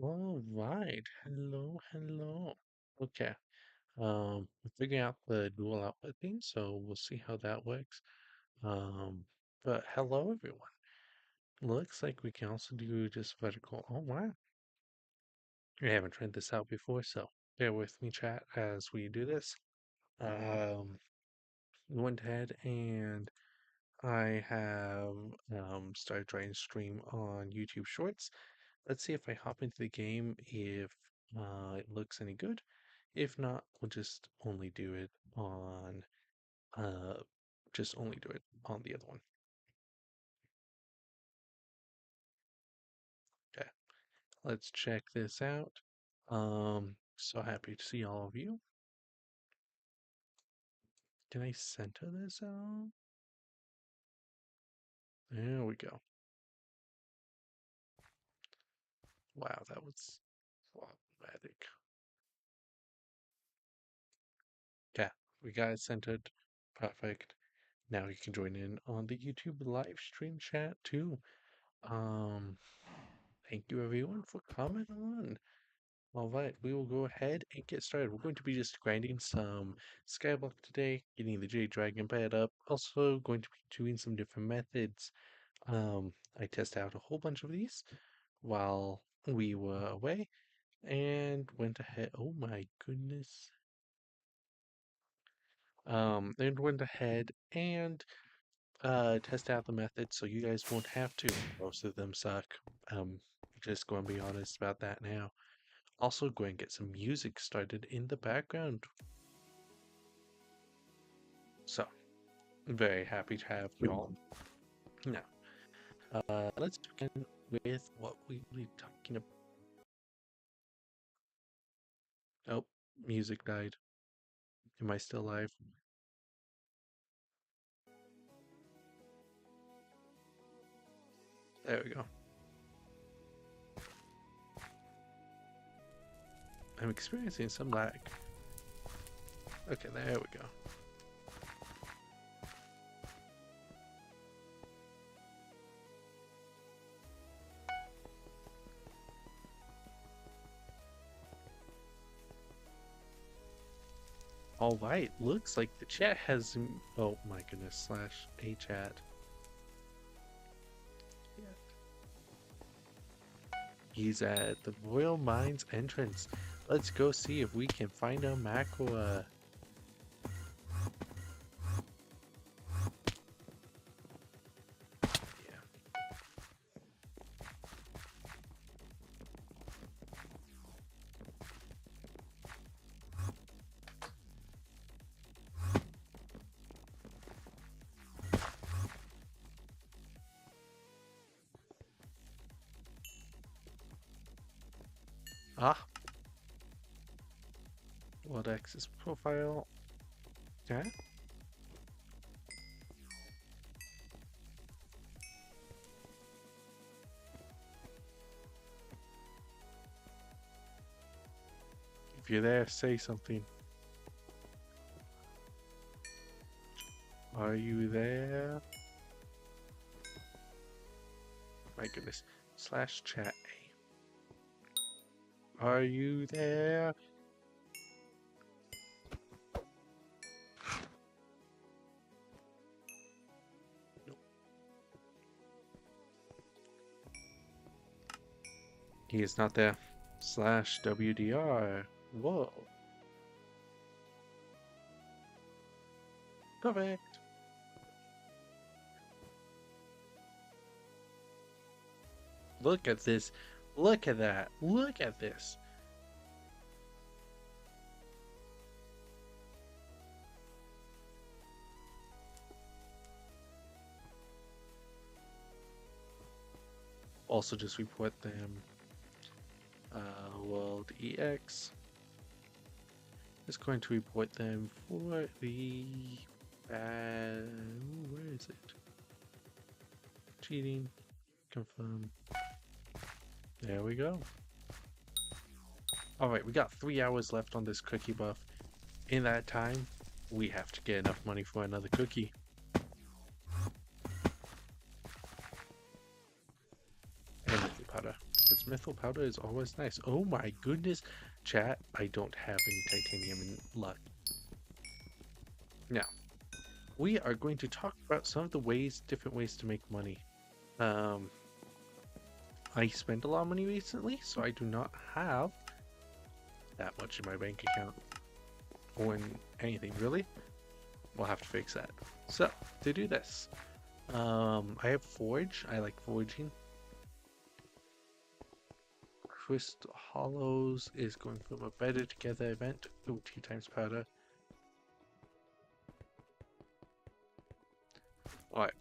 All right. Hello, hello. Okay. We're figuring out the dual output thing, so we'll see how that works. Um, but hello, everyone. Looks like we can also do just vertical. Oh, wow. We haven't tried this out before, so bear with me, chat, as we do this. Um, went ahead and I have started trying to stream on YouTube Shorts. Let's see if I hop into the game if it looks any good. If not, we'll uh just only do it on the other one. Okay, let's check this out. So happy to see all of you. Can I center this out? There we go. Wow, that was problematic. Yeah, we got it centered. Perfect. Now you can join in on the YouTube live stream chat too. Um, Thank you everyone for coming on. All right, we will go ahead and get started. We're going to be just grinding some Skyblock today, getting the Jade Dragon pad up. Also going to be doing some different methods. I tested out a whole bunch of these while we were away and went ahead. Oh my goodness. And went ahead and test out the methods so you guys won't have to. Most of them suck. Um, just going to be honest about that now. Also, go and get some music started in the background. So, very happy to have you all. Now, let's begin with what we will be talking about. Oh, music died. Am I still live? There we go. I'm experiencing some lag. Okay, there we go. All right, looks like the chat has. Oh my goodness, slash a chat. Yeah. He's at the Royal Mines entrance. Let's go see if we can find a Makua. Yeah. Ah, world access profile. Yeah. If you're there, say something. Are you there? My goodness. Slash chat A. Are you there? No. He is not there. Slash WDR. Whoa. Correct. Look at this. Look at that. Look at this. Also, just report them. World EX is going to report them for the where is it? Cheating. Confirm. There we go. Alright, we got 3 hours left on this cookie buff. In that time, we have to get enough money for another cookie. And the powder. Because methyl powder is always nice. Oh my goodness, chat, I don't have any titanium in luck. Now, we are going to talk about some of the different ways to make money. I spent a lot of money recently, so I do not have that much in my bank account or in anything really. We'll have to fix that. So, to do this, I have forge. I like forging. Crystal Hollows is going from a better together event. Ooh, 2 times powder. Alright,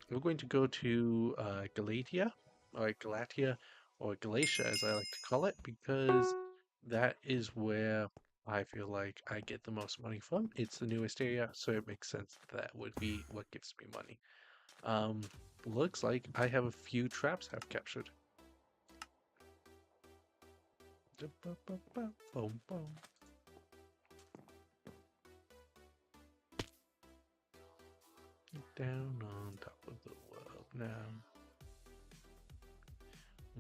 we're going to go to Galatia, or Galatia as I like to call it, because that is where I feel like I get the most money from. It's the newest area, so it makes sense that would be what gives me money. Looks like I have a few traps I've captured. Boom, boom. Down on top of the world now.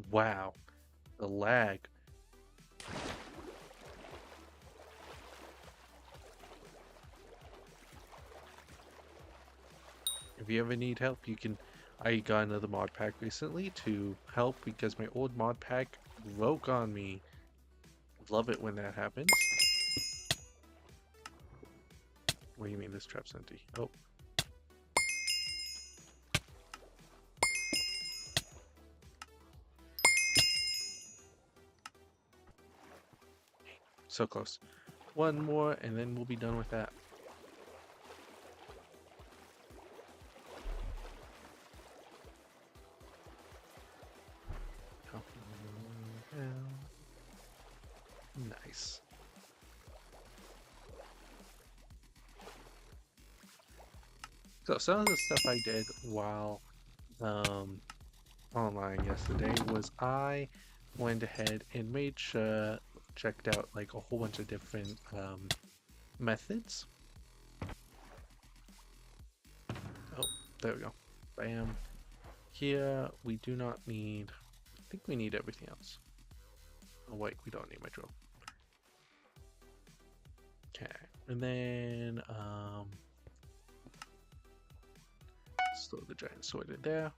Wow, the lag. If you ever need help, you can. I got another mod pack recently to help because my old mod pack broke on me. Love it when that happens. What do you mean this trap's empty? Oh. So close. One more and then we'll be done with that. Nice. So some of the stuff I did while online yesterday was I went ahead and made sure checked out like a whole bunch of different methods. Oh, there we go. Bam. Here we do not need. I think we need everything else. Oh wait, we don't need my drill. Okay, and then store the giant sword in there.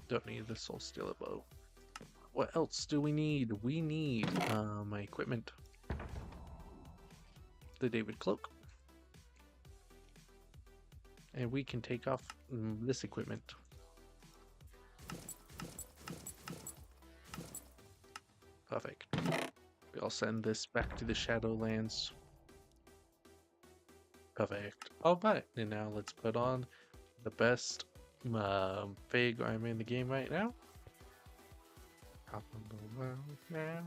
Don't need the soul stealer bow. What else do we need? We need my equipment. The David cloak. And we can take off this equipment. Perfect. We'll send this back to the Shadowlands. Perfect. Alright, and now let's put on the best fig I'm in the game right now. Top of the world now.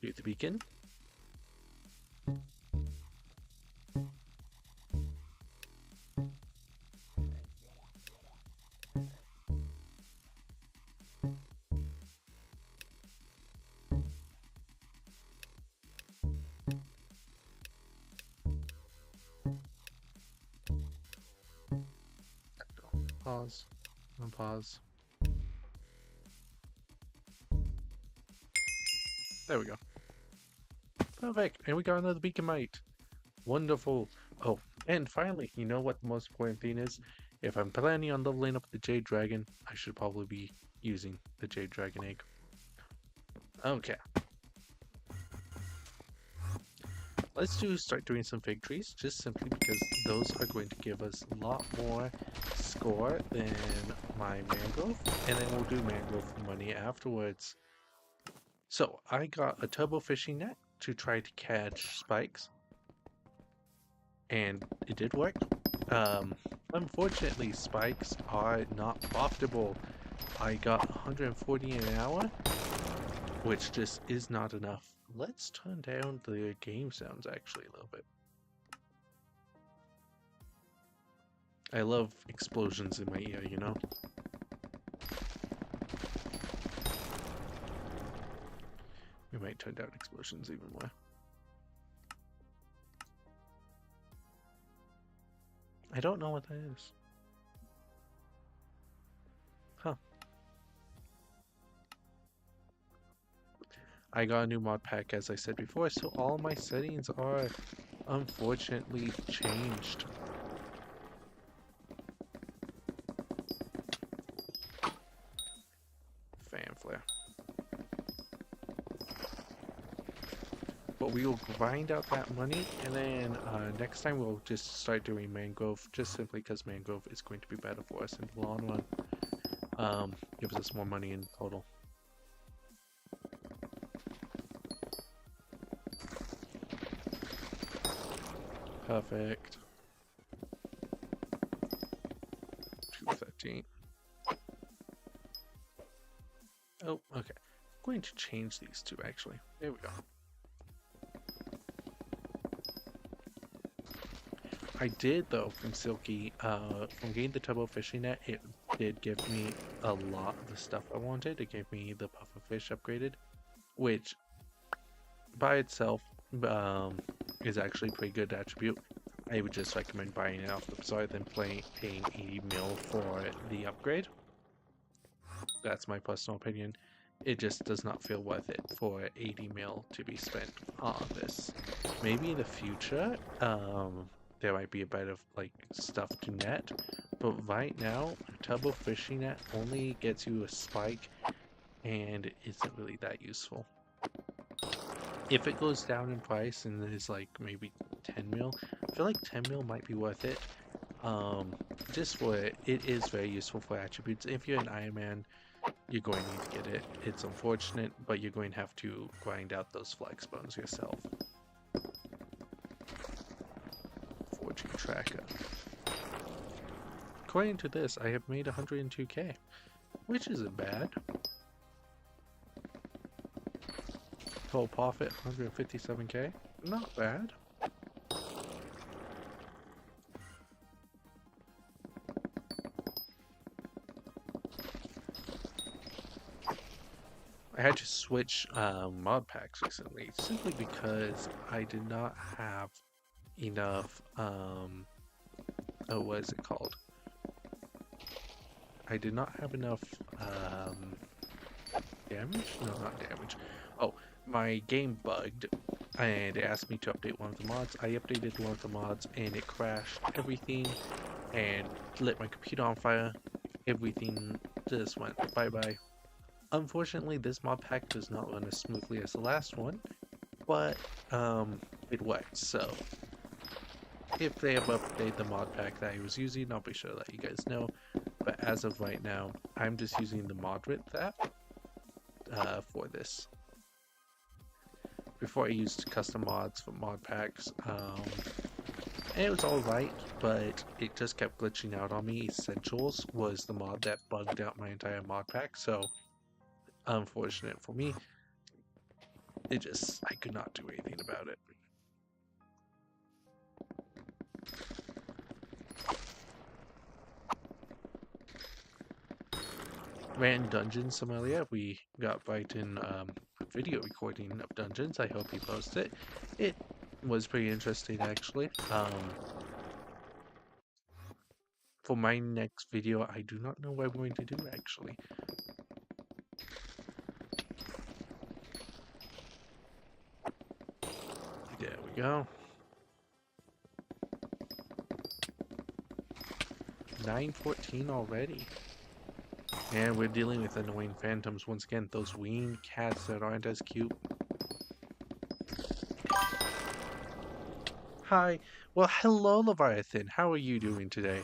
Do the beacon. Pause. Unpause. There we go. Perfect. And we got another beacon mite. Wonderful. Oh, and finally, you know what the most important thing is? If I'm planning on leveling up the Jade Dragon, I should probably be using the Jade Dragon egg. Okay. Let's start doing some fig trees, just simply because those are going to give us a lot more score than my mangrove, and then we'll do mangrove money afterwards. So I got a turbo fishing net to try to catch spikes, and it did work. Unfortunately, spikes are not profitable. I got 140 an hour, which just is not enough. Let's turn down the game sounds actually a little bit. I love explosions in my ear, you know? We might turn down explosions even more. I don't know what that is. Huh. I got a new mod pack, as I said before, so all my settings are unfortunately changed. Fanflare. But we will grind out that money, and then next time we'll just start doing mangrove, just simply because mangrove is going to be better for us in the long run. Gives us more money in total. Perfect. 213. Oh, okay. I'm going to change these two, actually. There we go. I did, though, from Silky, from getting the turbo fishing net, it did give me a lot of the stuff I wanted. It gave me the pufferfish upgraded, which by itself is actually a pretty good attribute. I would just recommend buying it off the website than paying 80 mil for the upgrade. That's my personal opinion. It just does not feel worth it for 80 mil to be spent on this. Maybe in the future, there might be a bit of like stuff to net, but right now, turbo fishing net only gets you a spike and isn't really that useful. If it goes down in price and is like maybe 10 mil, I feel like 10 mil might be worth it. Just for it is very useful for attributes. If you're an Iron Man, you're going to need to get it. It's unfortunate, but you're going to have to grind out those flex bones yourself. Fortune tracker. According to this, I have made 102k, which isn't bad. Total profit 157k, not bad. I had to switch mod packs recently simply because I did not have enough what is it called? I did not have enough damage? No, not damage. Oh, my game bugged and it asked me to update one of the mods. I updated one of the mods and it crashed everything and lit my computer on fire. Everything just went bye-bye. Unfortunately, this mod pack does not run as smoothly as the last one, but it worked. So if they have updated the mod pack that I was using, I'll be sure to let you guys know. But as of right now, I'm just using the mod width app for this. Before I used custom mods for mod packs, and it was alright, but it just kept glitching out on me. Essentials was the mod that bugged out my entire mod pack, so unfortunate for me. I could not do anything about it. Ran dungeons some earlier. We got right in video recording of dungeons. I hope he posted it. It was pretty interesting, actually. For my next video, I do not know what I'm going to do, actually. There we go. 9:14 already. And we're dealing with annoying phantoms once again. Those weaned cats that aren't as cute. Hi. Well, hello, Leviathan. How are you doing today?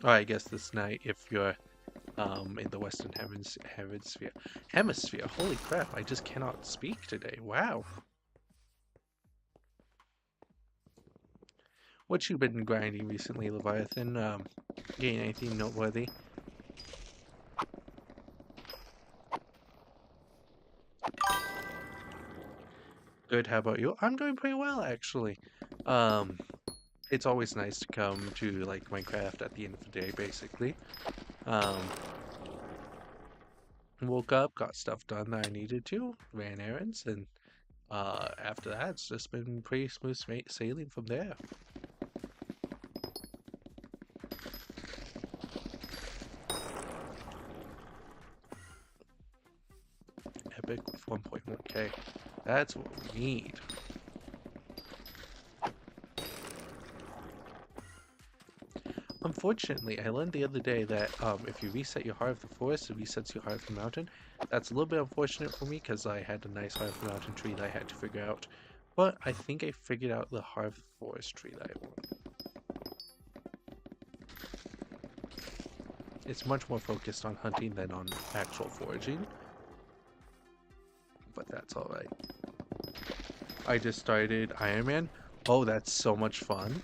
Oh, I guess this night, if you're in the Western Hemisphere. Holy crap, I just cannot speak today. Wow. What you been grinding recently, Leviathan? Getting anything noteworthy? Good, how about you? I'm doing pretty well, actually. it's always nice to come to like Minecraft at the end of the day, basically. Um, woke up, got stuff done that I needed to, ran errands, and after that, it's just been pretty smooth sailing from there. Epic with 1.1k. That's what we need. Unfortunately, I learned the other day that if you reset your Heart of the Forest, it resets your Heart of the Mountain. That's a little bit unfortunate for me because I had a nice Heart of the Mountain tree that I had to figure out. But I think I figured out the Heart of the Forest tree that I want. It's much more focused on hunting than on actual foraging. But that's alright. I just started Iron Man. Oh, that's so much fun.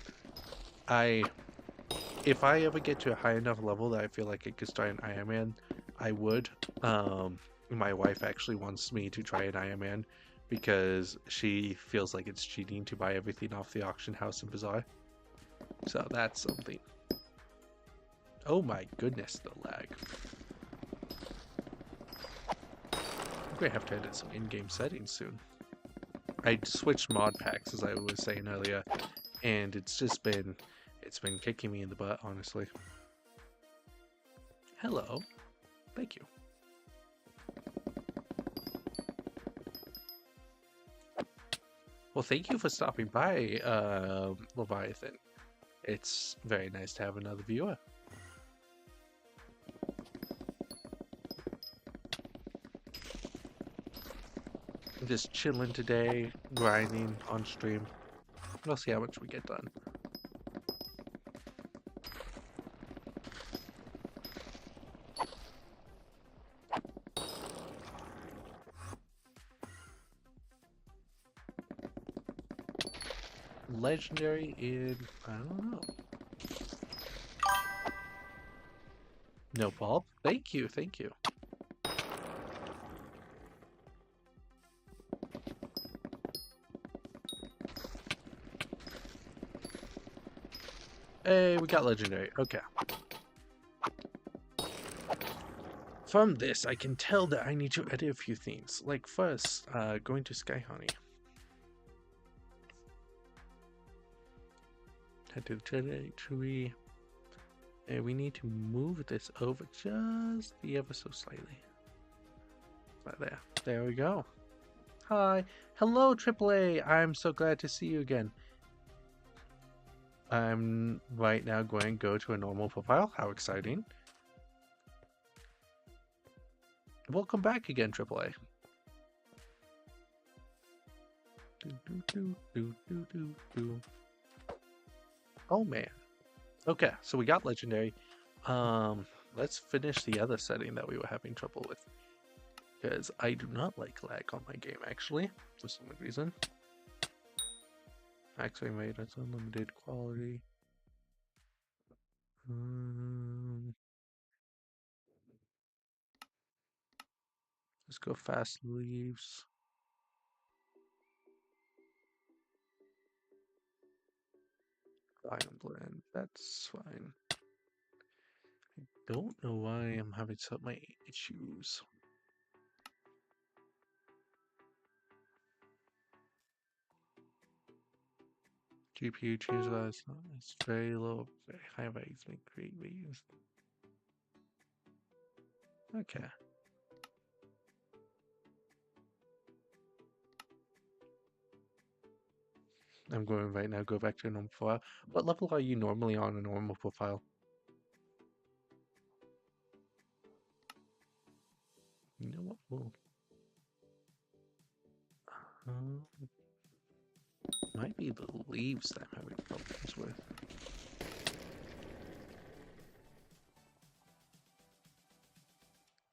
If I ever get to a high enough level that I feel like I could start an Iron Man, I would. My wife actually wants me to try an Iron Man because she feels like it's cheating to buy everything off the auction house in Bazaar. So that's something. Oh my goodness, the lag. I'm gonna have to edit some in-game settings soon. I switched mod packs, as I was saying earlier, and it's been kicking me in the butt, honestly. Hello. Thank you. Well, thank you for stopping by, Leviathan. It's very nice to have another viewer. I'm just chilling today, grinding on stream. We'll see how much we get done. Legendary in, I don't know. No bulb? Thank you, thank you. Hey, we got legendary. Okay. From this, I can tell that I need to edit a few things. Like first, going to Sky Honey. Head to the tree. And we need to move this over just the ever so slightly. Right there. There we go. Hi. Hello, AAA. I'm so glad to see you again. I'm right now going to go to a normal profile. How exciting. Welcome back again, AAA. Oh, man. Okay, so we got legendary. Let's finish the other setting that we were having trouble with. Because I do not like lag on my game, actually, for some reason. Actually made it unlimited quality. Let's go fast leaves. Iron blend, that's fine. I don't know why I'm having so many issues. GPU choose it's very low, very high values make great values. Okay. I'm going right now, go back to a normal profile. What level are you normally on a normal profile? You know what? We'll... might be the leaves that I'm having problems with.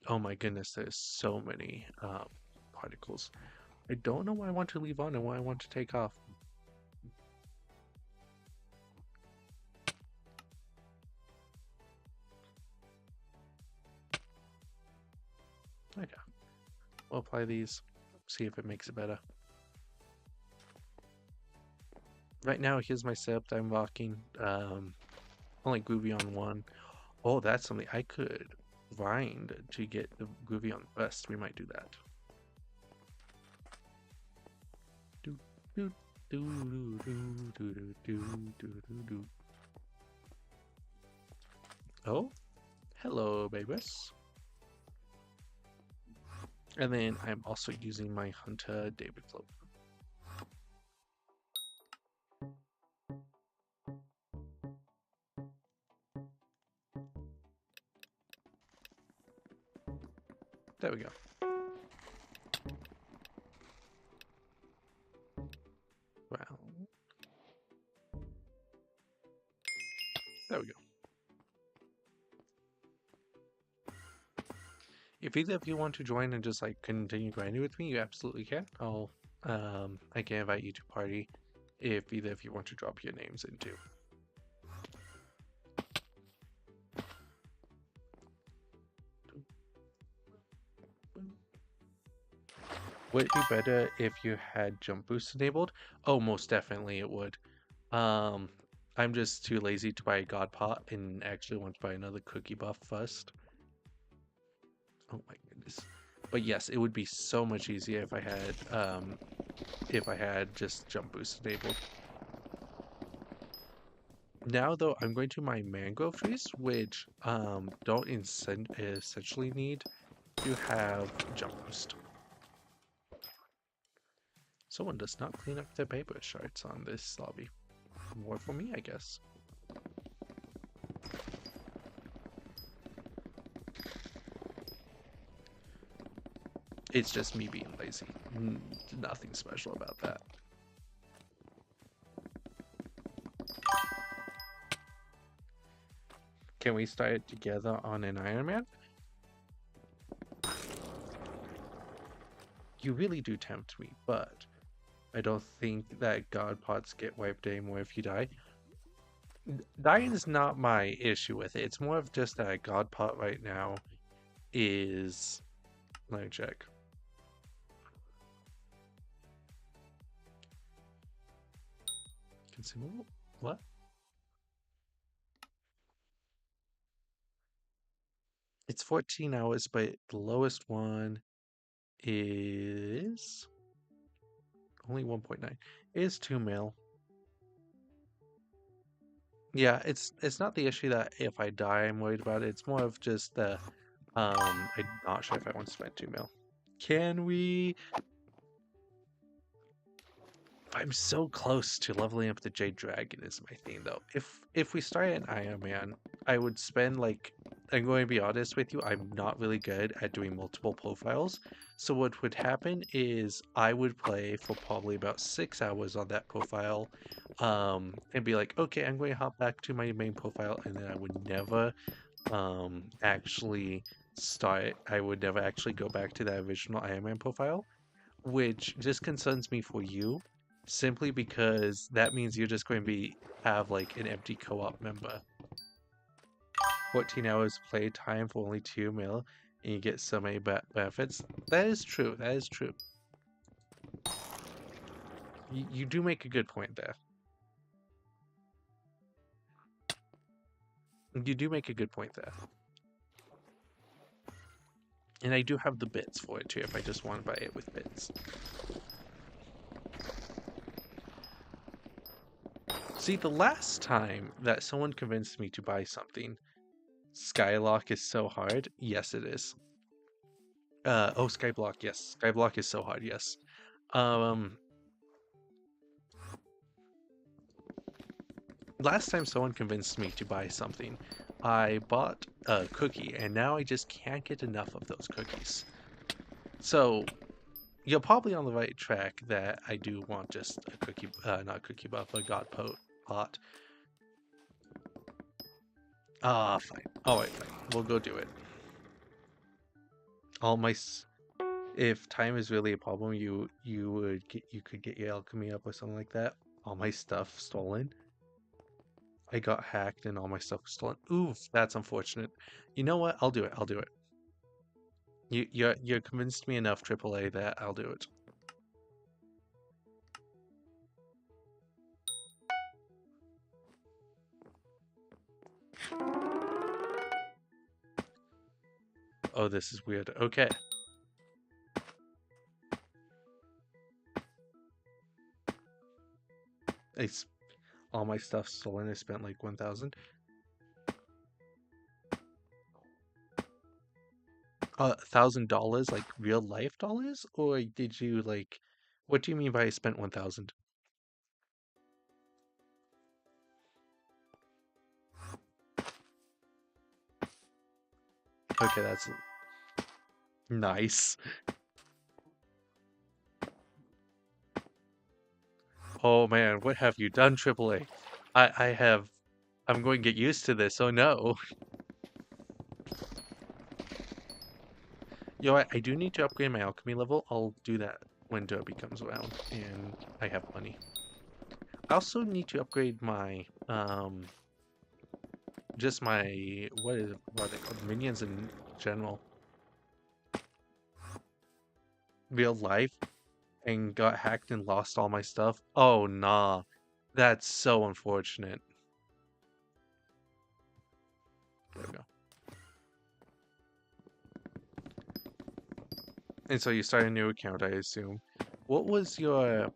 Oh my goodness, there's so many particles. I don't know what I want to leave on and what I want to take off. Okay. We'll apply these, see if it makes it better. Right now, here's my setup I'm rocking. Only Groovy on one. Oh, that's something I could grind to get the Groovy on best. We might do that. Do, do, do, do, do, do, do, do, do, do. Oh, hello, babies. And then I'm also using my Hunter David Cloak. There we go. Well, there we go. If either of you want to join and just like continue grinding with me, you absolutely can. I can invite you to party if either of you want to drop your names in too. Would it be better if you had jump boost enabled? Oh, most definitely it would. Um, I'm just too lazy to buy a god pot and actually want to buy another cookie buff first. Oh my goodness. But yes, it would be so much easier if I had just jump boost enabled. Now though, I'm going to my mangrove trees, which don't essentially need to have jump boost. Someone does not clean up their paper shards on this lobby. More for me, I guess. It's just me being lazy. Nothing special about that. Can we start it together on an Iron Man? You really do tempt me, but I don't think that God pots get wiped anymore if you die. Dying is not my issue with it. It's more of just that a God pot right now is. Let me check. Consumable? What? It's 14 hours, but the lowest one is only 1.9. It is 2 mil. Yeah, it's not the issue that if I die I'm worried about it. It's more of just the I'm not sure if I want to spend 2 mil. Can we? I'm so close to leveling up the Jade Dragon is my thing though. If we start an Iron Man, I would spend like, I'm going to be honest with you, I'm not really good at doing multiple profiles. So what would happen is I would play for probably about 6 hours on that profile, and be like, okay, I'm going to hop back to my main profile, and then I would never actually start. I would never actually go back to that original Iron Man profile, which just concerns me for you, simply because that means you're just going to be have like an empty co-op member. 14 hours play time for only 2 mil, and you get so many benefits. That is true. That is true. You do make a good point there. You do make a good point there. And I do have the bits for it too, if I just want to buy it with bits. See, the last time that someone convinced me to buy something, Skylock is so hard. Yes, it is. Oh, Skyblock. Yes, Skyblock is so hard. Yes. Um, Last time someone convinced me to buy something, I bought a cookie, and now I just can't get enough of those cookies. So you're probably on the right track that I do want just a cookie, not cookie buff, a god pot. Ah, fine. All right, fine. We'll go do it. All my if time is really a problem, you could get your alchemy up or something like that. All my stuff stolen. I got hacked and all my stuff was stolen. Oof, that's unfortunate. You know what? I'll do it. I'll do it. You convinced me enough, AAA, that I'll do it. Oh, this is weird. Okay. It's all my stuff stolen. I spent like 1,000. $1,000, like real life dollars? Or did you like, what do you mean by I spent 1,000? Okay, that's nice. Oh man, what have you done, AAA? I have, I'm going to get used to this. Oh no. Yo, I do need to upgrade my alchemy level. I'll do that when Derby comes around and I have money. I also need to upgrade my, just my, what are they called? Minions in general. Real life. And got hacked and lost all my stuff. Oh, nah. That's so unfortunate. There we go. And so you start a new account, I assume. What was your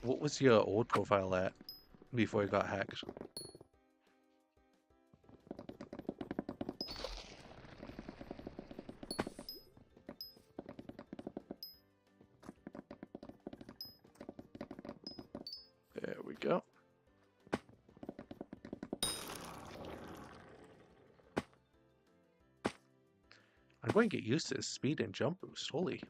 old profile at before it got hacked? There we go. I'm going to get used to this speed and jump boost. Holy.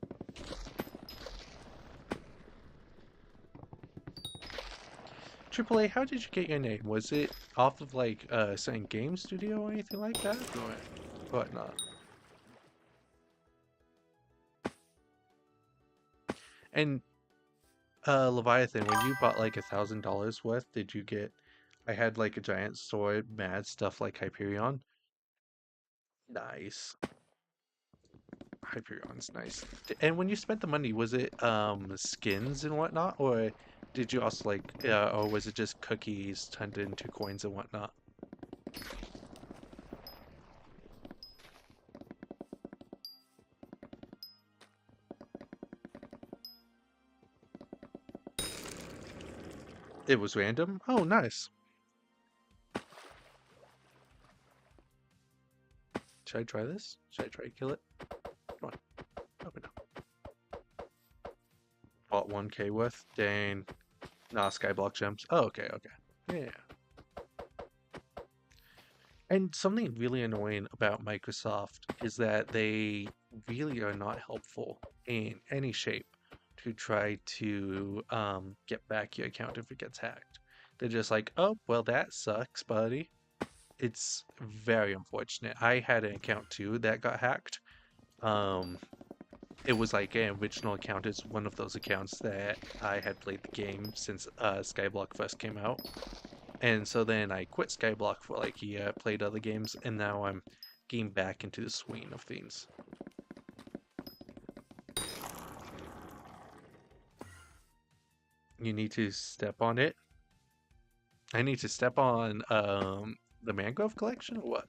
AAA, how did you get your name? Was it off of like a certain game studio or anything like that? Or whatnot? And Leviathan, when you bought like $1,000 worth, did you get? I had like a giant sword, mad stuff like Hyperion. Nice. Hyperion's nice. And when you spent the money, was it skins and whatnot, or did you also like, or was it just cookies turned into coins and whatnot? It was random. Oh, nice. Should I try this? Should I try to kill it? Come on, open up. Bought 1K worth. Dang. Nah, Skyblock gems. Oh, okay, okay. Yeah. And something really annoying about Microsoft is that they really are not helpful in any shape to try to get back your account if it gets hacked. They're just like, oh, well, that sucks, buddy. It's very unfortunate. I had an account too that got hacked. Um, it was like an original account. It's one of those accounts that I had played the game since Skyblock first came out. And so then I quit Skyblock for like a year, played other games, and now I'm getting back into the swing of things. You need to step on it. I need to step on the mangrove collection or what?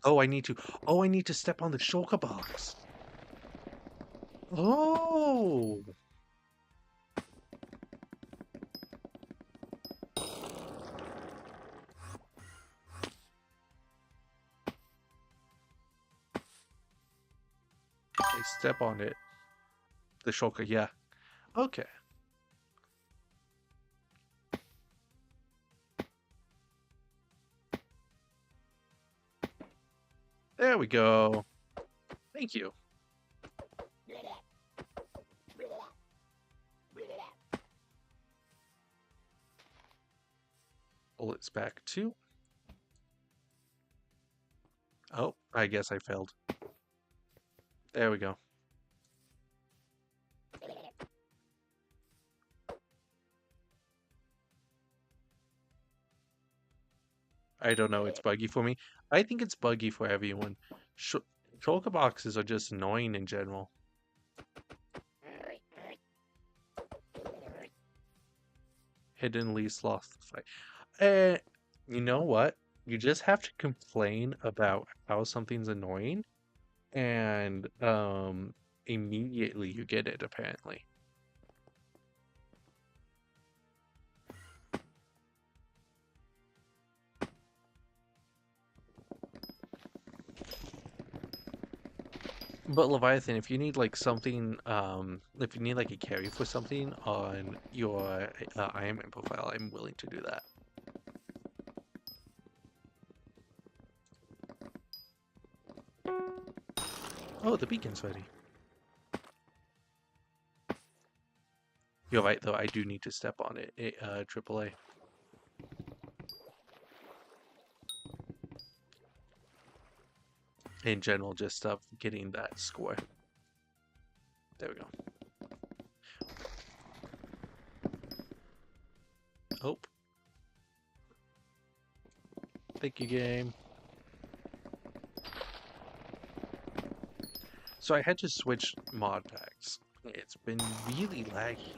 Oh, I need to step on the shulker box. Oh, I step on it. The shulker, yeah. Okay. There we go. Thank you. Bullets back too. Oh, I guess I failed. There we go. I don't know, it's buggy for me. I think it's buggy for everyone. Shulker boxes are just annoying in general. Hidden least lost the fight. Eh, you know what? You just have to complain about how something's annoying, and immediately you get it, apparently. But Leviathan, if you need like something, if you need like a carry for something on your Iron Man profile, I'm willing to do that. Oh, the beacon's ready. You're right, though. I do need to step on it. AAA. In general, just getting that score. There we go. Oh. Thank you, game. So I had to switch mod packs. It's been really laggy.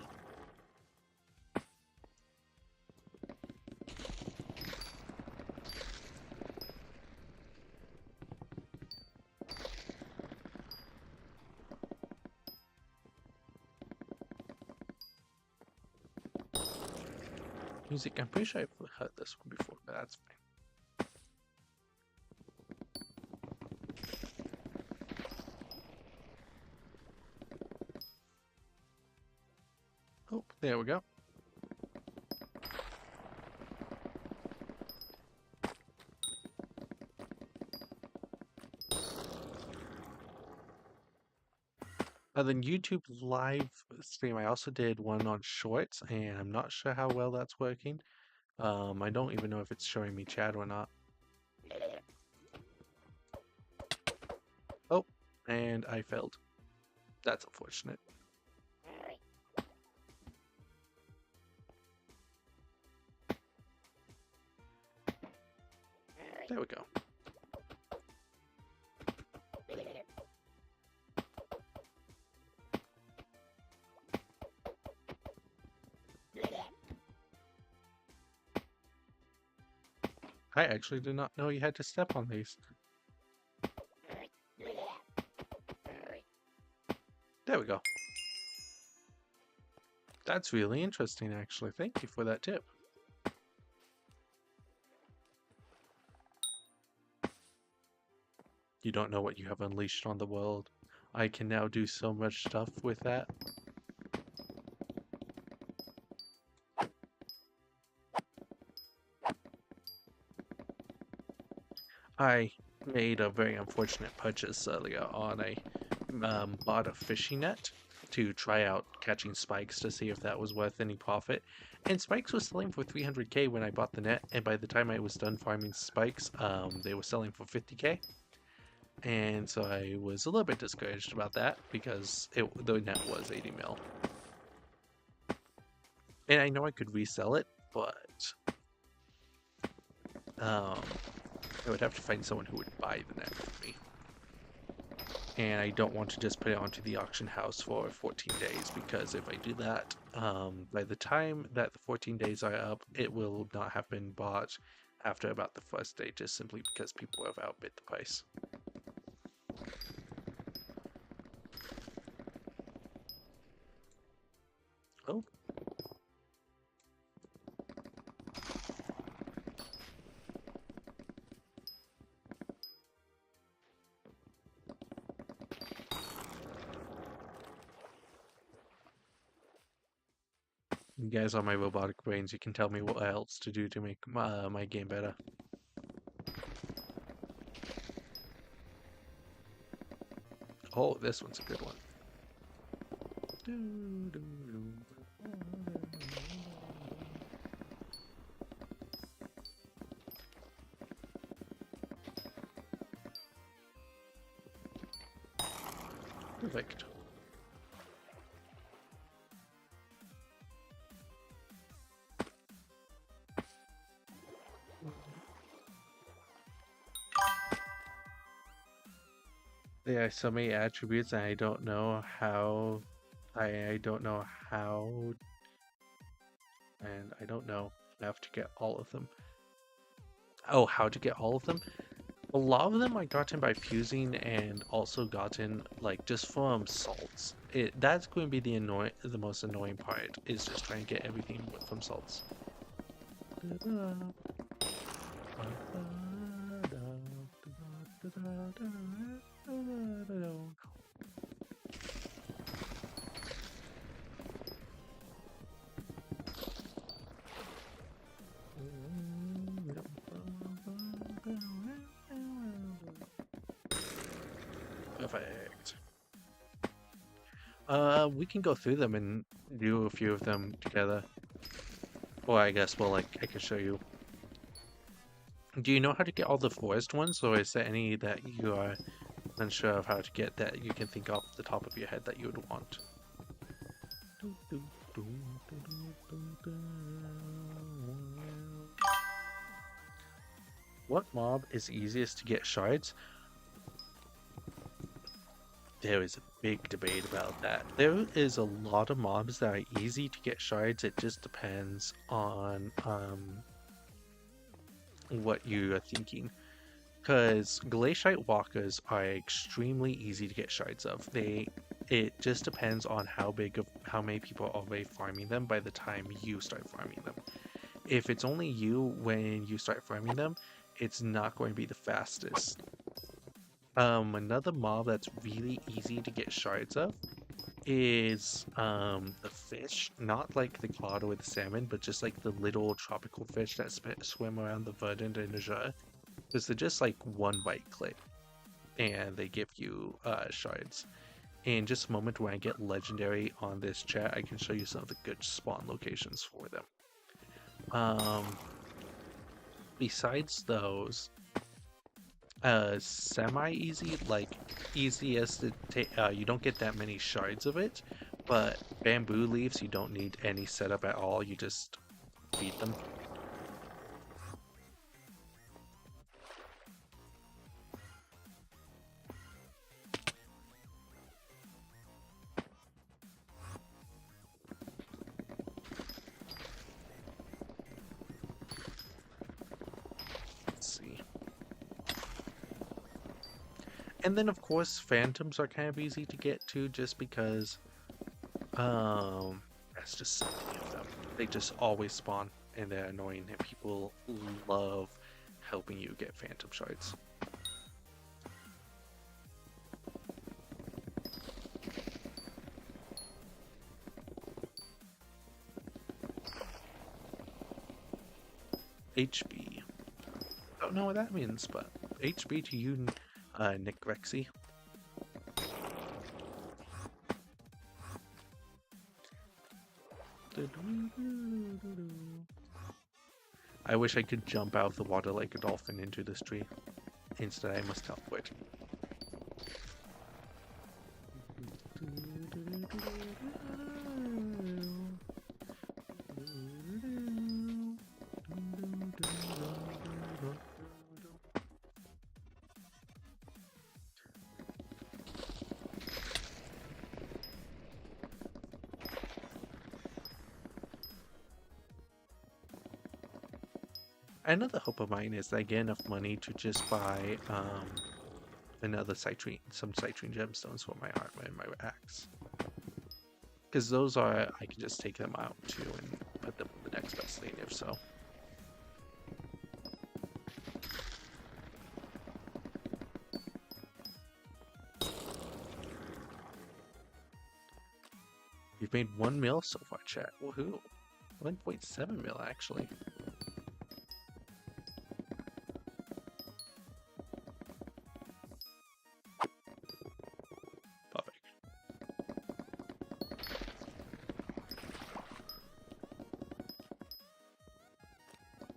Music, I'm pretty sure I've heard this one before, but that's fine. Oh, there we go. Then YouTube live stream, I also did one on Shorts, and I'm not sure how well that's working. I don't even know if it's showing me chat or not. Oh, and I failed. That's unfortunate. There we go. I actually did not know you had to step on these. There we go. That's really interesting, actually. Thank you for that tip. You don't know what you have unleashed on the world. I can now do so much stuff with that. I made a very unfortunate purchase earlier on. I bought a fishing net to try out catching spikes to see if that was worth any profit. And spikes was selling for 300k when I bought the net, and by the time I was done farming spikes, they were selling for 50k. And so I was a little bit discouraged about that because the net was 80 mil. And I know I could resell it, but I would have to find someone who would buy the net for me. And I don't want to just put it onto the auction house for 14 days, because if I do that, by the time that the 14 days are up, it will not have been bought after about the first day, just simply because people have outbid the price. Oh. You guys are my robotic brains. You can tell me what else to do to make my game better. Oh, this one's a good one. Perfect. There are so many attributes, and I don't know how. I don't know how, and I don't know how to get all of them. Oh, how to get all of them? A lot of them I gotten by fusing, and also gotten like just from salts. That's going to be the most annoying part is just trying to get everything from salts. Perfect. We can go through them and do a few of them together. Or I guess, well, like, I can show you. Do you know how to get all the forest ones, or is there any that you are unsure of how to get that you can think off the top of your head that you would want? What mob is easiest to get shards? There is a big debate about that. There is a lot of mobs that are easy to get shards. It just depends on what you are thinking. Because glaciate walkers are extremely easy to get shards of. It just depends on how many people are already farming them by the time you start farming them. If it's only you when you start farming them, it's not going to be the fastest. Another mob that's really easy to get shards of is the fish, not like the cod or the salmon, but just like the little tropical fish that swim around the Verdant and Niger, because they're just like one bite click, and they give you shards. In just a moment, when I get legendary on this chat, I can show you some of the good spawn locations for them. Besides those, semi-easy, like easiest to take, you don't get that many shards of it, but bamboo leaves, you don't need any setup at all, you just feed them. Let's see. And then of course phantoms are kind of easy to get to just because that's just so many of them. They just always spawn and they're annoying and people love helping you get phantom shards. HB. Don't know what that means, but HB to you, Nick Rexy. I wish I could jump out of the water like a dolphin into this tree. Instead, I must teleport. Another hope of mine is that I get enough money to just buy another some citrine gemstones for my armor and my axe. Because those are, I can just take them out too and put them in the next best thing if so. You've made 1 mil so far, chat. Woohoo! 1.7 mil actually.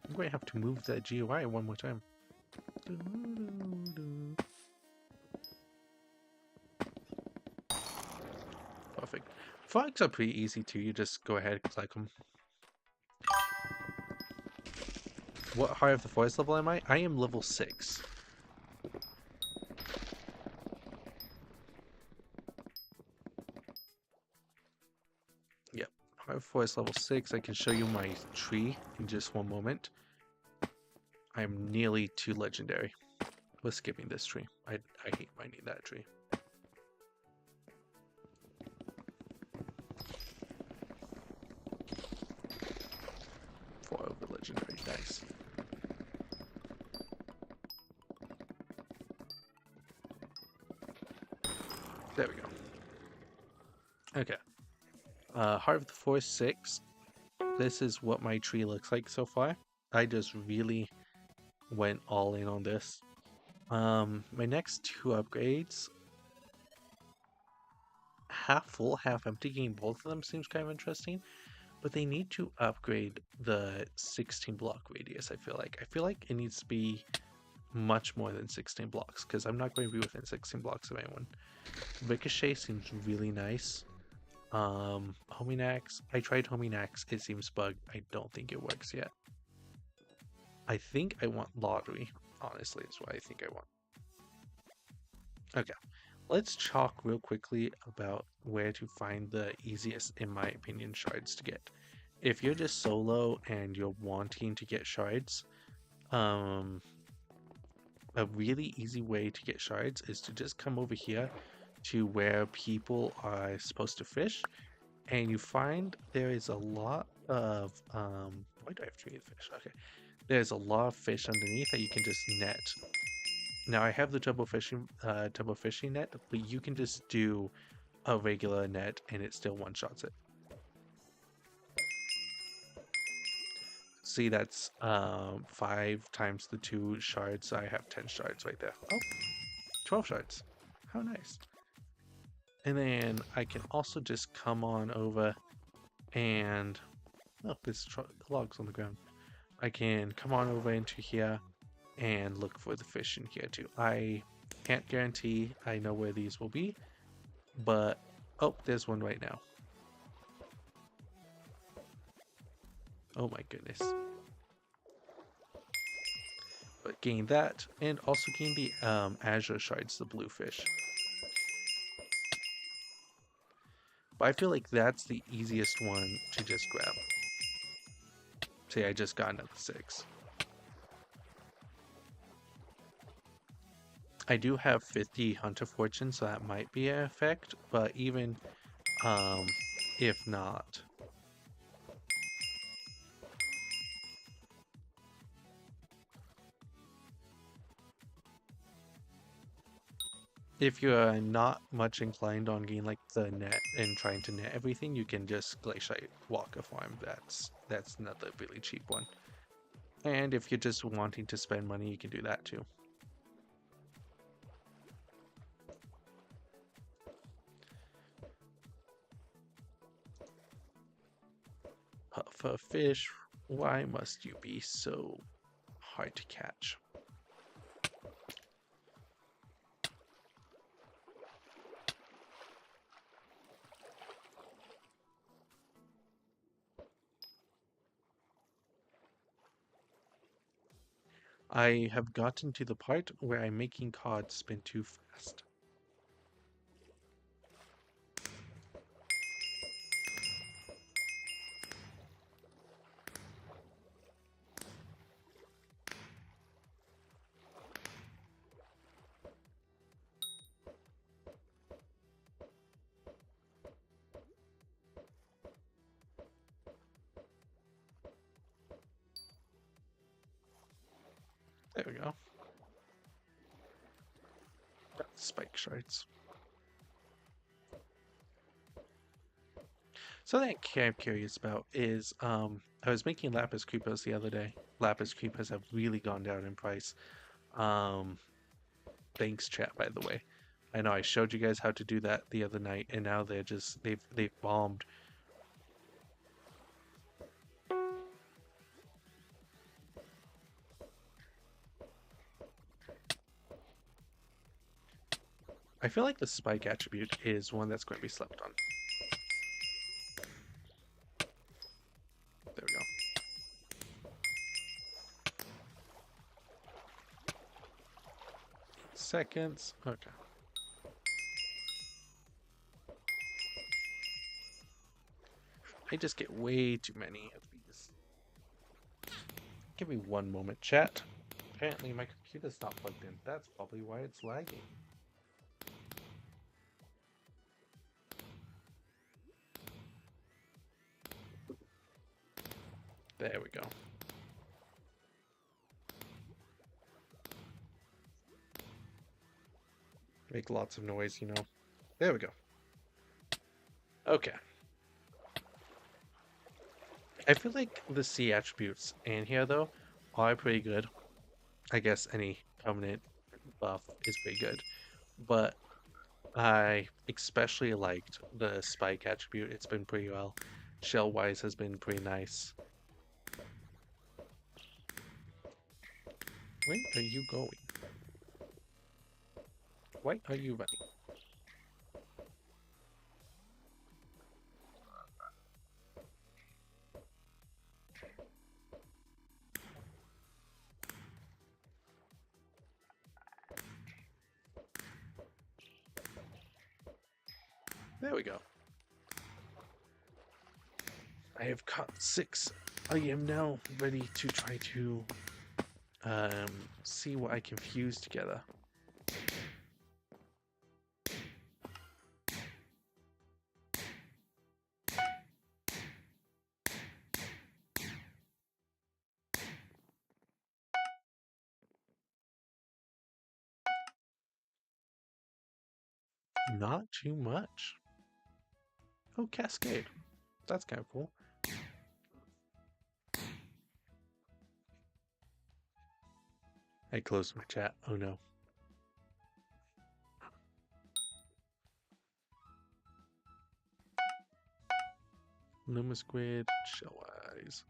I'm going to have to move that GUI one more time. Perfect. Flags are pretty easy too. You just go ahead and click them. What Heart of the Forest level am I? I am level 6. Forest level 6. I can show you my tree in just one moment. I'm nearly to legendary. We're skipping this tree. I hate mining that tree. For over legendary, nice. There we go. Okay. Heart of the Forest 6. This is what my tree looks like so far. I just really went all in on this. My next two upgrades, half full, half empty, getting both of them seems kind of interesting, but they need to upgrade the 16 block radius. I feel like it needs to be much more than 16 blocks, because I'm not going to be within 16 blocks of anyone. Ricochet seems really nice. Homing axe, I tried homing axe, it seems bugged. I don't think it works yet. I think I want lottery, honestly, is what I think I want. Okay, let's talk real quickly about where to find the easiest, in my opinion, shards to get. If you're just solo and you're wanting to get shards, a really easy way to get shards is to just come over here to where people are supposed to fish, and you find there is a lot of why do I have to eat fish? Okay, there's a lot of fish underneath that you can just net. Now I have the double fishing net, but you can just do a regular net and it still one-shots it. See, that's 5 times the 2 shards. I have 10 shards right there. Oh, 12 shards. How nice. And then I can also just come on over and oh, there's logs on the ground. I can come on over into here and look for the fish in here too. I can't guarantee I know where these will be, but oh, there's one right now. Oh my goodness. But gain that, and also gain the azure shards, the blue fish. But I feel like that's the easiest one to just grab. See, I just got another 6. I do have 50 Hunter Fortune, so that might be an effect, but even if not. If you're not much inclined on getting like the net and trying to net everything, you can just Glaciate Walker farm. That's another really cheap one. And if you're just wanting to spend money, you can do that too. Puffer fish, why must you be so hard to catch? I have gotten to the part where I'm making cod spin too fast. There we go. Spike shards. Something I'm curious about is I was making lapis creepers the other day. Lapis creepers have really gone down in price. Thanks chat, by the way. I know I showed you guys how to do that the other night, and now they're just they've bombed. I feel like the spike attribute is one that's going to be slept on. There we go. Seconds. Okay. I just get way too many of these. Give me one moment, chat. Apparently my computer's not plugged in. That's probably why it's lagging. There we go. Make lots of noise, you know. There we go. Okay. I feel like the C attributes in here, though, are pretty good. I guess any permanent buff is pretty good. But I especially liked the spike attribute. It's been pretty well. Shell-wise has been pretty nice. Where are you going? Why are you running? There we go. I have caught 6. I am now ready to try to see what I can fuse together. Not too much. Oh, Cascade. That's kind of cool. I closed my chat. Oh no. Luma Squid, Shell Eyes,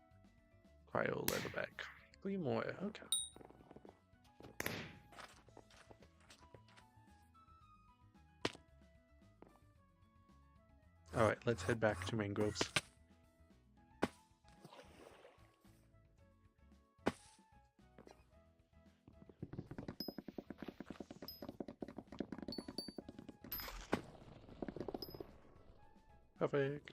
Cryo Leatherback. 3 more. Okay. Alright, let's head back to Mangroves. Perfect.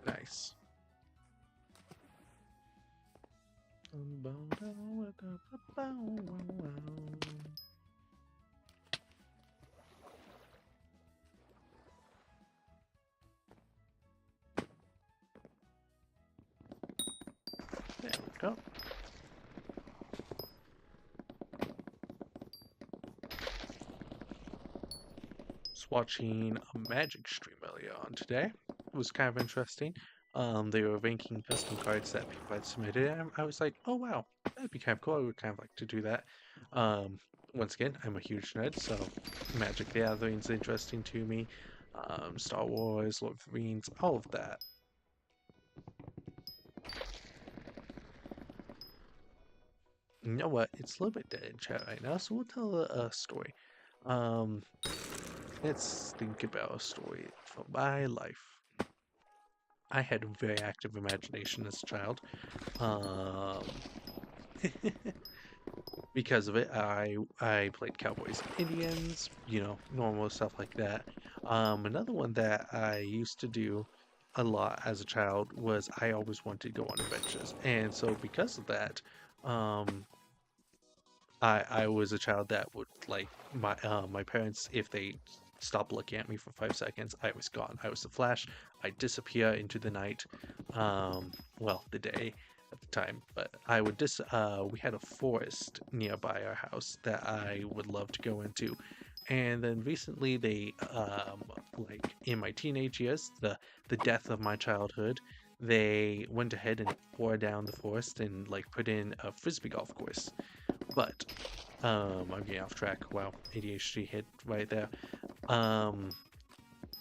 Nice. There we go. Was watching a magic stream earlier on today. It was kind of interesting. They were ranking custom cards that people had submitted, and I was like, oh wow, that'd be kind of cool. I would kind of like to do that. Once again, I'm a huge nerd, so Magic the Gathering's interesting to me. Star Wars, Lord of the Rings, all of that. You know what? It's a little bit dead in chat right now, so we'll tell a story. Let's think about a story from my life. I had a very active imagination as a child. Because of it, I played Cowboys and Indians, you know, normal stuff like that. Another one that I used to do a lot as a child was I always wanted to go on adventures, and so because of that, um, I was a child that would like my parents, if they stopped looking at me for 5 seconds, I was gone. I was the Flash. I disappear into the night. Well, the day at the time, but I would we had a forest nearby our house that I would love to go into. And then recently they like in my teenage years, the death of my childhood, they went ahead and tore down the forest and like put in a frisbee golf course. But I'm getting off track. Wow, ADHD hit right there. Um,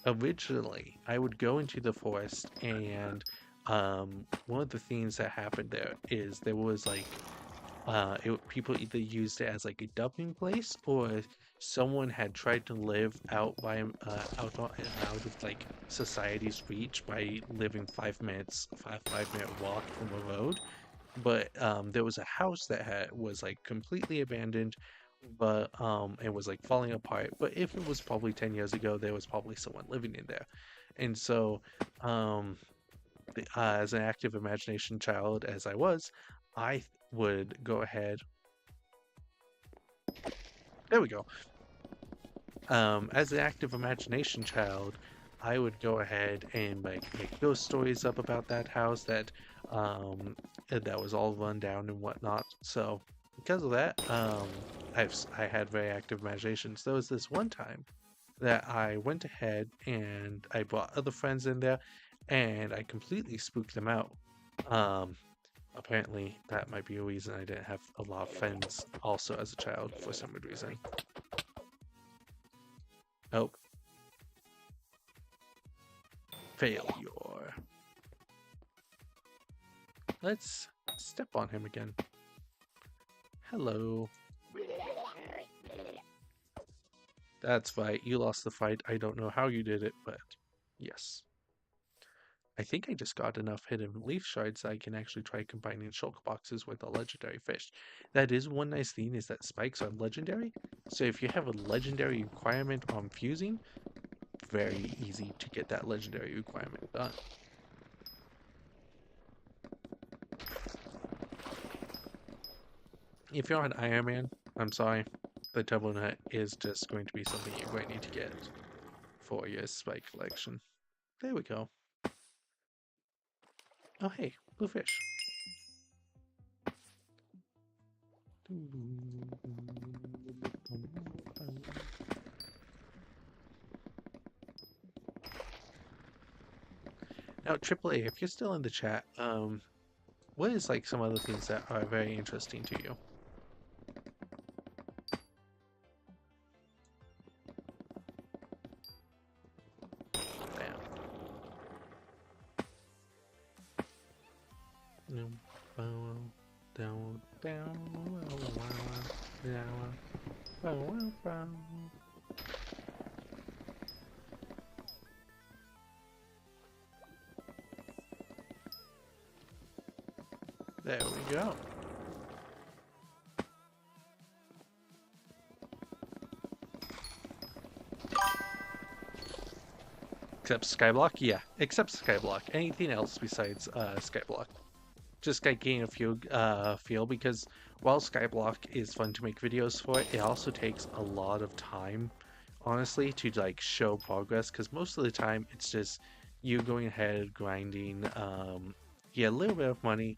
Originally, I would go into the forest, and one of the things that happened there is there was like people either used it as like a dumping place, or someone had tried to live out by out of like society's reach by living 5 minutes, 5 minute walk from a road, but there was a house that was like completely abandoned, but it was like falling apart. But if it was probably 10 years ago, there was probably someone living in there. And so, um, as an active imagination child as I was, I would go ahead. There we go. As an active imagination child, I would go ahead and make ghost stories up about that house that was all run down and whatnot. So because of that, I had very active imaginations. There was this one time that I went ahead and I brought other friends in there, and I completely spooked them out. Um, Apparently, that might be a reason I didn't have a lot of friends also as a child for some weird reason. Oh, failure. Let's step on him again. Hello. That's right, you lost the fight. I don't know how you did it, but yes. I think I just got enough hidden leaf shards that I can actually try combining shulk boxes with a legendary fish. That is one nice thing, is that spikes are legendary. So if you have a legendary requirement on fusing, very easy to get that legendary requirement done. If you're an Iron Man, I'm sorry, the Turbo Nut is just going to be something you're going to need to get for your spike collection. There we go. Oh hey, blue fish. Now, AAA, if you're still in the chat, what is like some other things that are very interesting to you? There we go. Except Skyblock? Yeah, except Skyblock. Anything else besides Skyblock? Just got gain a feel because while Skyblock is fun to make videos for, it also takes a lot of time, honestly, to like show progress. Because most of the time it's just you going ahead grinding, get a little bit of money,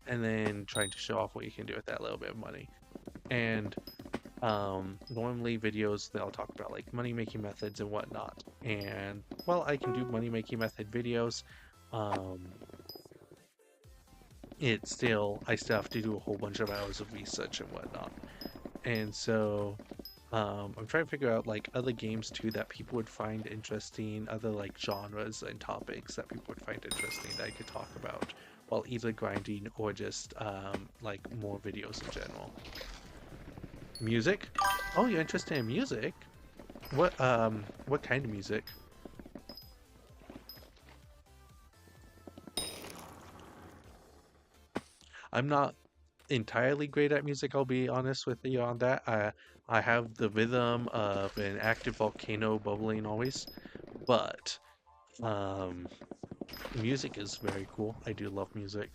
and then trying to show off what you can do with that little bit of money. And normally videos they'll talk about like money making methods and whatnot. And while I can do money making method videos, I still have to do a whole bunch of hours of research and whatnot. And so I'm trying to figure out like other games too that people would find interesting, other like genres and topics that people would find interesting that I could talk about while either grinding or just like more videos in general. Music? Oh, you're interested in music? What kind of music? I'm not entirely great at music, I'll be honest with you on that. I have the rhythm of an active volcano bubbling always, but um, music is very cool. I do love music.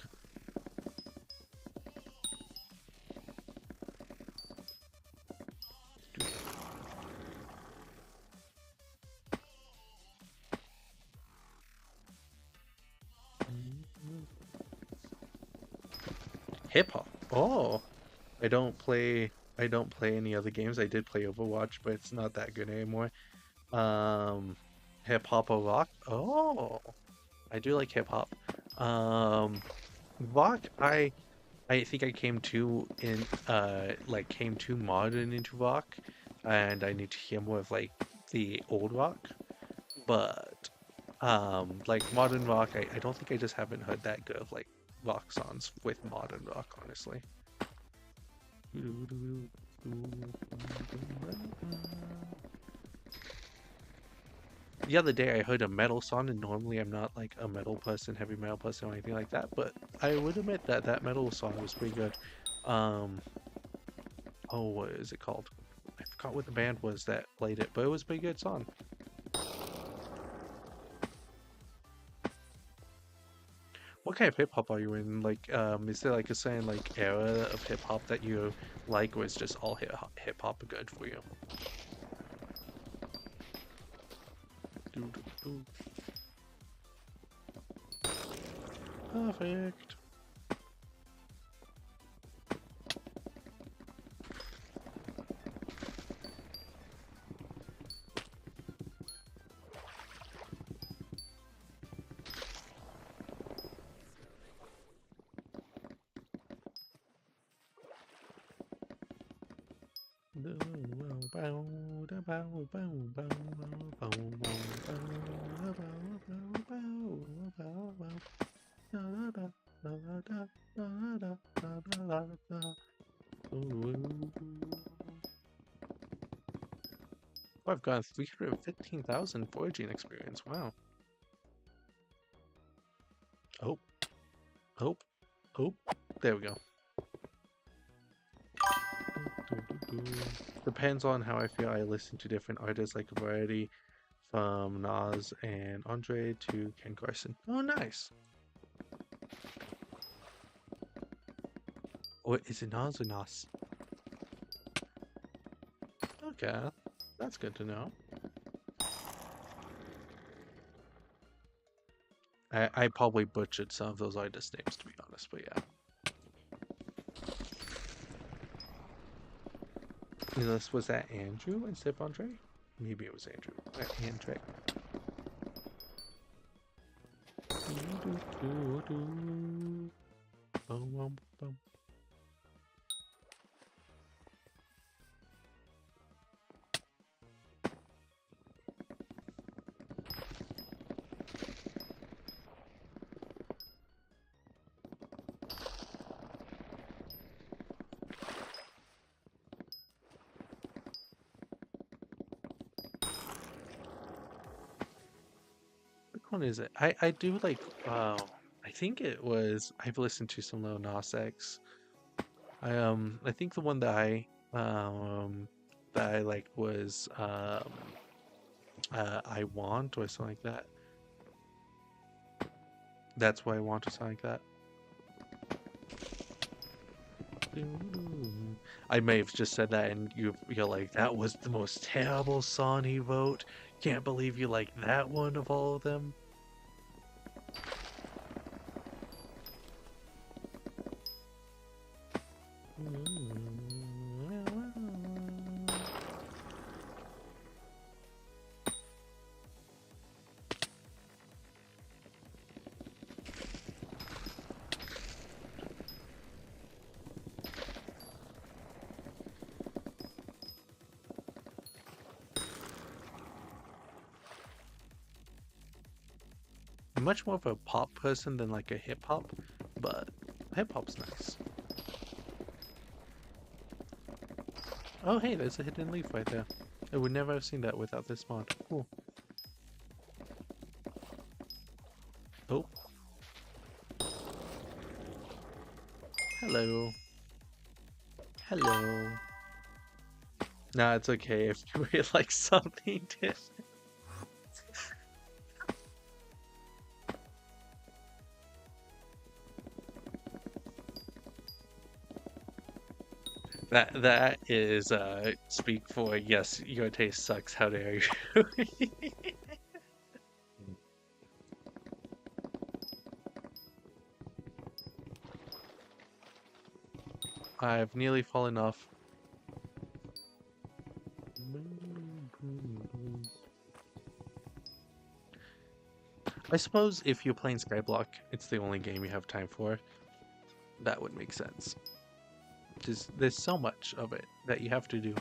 Hip hop. Oh, I don't play. I don't play any other games. I did play Overwatch, but it's not that good anymore. Um, Hip hop or rock? Oh, I do like hip hop. Um, Rock. I think I came too came too modern into rock, and I need to hear more of like the old rock. But like modern rock, I don't think I just haven't heard that good of like rock songs with modern rock, honestly. the other day I heard a metal song, and normally I'm not like a metal person, heavy metal person, or anything like that, but I would admit that that metal song was pretty good. Um, oh, what is it called? I forgot what the band was that played it, but it was a pretty good song. What kind of hip hop are you in? Like, is there like a certain like era of hip hop that you like, or is just all hip hop good for you? Doo, doo, doo. Perfect. Oh, I've got 315,000 foraging experience. Wow. Oh, oh, oh. There we go. Depends on how I feel. I listen to different artists, like a variety from Nas and Andre to Ken Carson. Oh, nice. Or is it Nas or Nas? Okay, that's good to know. I probably butchered some of those artist names, to be honest, but yeah. Unless, was that Andrew instead of Andre? Maybe it was Andrew. Andre. Which one is it? I do like I think it was, I've listened to some Lil Nas X. I think the one that I liked was I Want or something like that. That's What I Want or something like that. I may have just said that and you're like, that was the most terrible song he wrote. Can't believe you like that one of all of them. I'm much more of a pop person than like a hip hop, but hip hop's nice. Oh hey, there's a hidden leaf right there. I would never have seen that without this mod. Cool. Oh. Hello. Hello. Nah, it's okay if you really like something different. That is speak for, yes, your taste sucks, how dare you. I've nearly fallen off. I suppose if you're playing Skyblock, it's the only game you have time for. That would make sense. There's so much of it that you have to do,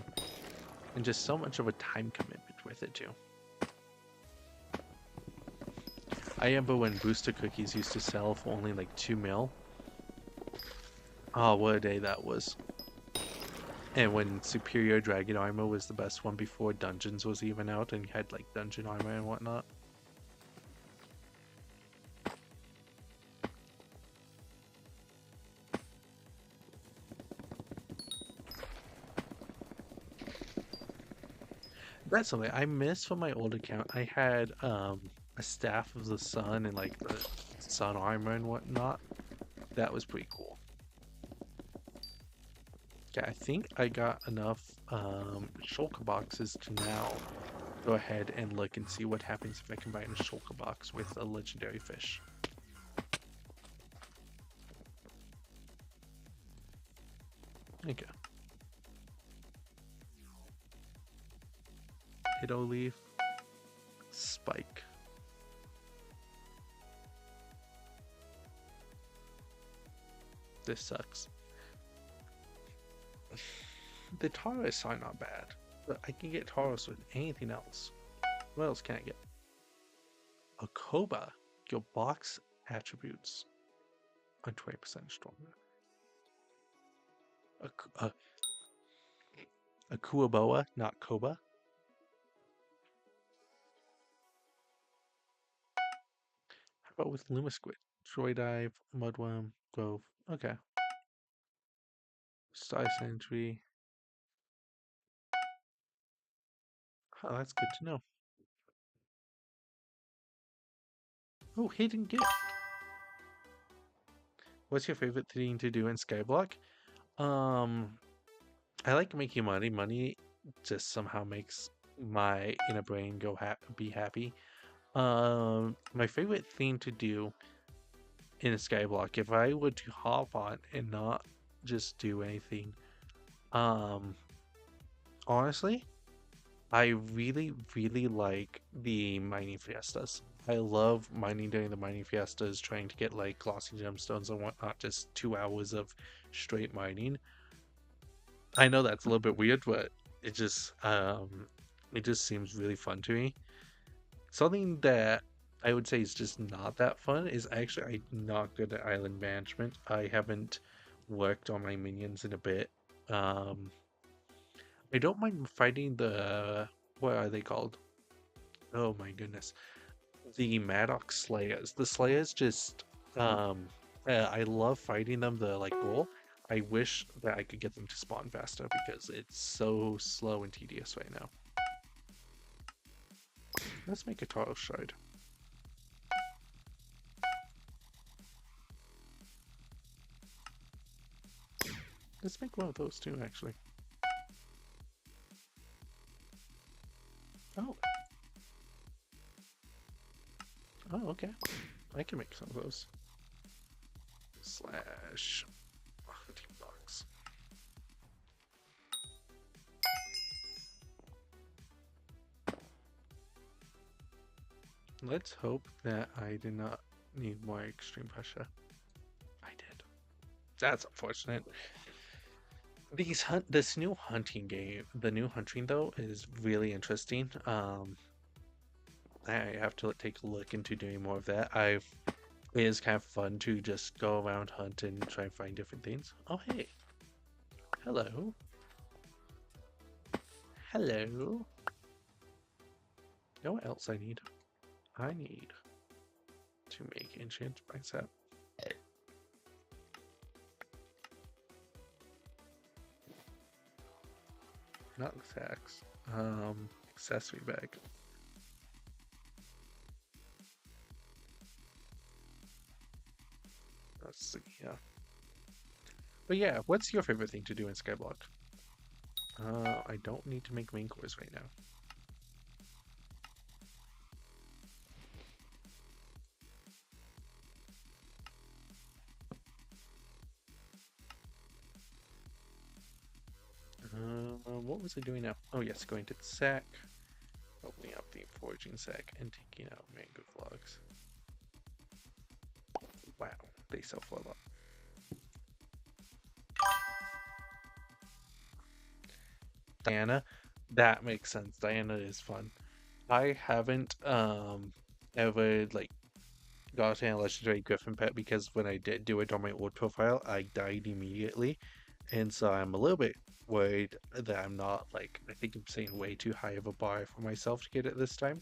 and just so much of a time commitment with it too. I remember when booster cookies used to sell for only like 2 mil. Oh, what a day that was. And when Superior Dragon Armor was the best one before Dungeons was even out and you had like Dungeon Armor and whatnot. That's something I miss from my old account. I had a Staff of the Sun and like the sun armor and whatnot. That was pretty cool. Okay, I think I got enough shulker boxes to now go ahead and look and see what happens if I combine a shulker box with a legendary fish. Okay. Ditto leaf. Spike. This sucks. The Tauros are not bad, but I can get Tauros with anything else. What else can I get? A Koba. Your box attributes are 20% stronger. A, a, a Kuaboa, not Koba. How about with Lumisquid? Troy Dive, Mudworm, Grove. Okay. Star Sentry. Oh, that's good to know. Oh, hidden gift. What's your favorite thing to do in Skyblock? Um, I like making money. Money just somehow makes my inner brain go be happy. My favorite thing to do in a Skyblock, if I were to hop on and not just do anything, um, honestly, I really, really like the mining fiestas. I love mining during the mining fiestas, trying to get like glossy gemstones and whatnot, just 2 hours of straight mining. I know that's a little bit weird, but it just seems really fun to me. Something that I would say is just not that fun is actually I'm not good at island management. I haven't worked on my minions in a bit. Um, I don't mind fighting the what are they called? Oh my goodness, the Maddox Slayers. The Slayers just I love fighting them. The like goal. I wish that I could get them to spawn faster because it's so slow and tedious right now. Let's make a Taro Shard. Let's make one of those too, actually. Oh. Oh, okay. I can make some of those. Slash hunting box. Let's hope that I did not need more extreme pressure. I did. That's unfortunate. This new hunting game, the new hunting though, is really interesting. I have to take a look into doing more of that. It is kind of fun to just go around hunt and try and find different things. Oh hey, hello, hello. You know what else I need? I need to make enchant myself. Not sacks. Accessory bag. Let's see, yeah. But yeah, what's your favorite thing to do in Skyblock? I don't need to make main cores right now. What was I doing now? Oh yes, going to the sack, opening up the foraging sack, and taking out mango logs. Wow, they self-level up. Diana, that makes sense. Diana is fun. I haven't ever like gotten a legendary griffin pet because when I did do it on my old profile, I died immediately. And so I'm a little bit worried that I'm not like, I think I'm setting way too high of a bar for myself to get it this time.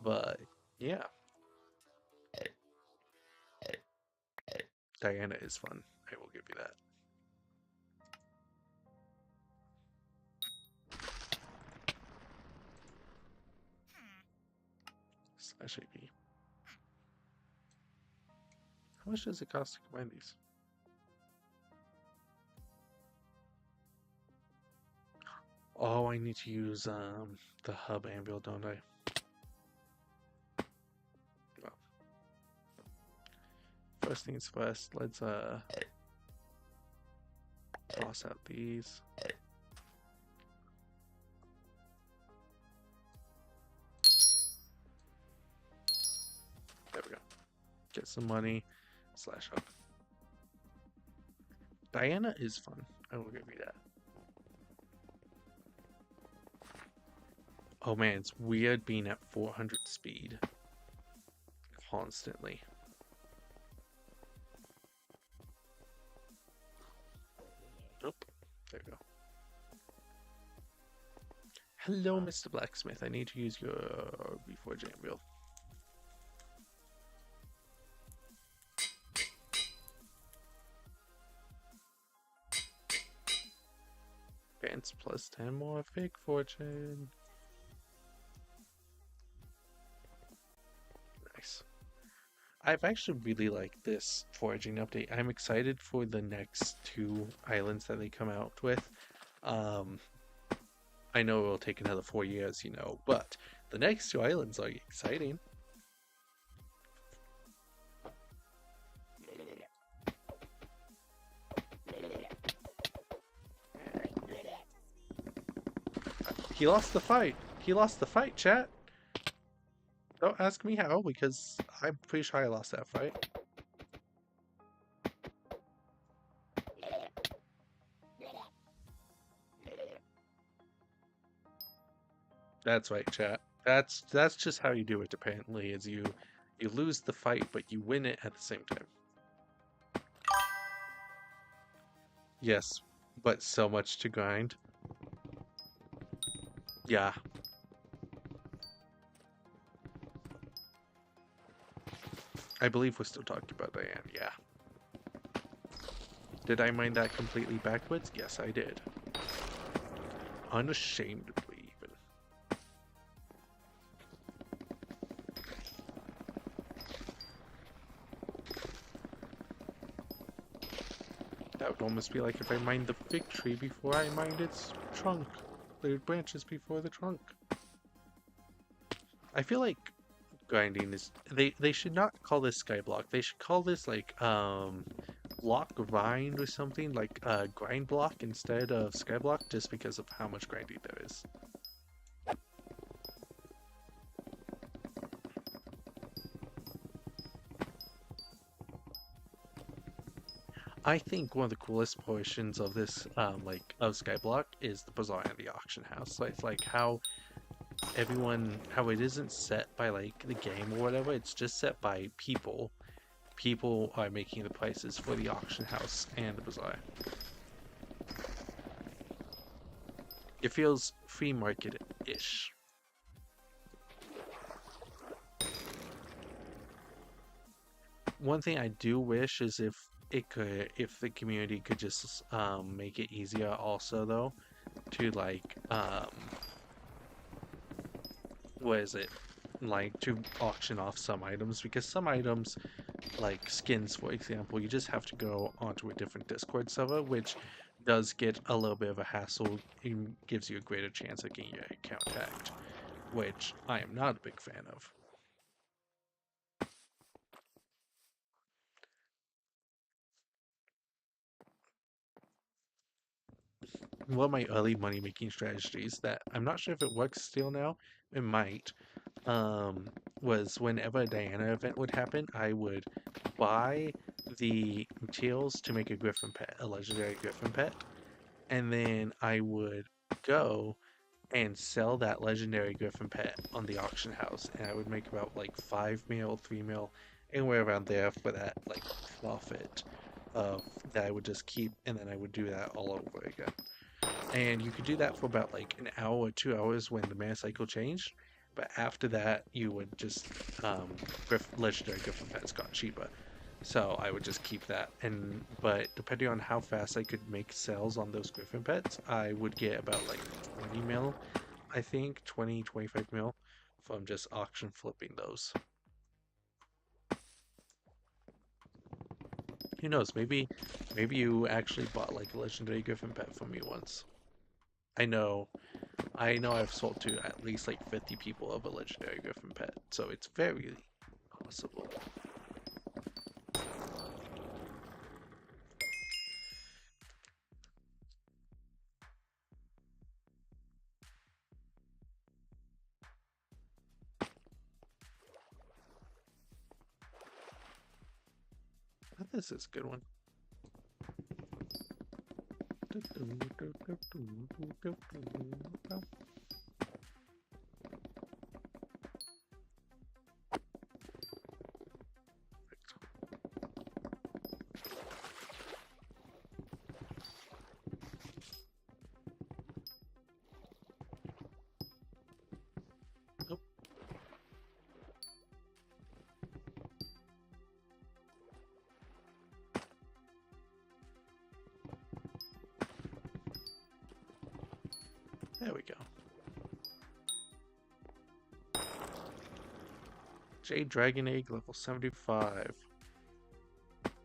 But yeah, Diana is fun. I will give you that. Slash AP. How much does it cost to combine these? Oh, I need to use the hub anvil, don't I? Well, first things first, let's toss out these. There we go. Get some money. Slash hub. Diana is fun. I will give you that. Oh man, it's weird being at 400 speed constantly. Nope. There we go. Hello, Mr. Blacksmith. I need to use your Reforge anvil. Advance plus 10 more fake fortune. Nice. I've actually really liked this foraging update. I'm excited for the next two islands that they come out with. I know it will take another 4 years, you know, but the next two islands are exciting. He lost the fight. He lost the fight, chat. Don't ask me how, because I'm pretty sure I lost that fight. That's right, chat. That's just how you do it, apparently, is you lose the fight, but you win it at the same time. Yes, but so much to grind. Yeah. I believe we're still talking about Diane, yeah. Did I mind that completely backwards? Yes, I did. Unashamedly, even. That would almost be like if I mined the fig tree before I mined its trunk. The branches before the trunk. I feel like grinding is... They should not call this Skyblock. They should call this, like, block grind or something, like grind block instead of Skyblock, just because of how much grinding there is. I think one of the coolest portions of this, like, of Skyblock is the bazaar and the auction house. So it's like how how it isn't set by, like, the game or whatever, it's just set by people. People are making the prices for the auction house and the bazaar. It feels free market-ish. One thing I do wish is if the community could just make it easier also though to like what is it, like, to auction off some items, because some items like skins, for example, you just have to go onto a different Discord server, which does get a little bit of a hassle and gives you a greater chance of getting your account hacked, which I am not a big fan of. One of my early money making strategies that I'm not sure if it works still now, it might, was whenever a Diana event would happen, I would buy the materials to make a Griffin pet, a legendary Griffin pet, and then I would go and sell that legendary Griffin pet on the auction house, and I would make about like 5 mil, 3 mil, anywhere around there for that like profit. of that I would just keep, and then I would do that all over again. And you could do that for about like an hour or 2 hours when the mana cycle changed. But after that, you would just legendary Griffin pets got cheaper, so I would just keep that. And but depending on how fast I could make sales on those Griffin pets, I would get about like 20 mil, I think 25 mil from just auction flipping those. Who knows? Maybe you actually bought like a legendary Griffin pet from me once. I know I know I've sold to at least like 50 people of a legendary Griffin pet, so it's very possible. But this is a good one. Oh, there we go. Jade Dragon Egg level 75.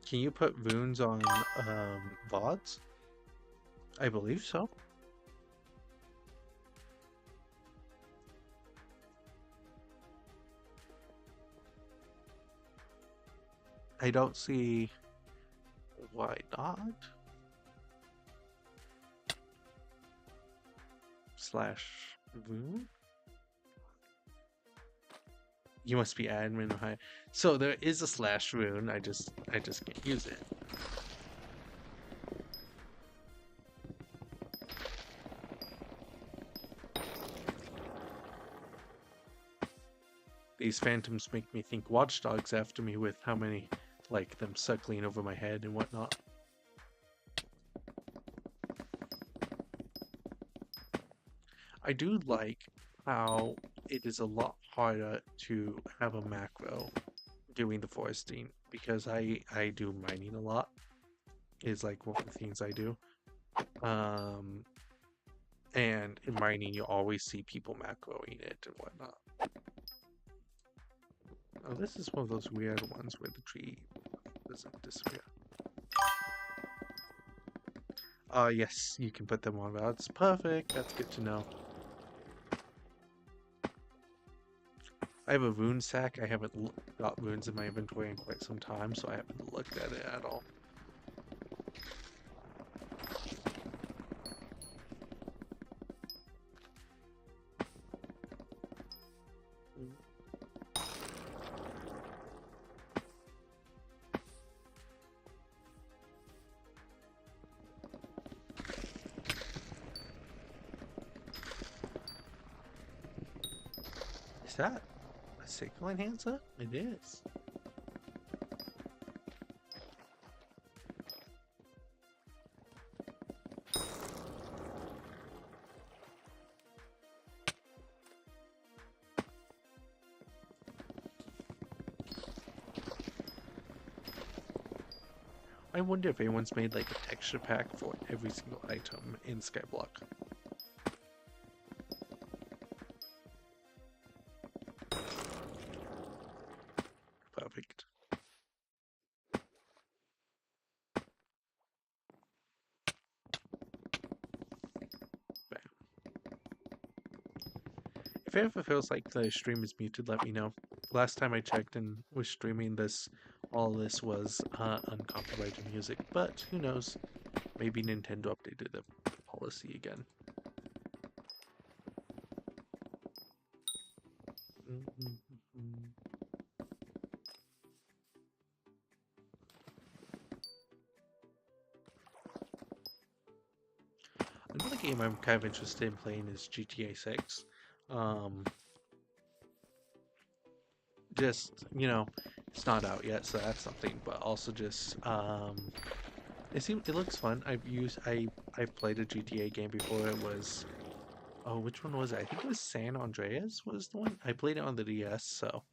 Can you put runes on VODs? I believe so. I don't see why not. Slash rune? You must be admin or high. So there is a slash rune. I just can't use it. These phantoms make me think watchdogs after me with how many, like, them circling over my head and whatnot. I do like how it is a lot harder to have a macro doing the foresting because I do mining a lot. Is like one of the things I do. Um, and in mining, you always see people macroing it and whatnot. Oh, this is one of those weird ones where the tree doesn't disappear. Yes, you can put them on routes. Perfect. That's good to know. I have a rune sack. I haven't got runes in my inventory in quite some time, so I haven't looked at it at all. Is that a signal enhancer? It is. I wonder if anyone's made like a texture pack for every single item in Skyblock. Perfect. Bam. If it ever feels like the stream is muted, let me know. Last time I checked and was streaming this, all this was uncopyrighted music, but who knows? Maybe Nintendo updated the policy again. Another game I'm kind of interested in playing is GTA 6. Um, just, It's not out yet, so that's something. But also just it looks fun. I've played a GTA game before. It was, oh, which one was it? I think it was San Andreas was the one. I played it on the DS, so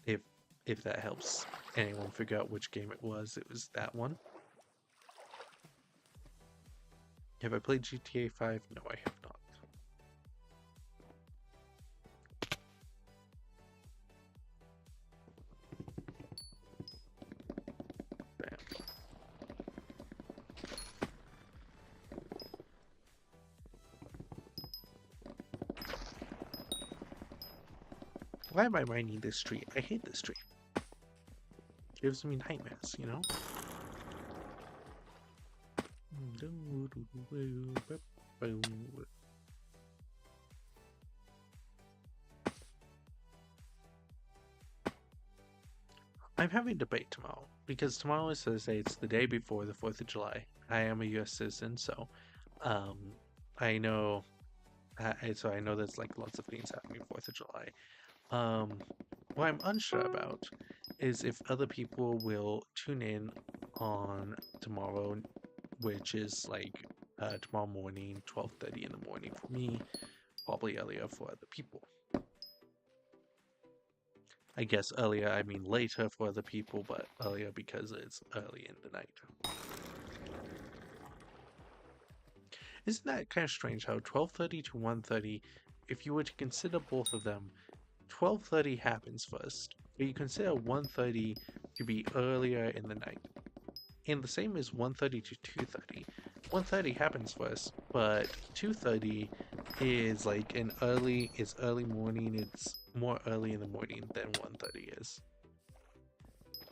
if if that helps anyone figure out which game it was that one. Have I played GTA 5? No, I have not. Bam. Why am I mining this tree? I hate this tree. It gives me nightmares, you know? I'm having a debate tomorrow because tomorrow is Thursday. It's the day before the 4th of July. I am a U.S. citizen, so um, I know. So I know there's like lots of things happening 4th of July. Um, what I'm unsure about is if other people will tune in on tomorrow, which is like tomorrow morning, 12:30 in the morning for me, probably earlier for other people. I guess earlier, I mean later for other people, but earlier because it's early in the night. Isn't that kind of strange how 12:30 to 1:30, if you were to consider both of them, 12:30 happens first, but you consider 1:30 to be earlier in the night. And the same as 1:30 to 2:30. 1:30 happens first, but 2:30 is like it's early morning, it's more early in the morning than 1:30 is.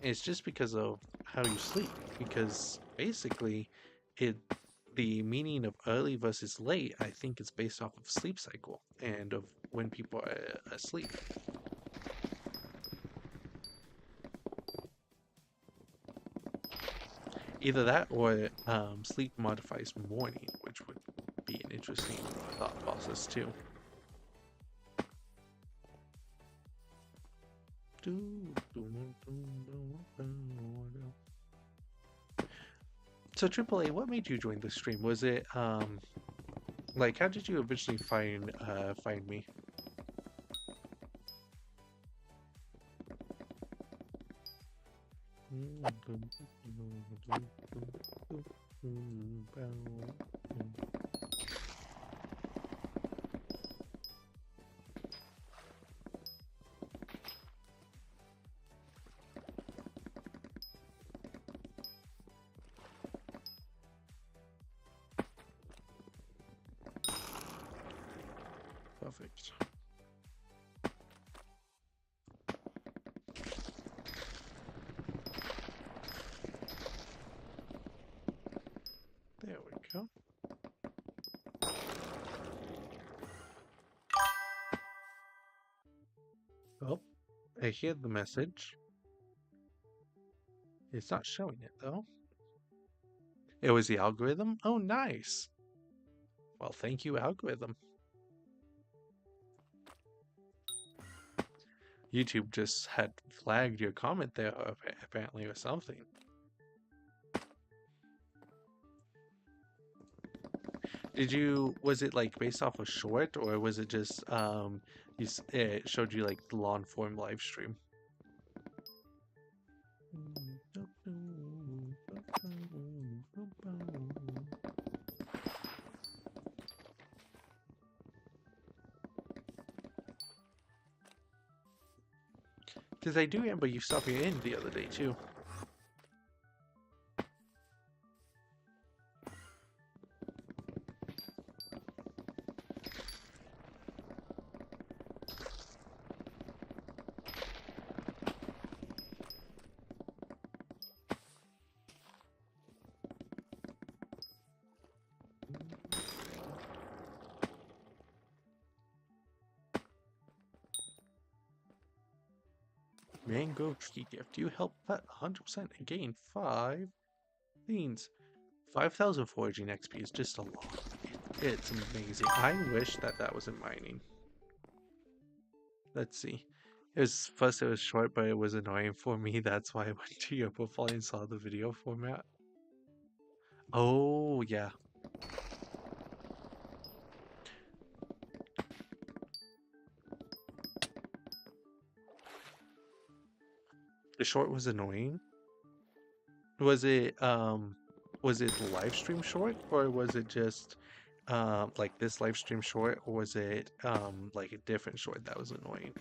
And it's just because of how you sleep, because basically the meaning of early versus late, I think, is based off of sleep cycle and of when people are asleep. Either that or sleep modifies morning, which would be an interesting thought process too. So AAA, what made you join the stream? Was it like how did you eventually find me? Perfect. There we go. Oh, I hear the message. It's not showing it though. It was the algorithm? Oh, nice. Well, thank you, algorithm. YouTube just had flagged your comment there, apparently, or something. Was it like based off a short, or was it just, it showed you like the long form live stream? Because I do remember you stopping in the other day too. Mango tree gift. You help pet 100% and gain 5 beans. 5,000 foraging XP is just a lot. It's amazing. I wish that was in mining. Let's see. It was first it was short, but it was annoying for me. That's why I went to your profile and saw the video format. Oh yeah, the short was annoying. Was it live stream short or was it just like this live stream short or was it like a different short that was annoying?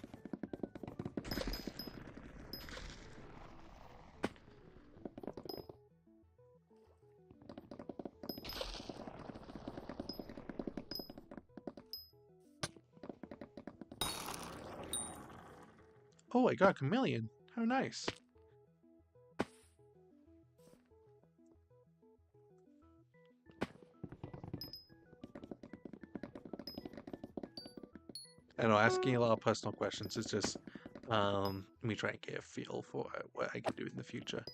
Oh, I got a chameleon. How nice. I know asking a lot of personal questions is just me trying to get a feel for what I can do in the future.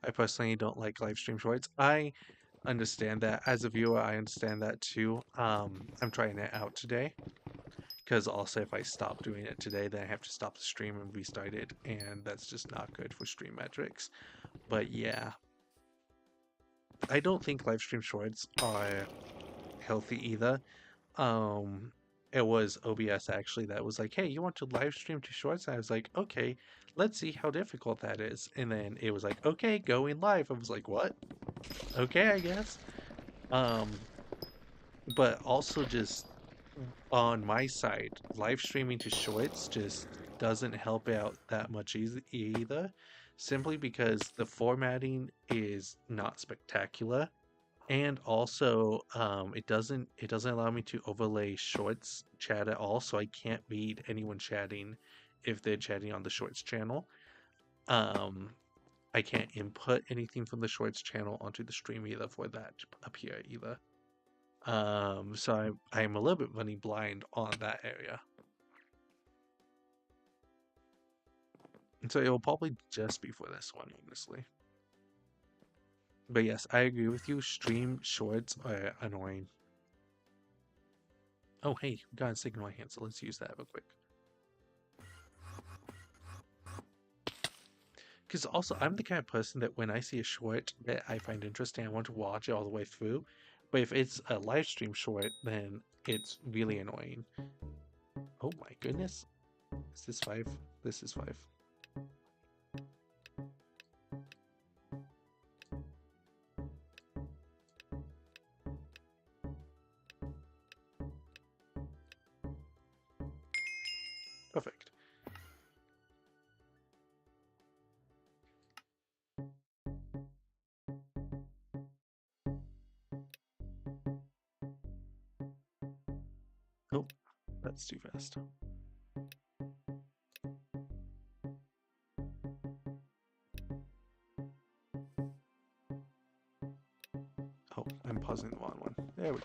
I personally don't like live stream shorts. I understand that as a viewer, I understand that too. I'm trying it out today because also if I stop doing it today, then I have to stop the stream and restart it, and that's just not good for stream metrics. But yeah, I don't think live stream shorts are healthy either. Um, it was OBS actually that was like, "Hey, you want to live stream to shorts?" And I was like, "Okay, let's see how difficult that is." And then it was like, "Okay, going live." I was like, "What? Okay, I guess." Um, but also just on my side, live streaming to shorts just doesn't help out that much either, simply because the formatting is not spectacular, and also it doesn't allow me to overlay shorts chat at all, so I can't read anyone chatting if they're chatting on the shorts channel. Um, I can't input anything from the shorts channel onto the stream either for that to appear either. So I'm a little bit running blind on that area. And so it will probably just be for this one, honestly. But yes, I agree with you. Stream shorts are annoying. Oh, hey, we got a signal in my hand, so let's use that real quick. Because also, I'm the kind of person that when I see a short that I find interesting, I want to watch it all the way through. But if it's a live stream short, then it's really annoying. Oh my goodness. Is this 5? This is 5. Perfect. Oh, that's too fast. Oh, I'm pausing the wrong one. There we go.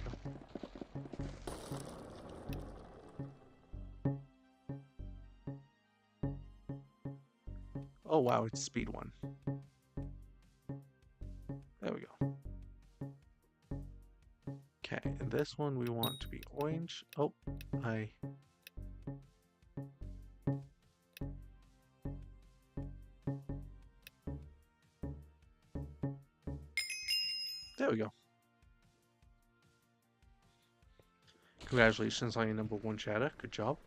Oh wow, it's speed 1. There we go. Okay, and this one we want to be orange. Oh, I... There we go. Congratulations on your #1 chatter. Good job.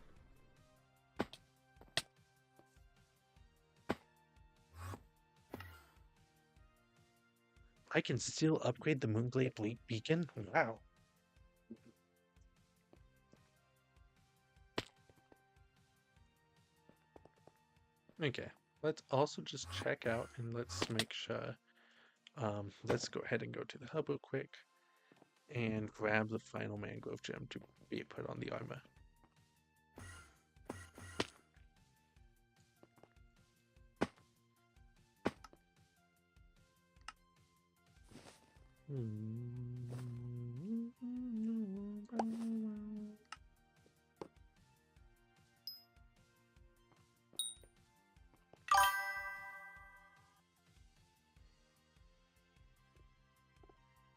I can still upgrade the Moonglade Beacon? Wow. Okay, let's also just check out and let's make sure. Let's go ahead and go to the hub real quick and grab the final mangrove gem to be put on the armor.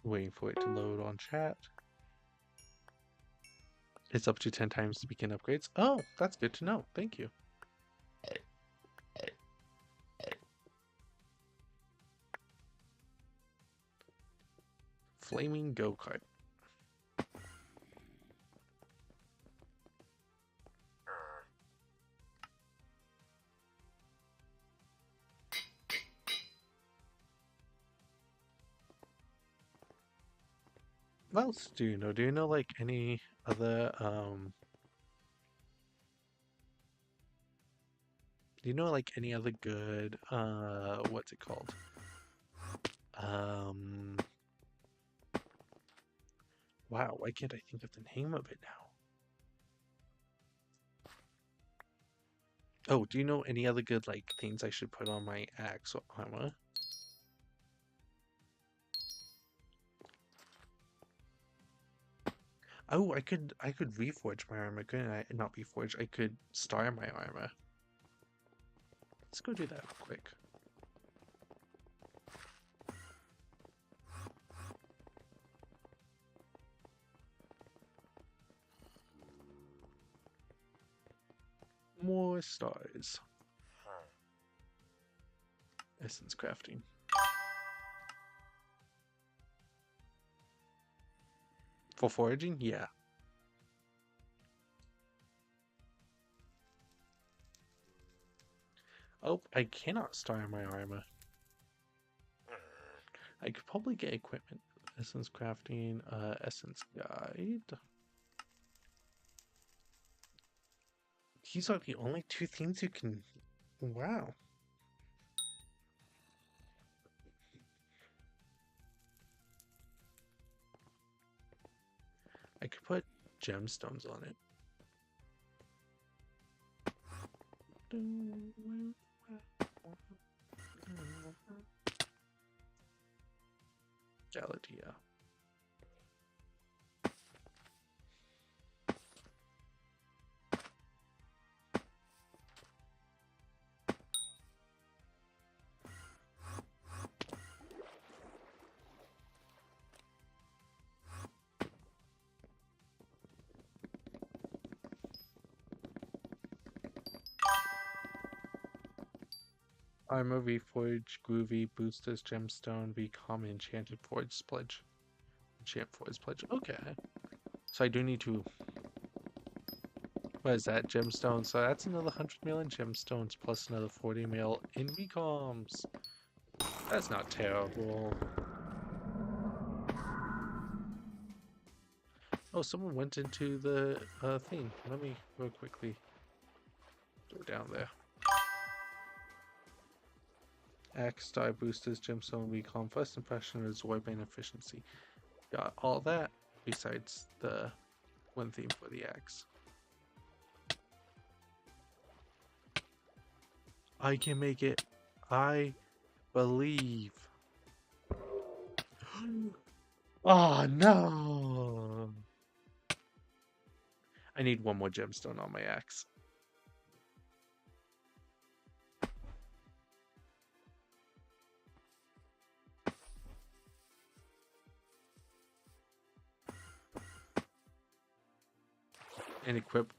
Waiting for it to load on chat. It's up to 10 times to begin upgrades. Oh, that's good to know. Thank you. Flaming go-kart. What else do you know? Do you know like any other do you know like any other good what's it called? Um wow, why can't I think of the name of it now? Oh, do you know any other good like things I should put on my axe or armor? Oh, I could reforge my armor, couldn't I? Not reforge, I could star my armor. Let's go do that real quick. More stars. Essence crafting. For foraging? Yeah. Oh, I cannot star my armor. I could probably get equipment. Essence crafting, essence guide. These are the only two things you can. Wow. I could put gemstones on it. Galatea. Armor, Reforge, Groovy, Boosters, Gemstone, Become, Enchanted Forge Pledge. Enchant Forge Pledge. Okay. So I do need to. What is that? Gemstones. So that's another 100 million gemstones plus another 40 mil in becomes. That's not terrible. Oh, someone went into the thing. Let me go quickly go down there. Axe, die boosters, gemstone, recon, first impression, absorb, and efficiency. Got all that besides the one theme for the axe. I can make it. I believe. Oh no! I need one more gemstone on my axe. And equip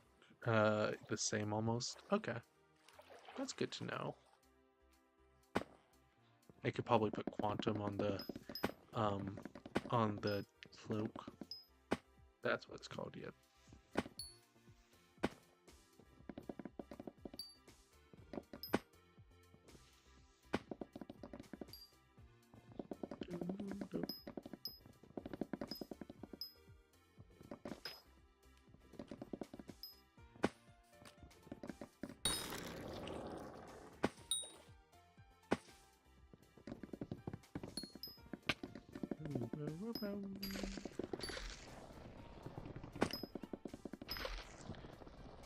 the same almost. Okay. That's good to know. I could probably put quantum on the cloak. That's what it's called, yet.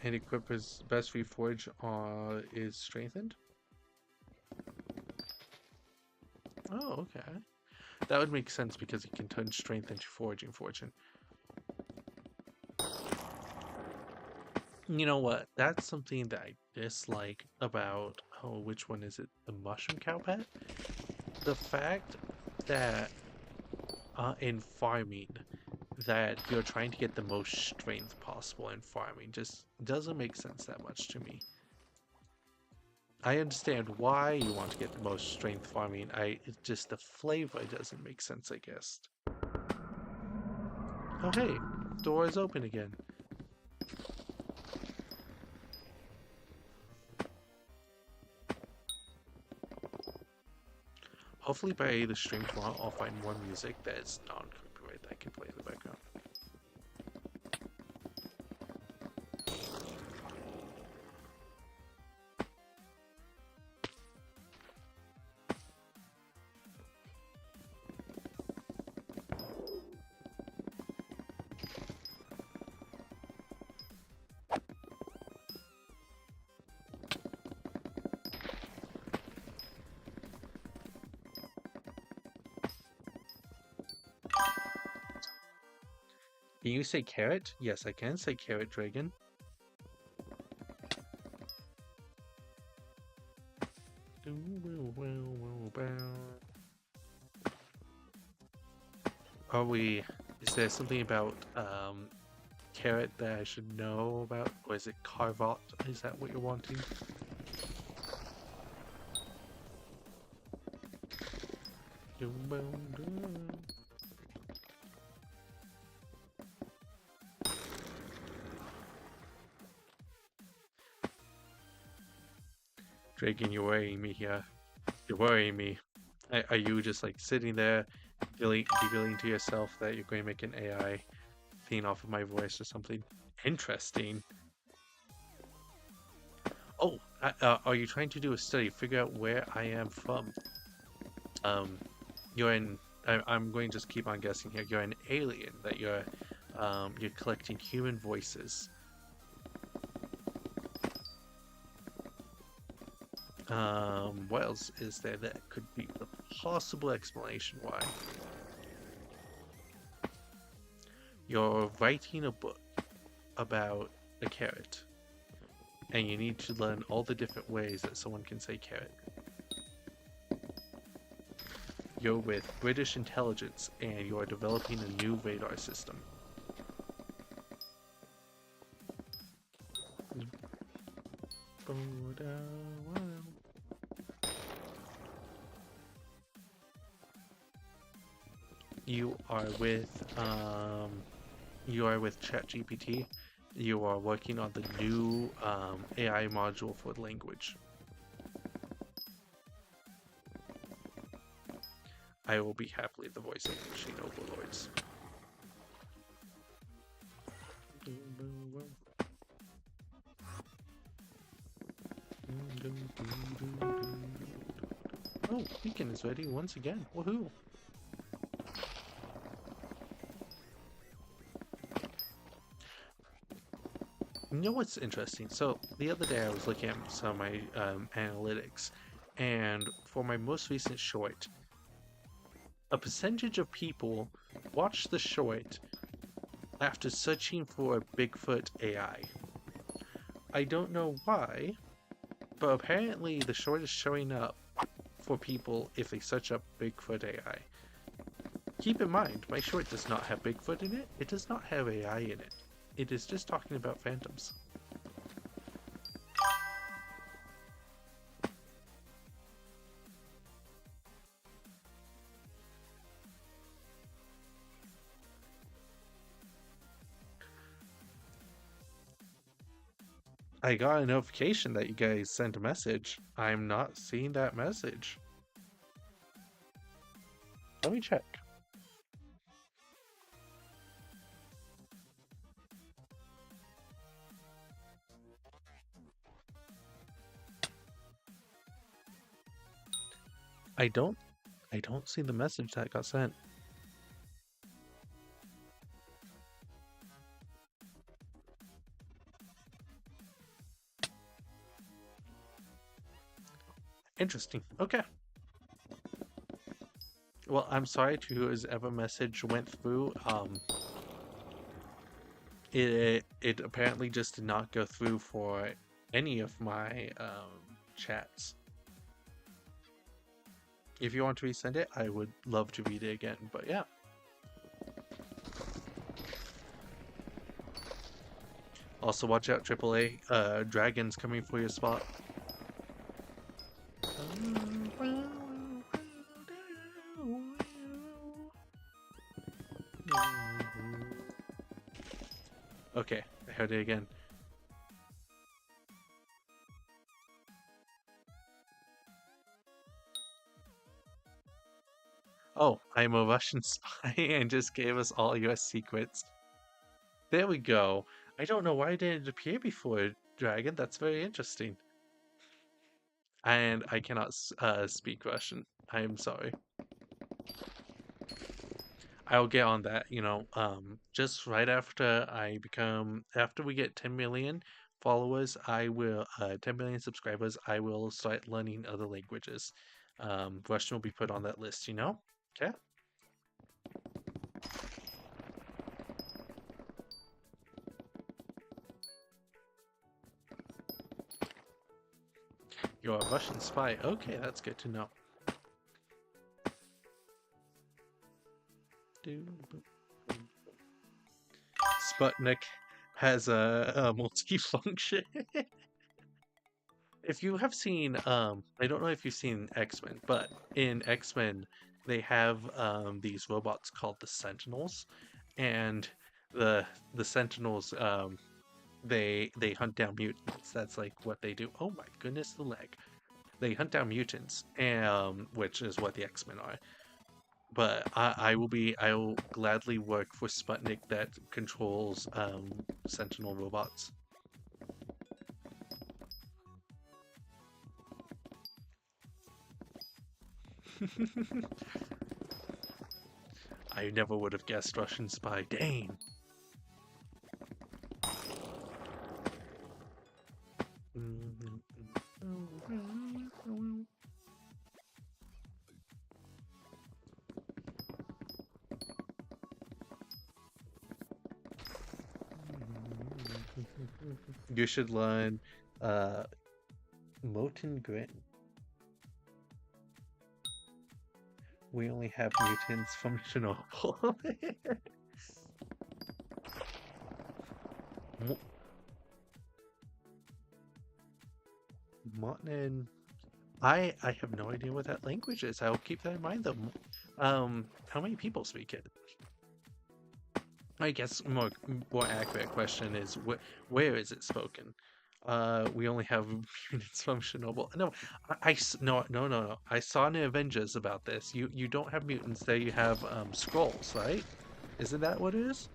And equip his best reforge is strengthened. Oh, okay. That would make sense because he can turn strength into foraging fortune. You know what? That's something that I dislike about, oh, which one is it? The mushroom cow pet? The fact that in farming, that you're trying to get the most strength possible in farming just doesn't make sense that much to me. I understand why you want to get the most strength farming. It's just the flavor doesn't make sense, I guess. Oh hey, door is open again. Hopefully by the stream tomorrow I'll find more music that's non-copyright that I can play in the background. Can you say carrot? Yes, I can say carrot, dragon. Are we... Is there something about carrot that I should know about? Or is it carvot? Is that what you're wanting? Dragon, you're worrying me here. You're worrying me. Are you just like sitting there, revealing to yourself that you're going to make an AI thing off of my voice or something? Interesting. Oh, are you trying to do a study? Figure out where I am from. You're in. I'm going to just keep on guessing here. You're an alien. That you're collecting human voices. What else is there that could be the possible explanation why? You're writing a book about a carrot, and you need to learn all the different ways that someone can say carrot. You're with British intelligence, and you're developing a new radar system. You are with ChatGPT. You are working on the new AI module for language. I will be happily the voice of machine overlords. Oh, beacon is ready once again. Woohoo! You know what's interesting? So the other day I was looking at some of my analytics, and for my most recent short, a percentage of people watched the short after searching for a Bigfoot AI. I don't know why, but apparently the short is showing up for people if they search up Bigfoot AI. Keep in mind, my short does not have Bigfoot in it. It does not have AI in it. It is just talking about phantoms. I got a notification that you guys sent a message. I'm not seeing that message. Let me check. I don't see the message that got sent. Interesting. Okay. Well, I'm sorry to whoever message went through. It apparently just did not go through for any of my chats. If you want to resend it, I would love to read it again. But yeah. Also, watch out, AAA. Dragons coming for your spot. Okay, I heard it again. Oh, I'm a Russian spy and just gave us all US secrets. There we go. I don't know why it didn't appear before, Dragon. That's very interesting. And I cannot speak Russian. I am sorry. I'll get on that, just right after after we get 10 million followers, 10 million subscribers, I will start learning other languages. Russian will be put on that list, Okay? You're a Russian spy. Okay, that's good to know. Sputnik has a multi-function. If you have seen, I don't know if you've seen X-Men, but in X-Men, they have these robots called the Sentinels, and the Sentinels, they hunt down mutants. That's like what they do. Oh my goodness, the leg. They hunt down mutants, and which is what the X-Men are. But I will gladly work for Sputnik that controls Sentinel robots. I never would have guessed Russian spy. Dang. You should learn Moten Grin. We only have mutants from Chernobyl. Moten. I have no idea what that language is. I will keep that in mind though. How many people speak it? I guess more accurate question is where is it spoken? We only have units from Chernobyl. No, no. I saw in the Avengers about this. You don't have mutants there. You have scrolls, right? Isn't that what it is?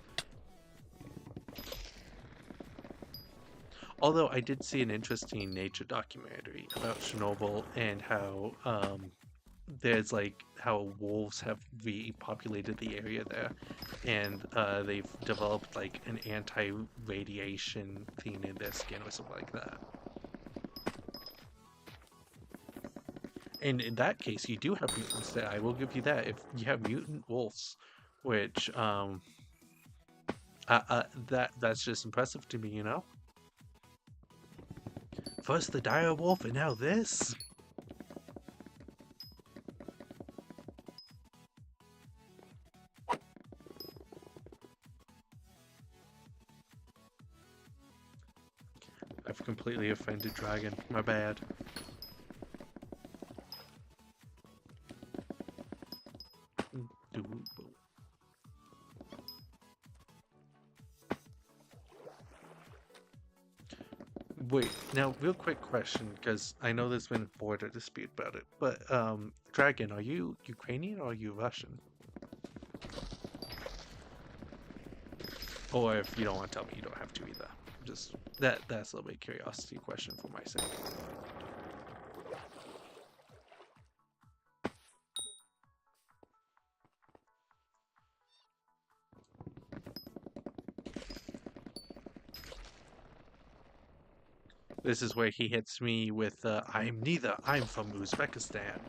Although I did see an interesting nature documentary about Chernobyl and how there's like how wolves have repopulated the area there, and they've developed like an anti-radiation thing in their skin or something like that. And in that case, you do have mutants there. I will give you that. If you have mutant wolves, which that's just impressive to me, First the dire wolf, and now this. I've completely offended Dragon. My bad. Wait, now real quick question, because I know there's been border dispute about it, but Dragon, are you Ukrainian or are you Russian? Or if you don't want to tell me, you don't have to either. Just that's a little bit of curiosity question for my sake. This is where he hits me with I'm neither. I'm from Uzbekistan.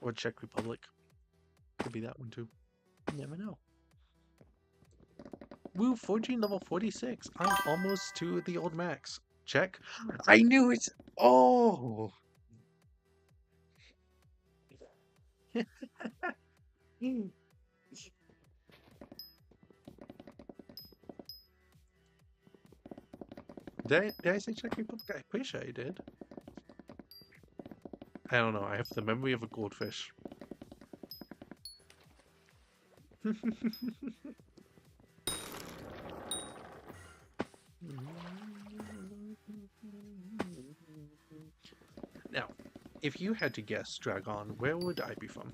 Or Czech Republic. Could be that one too. You never know. Woo, 14 level 46. I'm almost to the old max. Check. I knew it. Oh. Did I say Czech Republic? I'm pretty sure I did. I don't know. I have the memory of a goldfish. Now, if you had to guess, Dragon, where would I be from?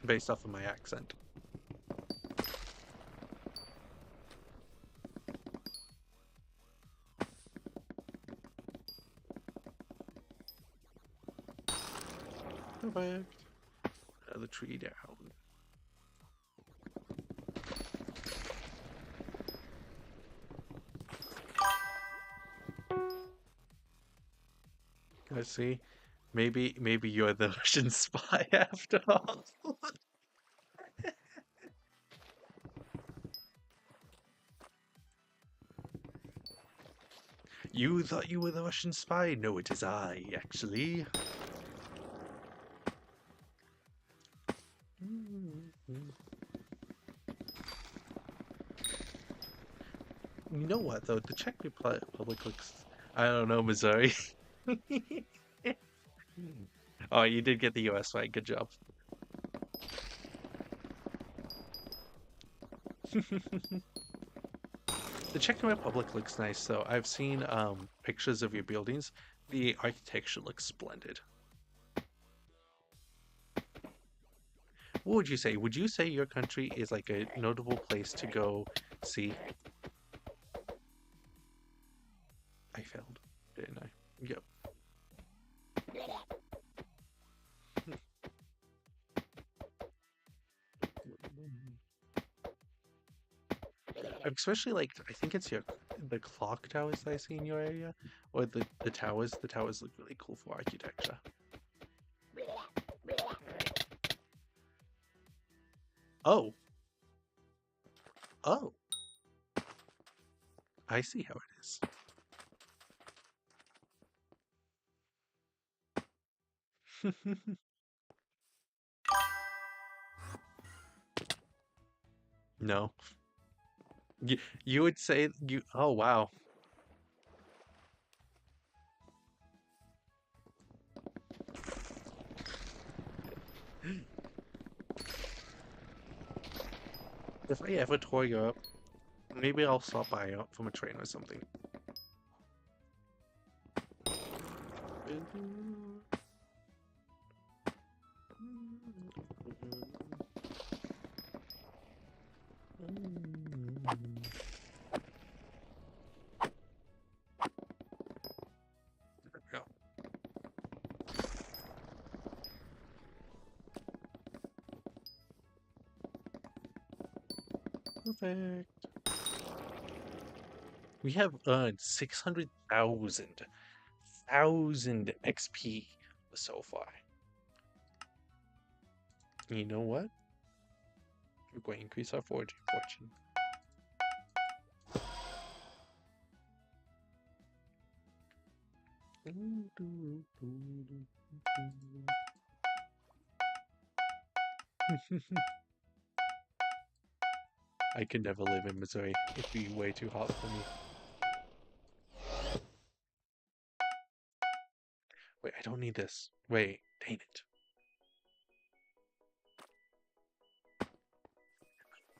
Based off of my accent. Perfect. Another tree down. Let's see. Maybe you're the Russian spy after all. You thought you were the Russian spy? No, it is I, actually. You know what, though? The Czech Republic looks... I don't know, Missouri. Oh, you did get the US right. Good job. The Czech Republic looks nice, though. I've seen pictures of your buildings. The architecture looks splendid. What would you say? Would you say your country is like a notable place to go see? I failed, didn't I? Yep. Especially like I think it's the clock towers that I see in your area, or the towers. The towers look really cool for architecture. Oh, oh, I see how it is. No, you would say you. Oh wow. If I ever tour Europe, maybe I'll stop by from a train or something. Yeah. Perfect. We have earned 600,000 XP so far. You know what? We're going to increase our fortune. I could never live in Missouri. It'd be way too hot for me. Wait, I don't need this. Wait, dang it.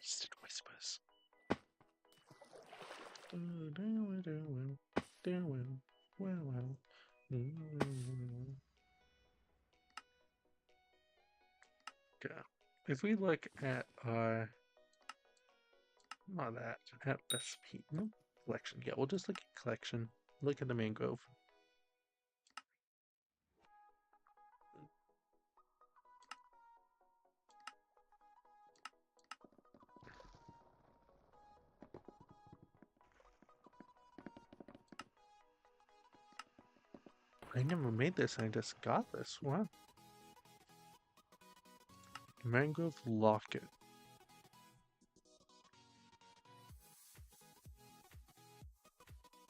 Distant whispers. Okay. If we look at our, not that, at best people collection. Yeah, we'll just look at collection. Look at the mangrove. I never made this, I just got this. Wow. Mangrove locket.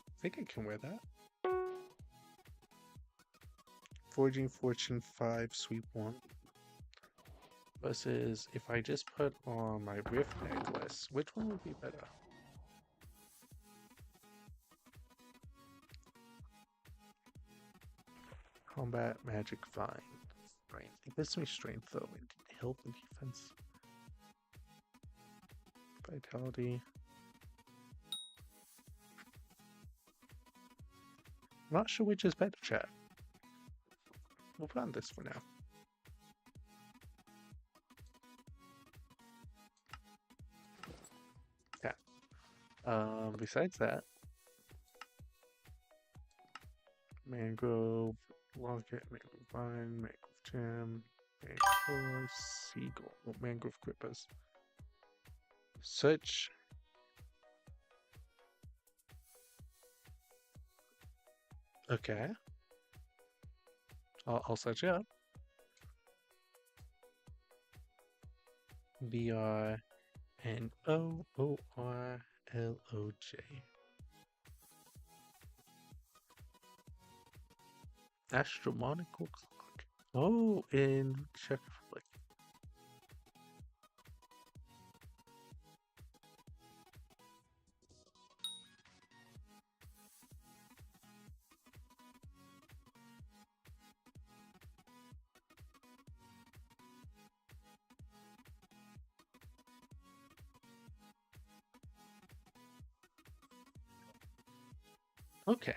I think I can wear that. Forging Fortune 5 Sweep 1 versus if I just put on my Rift necklace, which one would be better? Combat, magic, fine. Strength. It gives me strength though, and health and defense. Vitality. I'm not sure which is better, chat. We'll put on this for now. Yeah. Besides that, mangrove, locket, mangrove vine, mangrove gem, mangrove seagull, mangrove grippers. Search. Okay. I'll search it up. VRNOORLOJ. Astronomical clock. Oh, in Czech Republic. Okay.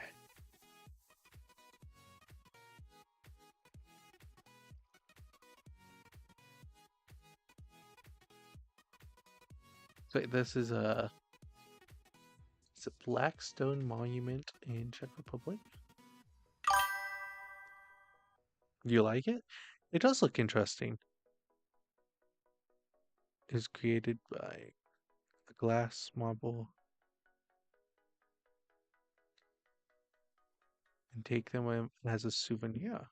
So this is it's a black stone monument in Czech Republic. You like it? It does look interesting. It's created by a glass marble and take them as a souvenir.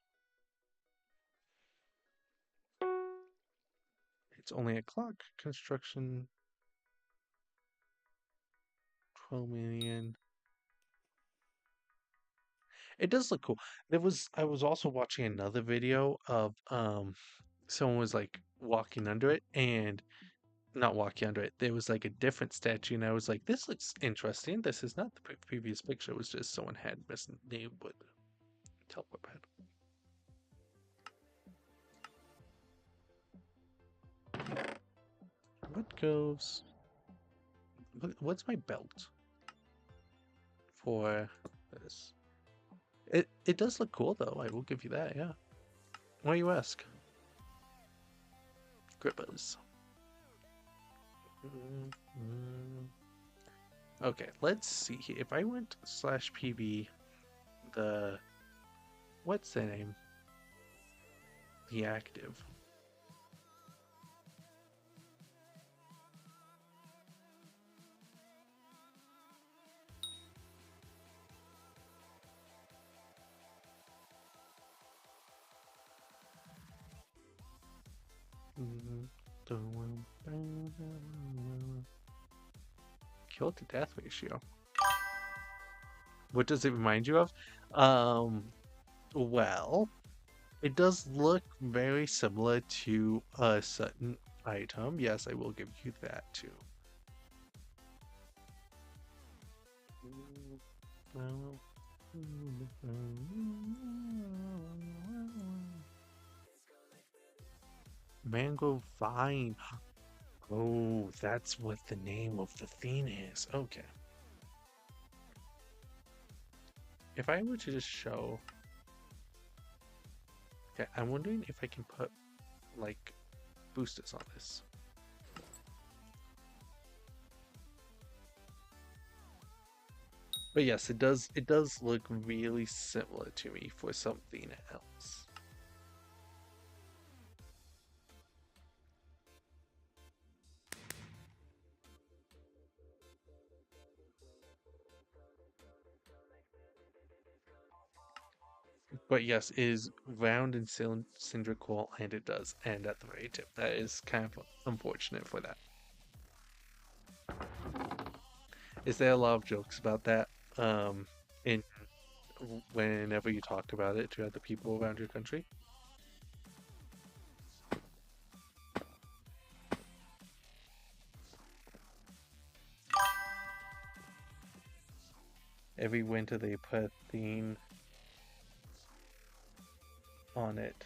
It's only a clock. Construction 12 million. It does look cool. I was also watching another video of someone was like walking under it and not walking under it. There was like a different statue and I was like, this looks interesting. This is not the previous picture. It was just someone had misnamed with teleport pad. What goes? What's my belt for this? It does look cool though. I will give you that. Yeah. Why you ask? Grippers. Okay, let's see here. If I went /PB, what's the name? The active. Kill to death ratio. What does it remind you of? Well, it does look very similar to a certain item. Yes, I will give you that too. Mango vine. Oh, that's what the name of the thing is. Okay. If I were to just show... Okay, I'm wondering if I can put, like, boosters on this. But yes, it does look really similar to me for something else. But yes, it is round and cylindrical, and it does end at the very tip. That is kind of unfortunate for that. Is there a lot of jokes about that? In whenever you talked about it to other people around your country? Every winter they put a theme on it.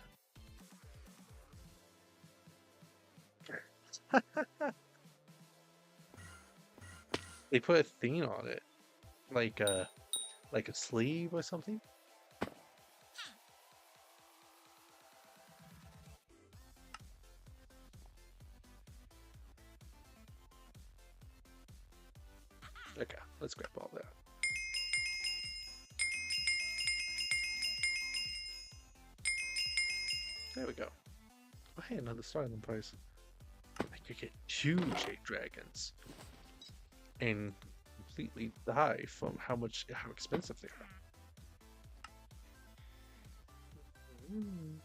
They put a theme on it, like a sleeve or something. Okay, let's grab all that. There we go. Oh, hey, another starting price. I could get two jade dragons and completely die from how expensive they are. Mm.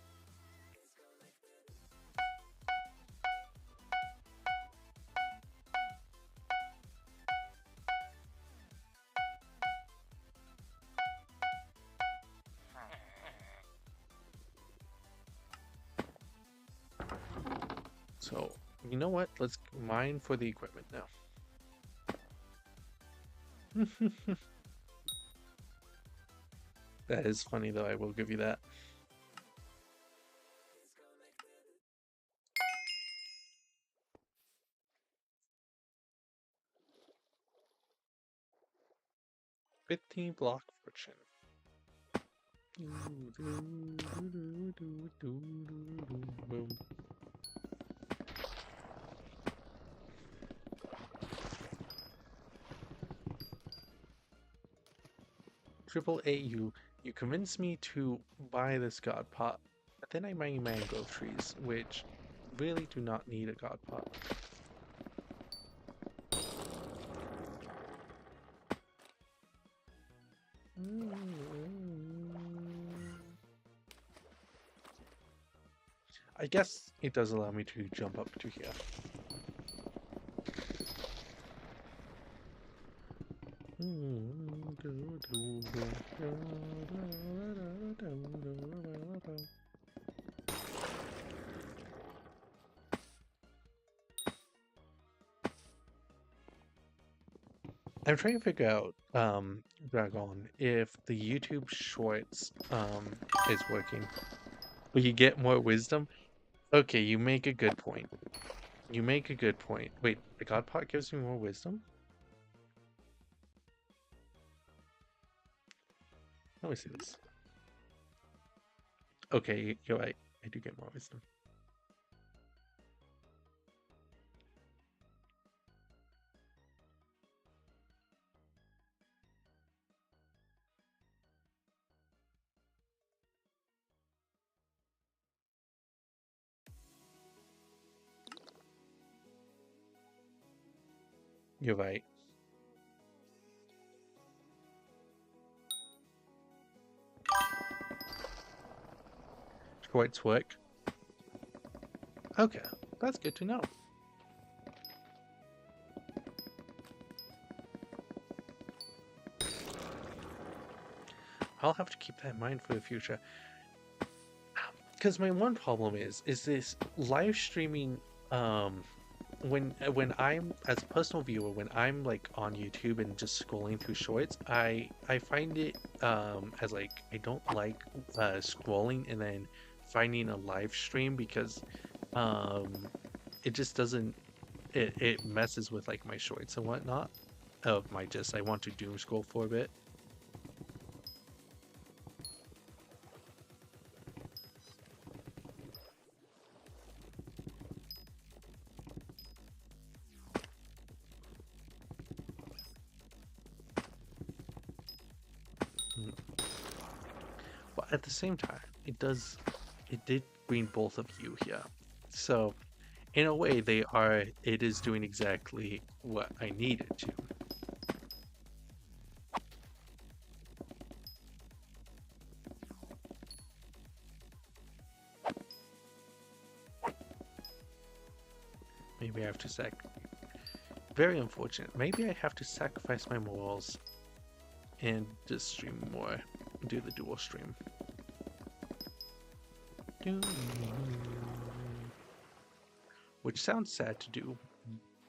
So, you know what? Let's mine for the equipment now. That is funny, though. I will give you that. $15 block fortune. Boom. Triple A, you convinced me to buy this god pot, but then I mine mango trees, which really do not need a god pot. I guess it does allow me to jump up to here. I'm trying to figure out, Dragon, if the YouTube Shorts is working. Will you get more wisdom? Okay, you make a good point. You make a good point. Wait, the God Pot gives me more wisdom? Let me see this. Okay, you're right. I do get more wisdom. You're right. Shorts work. Okay, that's good to know. I'll have to keep that in mind for the future. Because my one problem is this live streaming. When I'm as a personal viewer, when I'm like on YouTube and just scrolling through shorts, I find it as like I don't like scrolling and then finding a live stream because um it just doesn't it messes with like my shorts and whatnot of my just I want to doom scroll for a bit. Mm. But at the same time, it did bring both of you here. So in a way it is doing exactly what I needed to. Maybe I have to very unfortunate. Maybe I have to sacrifice my morals and just stream more. do the dual stream. Which sounds sad to do,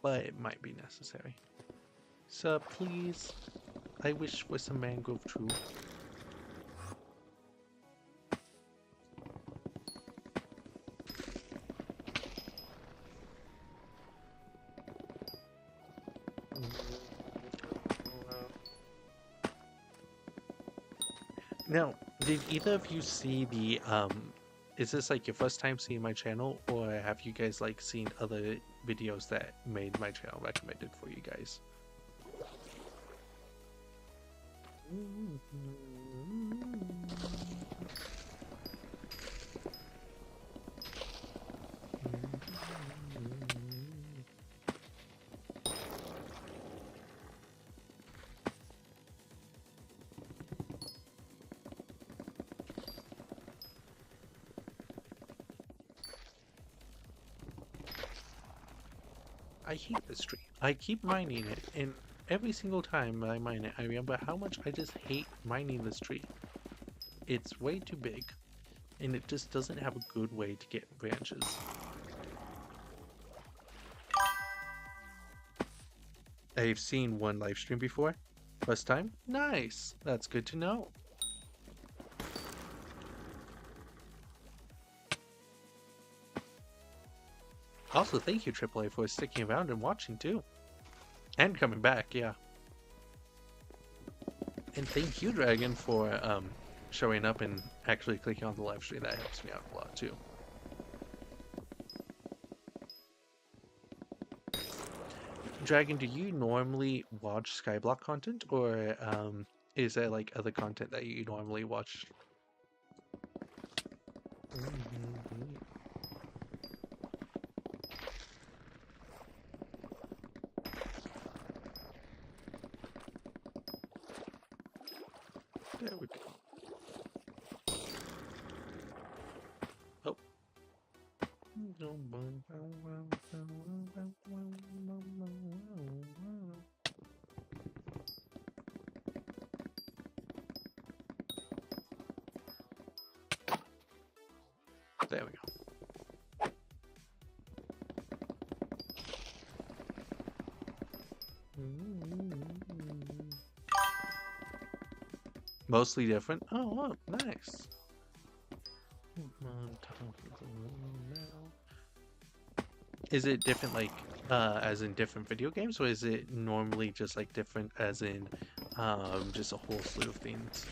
but it might be necessary. So please, I wish for some mangrove too. Now, did either of you see the is this like your first time seeing my channel, or have you guys like seen other videos that made my channel recommended for you guys? I hate this tree. I keep mining it, and every single time I mine it, I remember how much I just hate mining this tree. It's way too big, and it just doesn't have a good way to get branches. I've seen one live stream before. First time? Nice! That's good to know. Also, thank you, AAA, for sticking around and watching, too. And coming back, yeah. And thank you, Dragon, for showing up and actually clicking on the live stream. That helps me out a lot, too. Dragon, do you normally watch Skyblock content, or is there, like, other content that you normally watch? There we go. Oh. There we go. Mostly different? Oh, nice. Is it different, like, as in different video games, or is it normally just, like, different as in, just a whole slew of things?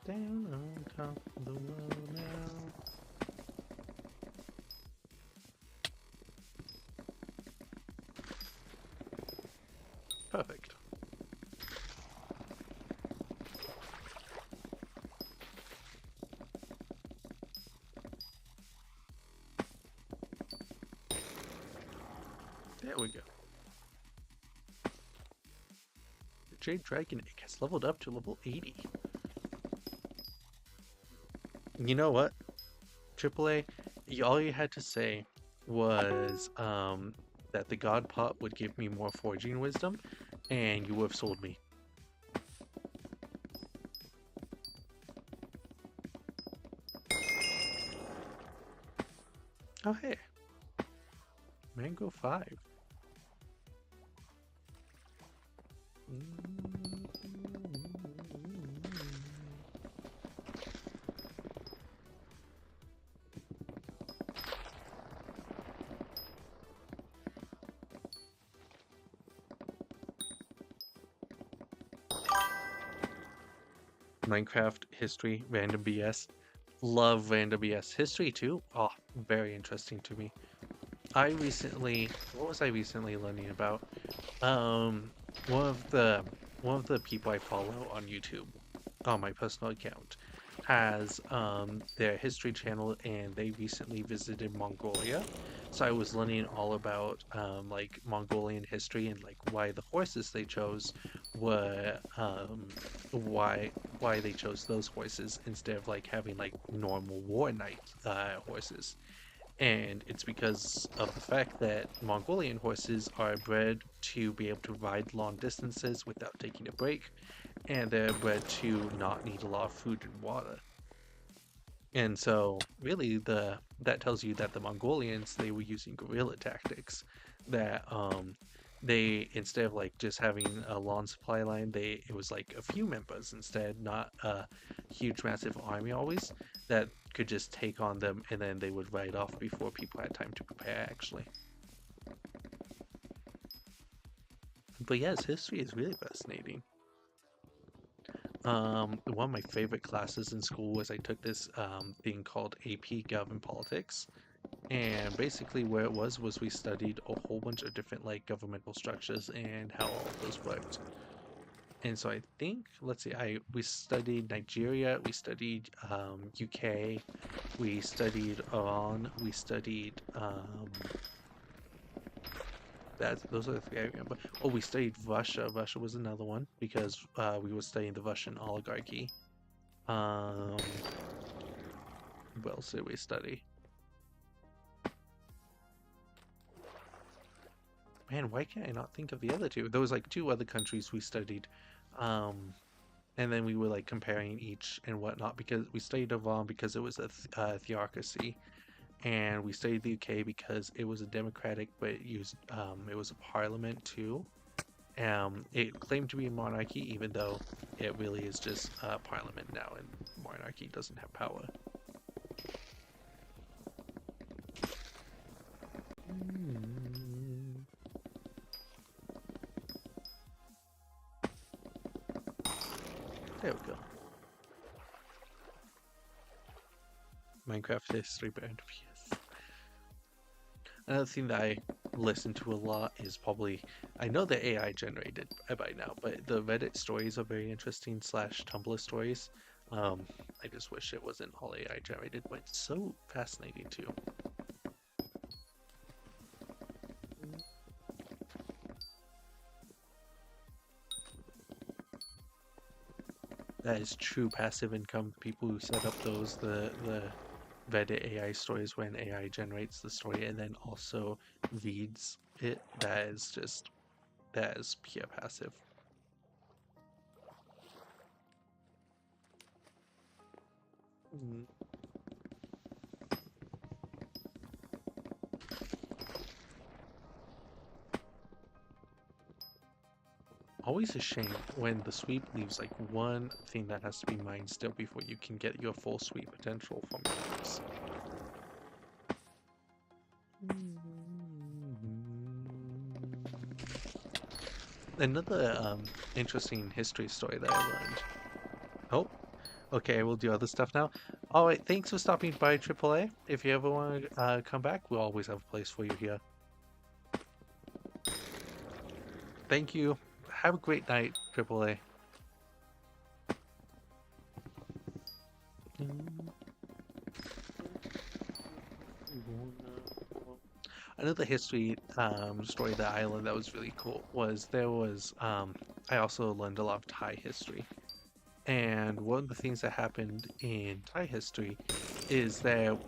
Down on top of the world now. Perfect. There we go. The Jade Dragon Egg has leveled up to level 80. You know what? AAA, all you had to say was that the God Pot would give me more forging wisdom, and you would have sold me. Oh, hey. Mango 5. Minecraft history, random BS. Love random BS. History too? Oh, very interesting to me. What was I recently learning about? One of the people I follow on YouTube, on my personal account, has their history channel, and they recently visited Mongolia. So I was learning all about like Mongolian history and like why the horses they chose were why they chose those horses instead of like having like normal war knight horses. And it's because of the fact that Mongolian horses are bred to be able to ride long distances without taking a break, and they're bred to not need a lot of food and water. And so really that tells you that the Mongolians, they were using guerrilla tactics, that they, instead of like just having a long supply line, they it was like a few members instead, not a huge massive army always, that could just take on them, and then they would ride off before people had time to prepare actually. But yes, history is really fascinating. One of my favorite classes in school was I took this thing called AP Gov and Politics. And basically where it was we studied a whole bunch of different like governmental structures and how all of those worked. And so I think, let's see, I we studied Nigeria, we studied UK, we studied Iran, we studied that those are the three I remember. Oh, we studied Russia. Russia was another one because we were studying the Russian oligarchy. Um, what else did we study? Man, why can't I not think of the other two? There was like two other countries we studied, um, and then we were like comparing each and whatnot because we studied Iran because it was a theocracy, and we studied the UK because it was a democratic, but it was a parliament too. It claimed to be a monarchy, even though it really is just a parliament now, and monarchy doesn't have power. Mm, There we go. Minecraft history band. Yes. Another thing that I listen to a lot is probably, I know the AI generated by now, but the Reddit stories are very interesting, slash Tumblr stories. I just wish it wasn't all AI generated, but it's so fascinating too. That is true passive income. People who set up the Reddit AI stories when AI generates the story and then also reads it. That is pure passive. Mm. Always a shame when the sweep leaves like one thing that has to be mined still before you can get your full sweep potential from your Another interesting history story that I learned. Oh, okay, we'll do other stuff now. All right, thanks for stopping by AAA. If you ever want to come back, we'll always have a place for you here. Thank you. Have a great night, AAA. Another history story that I learned that was really cool was I also learned a lot of Thai history. And one of the things that happened in Thai history is that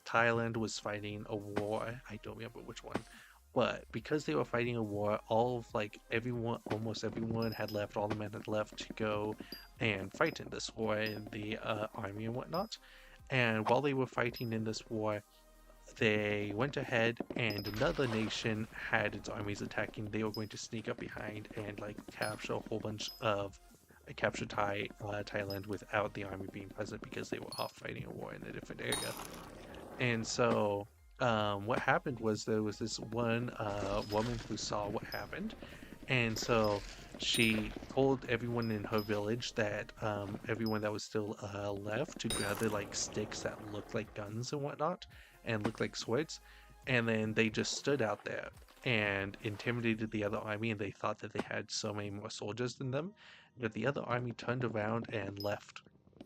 Thailand was fighting a war. I don't remember which one, but because they were fighting a war, all of like everyone, almost everyone had left. All the men had left to go and fight in this war in the army and whatnot. And while they were fighting in this war, they went ahead and another nation had its armies attacking. They were going to sneak up behind and like capture a whole bunch of capture Thailand without the army being present because they were off fighting a war in a different area. And so what happened was there was this one woman who saw what happened, and so she told everyone in her village that everyone that was still left to gather like sticks that looked like guns and whatnot and looked like swords. And then they just stood out there and intimidated the other army, and they thought that they had so many more soldiers than them. But the other army turned around and left.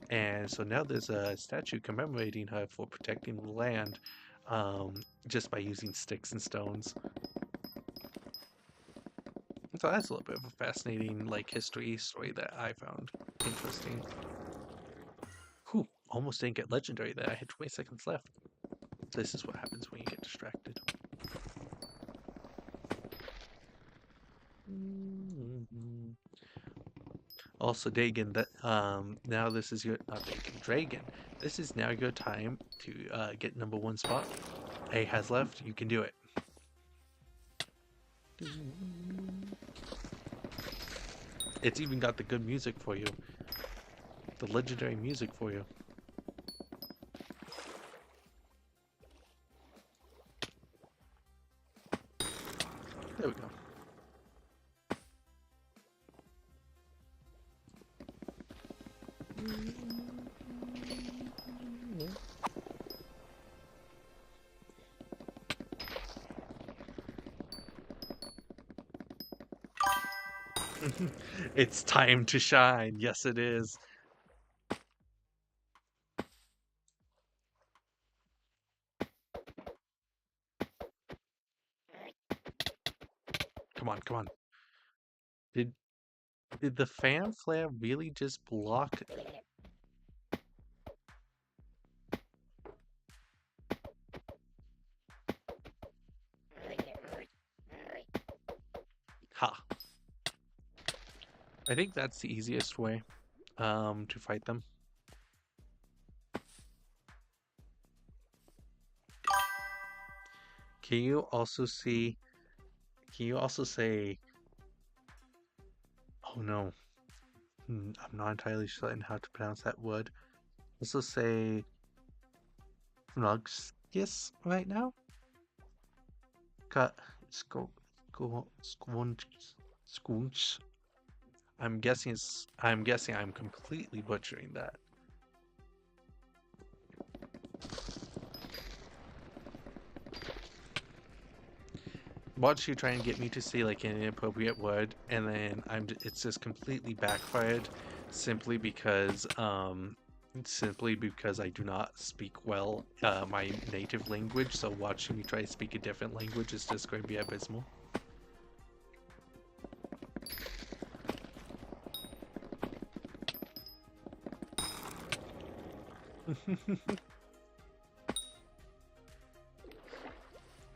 And so now there's a statue commemorating her for protecting the land just by using sticks and stones. So that's a little bit of a fascinating like history story that I found interesting. Whew, almost didn't get legendary there. I had 20 seconds left. This is what happens when you get distracted. Also, Dagon, that now this is your not Dagon, Dragon. This is now your time to get #1 spot. A has left. You can do it. It's even got the good music for you, the legendary music for you. There we go. It's time to shine. Yes, it is. Come on, come on. Did did the fan flare really just block? Ha. I think that's the easiest way to fight them. Can you also see? Can you also say? Oh no, I'm not entirely certain how to pronounce that word. Also say Fnugskis right now. Cut squunch. I'm guessing I'm completely butchering that. Watch you try and get me to say like an inappropriate word, and then it's just completely backfired, simply because I do not speak well my native language. So watching me try to speak a different language is just going to be abysmal.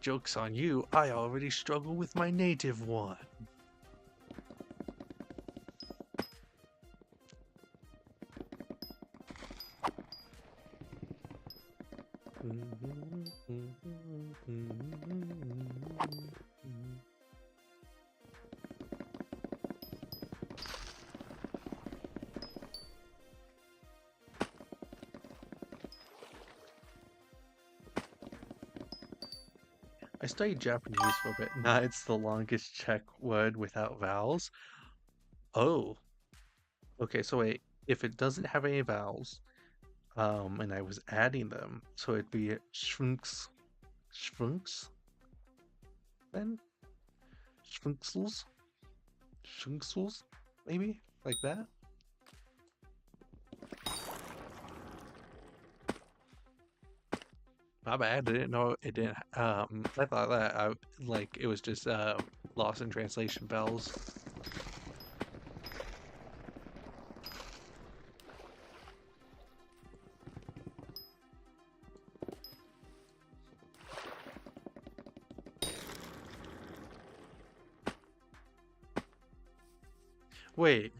Joke's on you, I already struggle with my native one. I studied Japanese for a bit. Nah, it's the longest Czech word without vowels. Oh, okay. So wait, if it doesn't have any vowels, and I was adding them, so it'd be shfunks, then shfunksels, maybe like that. My bad. I didn't know it didn't. I thought that like it was just lost in translation vowels. Wait,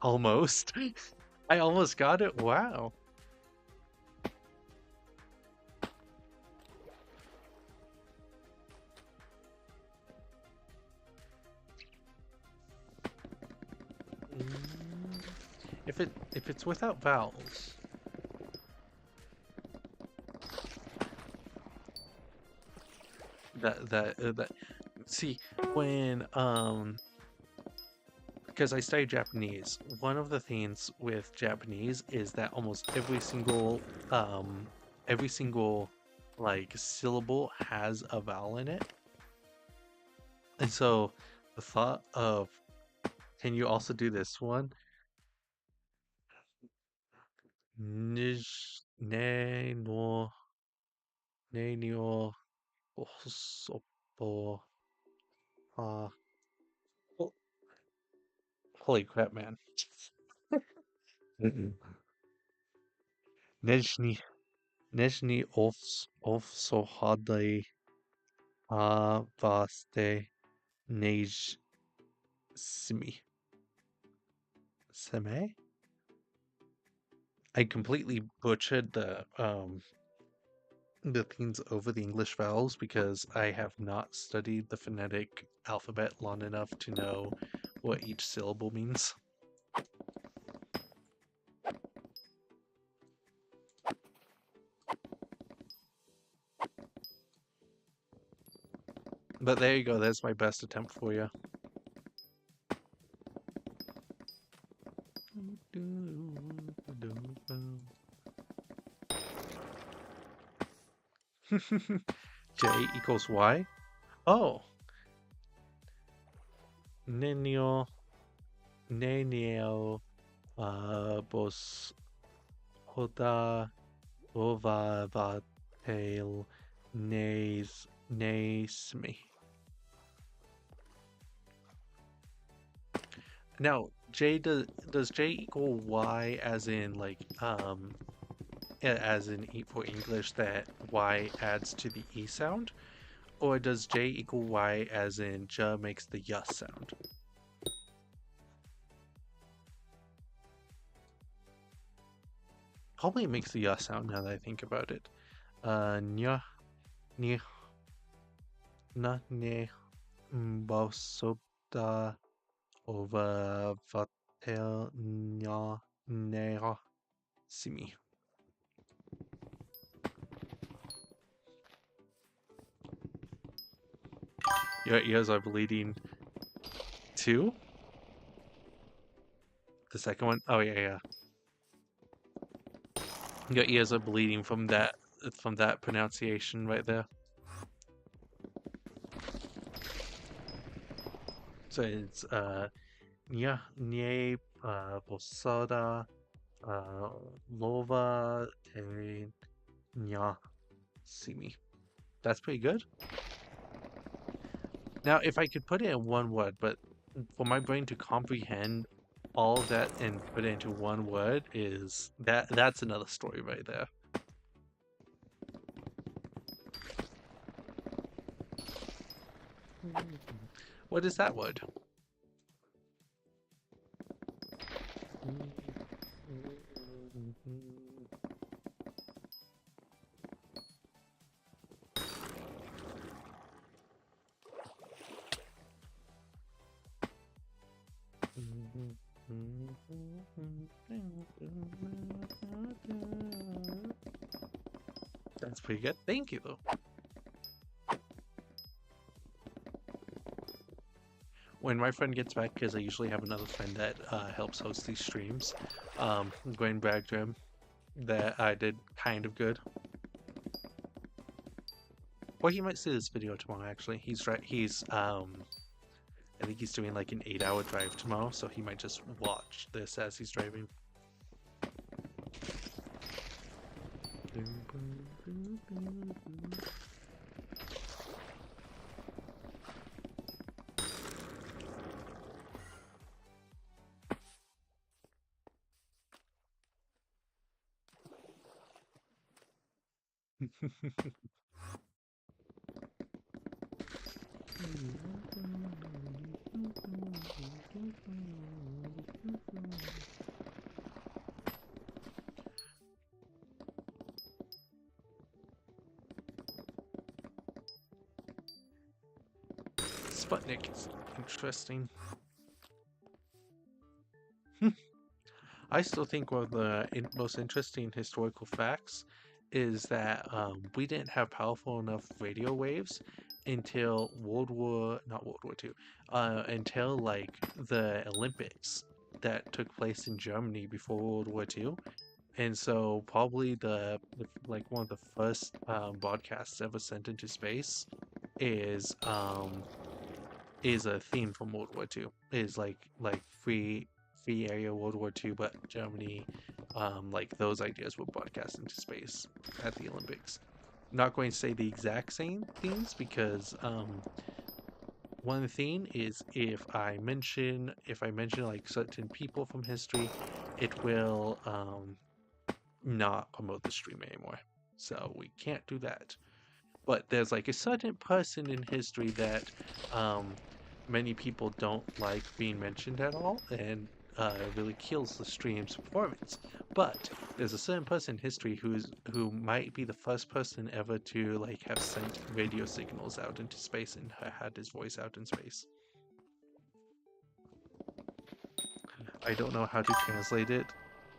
almost. I almost got it. Wow. Mm, if it's without vowels, that see when because I studied Japanese, one of the things with Japanese is that almost every single like syllable has a vowel in it. And so the thought of Can you also do this one? Nij ne no ne nio osopo ha. Oh, holy crap, man. Mm-mm. Nejni Nejni ofso hadai a vaste nej simi. Seme? I completely butchered the things over the English vowels because I have not studied the phonetic alphabet long enough to know what each syllable means. But there you go, that's my best attempt for you. J equals Y? Oh, Nenio, Nenio, Bos, Hoda, Ova, Vatel, Nesme. Now, does J equal Y as in like as in for English that Y adds to the E sound? Or does J equal Y as in J makes the Y sound? Probably it makes the Y sound now that I think about it. Nya, ni, na, ne, bosobda, over, vatel, nya, nera, simi. Your ears are bleeding too? The second one? Oh yeah, yeah. Your ears are bleeding from that pronunciation right there. So it's nya nie posada lova te nya simi. That's pretty good. Now, if I could put it in one word, but for my brain to comprehend all of that and put it into one word is that's another story right there. What is that word? That's pretty good. Thank you, though. When my friend gets back, because I usually have another friend that helps host these streams, I'm going to brag to him that I did kind of good. Well, he might see this video tomorrow, actually. I think he's doing like an 8-hour drive tomorrow, so he might just watch this as he's driving. Sputnik is interesting. I still think one of the most interesting historical facts is that we didn't have powerful enough radio waves until not World War II, until like the Olympics that took place in Germany before World War II. And so probably like one of the first broadcasts ever sent into space is is a theme from World War II. Is like free area World War II, but Germany, like those ideas were broadcast into space at the Olympics. Not going to say the exact same things because one thing is if I mention like certain people from history, it will not promote the stream anymore. So we can't do that. But there's like a certain person in history that um, many people don't like being mentioned at all, and it really kills the stream's performance. But there's a certain person in history who might be the first person ever to like have sent radio signals out into space and had his voice out in space. I don't know how to translate it,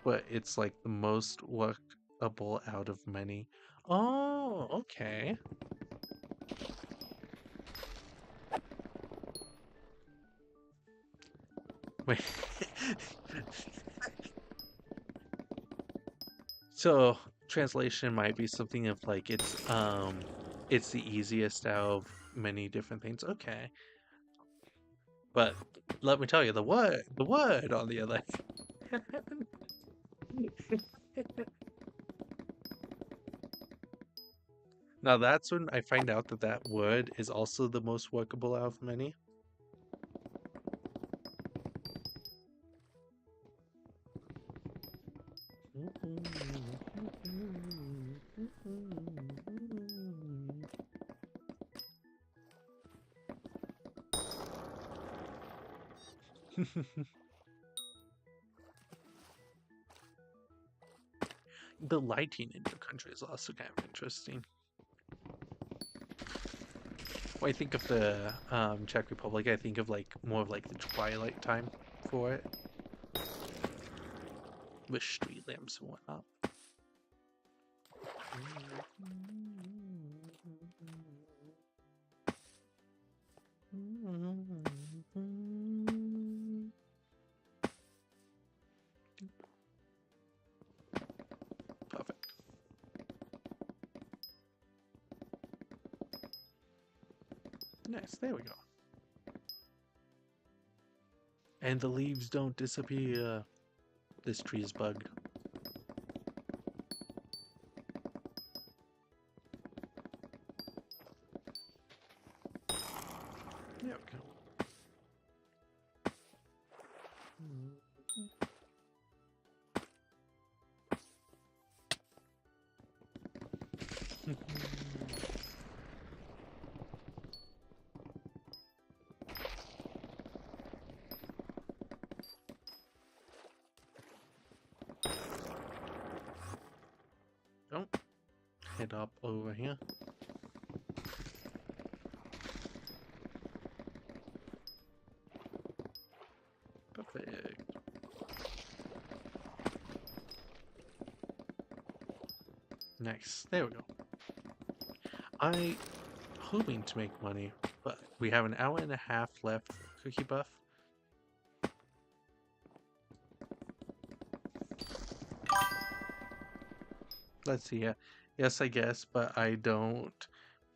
but it's like the most workable out of many. Oh, okay. Wait. So translation might be something of like it's the easiest out of many different things. Okay. But let me tell you, the word on the other hand. Now that's when I find out that that word is also the most workable out of many. The lighting in your country is also kind of interesting. When I think of the Czech Republic, I think of like more of like the twilight time for it, with street lamps and whatnot. Perfect. Nice. There we go. And the leaves don't disappear. This tree is bugged. There we go. Don't head up over here. Perfect. Nice. There we go. I hoping to make money, but we have an hour and a half left for Cookie Buff. Let's see. Yeah. Yes, I guess, but I don't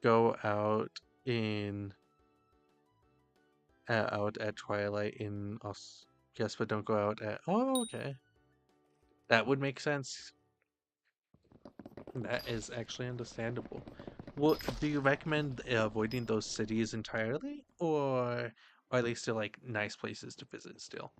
go out in out at twilight in us. Yes, but don't go out at. Oh, okay. That would make sense. That is actually understandable. Well, do you recommend avoiding those cities entirely, or are they still like nice places to visit still?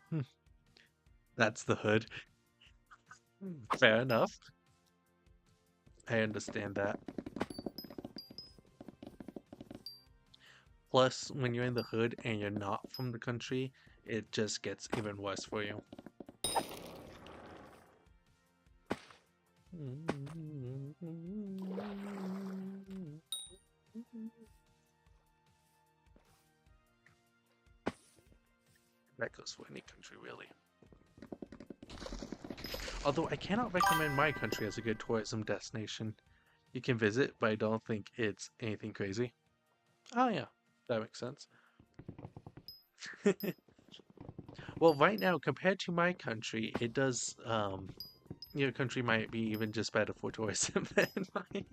Hmm, that's the hood. Fair enough. I understand that. Plus, when you're in the hood and you're not from the country, it just gets even worse for you. That goes for any country, really. Although I cannot recommend my country as a good tourism destination. You can visit, but I don't think it's anything crazy. Oh yeah, that makes sense. Well, right now, compared to my country, it does, your country might be even just better for tourism than mine.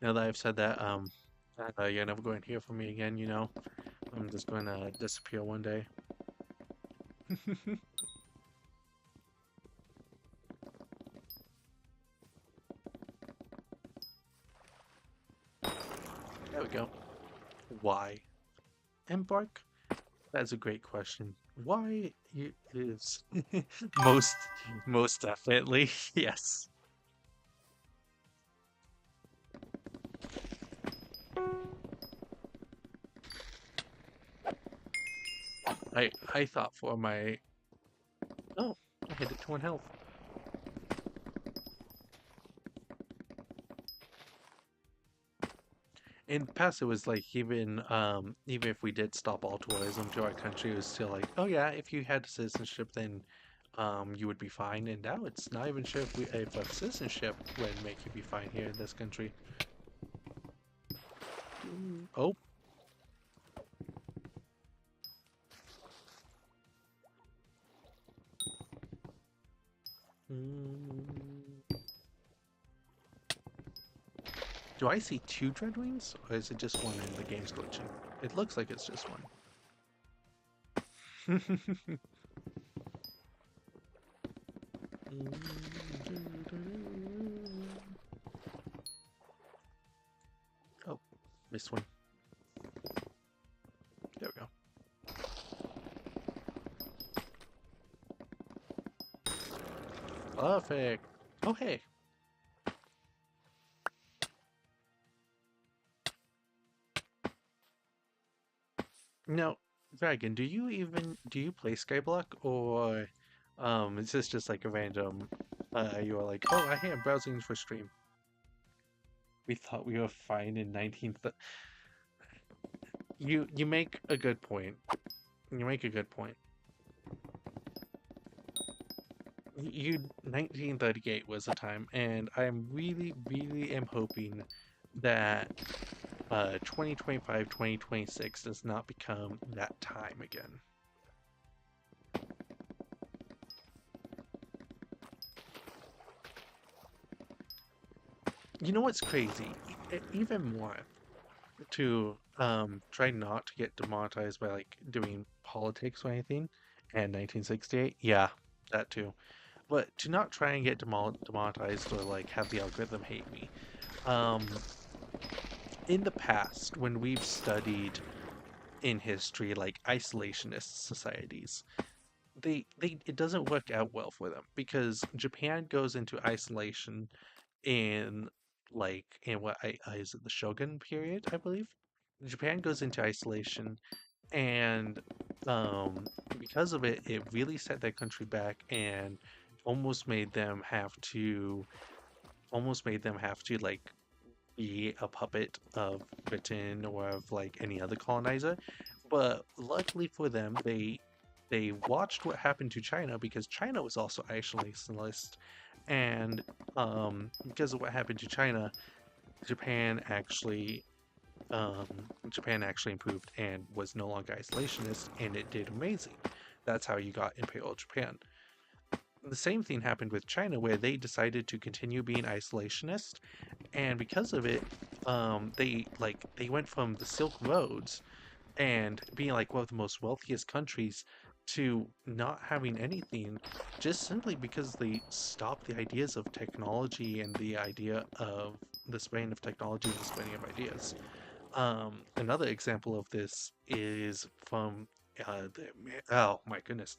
Now that I've said that, you're never going to hear from me again, you know? I'm just going to disappear one day. There we go. Why? Embark? That's a great question. Why is most most definitely yes. I thought for my oh I hit it to 1 health. In the past, it was like even if we did stop all tourism to our country, it was still like, oh yeah, if you had citizenship, then you would be fine. And now it's not even sure if a citizenship would make you be fine here in this country. Oh, mm. Do I see two Dreadwings, or is it just one and the game's glitching? It looks like it's just one. Oh, missed one. There we go. Perfect. Oh, hey. Now, Dragon, do you play Skyblock, or is this just like a random you are like, oh, hey, I'm browsing for stream. We thought we were fine in 19th. You make a good point. You make a good point. 1938 was the time, and I'm really am hoping that 2025, 2026 does not become that time again. You know what's crazy? Even more to try not to get demonetized by like doing politics or anything, and 1968, yeah, that too. But to not try and get demonetized or like have the algorithm hate me. Um, in the past, when we've studied in history like isolationist societies, they it doesn't work out well for them because Japan goes into isolation in in what is it the Shogun period, I believe. Japan goes into isolation, and um, because of it, it really set their country back and almost made them have to like be a puppet of Britain or of like any other colonizer. But luckily for them, they watched what happened to China because China was also isolationist, and because of what happened to China, Japan actually um, Japan actually improved and was no longer isolationist, and it did amazing. That's how you got Imperial Japan. The same thing happened with China, where they decided to continue being isolationist, and because of it, they went from the Silk Roads and being like one of the most wealthiest countries to not having anything, just simply because they stopped the ideas of technology and the idea of the spreading of technology and the spreading of ideas. Another example of this is from oh my goodness.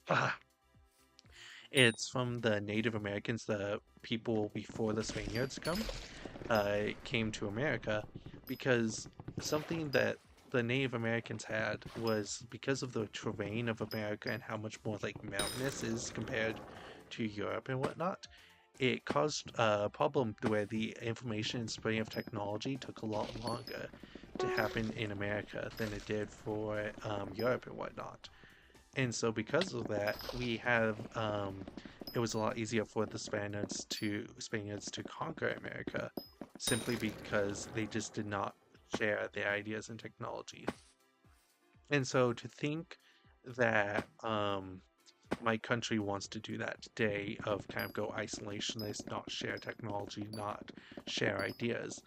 It's from the Native Americans, the people before the Spaniards came to America, because something that the Native Americans had was because of the terrain of America and how much more like mountainous is compared to Europe and whatnot. It caused a problem where the information and spreading of technology took a lot longer to happen in America than it did for Europe and whatnot. And so because of that, we have it was a lot easier for the Spaniards to conquer America simply because they just did not share their ideas and technology. And so to think that my country wants to do that today of kind of go isolationist, not share technology, not share ideas,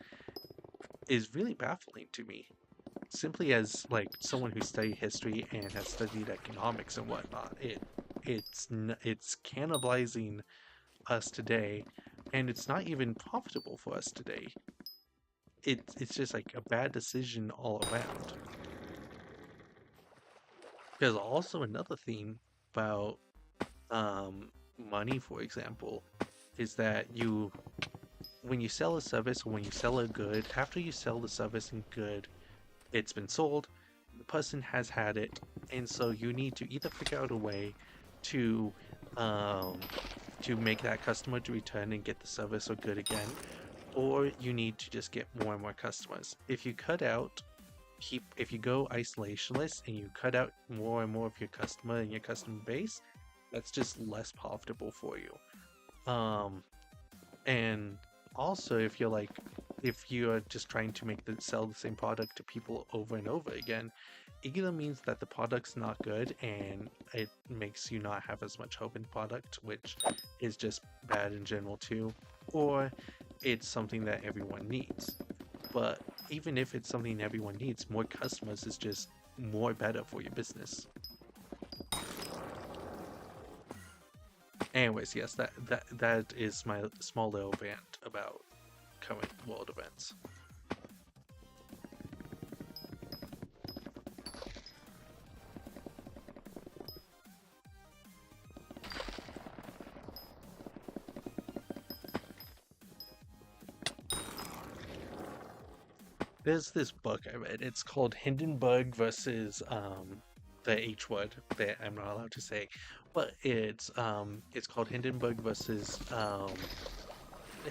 is really baffling to me. Simply as like someone who studied history and has studied economics and whatnot, it's cannibalizing us today, and it's not even profitable for us today. It's just like a bad decision all around. There's also another thing about money, for example, is that when you sell a service or when you sell a good, after you sell the service and good, it's been sold, the person has had it, and so you need to either figure out a way to um, to make that customer to return and get the service or good again, or you need to just get more and more customers. If you go isolationist and you cut out more and more of your customer and your customer base, that's just less profitable for you. Um, and also, if you're just trying to sell the same product to people over and over again, it either means that the product's not good and it makes you not have as much hope in the product, which is just bad in general too, or it's something that everyone needs. But even if it's something everyone needs, more customers is just more better for your business. Anyways, yes, that is my small little rant about current world events. There's this book I read. It's called Hindenburg versus the H word that I'm not allowed to say, but it's called Hindenburg versus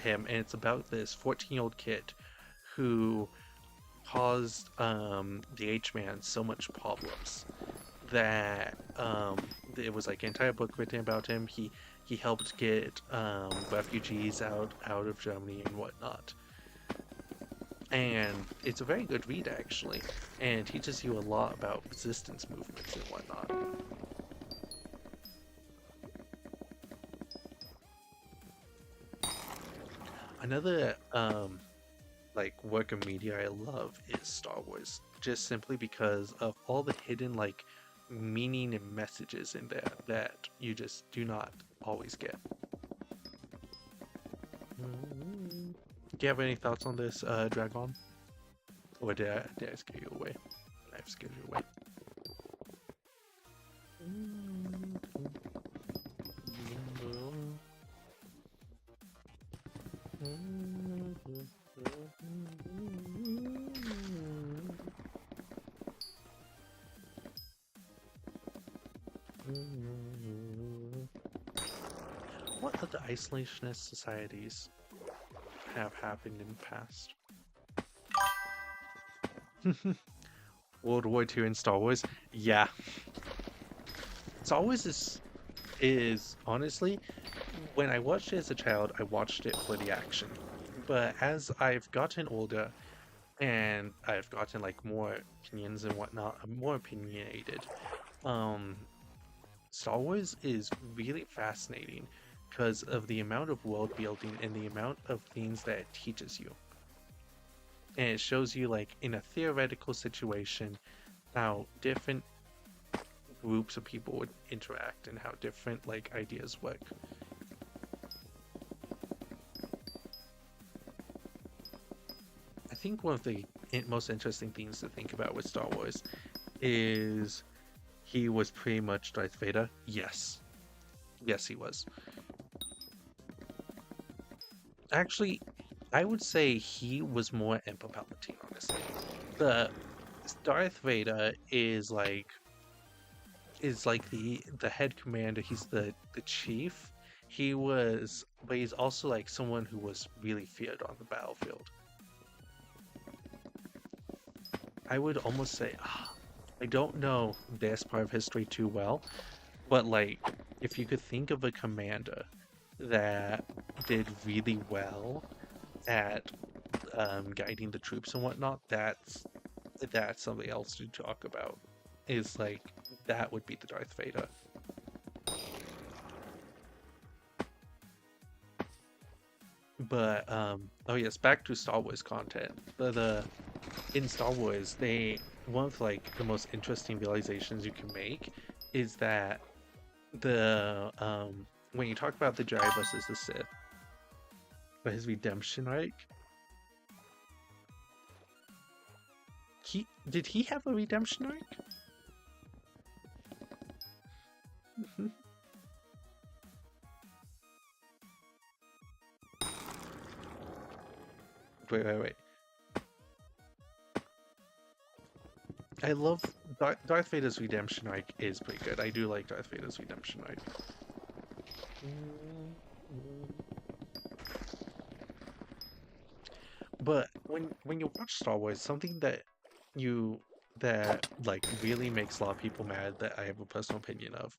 him, and it's about this 14-year-old kid who caused the H-man so much problems that it was like an entire book written about him. He helped get refugees out of Germany and whatnot. And it's a very good read actually, and teaches you a lot about resistance movements and whatnot. Another like work of media I love is Star Wars, just simply because of all the hidden like meaning and messages in there that you just do not always get. Do you have any thoughts on this, Dragon? Or did I scare you away? I've scared you away. What other isolationist societies have happened in the past? World War II and Star Wars? Yeah. Star Wars is honestly, when I watched it as a child, I watched it for the action. But as I've gotten older and I've gotten like more opinions and whatnot, I'm more opinionated. Um, Star Wars is really fascinating because of the amount of world building and the amount of things that it teaches you. And it shows you like in a theoretical situation how different groups of people would interact and how different like ideas work. I think one of the most interesting things to think about with Star Wars is he was pretty much Darth Vader. Yes. Yes, he was. Actually, I would say he was more Emperor Palpatine, honestly. The Darth Vader is like the head commander. He's the chief. But he's also like someone who was really feared on the battlefield. I would almost say, I don't know this part of history too well, but like if you could think of a commander that did really well at guiding the troops and whatnot, that's something else to talk about. Is like that would be the Darth Vader. But oh yes, back to Star Wars content. The in Star Wars, they one of like the most interesting realizations you can make is that the when you talk about the Jedi versus the Sith, but his redemption arc, he have a redemption arc? Mhm. Wait. I love Darth Vader's redemption arc is pretty good. I do like Darth Vader's redemption arc. But when you watch Star Wars, something you that like really makes a lot of people mad that I have a personal opinion of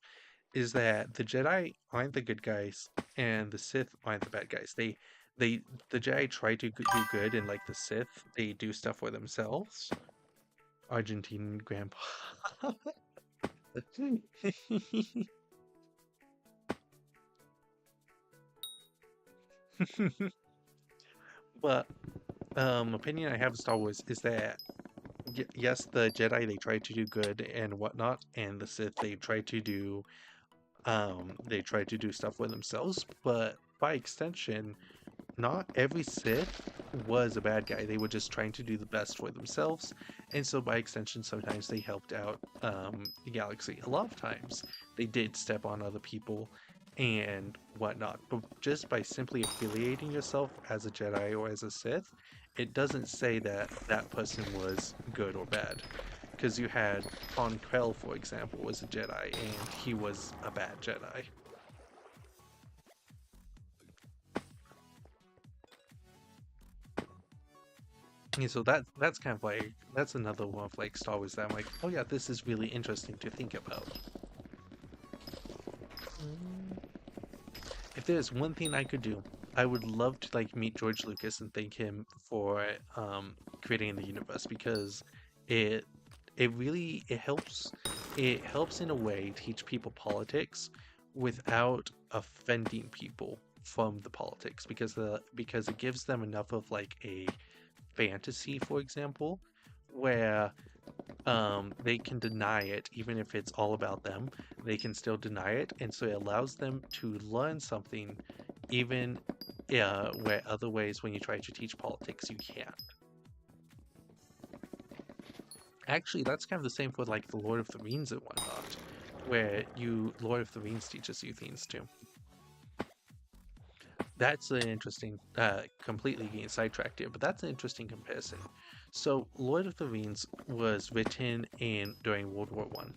is that the Jedi aren't the good guys and the Sith aren't the bad guys. They the Jedi try to do good, and like the Sith, they do stuff for themselves. Argentine grandpa. But opinion I have of Star Wars is that yes, the Jedi they try to do good and whatnot, and the Sith they try to do stuff for themselves. But by extension, not every Sith was a bad guy. They were just trying to do the best for themselves, and so by extension, sometimes they helped out the galaxy. A lot of times, they did step on other people and whatnot. But just by simply affiliating yourself as a Jedi or as a Sith, it doesn't say that that person was good or bad. Because you had Von Krell, for example, was a Jedi, and he was a bad Jedi. Yeah, so that's kind of like that's another one of like Star Wars that I'm like, oh yeah, this is really interesting to think about. If there's one thing I could do, I would love to like meet George Lucas and thank him for creating the universe because it it helps in a way teach people politics without offending people from the politics because it gives them enough of like a fantasy, for example, where they can deny it, even if it's all about them, they can still deny it. And so it allows them to learn something, even where other ways, when you try to teach politics, you can't. Actually, that's kind of the same for like the Lord of the Rings and whatnot, where Lord of the Rings teaches you things too. That's an interesting, completely getting sidetracked here, but that's an interesting comparison. So, Lord of the Rings was written in during World War One,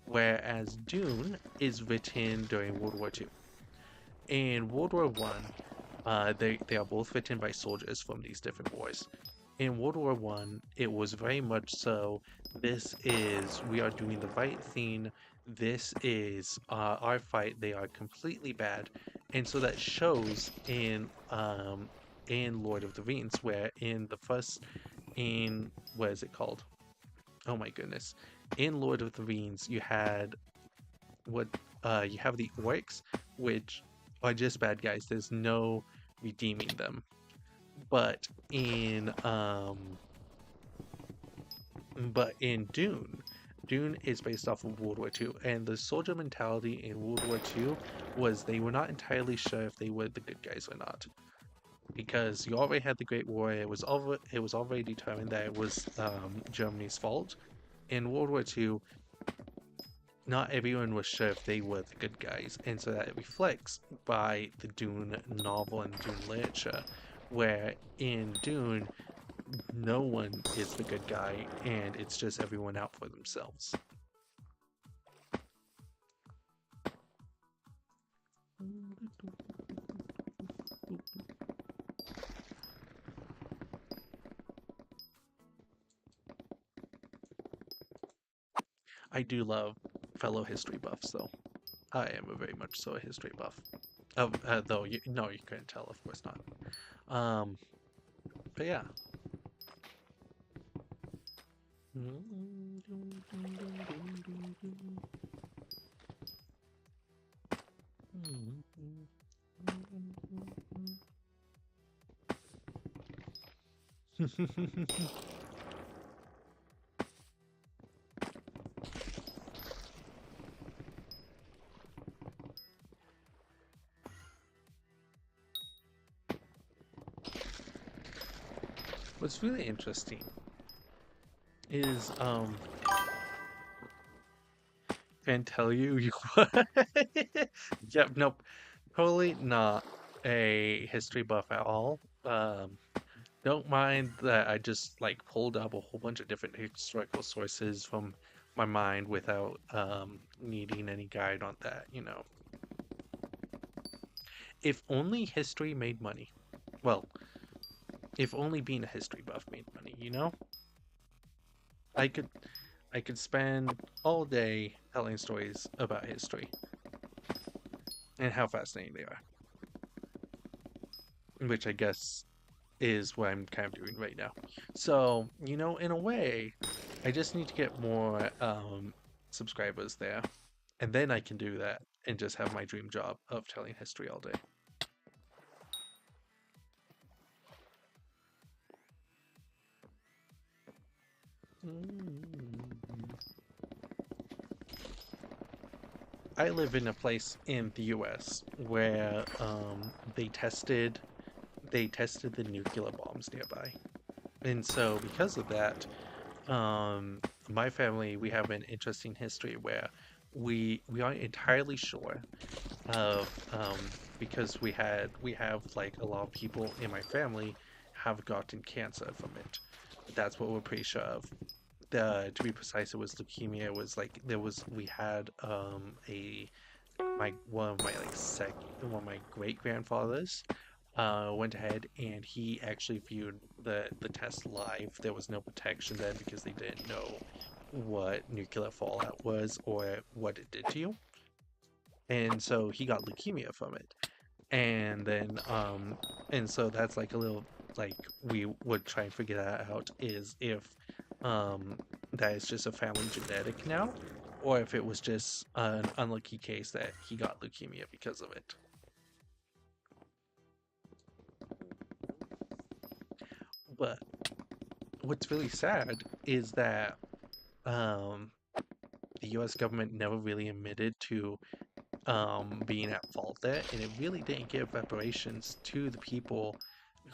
whereas Dune is written during World War Two. In World War One, they are both written by soldiers from these different wars. In World War One, it was very much so. This is we are doing the right thing. This is our fight. They are completely bad, and so that shows in Lord of the Rings, where in the first in what is it called? Oh my goodness! In Lord of the Rings, what you have the orcs, which are just bad guys. There's no redeeming them. But in Dune, Dune is based off of World War II, and the soldier mentality in World War II was they were not entirely sure if they were the good guys or not, because you already had the Great War. It was already determined that it was Germany's fault. In World War II, not everyone was sure if they were the good guys, and so that reflects by the Dune novel and Dune literature, where in Dune no one is the good guy, and it's just everyone out for themselves. I do love fellow history buffs, though. I am a very much so a history buff. Though no, you couldn't tell, of course not. Um, but yeah. What's really interesting is can tell you yep, nope, totally not a history buff at all. Don't mind that I just like pulled up a whole bunch of different historical sources from my mind without needing any guide on that, you know. If only history made money. Well, if only being a history buff made money, you know? I could I could spend all day telling stories about history and how fascinating they are, which I guess is what I'm kind of doing right now. So, you know, in a way, I just need to get more subscribers there, and then I can do that and just have my dream job of telling history all day. I live in a place in the US where they tested the nuclear bombs nearby. And so because of that, my family, we have an interesting history where we aren't entirely sure of because we have like a lot of people in my family have gotten cancer from it. That's what we're pretty sure of. To be precise, it was leukemia. It was like there was we had a my one of my like one of my great grandfathers went ahead and he actually viewed the test live. There was no protection then because they didn't know what nuclear fallout was or what it did to you. And so he got leukemia from it. And then and so that's like a little like we would try and figure that out is if that is just a family genetic now or if it was just an unlucky case that he got leukemia because of it. But what's really sad is that um the US government never really admitted to being at fault there, and it really didn't give reparations to the people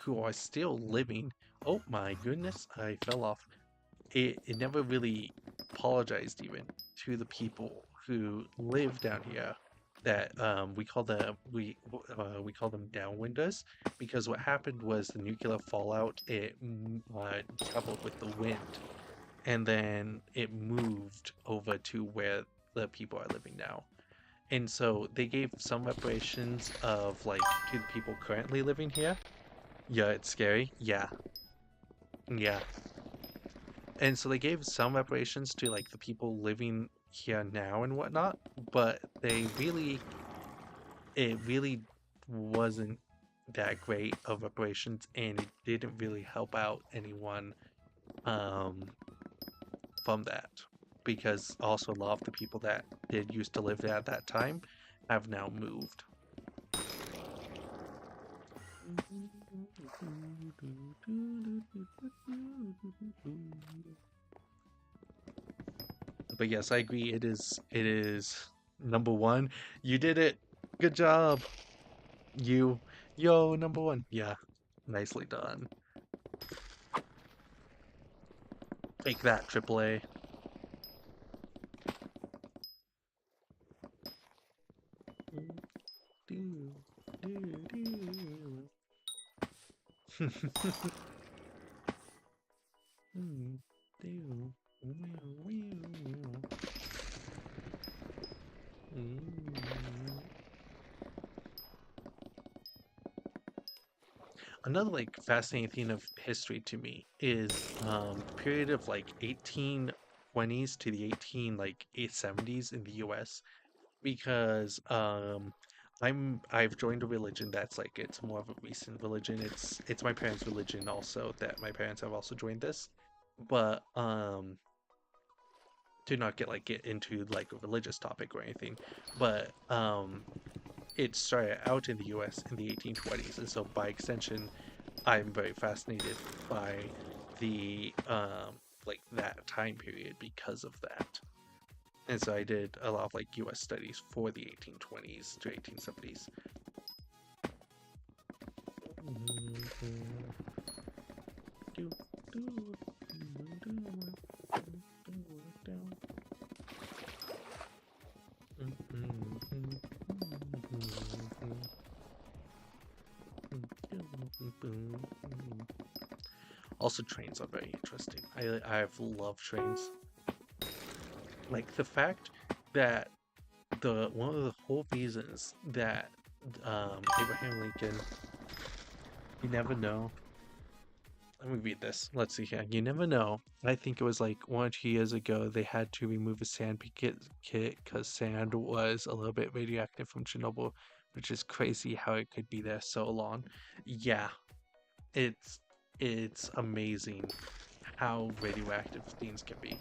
who are still living. Oh my goodness, I fell off. It never really apologized even to the people who live down here. That we call them downwinders because what happened was the nuclear fallout traveled with the wind and then it moved over to where the people are living now. And so they gave some reparations of like to the people currently living here. Yeah, it's scary. Yeah, yeah. And so they gave some reparations to like the people living here now and whatnot, but it really wasn't that great of reparations, and it didn't really help out anyone um, from that because also a lot of the people that did used to live there at that time have now moved. But yes, I agree. It is number one. You did it. Good job. You yo number one. Yeah. Nicely done. Take that, AAA. another like fascinating thing of history to me is the period of like 1820s to the 18 like 870s in the US, because I've joined a religion that's like it's more of a recent religion. It's my parents' religion also, that my parents have also joined this. But to not get into like a religious topic or anything, but it started out in the US in the 1820s, and so by extension I'm very fascinated by the like that time period because of that. And so I did a lot of like US studies for the 1820s to 1870s. Also, trains are very interesting. I've loved trains. Like the fact that the one of the whole reasons that Abraham Lincoln, you never know. Let me read this. Let's see here. You never know. I think it was like 1 or 2 years ago they had to remove a sand kit because sand was a little bit radioactive from Chernobyl, which is crazy how it could be there so long. Yeah, it's it's amazing how radioactive things can be.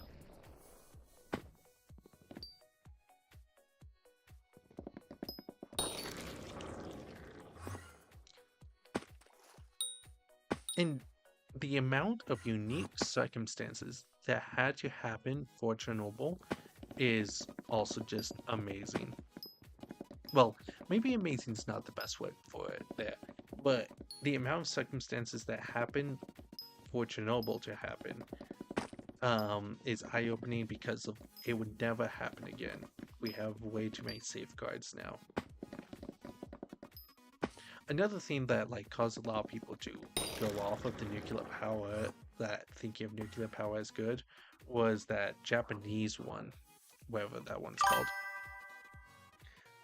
And the amount of unique circumstances that had to happen for Chernobyl is also just amazing. Well, maybe amazing is not the best word for it there, but the amount of circumstances that happened for Chernobyl to happen is eye-opening because of it would never happen again. We have way too many safeguards now. Another thing that like caused a lot of people to go off of the nuclear power, that thinking of nuclear power as good, was that Japanese one, whatever that one's called.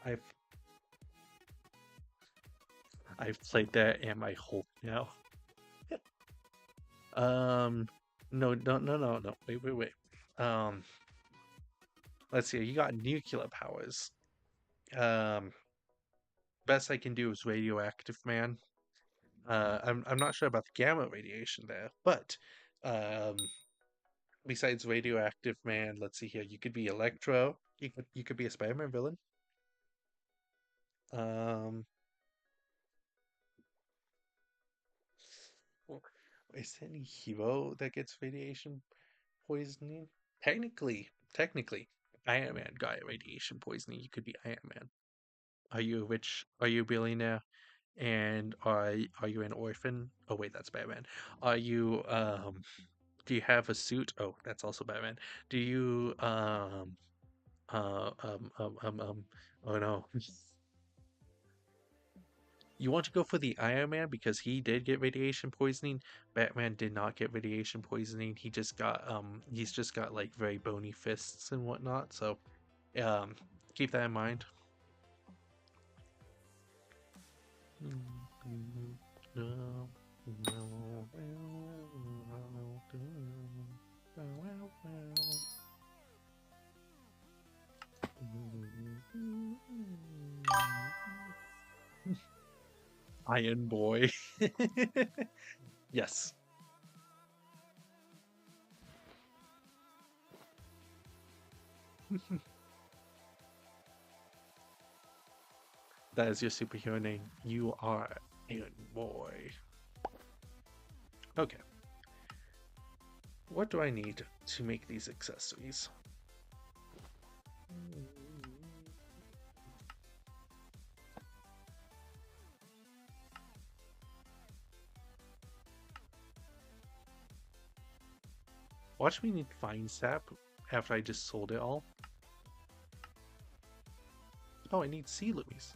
I've I've played that and my whole now. Um, no, no, no, no, no. Wait, wait, wait. Um, let's see. You got nuclear powers. Um, best I can do is radioactive man. I'm not sure about the gamma radiation there, but um, besides radioactive man, let's see here. You could be Electro. You could be a Spider-Man villain. Um, well, is there any hero that gets radiation poisoning? Technically, Iron Man got radiation poisoning. You could be Iron Man. Are you rich? Are you a billionaire? And are you an orphan? Oh wait, that's Batman. Are you do you have a suit? Oh, that's also Batman. Do you uh um um um, um oh no. You want to go for the Iron Man because he did get radiation poisoning. Batman did not get radiation poisoning. He's just got like very bony fists and whatnot. So um keep that in mind. Iron Boy. Yes, that is your superhero name. You are Iron Boy. Okay, what do I need to make these accessories? Watch me need Vine Sap after I just sold it all. Oh, I need Sea Lilies.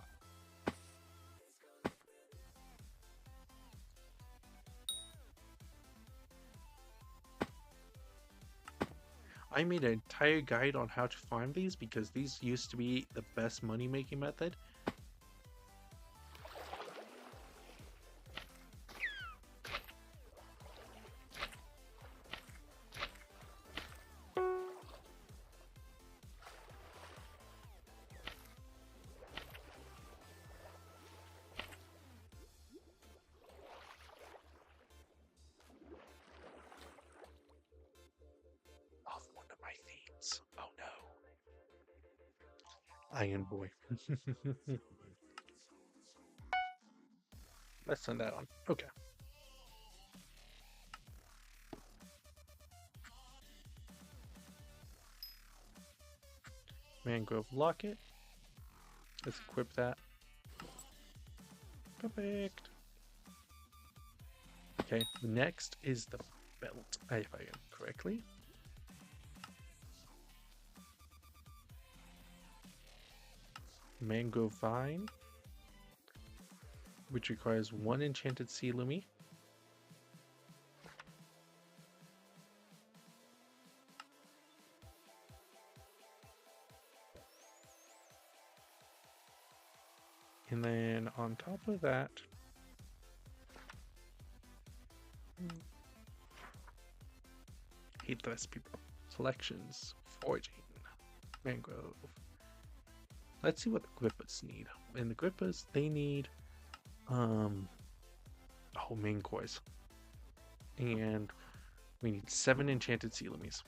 I made an entire guide on how to farm these because these used to be the best money making method. Iron Boy. Let's send that on. Okay. Mangrove Locket. Let's equip that. Perfect. Okay, next is the belt, if I am correctly. Mangrove Vine, which requires 1 enchanted sea lumi. And then on top of that, hate the recipe selections, foraging, mangrove. Let's see what the grippers need. And the grippers, they need main cores. And we need 7 enchanted sea lumis.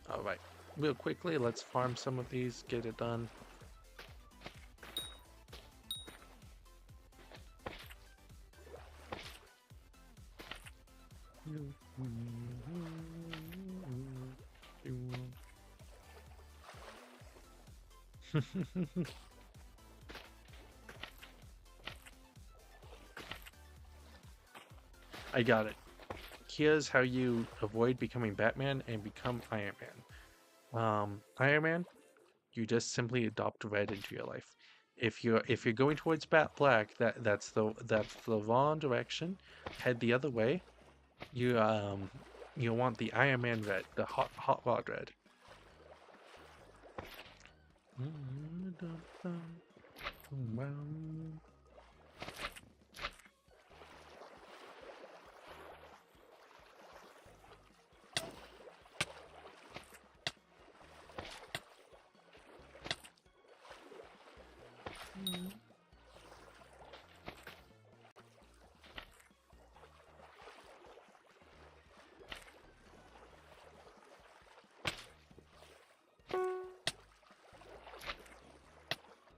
Alright, real quickly, let's farm some of these, get it done. I got it. Here's how you avoid becoming Batman and become Iron Man. Iron Man, you just simply adopt red into your life. If you're going towards Black, that's the wrong direction. Head the other way. You want the Iron Man red, the hot rod red.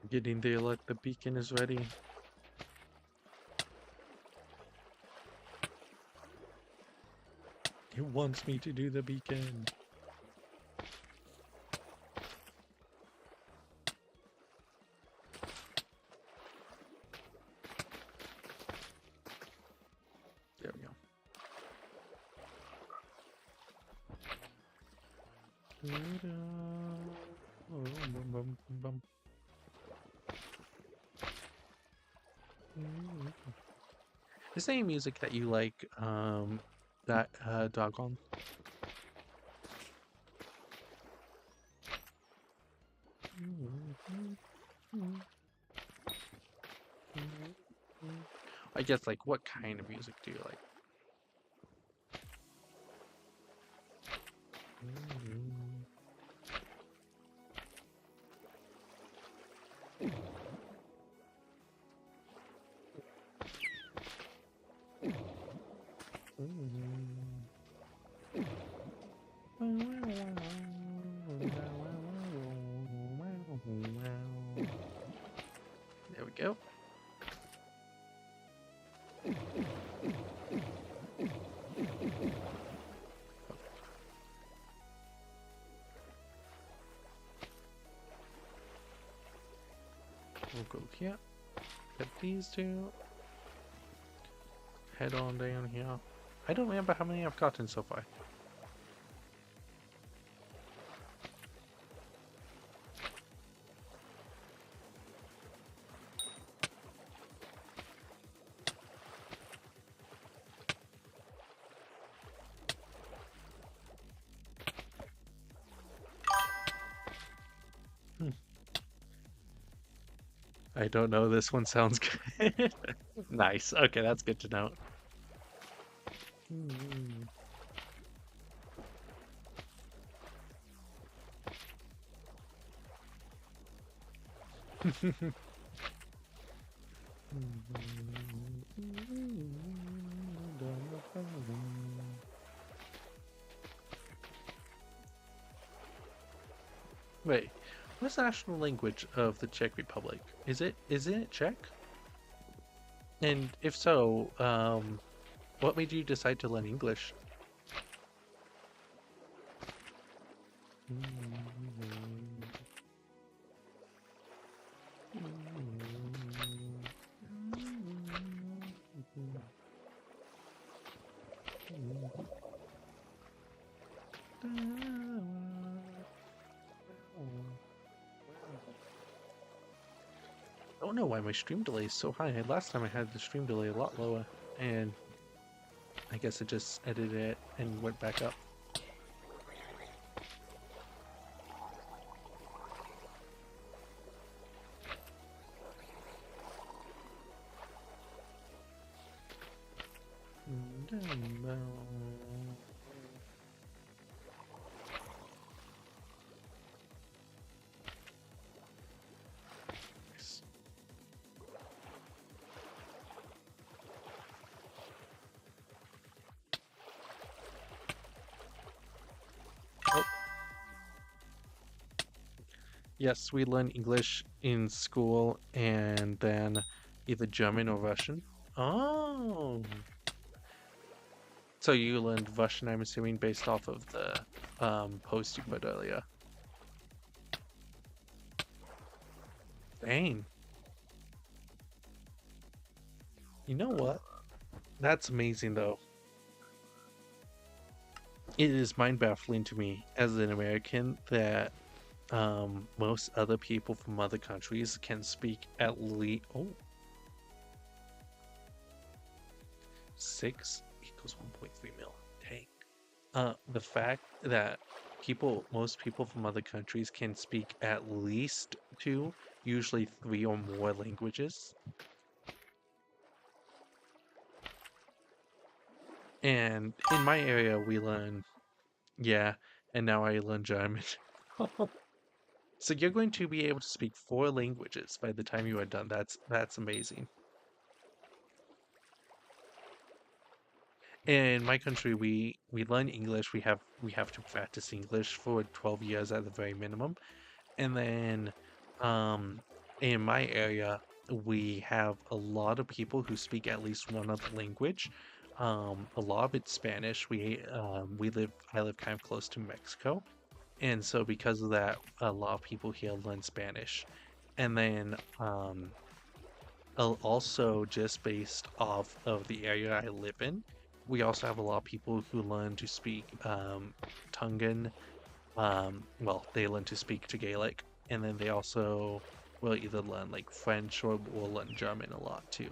Getting there, like the beacon is ready. It wants me to do the beacon. There we go. Is there any music that you like, doggone? I guess, like, what kind of music do you like? There we go. We'll go here. Get these two. Head on down here. I don't remember how many I've gotten so far. I don't know. This one sounds good. Nice. Okay, that's good to know. Wait, what's the national language of the Czech Republic? Isn't it Czech? And if so, what made you decide to learn English? I don't know why my stream delay is so high. Last time I had the stream delay a lot lower, and I guess it just edited it and went back up. Oh, yes, we learn English in school and then either German or Russian. Oh, so you learned Russian, I'm assuming, based off of the post you put earlier. Dang. You know what? That's amazing, though. It is mind-baffling to me as an American that most other people from other countries can speak at least 6 equals 1.3 mil. Dang. The fact that most people from other countries can speak at least 2, usually 3 or more languages. And in my area, we learn, yeah, and now I learn German. So you're going to be able to speak 4 languages by the time you are done. That's amazing. In my country, we learn English. We have to practice English for 12 years at the very minimum, and then um, in my area, we have a lot of people who speak at least one other language. A lot of it's Spanish. I live kind of close to Mexico, and so because of that, a lot of people here learn Spanish. And then also just based off of the area I live in, we also have a lot of people who learn to speak Tongan. Well, they learn to speak Gaelic, and then they also will either learn like French or will learn German a lot too.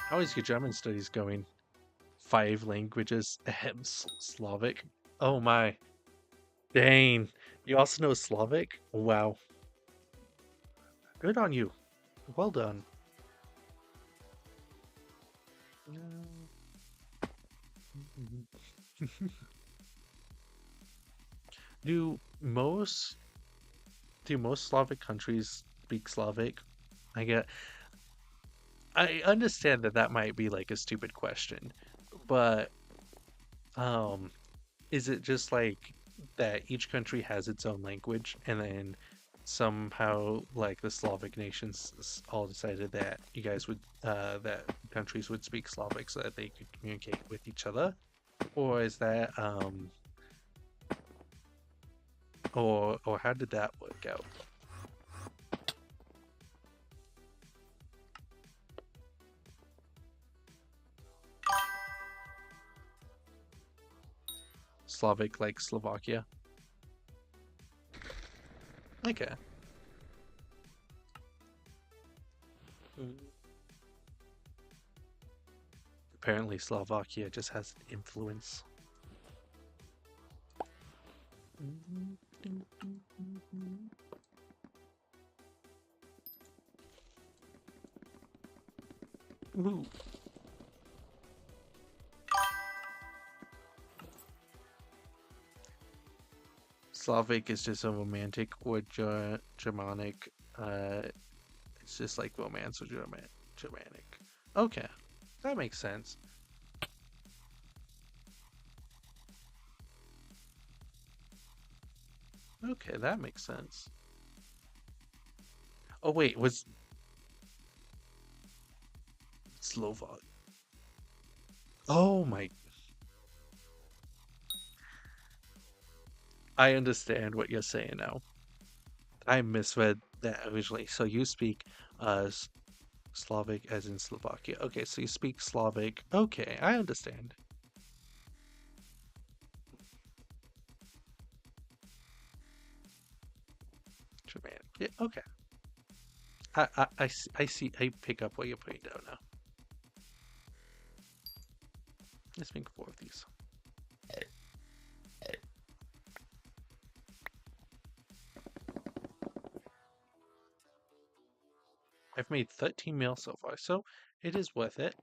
How is your German studies going? 5 languages, Slavic. Oh my, dang! You also know Slavic? Wow, good on you. Well done. Do most do most Slavic countries speak Slavic? I get I understand that that might be like a stupid question, but um is it just like that each country has its own language and then somehow like the Slavic nations all decided that you guys would that countries would speak Slavic so that they could communicate with each other? Or is that or how did that work out? Slavic like Slovakia? Okay. Mm. Apparently Slovakia just has an influence. Ooh. Slavic is just a romantic or Germanic. It's just like romance or Germanic. Okay, that makes sense. Okay, that makes sense. Oh wait, was Slovak? Oh my, I understand what you're saying now. I misread that originally. So you speak Slavic as in Slovakia. Okay, so you speak Slavic. Okay, I understand. Germanic. Yeah, okay. I see, I pick up what you're putting down now. Let's make four of these. I've made 13 mil so far, so it is worth it.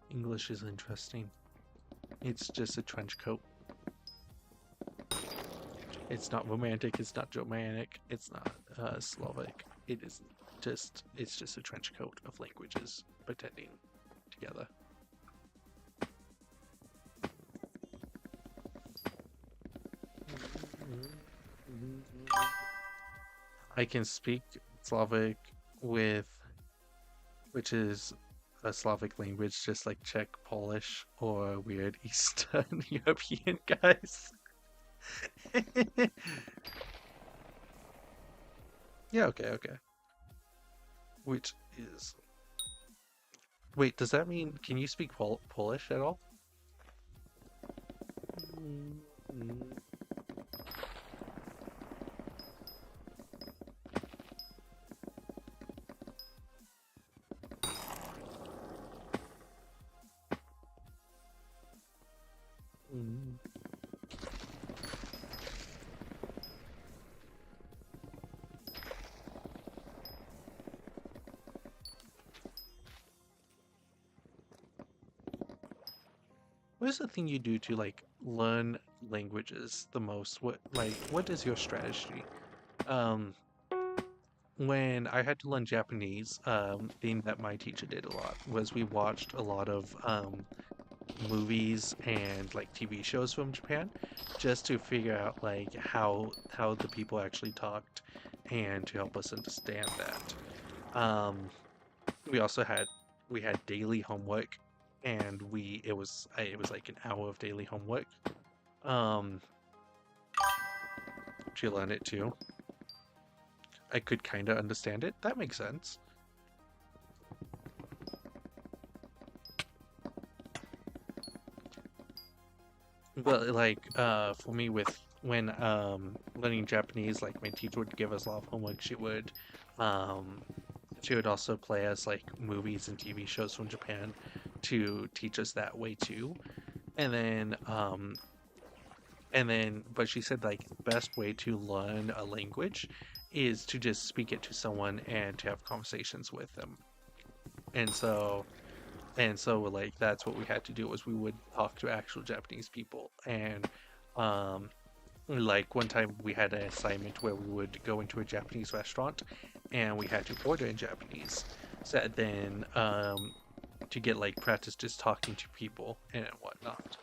English is interesting. It's just a trench coat. It's not romantic, it's not Germanic, it's not Slavic. It's just a trench coat of languages pretending together. I can speak Slavic with, which is a Slavic language, just like Czech, Polish, or weird Eastern European guys. Yeah, okay, okay. Which is. Wait, does that mean. Can you speak Polish at all? What is the thing you do to like learn languages the most? What is your strategy? Um, when I had to learn Japanese, thing that my teacher did a lot was we watched a lot of movies and like TV shows from Japan just to figure out like how the people actually talked and to help us understand that. We also had daily homework and we it was like an hour of daily homework. Um, to learn it too. I could kind of understand it. That makes sense. But like for me with when learning Japanese, like my teacher would give us a lot of homework. Um she would also play us like movies and TV shows from Japan to teach us that way too. And then but she said like the best way to learn a language is to just speak it to someone and to have conversations with them. And so like that's what we had to do was we would talk to actual Japanese people and um like one time we had an assignment where we would go into a Japanese restaurant and we had to order in Japanese. So then to get like practice just talking to people and whatnot.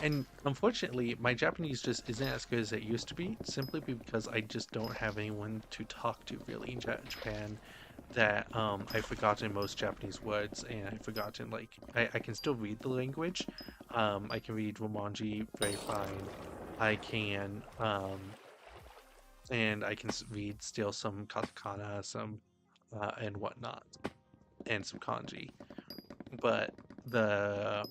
And unfortunately, my Japanese just isn't as good as it used to be, simply because I just don't have anyone to talk to really in Japan. That I've forgotten most Japanese words, and I've forgotten like I can still read the language. I can read Romanji very fine. I can and I can read still some katakana, some and whatnot, and some kanji. but the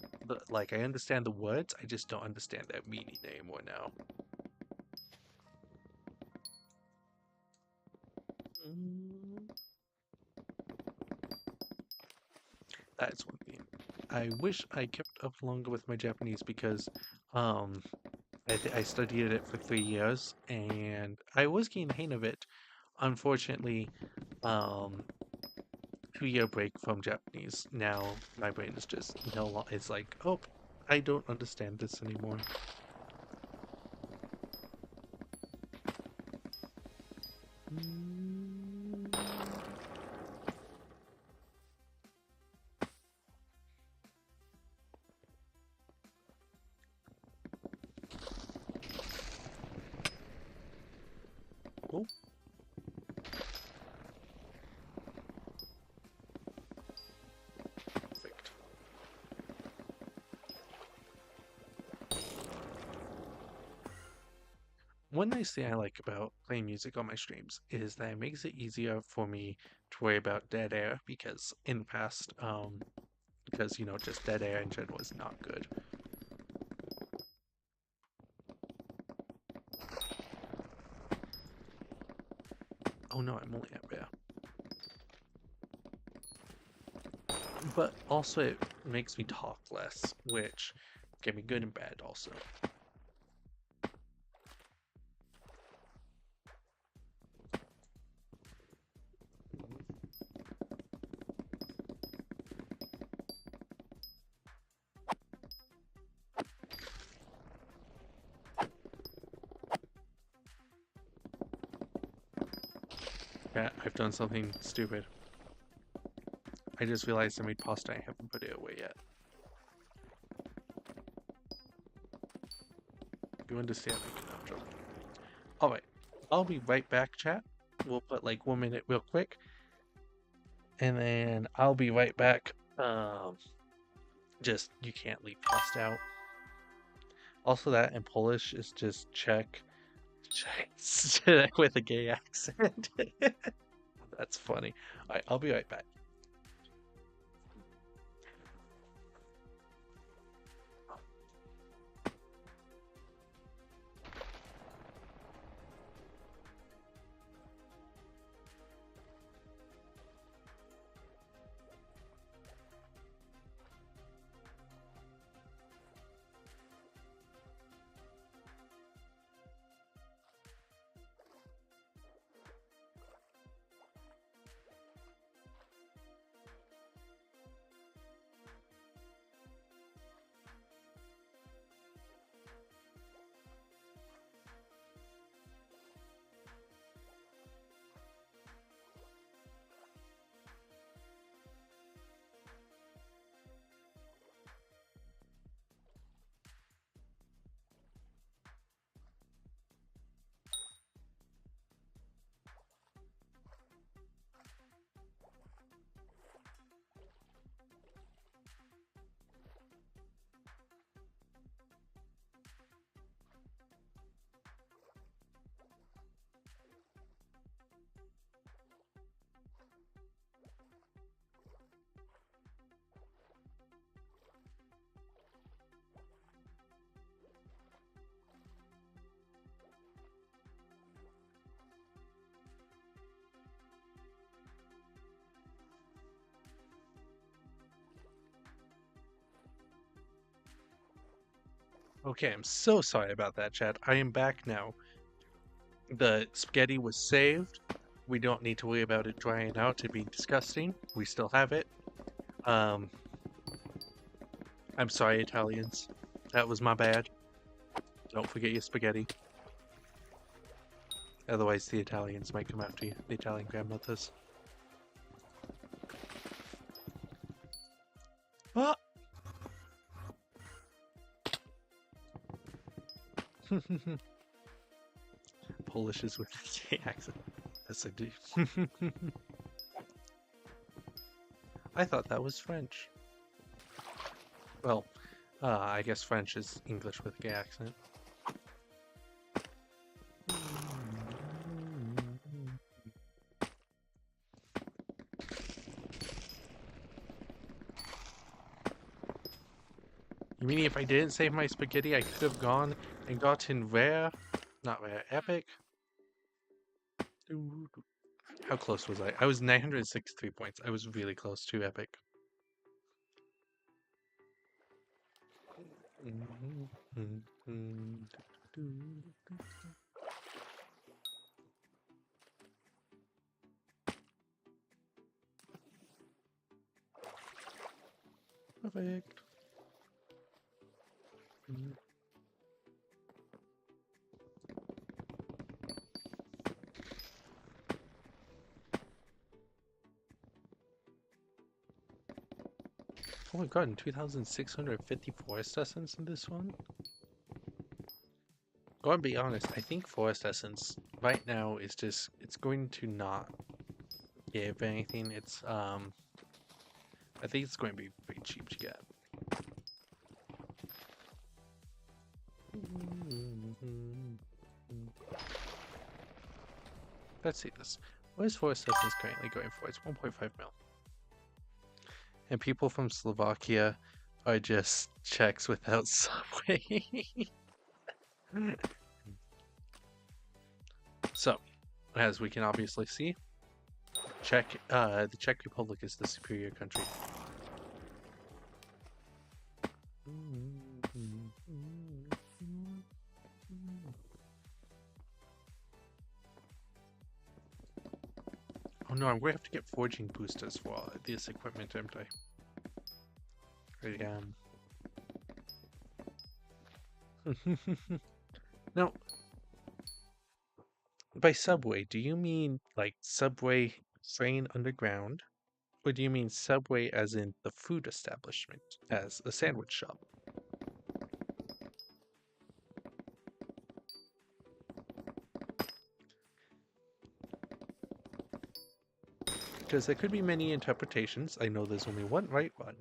like I understand the words, I just don't understand their meaning anymore now. Mm, That's one thing. I wish I kept up longer with my Japanese because um I studied it for 3 years and I was getting the hang of it. Unfortunately, um 2 year break from Japanese. Now my brain is just no longer. It's like, oh, I don't understand this anymore. Mm. Oh, perfect. One nice thing I like about playing music on my streams is that it makes it easier for me to worry about dead air because in the past, because just dead air in general is not good. Oh no, I'm only at rare. But also it makes me talk less, which can be good and bad also. Yeah, I've done something stupid. I just realized I made pasta. I haven't put it away yet. You understand me? No, I'm joking. Alright, I'll be right back, chat. We'll put like 1 minute real quick. And then I'll be right back. Just, you can't leave pasta out. Also, that in Polish is just check with a gay accent. That's funny. Alright, I'll be right back. Okay, I'm so sorry about that, chat. I am back now. The spaghetti was saved. We don't need to worry about it drying out to be disgusting. We still have it. Um, I'm sorry, Italians. That was my bad. Don't forget your spaghetti. Otherwise, the Italians might come after you. The Italian grandmothers. Ah! Polish is with a gay accent. Yes, I do. I thought that was French. Well, I guess French is English with a gay accent. You mean if I didn't save my spaghetti, I could have gone and gotten rare? Not rare, epic? How close was I? I was 963 points. I was really close to epic. Perfect. Oh, I've gotten 2,650 forest essence in this one. I want to be honest, I think forest essence right now is just, it's going to not give anything. I think it's going to be pretty cheap to get. Let's see this. What is forest essence currently going for? It's 1.5 mil. And people from Slovakia are just Czechs without subway. So, as we can obviously see, the Czech Republic is the superior country. Oh no, I'm going to have to get forging boosters for all this equipment, aren't I? Now, by subway, do you mean like subway train underground? Or do you mean subway as in the food establishment, as a sandwich shop? Because there could be many interpretations. I know there's only one right one,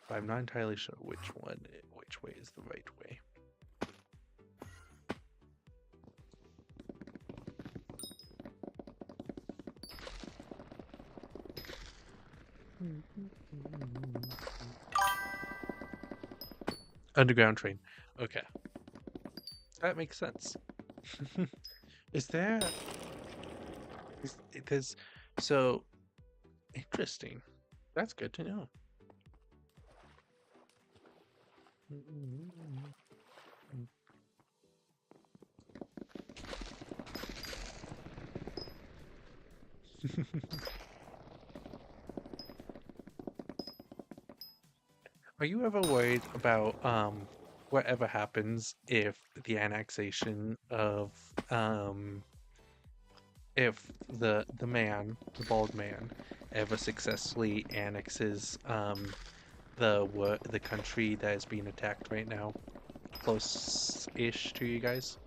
but I'm not entirely sure which way is the right way. Underground train. Okay. That makes sense. Is there... There's... So... Interesting. That's good to know. Are you ever worried about whatever happens if the annexation of if the bald man, ever successfully annexes the country that is being attacked right now, close-ish to you guys?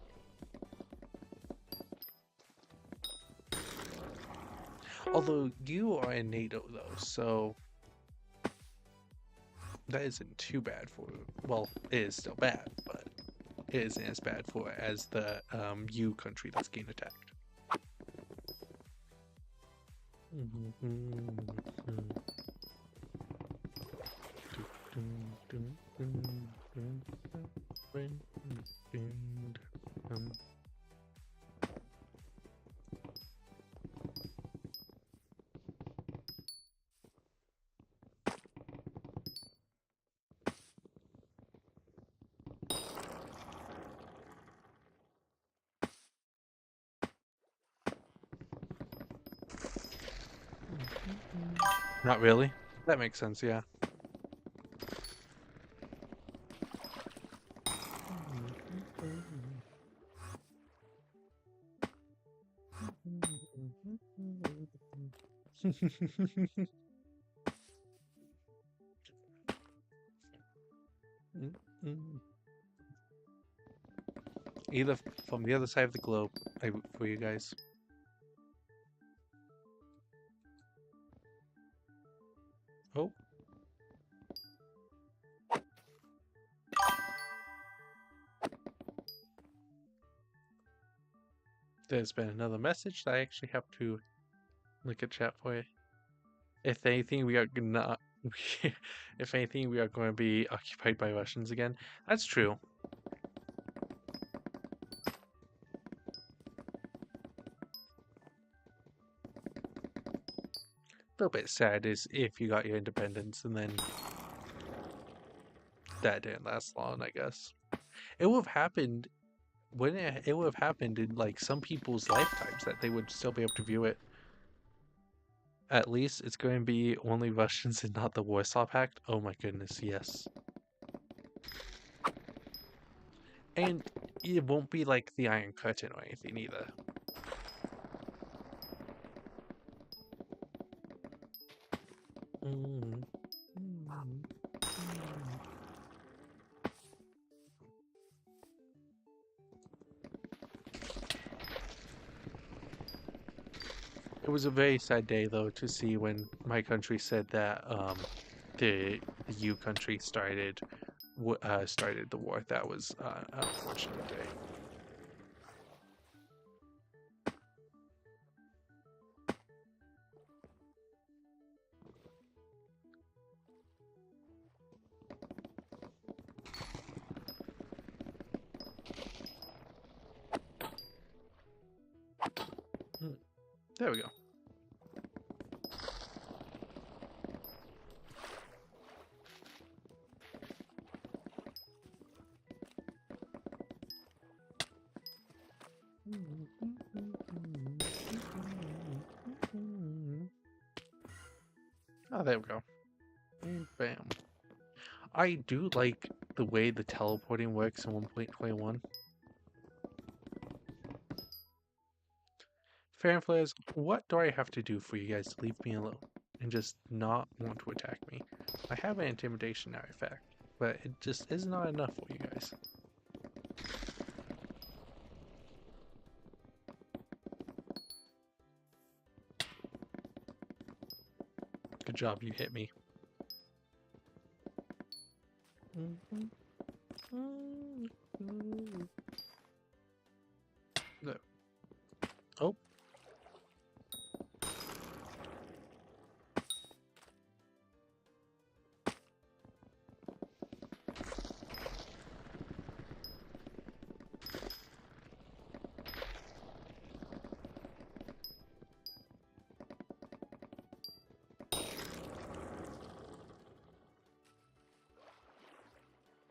Although you are in NATO though, so that isn't too bad for, well, it is still bad, but it isn't as bad for as the U country that's getting attacked. Not really. That makes sense, yeah. Either from the other side of the globe, I root for you guys. Oh. There's been another message that I actually have to look at chat for you. If anything, we are not If anything, we are going to be occupied by Russians again. That's true. A little bit sad is if you got your independence and then that didn't last long, I guess. It would have happened when it would have happened in like some people's lifetimes that they would still be able to view it. At least it's going to be only Russians and not the Warsaw Pact. Oh my goodness, yes. And it won't be like the Iron Curtain or anything either. It was a very sad day, though, to see when my country said that the U country started the war. That was an unfortunate day. There we go. Oh, there we go. And bam. I do like the way the teleporting works in 1.21. Fair and Flares, what do I have to do for you guys to leave me alone and just not want to attack me? I have an intimidation artifact, but it just is not enough for you guys. Good job, you hit me. No. Oh.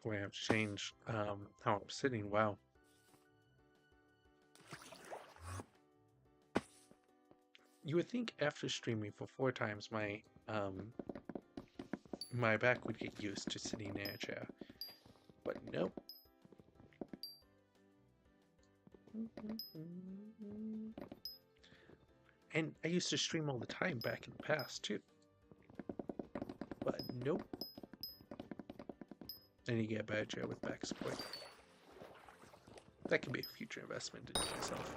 We have to change how I'm sitting. Wow. You would think after streaming for 4 times my back would get used to sitting in a chair. But nope. And I used to stream all the time back in the past too. But nope. I need to get a better chair with back support. That could be a future investment into myself.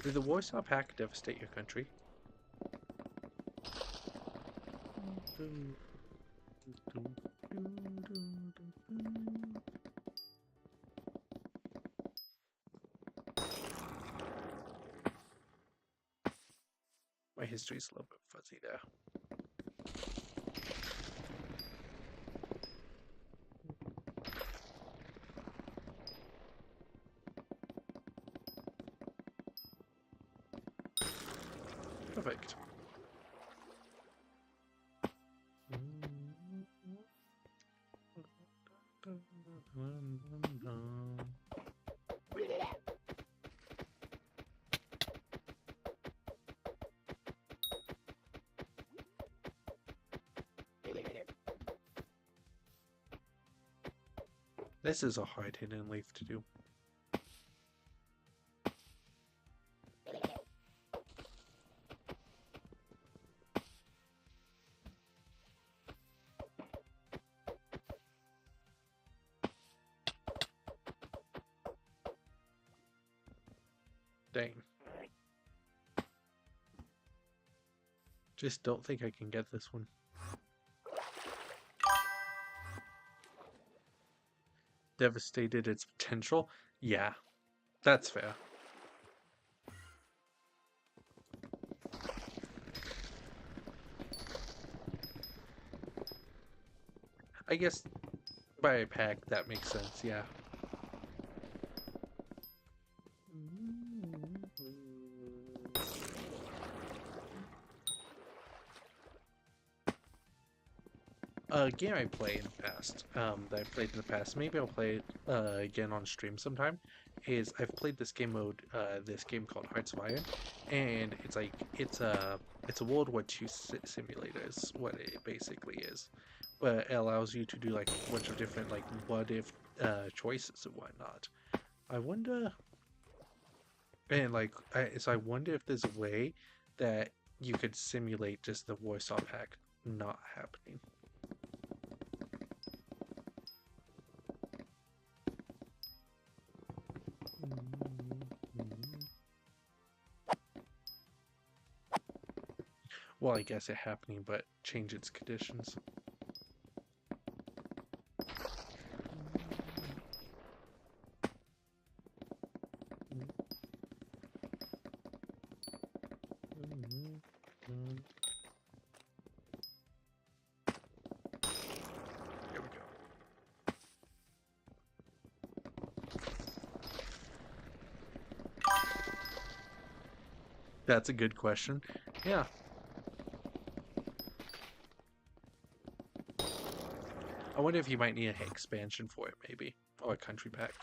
Did the Warsaw Pact devastate your country? My history's a little bit fuzzy there. Perfect. This is a hard hidden leaf to do. Dang. Just don't think I can get this one. devastated its potential. Yeah, that's fair. I guess by a pack, that makes sense, yeah. A game I play in the past, that I've played in the past, maybe I'll play it again on stream sometime, is I've played this game called Hearts of Iron, and it's a World War II simulator is what it basically is, but it allows you to do like a bunch of different like what if choices and whatnot. I wonder, and so I wonder if there's a way that you could simulate just the Warsaw Pact not happening. Well, I guess it happening, but change its conditions. There we go. That's a good question. Yeah. I wonder if you might need an expansion for it, maybe, or a country pack.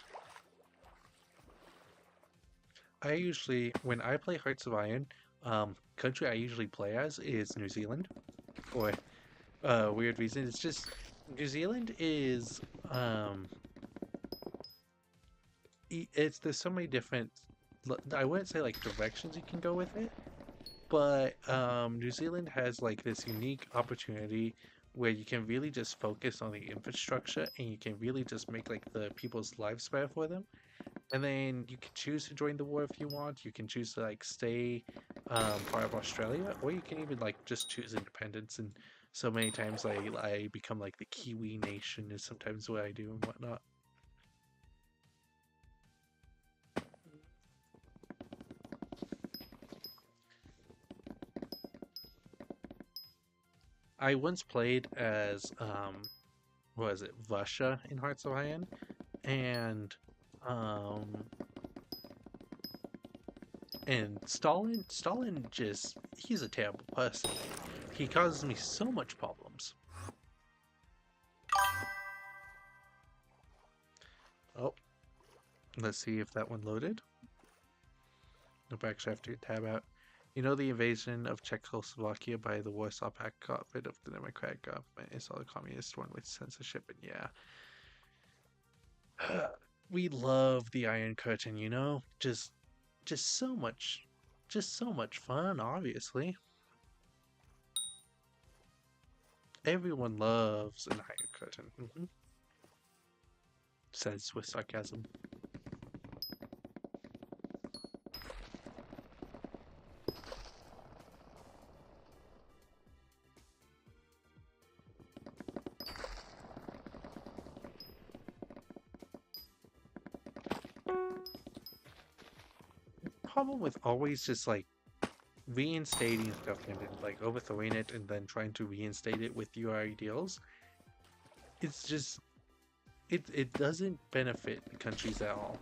When I play Hearts of Iron, country I usually play as is New Zealand, for weird reason. It's just New Zealand is it's there's so many different. I wouldn't say like directions you can go with it, but New Zealand has like this unique opportunity where you can really just focus on the infrastructure and you can really just make like the people's lives better for them. And then you can choose to join the war if you want. You can choose to like stay part of Australia, or you can even like just choose independence. And so many times I become like the Kiwi nation is sometimes what I do and whatnot. I once played as what was it, Russia in Hearts of Iron, and um Stalin just he's a terrible person. He causes me so much problems. Oh, let's see if that one loaded. Nope, actually I have to tab out. You know the invasion of Czechoslovakia by the Warsaw Pact got rid of the democratic government. It's all the communist one with censorship, and yeah. We love the Iron Curtain, you know? Just so much just so much fun, obviously. Everyone loves an Iron Curtain. Says with sarcasm. Problem with always just like reinstating government and like overthrowing it and then trying to reinstate it with your ideals, it's just it doesn't benefit the countries at all.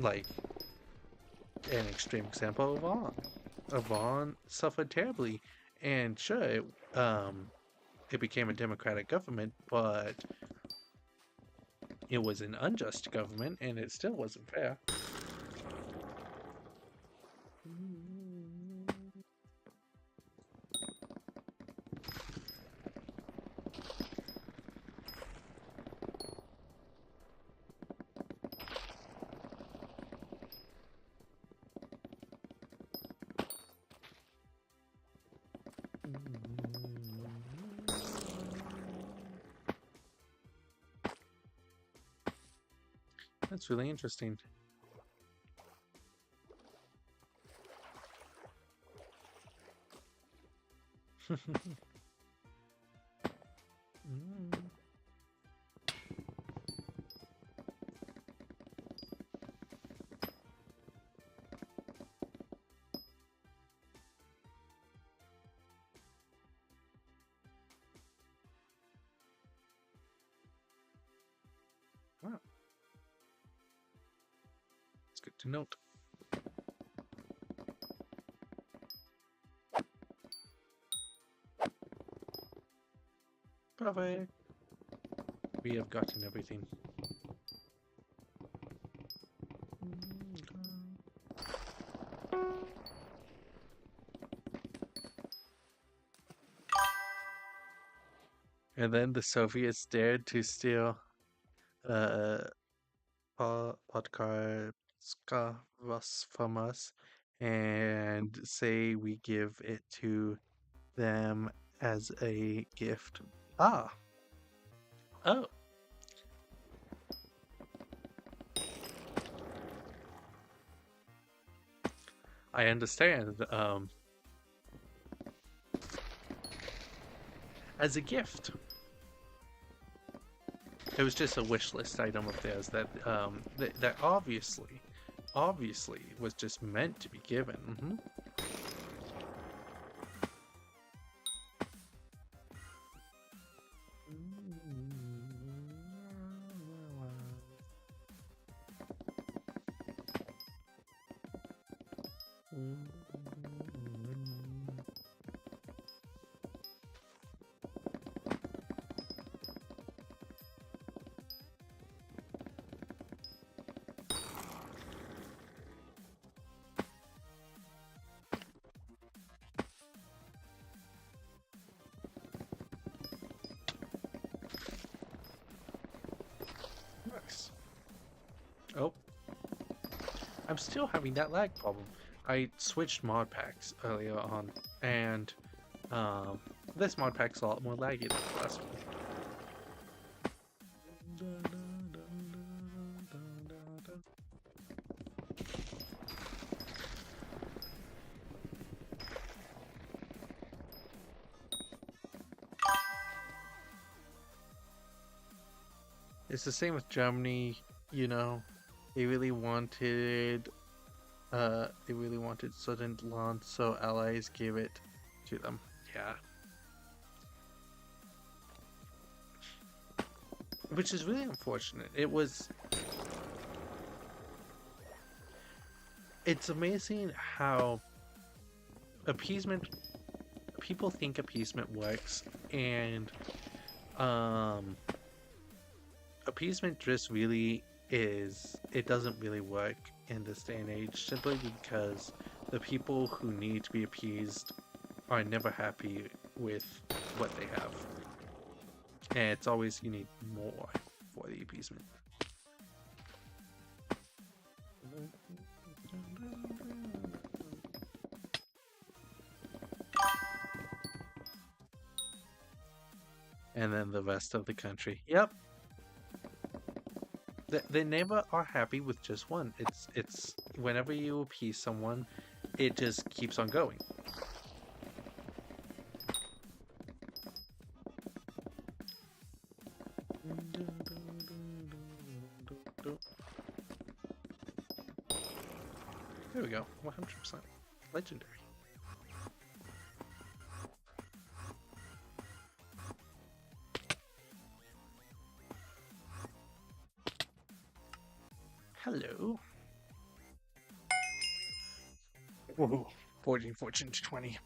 Like an extreme example, Iran suffered terribly, and sure, it became a democratic government, but it was an unjust government, and it still wasn't fair. That's really interesting. to note. Perfect. We have gotten everything. And then the Soviets dared to steal uh, Podkarska from us and say we give it to them as a gift. Ah, oh, I understand. As a gift. It was just a wish list item of theirs that that obviously was just meant to be given. Nice. Oh, I'm still having that lag problem. I switched mod packs earlier on, and this mod pack's a lot more laggy than the last one. It's the same with Germany, you know. They really wanted Sudetenland, so allies gave it to them. Yeah. Which is really unfortunate. It's amazing how appeasement people think appeasement works, and appeasement just really it doesn't really work in this day and age, simply because the people who need to be appeased are never happy with what they have, and it's always you need more for the appeasement. And then the rest of the country. Yep. They never are happy with just one. It's whenever you appease someone, it just keeps on going. There we go. 100%. Legendary. Hello. Whoa. 14, 14 to 20.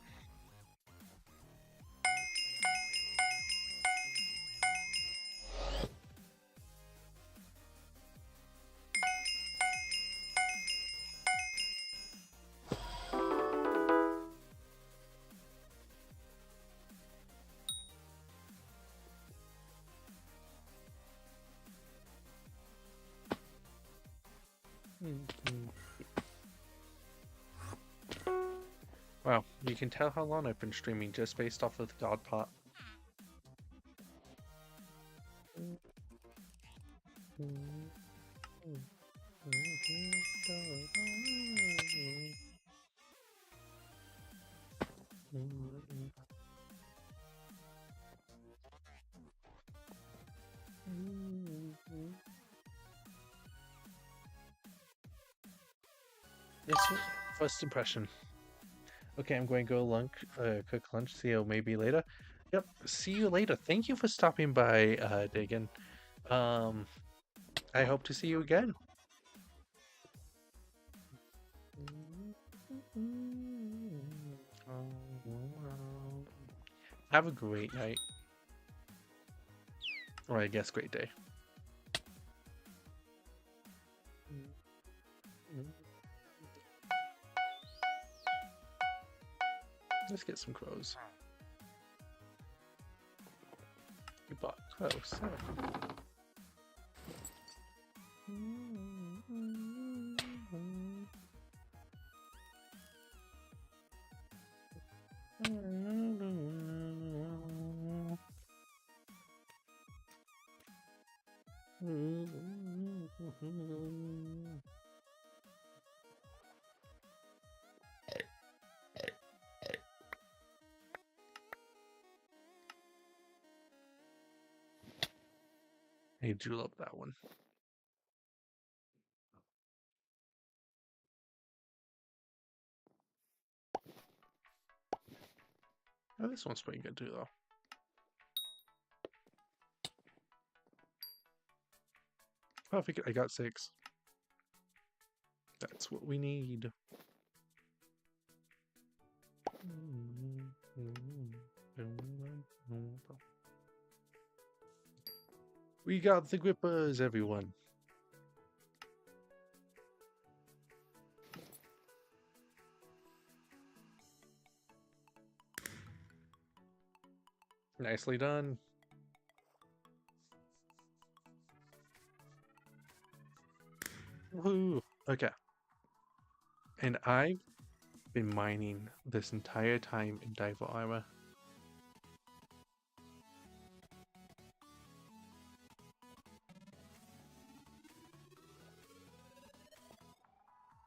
Wow, you can tell how long I've been streaming just based off of the God part. Yes, first impression. Okay, I'm going to go cook lunch. See you maybe later. Yep, see you later. Thank you for stopping by, Dagan. I hope to see you again. Have a great night. Or I guess great day. Let's get some crows. We bought crows. So. I do love that one. Oh, this one's pretty good too, though. Oh, I got 6. That's what we need. We got the grippers, everyone. Nicely done. Woohoo! Okay. And I've been mining this entire time in diver armor.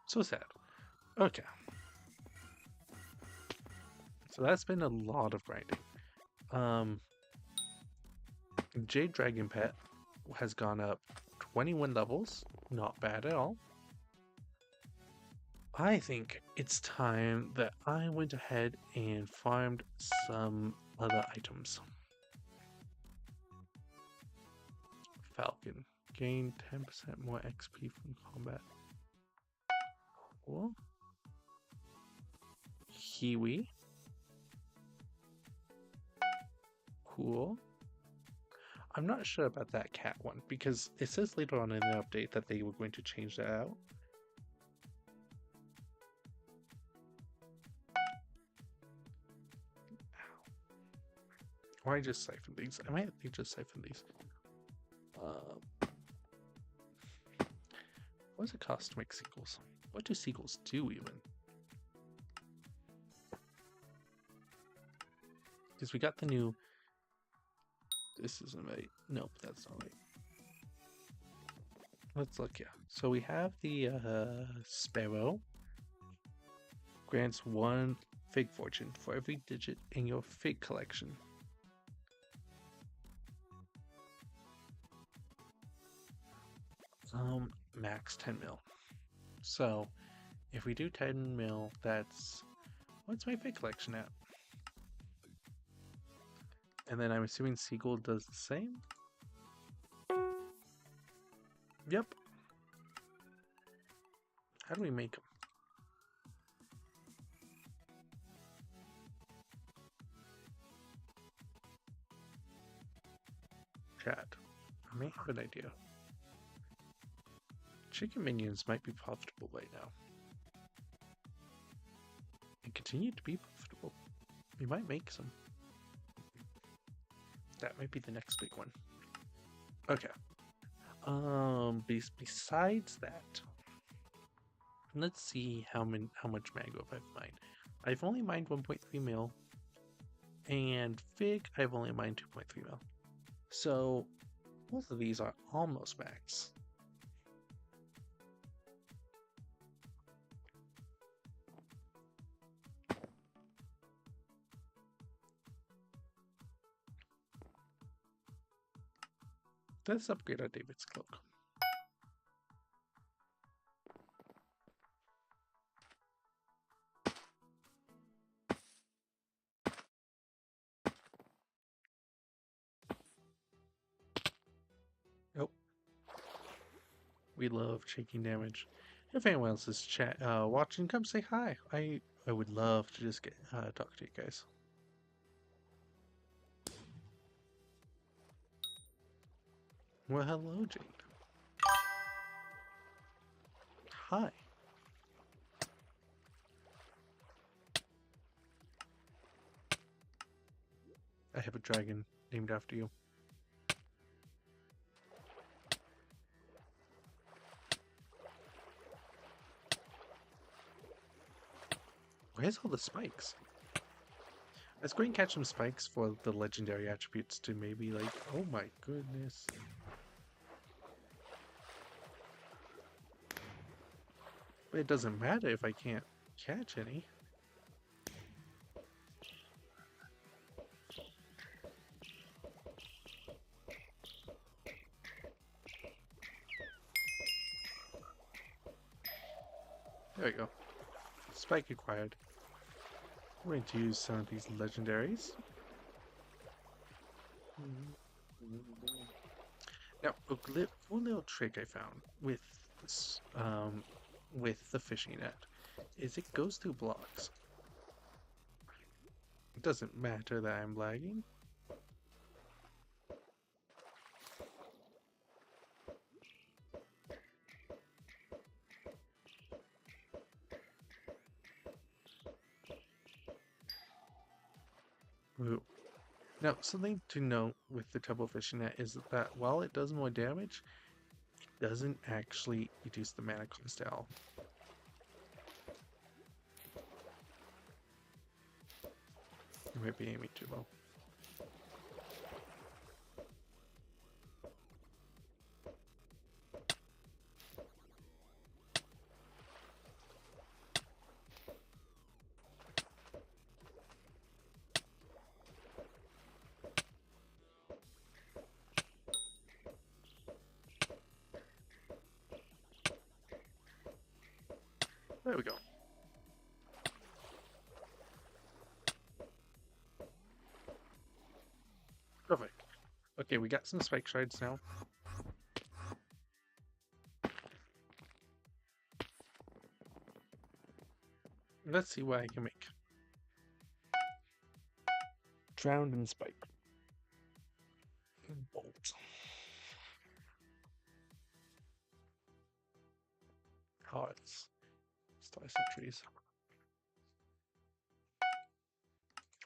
So sad. Okay. So that's been a lot of grinding. Jade Dragon Pet has gone up 21 levels. Not bad at all. I think it's time that I went ahead and farmed some other items. Falcon. Gain 10% more XP from combat. Cool. Kiwi. Cool. I'm not sure about that cat one because it says later on in the update that they were going to change that out. Or I just siphon these. I might just siphon these. What does it cost to make seagulls? What do seagulls do even? Because we got the new... This isn't right. Nope, that's not right. Let's look, yeah. So we have the sparrow. Grants 1 fig fortune for every digit in your fig collection. Max 10 mil. So if we do 10 mil, that's... What's my fig collection at? And then I'm assuming Seagull does the same? Yep. How do we make them? Chat. I may have an idea. Chicken minions might be profitable right now. And continue to be profitable. We might make some. That might be the next big one. Okay. Besides that, let's see how much mangrove I've mined. I've only mined 1.3 mil, and fig I've only mined 2.3 mil. So both of these are almost max. Let's upgrade our David's cloak. Nope. We love taking damage. If anyone else is watching, come say hi. I would love to just get talk to you guys. Well, hello, Jade. Hi. I have a dragon named after you. Where's all the spikes? Let's go and catch some spikes for the legendary attributes to maybe like, oh my goodness. But it doesn't matter if I can't catch any. There we go. Spike acquired. I'm going to use some of these legendaries. Now, a cool little trick I found this, with the fishing net is it goes through blocks. It doesn't matter that I'm lagging. Ooh. Now, something to note with the double fishing net is that while it does more damage, it doesn't actually reduce the mana cost at all. I might be aiming too low. There we go. Perfect. Okay, we got some spike shards now. Let's see what I can make. Drowned in spike. Bolt. Hearts. Star sentries.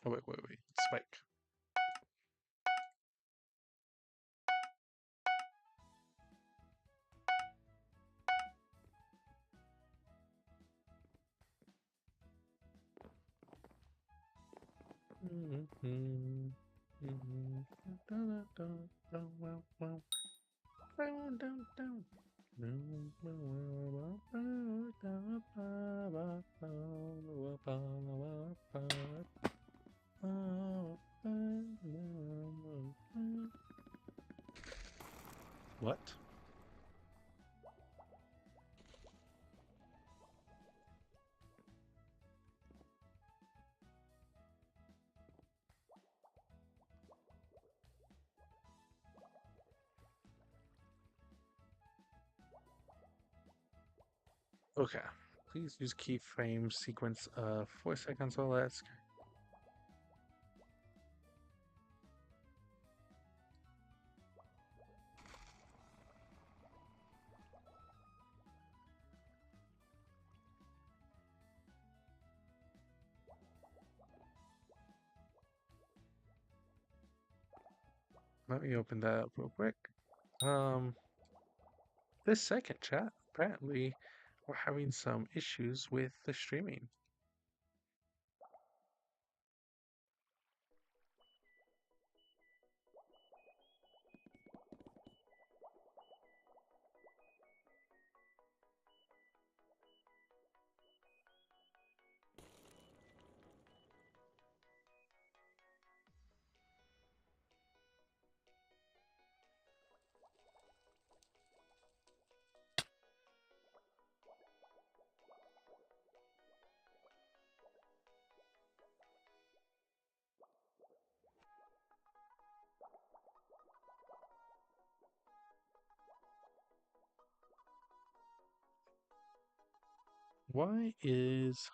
Oh, wait. Spike. What? Okay. Please use keyframe sequence of 4 seconds or less. Let me open that up real quick. This second chat, apparently we're having some issues with the streaming. Why is...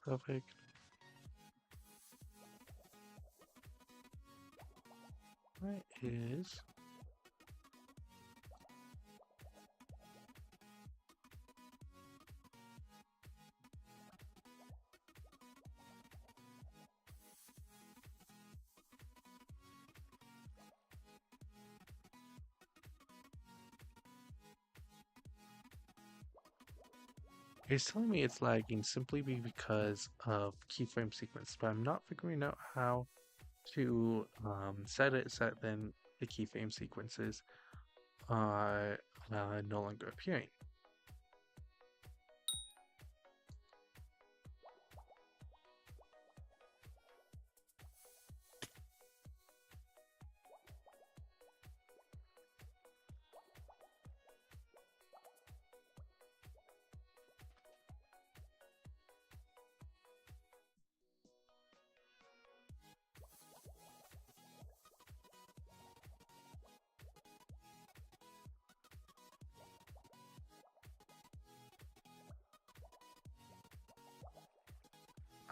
Perfect. Where is... It's telling me it's lagging simply because of keyframe sequence, but I'm not figuring out how to set it so that then the keyframe sequences are no longer appearing.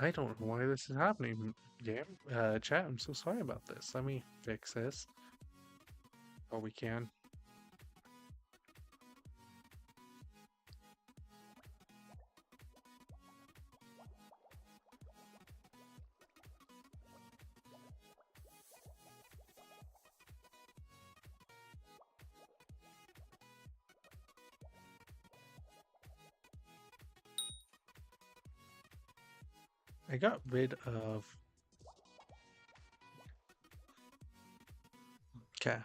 I don't know why this is happening. Yeah, chat, I'm so sorry about this. Let me fix this. Oh, we can. I got rid of... Okay.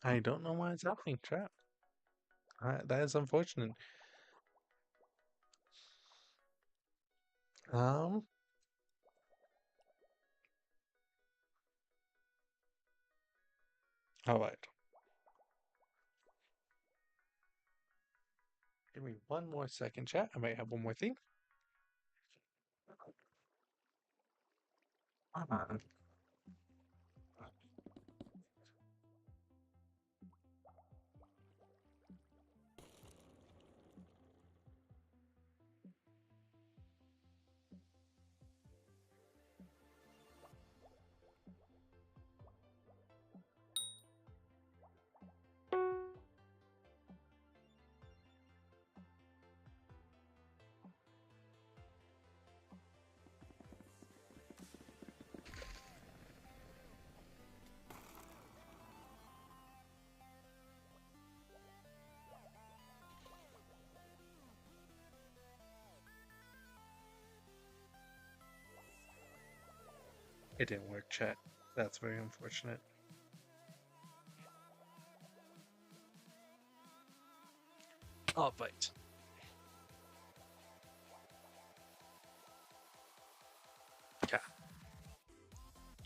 I don't know why it's happening, chat. That is unfortunate. Um, all right. Give me one more second, chat. I might have one more thing. Uh, It didn't work, chat. That's very unfortunate. All right. Okay.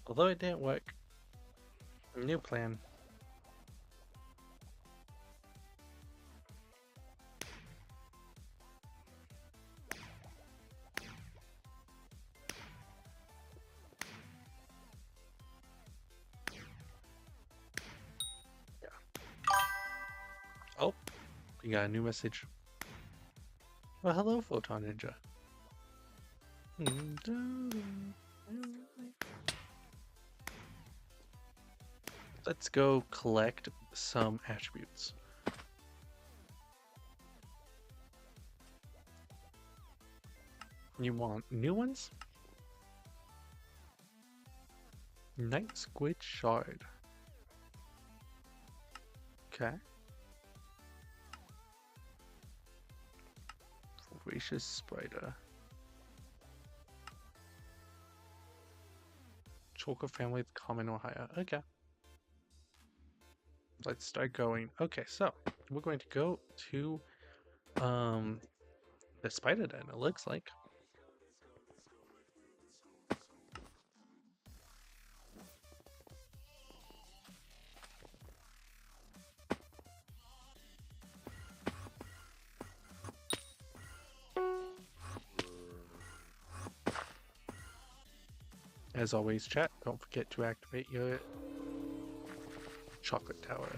Although it didn't work, new plan. Yeah. Oh, we got a new message. Well, hello, Photon Ninja. Let's go collect some attributes. You want new ones? Night Squid Shard. Okay. Voracious Spider. Choker family, the common or higher. Okay. Let's start going. Okay, so we're going to go to the spider den, it looks like. As always, chat, don't forget to activate your chocolate tower.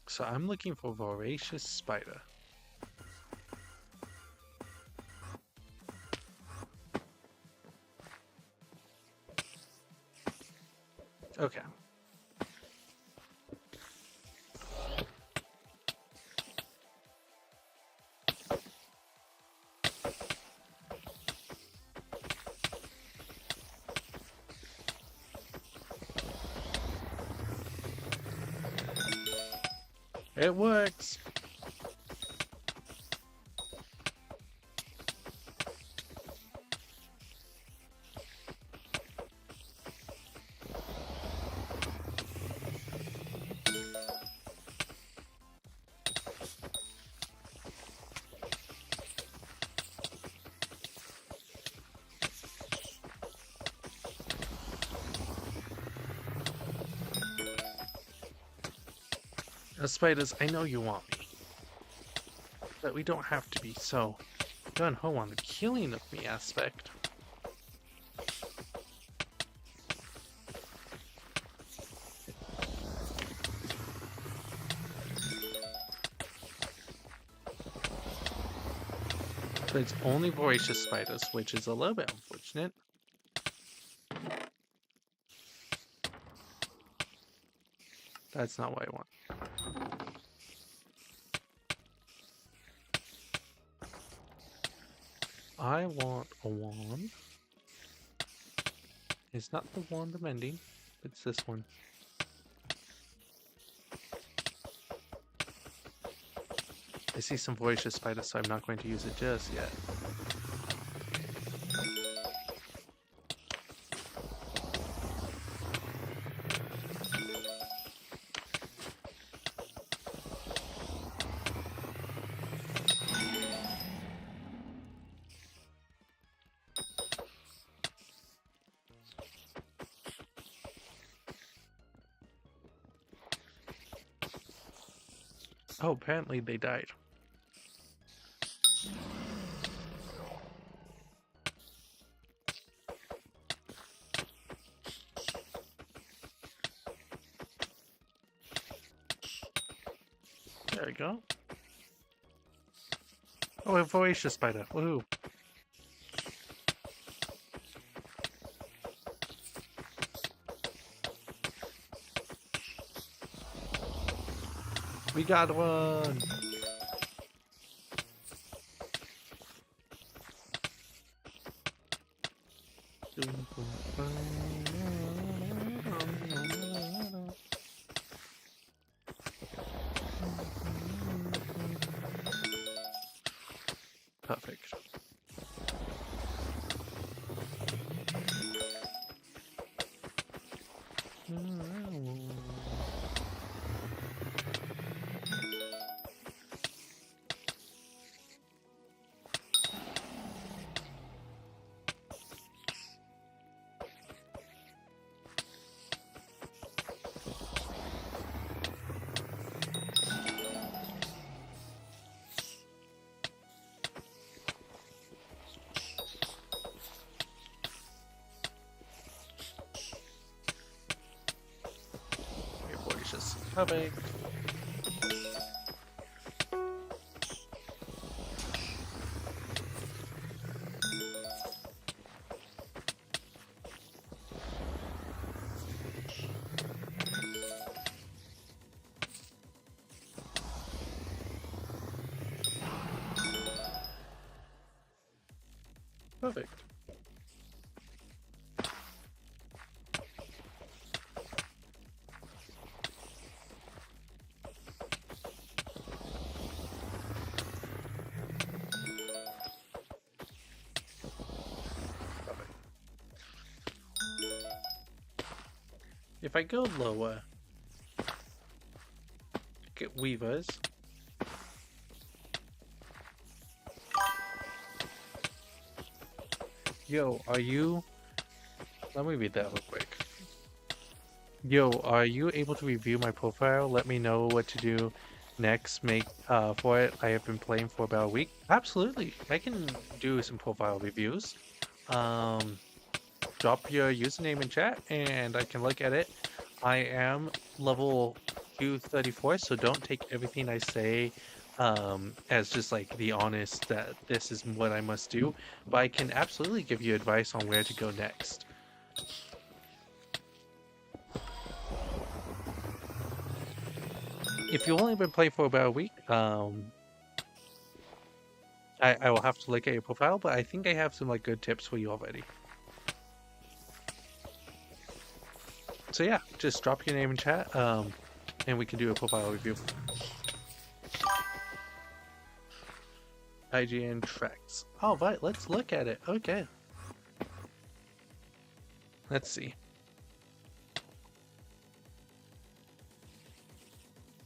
So I'm looking for voracious spider. Okay. It works. Spiders, I know you want me, but we don't have to be so gung-ho on the killing of me aspect. But it's only voracious spiders, which is a little bit unfortunate. That's not what I want. I want a wand. It's not the wand of mending, it's this one. I see some voracious spiders, so I'm not going to use it just yet. Oh, apparently they died. There we go. Oh, a voracious spider. Woohoo. We got one. Perfect. Perfect. Perfect. If I go lower, get weavers. Yo, are you... Let me read that real quick. Yo, are you able to review my profile? Let me know what to do next for it. I have been playing for about a week. Absolutely. I can do some profile reviews. Drop your username in chat and I can look at it. I am level 234, so don't take everything I say as just like the honest that this is what I must do, but I can absolutely give you advice on where to go next. If you've only been playing for about a week, I will have to look at your profile, but I think I have some like good tips for you already. So yeah, just drop your name in chat, and we can do a profile review. IGN tracks. All right, let's look at it. Okay. Let's see.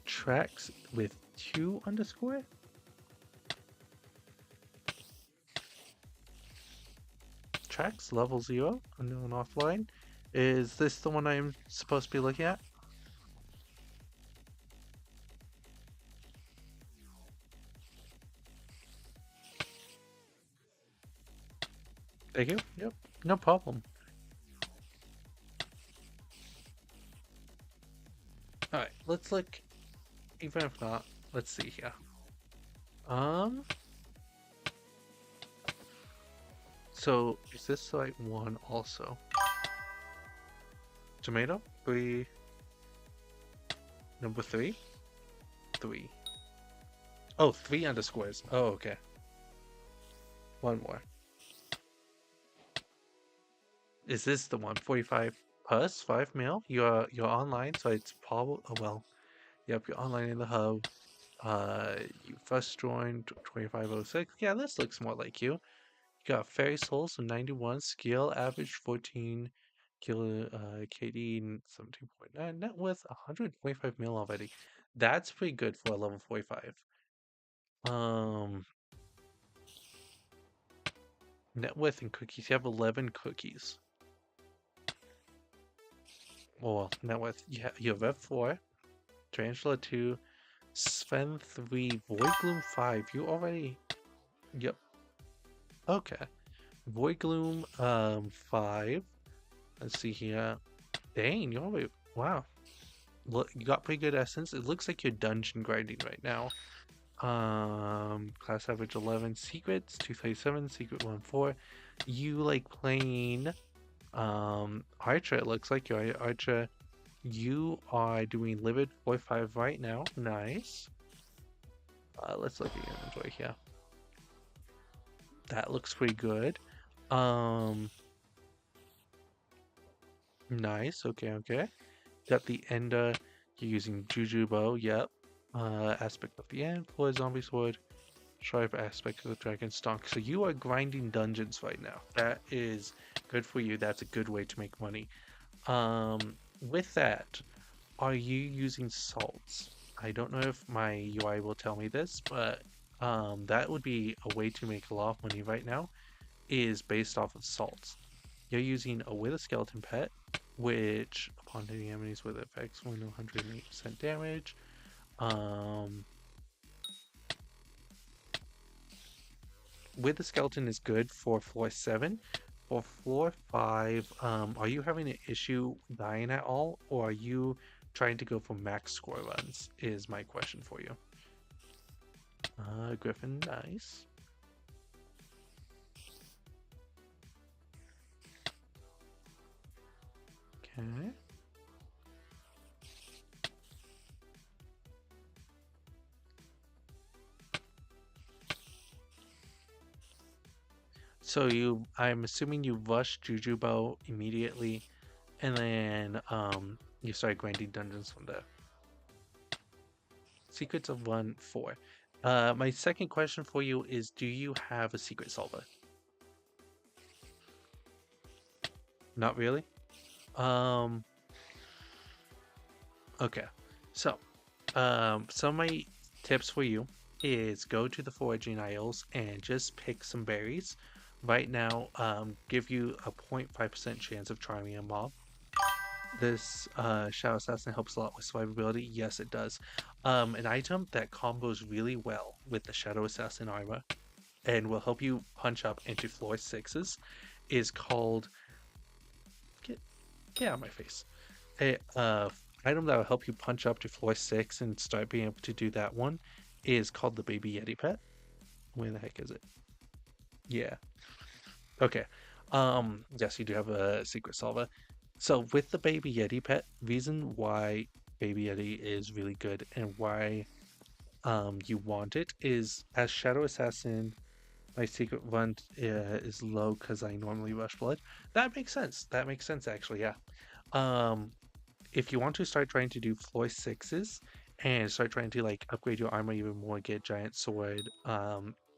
Tracks with 2 underscore? Tracks level 0, unknown offline. Is this the one I'm supposed to be looking at? Thank you. Yep, no problem. Alright, let's look. Even if not, let's see here. So is this site 1 also? Tomato? 3. Number 3? 3. Oh, 3 underscores. Oh, okay. One more. Is this the one? 45 plus 5 mil? You're online, so it's probably, oh well. Yep, you're online in the hub. You first joined 2506. Yeah, this looks more like you. You got Fairy Souls of 91, skill average 14, kilo KD 17.9, net worth 125 mil already. That's pretty good for a level 45. Net worth and cookies. You have 11 cookies. Well, net worth. You have F4, Tarantula 2, Sven 3, Voidgloom 5. You already. Yep. Okay. Voidgloom 5. Let's see here. Dang, you already. Wow. Look, you got pretty good essence. It looks like you're dungeon grinding right now. Class average 11, secrets 237, secret 1-4. You like playing Archer. It looks like you're Archer. You are doing Livid 4-5 right now. Nice. Let's look at your inventory here. That looks pretty good. Nice. Okay, okay. Got the Ender. You're using Juju Bow. Yep. Aspect of the End. Floor Zombie Sword. Sharp aspect of the Dragon Stonk. So you are grinding dungeons right now. That is good for you. That's a good way to make money. With that, are you using salts? I don't know if my UI will tell me this, but that would be a way to make a lot of money right now, is based off of salts. You're using a Wither Skeleton Pet, which upon hitting enemies with effects will 108% damage. Wither Skeleton is good for floor 7. For floor 5, are you having an issue dying at all, or are you trying to go for max score runs, is my question for you. Griffin, nice. Okay. So I'm assuming you rushed Jujubo immediately, and then you started grinding dungeons from there. Secrets of 1-4. My second question for you is, do you have a secret solver? Not really? Okay. So, some of my tips for you is go to the foraging aisles and just pick some berries. Right now, give you a 0.5% chance of charming a mob. This Shadow Assassin helps a lot with survivability. Yes, it does. An item that combos really well with the Shadow Assassin armor and will help you punch up into floor 6s is called... Get out of my face. item that will help you punch up to floor 6 and start being able to do that one is called the Baby Yeti pet. Where the heck is it? Yeah. Okay. Yes, you do have a secret solver. So with the Baby Yeti pet, reason why Baby Yeti is really good and why you want it is as Shadow Assassin, my secret run is low because I normally rush blood. That makes sense. That makes sense actually, yeah. Um, if you want to start trying to do floor 6s and start trying to like upgrade your armor even more, get giant sword,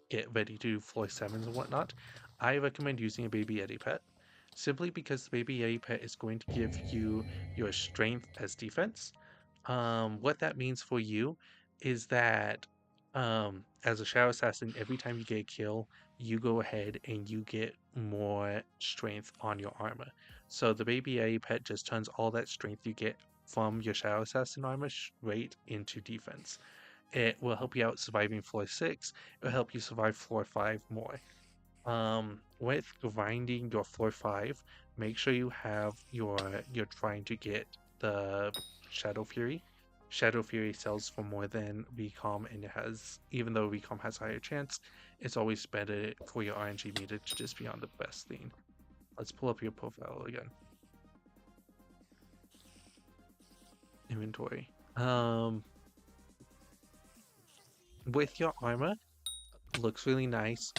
get ready to do floor 7s and whatnot, I recommend using a Baby Yeti pet. Simply because the Baby Yeti pet is going to give you your strength as defense. What that means for you is that as a Shadow Assassin, every time you get a kill, you go ahead and you get more strength on your armor. So the Baby A pet just turns all that strength you get from your Shadow Assassin armor straight into defense. It will help you out surviving floor 6. It will help you survive floor 5 more. With grinding your floor 5, make sure you have you're trying to get the Shadow Fury. Shadow Fury sells for more than Recom, and it has, even though Recom has a higher chance, it's always better for your RNG meter to just be on the best thing. Let's pull up your profile again. Inventory. With your armor, looks really nice.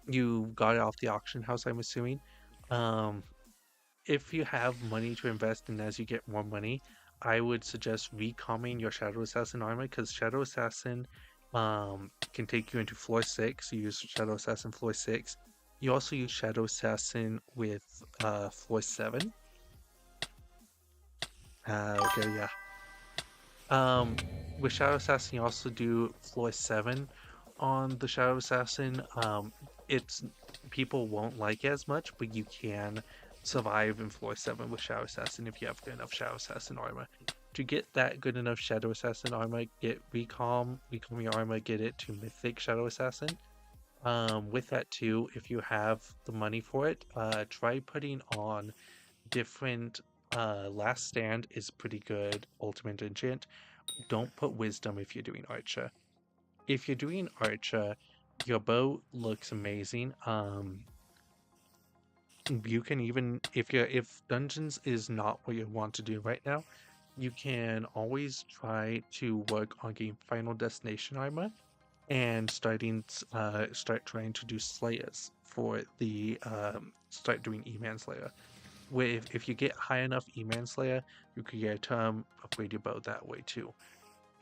You got it off the auction house, I'm assuming. Um, if you have money to invest in as you get more money, I would suggest recomming your Shadow Assassin armor because Shadow Assassin can take you into floor 6. You use Shadow Assassin floor 6. You also use Shadow Assassin with floor 7. Okay, yeah. Um, with Shadow Assassin, you also do floor 7 on the Shadow Assassin. It's people won't like it as much, but you can survive in floor 7 with Shadow Assassin if you have good enough Shadow Assassin armor. To get that good enough Shadow Assassin armor, get recom your armor, get it to Mythic Shadow Assassin. With that too, if you have the money for it, try putting on different Last Stand is pretty good ultimate enchant. Don't put wisdom if you're doing archer. If you're doing archer, your bow looks amazing. You can even if dungeons is not what you want to do right now, you can always try to work on getting Final Destination armor and start trying to do slayers for the start doing E-Man Slayer. With if you get high enough E-Man Slayer, you could get upgrade your bow that way too.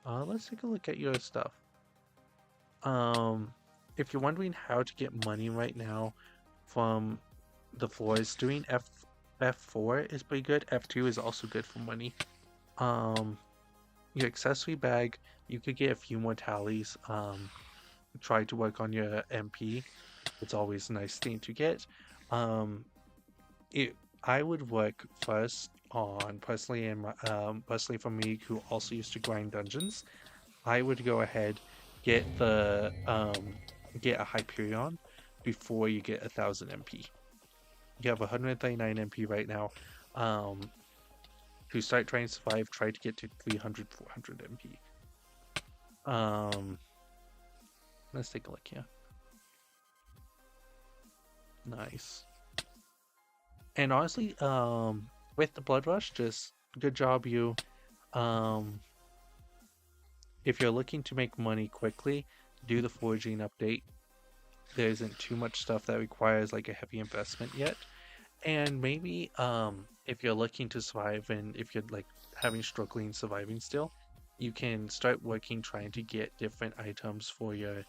Let's take a look at your stuff. Um, if you're wondering how to get money right now from the floors, doing F4 is pretty good. F2 is also good for money. Um, your accessory bag, you could get a few more tallies. Try to work on your MP. It's always a nice thing to get. Um, it I would work first on personally for me who also used to grind dungeons. I would go ahead get get a Hyperion before you get 1,000 MP. You have 139 MP right now. Um, to start trying to survive, try to get to 300, 400 MP. Um, let's take a look here. Nice. And honestly, with the Blood Rush, just good job you. Um, if you're looking to make money quickly, do the forging update. There isn't too much stuff that requires like a heavy investment yet. And maybe if you're looking to survive and if you're like having struggling surviving still, you can start working trying to get different items for your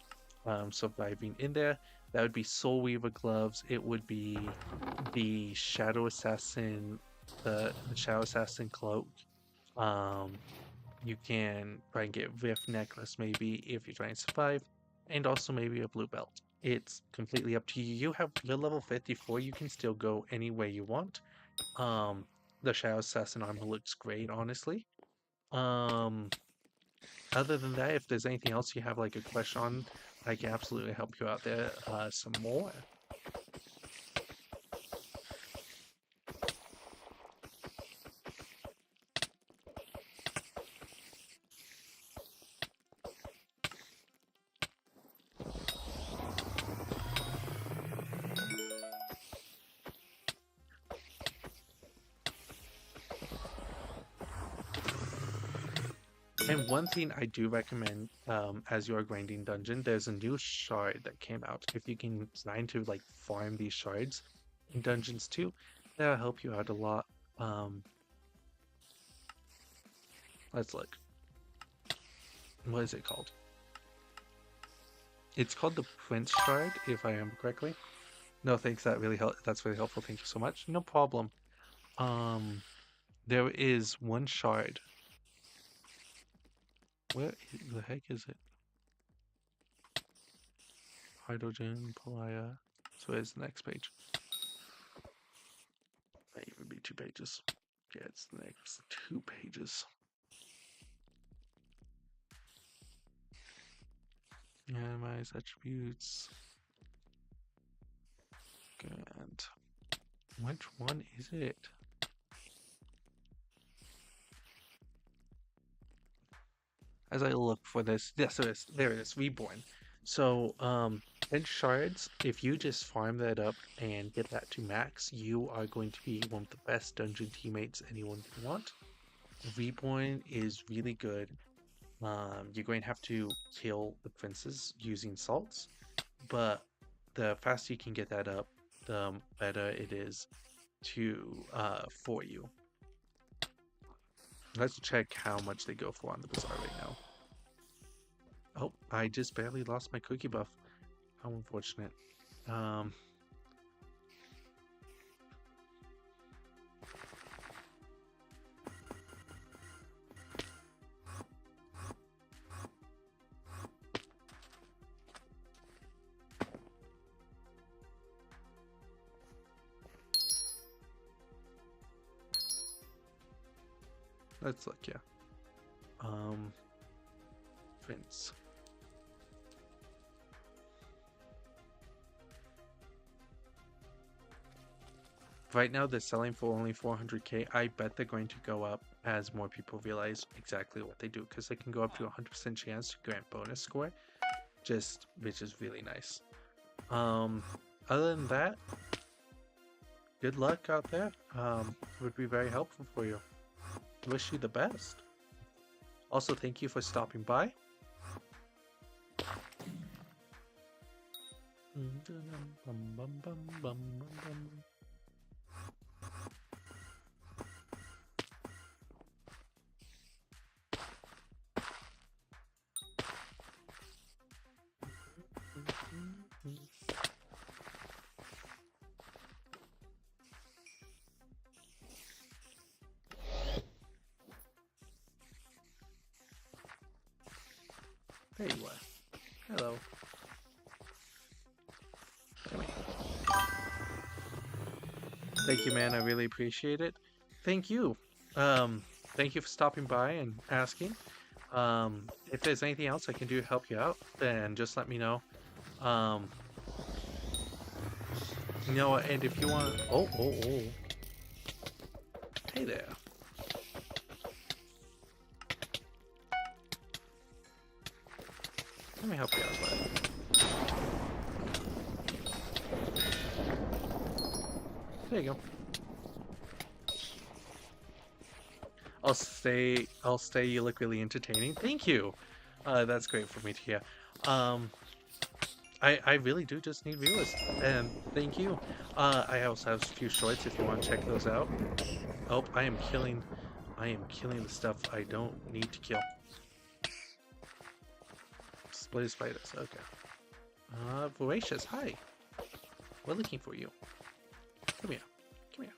surviving in there. That would be Soul Weaver gloves. It would be the Shadow Assassin, the Shadow Assassin cloak. Um, you can try and get Rift necklace maybe if you're trying to survive, and also maybe a blue belt. It's completely up to you. You're level 54, you can still go any way you want. Um, the Shadow Assassin armor looks great, honestly. Um, other than that, if there's anything else you have like a question on, I can absolutely help you out there some more. And one thing I do recommend, as you are grinding dungeon, there's a new shard that came out. If you can design to like farm these shards in dungeons too, that'll help you out a lot. Um, let's look. What is it called? It's called the Prince Shard, if I remember correctly. No, thanks. That's really helpful. Thank you so much. No problem. Um, there is one shard. Where the heck is it? Hydrogen, Polaya. So where's the next page? Might even be 2 pages. Yeah, it's the next 2 pages. Minimize attributes. Good. Which one is it? As I look for this, yes, there it is, Reborn. So, 10 shards, if you just farm that up and get that to max, you are going to be one of the best dungeon teammates anyone can want. Reborn is really good. You're going to have to kill the princes using salts, but the faster you can get that up, the better it is to for you. Let's check how much they go for on the bazaar right now. Oh, I just barely lost my cookie buff. How unfortunate. Let's look, yeah. Prince. Right now they're selling for only 400k. I bet they're going to go up as more people realize exactly what they do, because they can go up to 100% chance to grant bonus score, which is really nice. Other than that, good luck out there. Would be very helpful for you. Wish you the best. Also, thank you for stopping by. There you are. Hello. Come here. Thank you, man. I really appreciate it. Thank you. Thank you for stopping by and asking. If there's anything else I can do to help you out, then just let me know. You know, and if you want, oh. Hey there. Let me help you out, bud. There you go. I'll stay. You look really entertaining. Thank you. That's great for me to hear. I really do just need viewers, and thank you. I also have a few shorts if you want to check those out. Oh, I am killing the stuff I don't need to kill. Split spiders. Okay. Voracious. Hi. We're looking for you. Come here. Come here.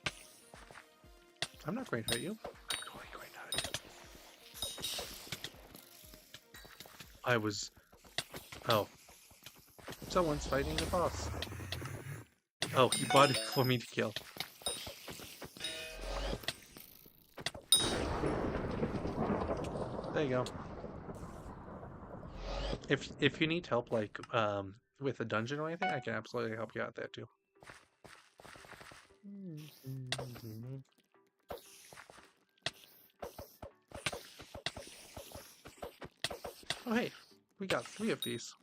I'm not going to hurt you. I'm going to hurt you. I was. Oh. Someone's fighting the boss. Oh, he bought it for me to kill. There you go. If you need help, like with a dungeon or anything, I can absolutely help you out there too. Oh hey, we got 3 of these.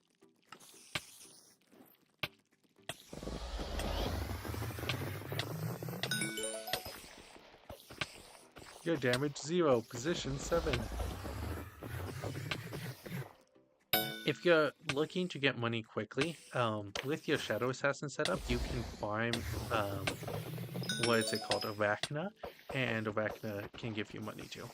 Your damage 0, position 7. If you're looking to get money quickly, with your Shadow Assassin setup, you can farm, what is it called, Arachna, and Arachna can give you money too.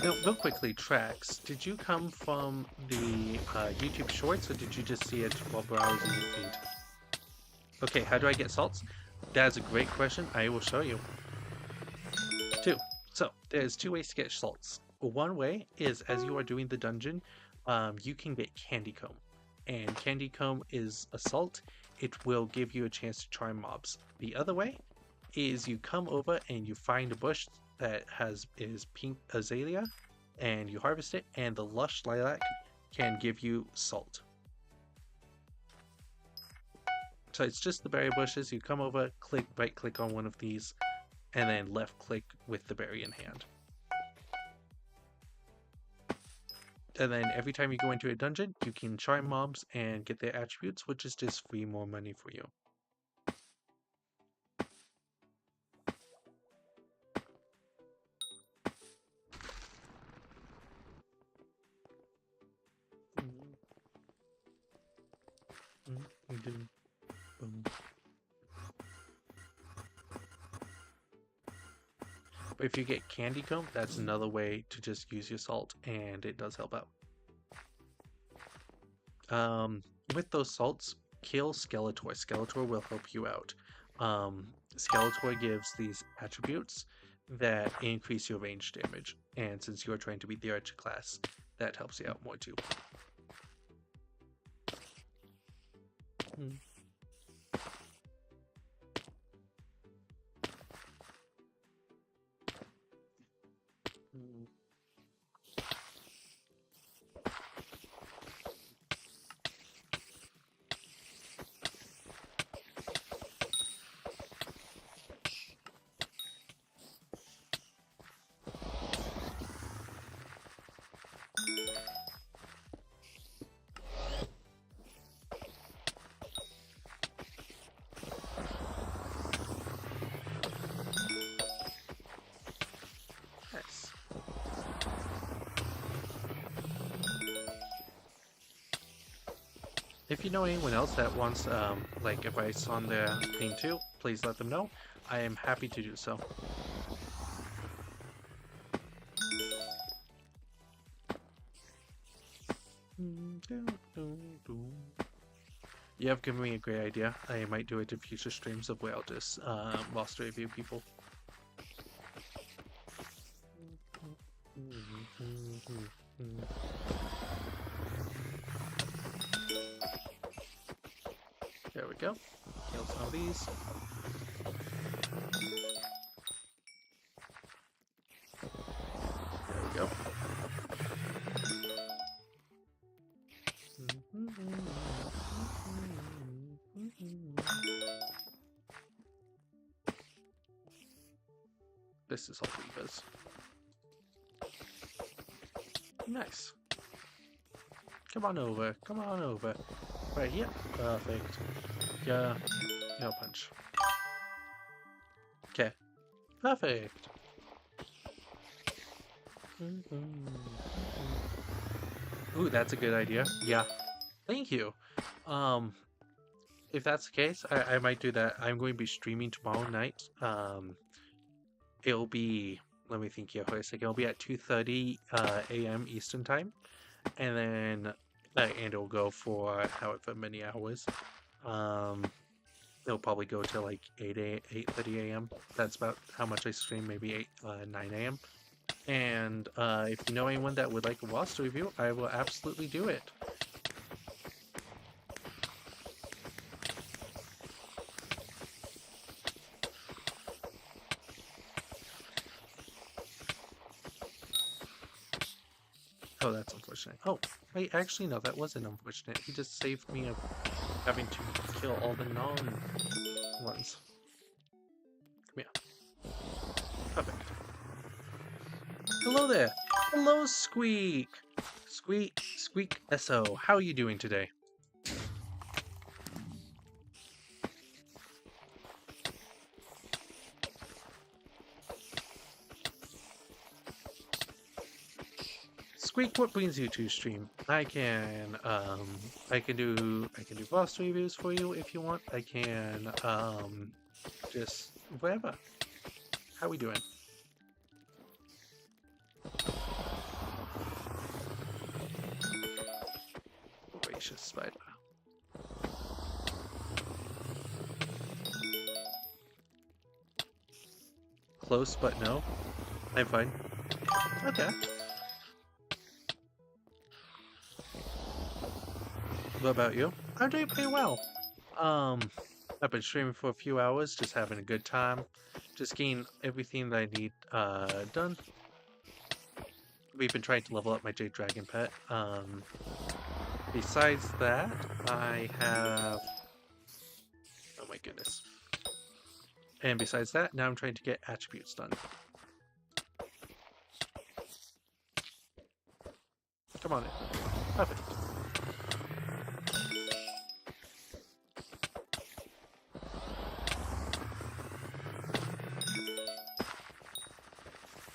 Now, real quickly, Trax, did you come from the YouTube Shorts, or did you just see it while browsing your feed? Okay, how do I get salts? That's a great question. I will show you. Two. So, there's two ways to get salts. One way is as you are doing the dungeon, you can get Candy Comb. And Candy Comb is a salt. It will give you a chance to charm mobs. The other way is you come over and you find a bush that is pink azalea, and you harvest it, and the lush lilac can give you salt. So it's just the berry bushes. You come over, right click on one of these, and then left click with the berry in hand. And then every time you go into a dungeon, you can charm mobs and get their attributes, which is just free more money for you. But if you get Candy Comb, that's another way to just use your salt, and it does help out. With those salts, kill Skeletor. Skeletor will help you out. Skeletor gives these attributes that increase your range damage, and since you are trying to beat the archer class, that helps you out more too. Nice. If you know anyone else that wants like advice on their thing too, please let them know. I am happy to do so. You have given me a great idea. I might do it in future streams of where I'll just roster review people. There we go. Kill some of these. There we go. This is all levers. Nice. Come on over. Come on over. Right here. Perfect. Yeah. No punch. Okay. Perfect. Ooh, that's a good idea. Yeah. Thank you. If that's the case, I might do that. I'm going to be streaming tomorrow night. It'll be, let me think here for a second. It'll be at 2:30 a.m. Eastern time, and then and it'll go for however many hours. It'll probably go to like 8:30 a.m. That's about how much I stream. Maybe 9 a.m. And if you know anyone that would like a roster review, I will absolutely do it. Oh, that's unfortunate. Oh, wait, actually, no, that wasn't unfortunate. He just saved me of having to kill all the non-ones. Come here. Perfect. Hello there. Hello, Squeak. Squeak SO. How are you doing today? Squeak, what brings you to stream? I can do boss reviews for you if you want. I can just whatever. How we doing? Gracious spider. Close, but no. I'm fine. Okay. What about you? I'm doing pretty well. I've been streaming for a few hours, just having a good time, just getting everything that I need done. We've been trying to level up my Jade Dragon pet. Besides that, I have. Oh my goodness. And besides that, now I'm trying to get attributes done. Come on in. Perfect.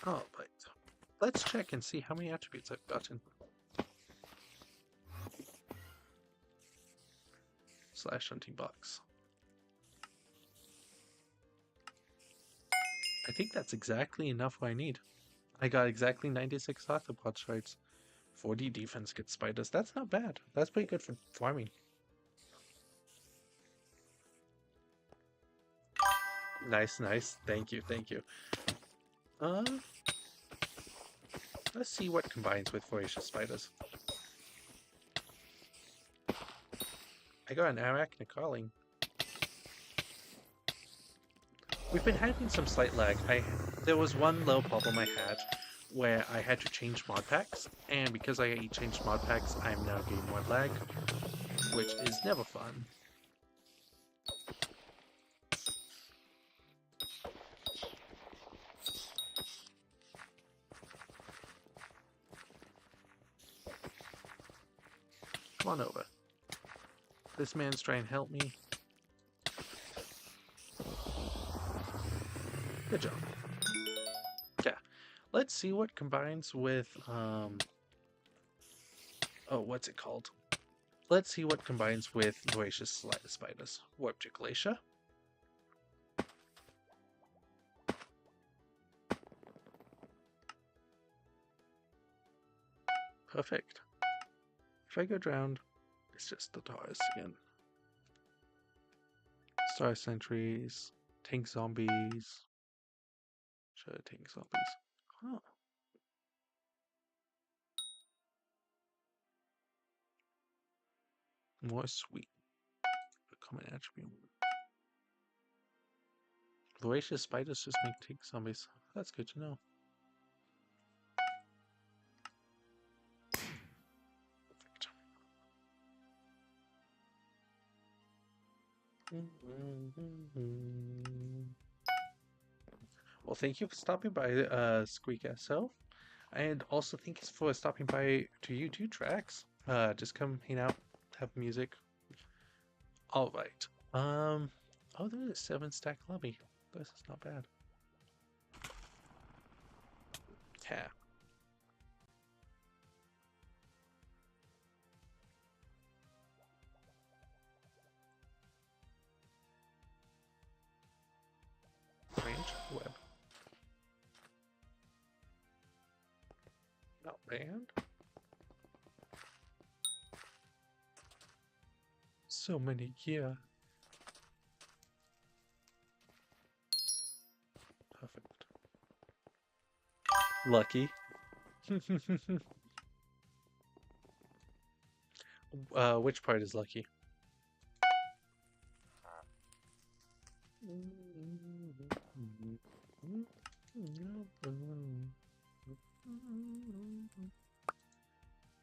All right. Let's check and see how many attributes I've gotten. / hunting box. I think that's exactly enough what I need. I got exactly 96 arthropod shards. 40 defense gets spiders. That's not bad. That's pretty good for farming. Nice, nice. Thank you, thank you. Let's see what combines with voracious spiders. I got an arachne calling. We've been having some slight lag. There was one little problem I had where I had to change mod packs, and because I changed mod packs, I'm now getting more lag, which is never fun. Come on over. This man's trying to help me. Good job. Yeah. Let's see what combines with, oh, what's it called? Let's see what combines with voracious spiders. Warp to Glacier. Perfect. If I go drowned, it's just the tars again. Star sentries, tank zombies. Should I tank zombies? Huh. More sweet. Common attribute. Voracious spiders just make tank zombies. That's good to know. Well, thank you for stopping by, Squeak SO. And also thank you for stopping by to you too, Tracks. Just come hang out, have music. Alright. Oh, there's a 7-stack lobby. This is not bad. Yeah. Range web. Not banned. So many gear. Perfect. Lucky. Which part is lucky?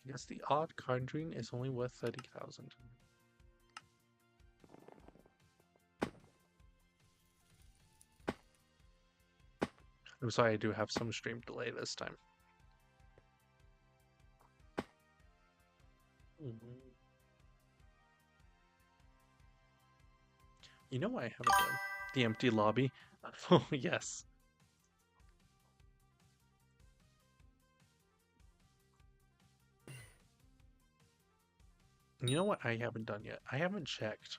Yes, the odd conjuring is only worth 30,000. I'm sorry, I do have some stream delay this time. You know why I haven't done? The empty lobby. Oh, yes. You know what I haven't done yet? I haven't checked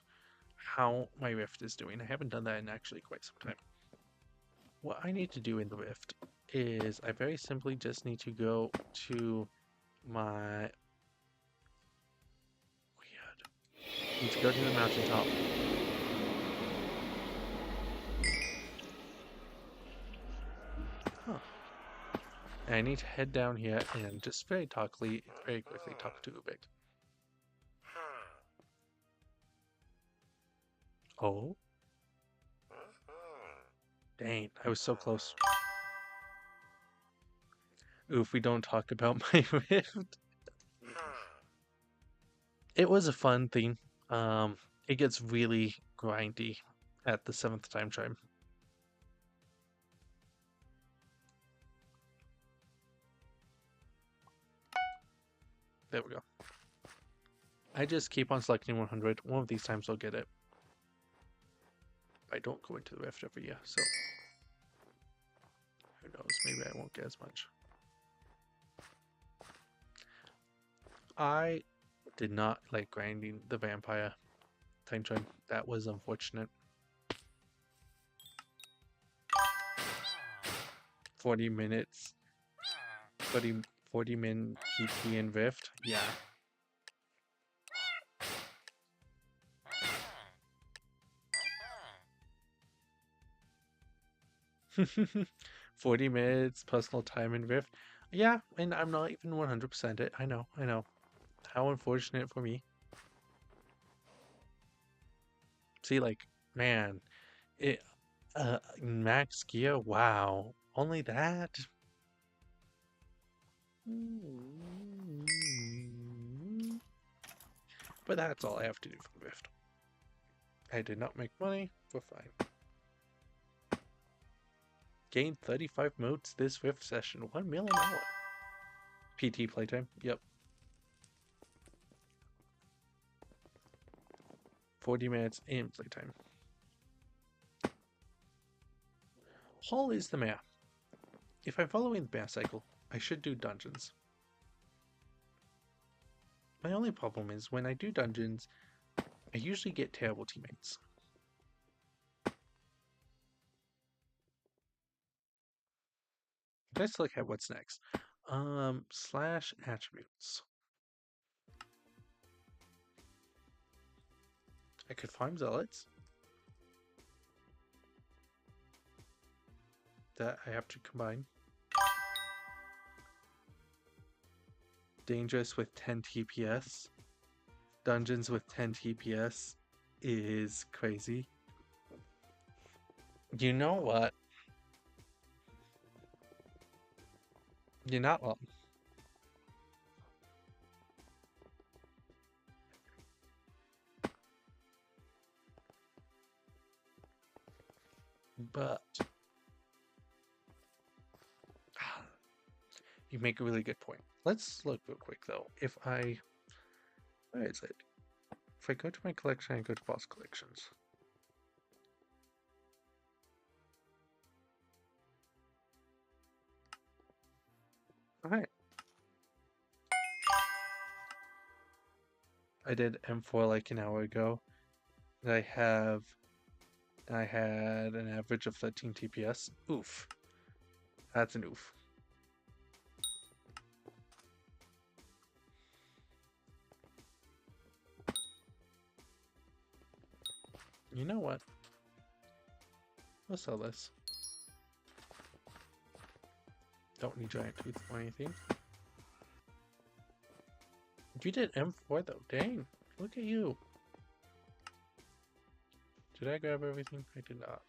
how my Rift is doing. I haven't done that in actually quite some time. What I need to do in the Rift is I very simply just need to go to my weird. Need to go to the mountaintop. Huh. And I need to head down here and just very quickly talk to Ubik. Oh, dang, I was so close. Oof, we don't talk about my Rift. It was a fun thing. It gets really grindy at the 7th time try. There we go. I just keep on selecting 100. One of these times I'll get it. I don't go into the Rift every year, so who knows? Maybe I won't get as much. I did not like grinding the vampire time try. That was unfortunate. 40 minutes. 40 min PP in Rift. Yeah. 40 minutes personal time in Rift. Yeah, and I'm not even 100% it. I know. How unfortunate for me. See, like, man, it max gear, wow. Only that? But that's all I have to do for the Rift. I did not make money. We're fine. Gained 35 modes this Rift session. 1 mil an hour. PT playtime. Yep. 40 minutes in playtime. Hall is the map. If I'm following the math cycle, I should do dungeons. My only problem is when I do dungeons, I usually get terrible teammates. Let's look at what's next. Slash attributes. I could farm zealots. That I have to combine. Dangerous with 10 TPS. Dungeons with 10 TPS is crazy. You know what? You're not wrong. But you make a really good point. Let's look real quick though. Where is it? If I go to my collection, I go to boss collections. Alright. I did M4 like an hour ago. And I had an average of 13 TPS. Oof. That's an oof. You know what? Let's sell this. Don't need giant tooth or anything. You did M4 though. Dang. Look at you. Did I grab everything? I did not.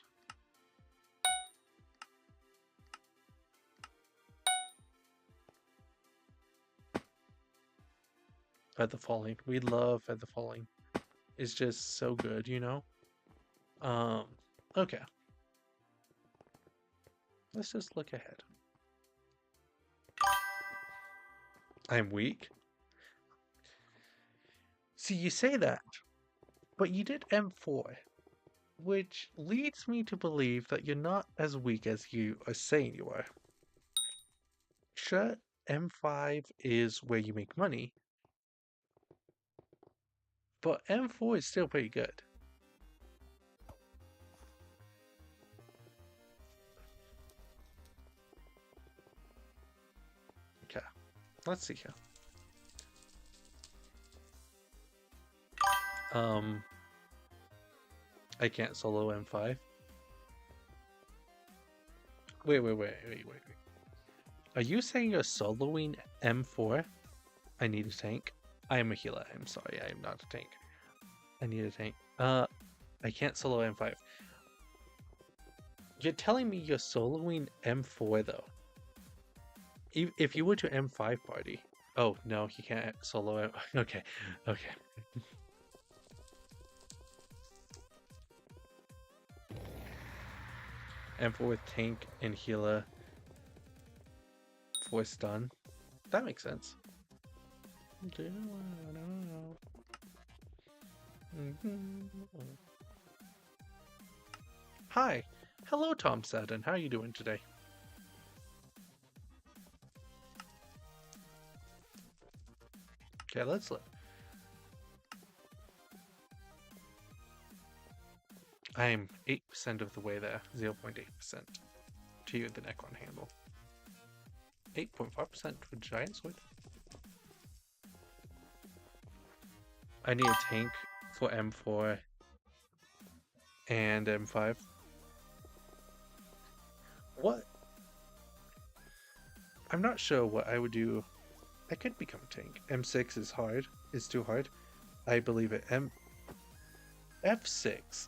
Feather Falling. We love Feather Falling. It's just so good, you know? Okay. Let's just look ahead. I'm weak. See, you say that, but you did M4, which leads me to believe that you're not as weak as you are saying you are. Sure, M5 is where you make money, But M4 is still pretty good. Okay, let's see here. I can't solo M5. Wait. Are you saying you're soloing M4? I need a tank. I am a healer. I'm sorry, I am not a tank. I need a tank. I can't solo M5. You're telling me you're soloing M4 though. If you were to M5 party. Oh, no, he can't solo M. Okay. M4 with tank and healer for stun. That makes sense. Hi. Hello, Tom Sadden. How are you doing today? Okay, let's look. I'm 8% of the way there. 0.8% to you, the Necron handle. 8.5% for Giant Sword. I need a tank for M4 and M5. What? I'm not sure what I would do. I could become a tank. M6 is hard. It's too hard. I believe it. F6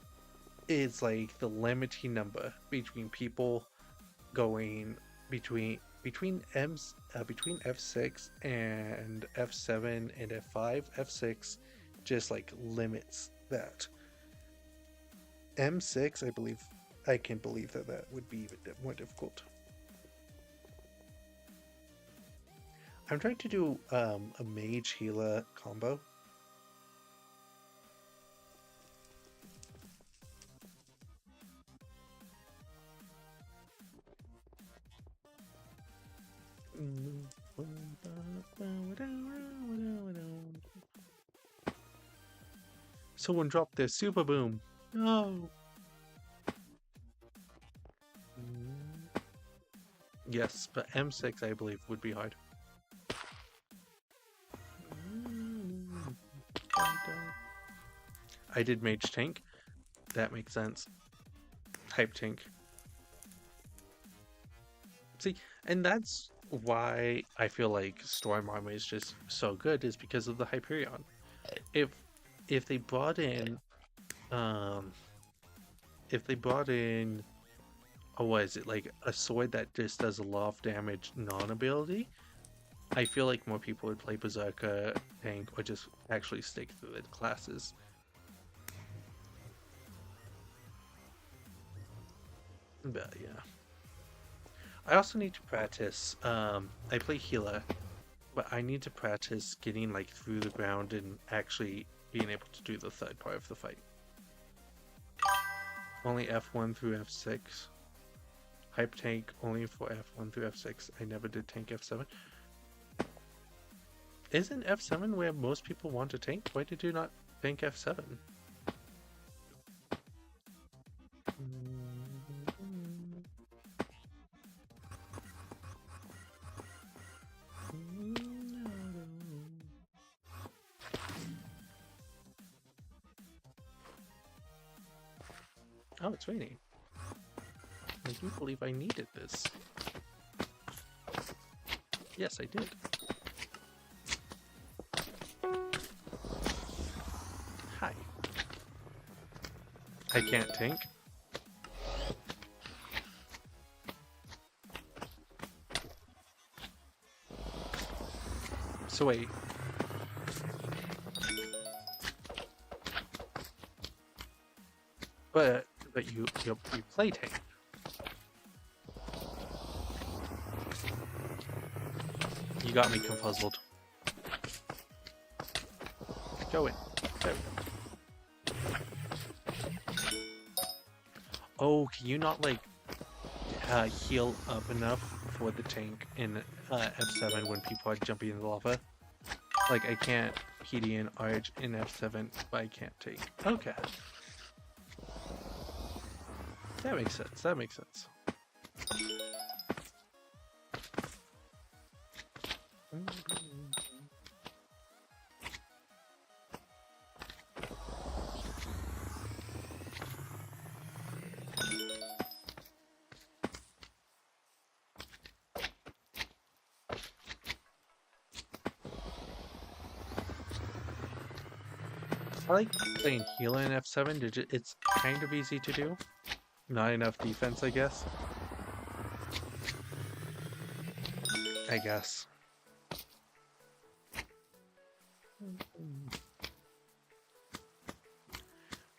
is like the limiting number between people going between F6 and F7 and F5. F6 just like limits that. M6, I can believe that would be even more difficult. I'm trying to do a mage healer combo. Someone dropped their super boom. No. Yes, but M6 I believe would be hard. I did mage tank. That makes sense. Hype tank. See, and that's why I feel like Storm Armor is just so good, is because of the Hyperion. If they brought in oh, what is it, like a sword that just does a lot of damage non-ability, I feel like more people would play Berserker, tank, or just actually stick to the classes. But yeah. I also need to practice, I play healer, but I need to practice getting like through the ground and actually being able to do the third part of the fight. Only F1 through F6. Hype tank only for F1 through F6. I never did tank F7. Isn't F7 where most people want to tank? Why did you not tank F7? Oh, it's raining. I do believe I needed this. Yes, I did. Hi. I can't tank. So wait. But you play tank. You got me confuzzled. Go in. There we go. Oh, can you not like heal up enough for the tank in F7 when people are jumping in the lava? Like I can't PD and RH in F7, but I can't take. Okay. That makes sense. That makes sense. I like playing healer in F7. It's kind of easy to do. Not enough defense, I guess.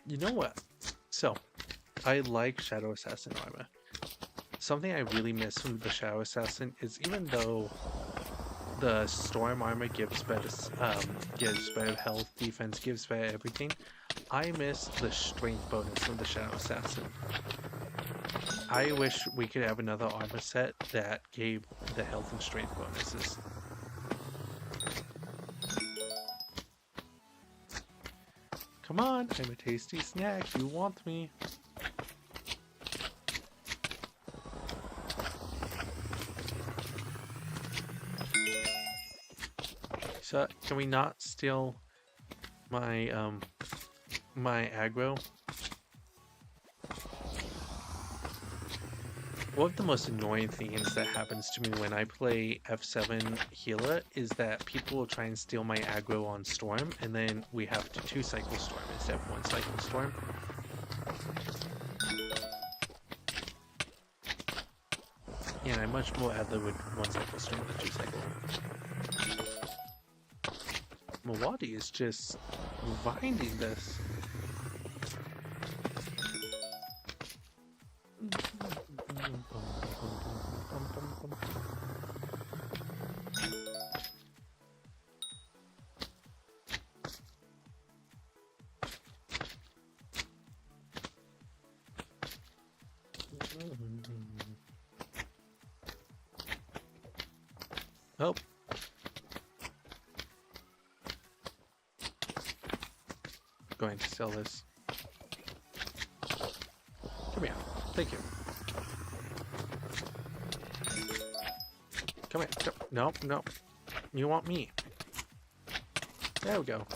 You know what? So, I like Shadow Assassin armor. Something I really miss from the Shadow Assassin is even though the Storm armor gives better health, defense, gives better everything, I miss the strength bonus from the Shadow Assassin. I wish we could have another armor set that gave the health and strength bonuses. Come on, I'm a tasty snack. You want me? So, can we not steal my my aggro? One of the most annoying things that happens to me when I play F7 healer is that people will try and steal my aggro on Storm, and then we have to 2-cycle Storm instead of 1-cycle Storm. And I'm much more rather with 1-cycle Storm than 2-cycle. Mawadi is just grinding this. Oh. Going to sell this. Come here. Thank you. Come here. No, no. You want me. There we go.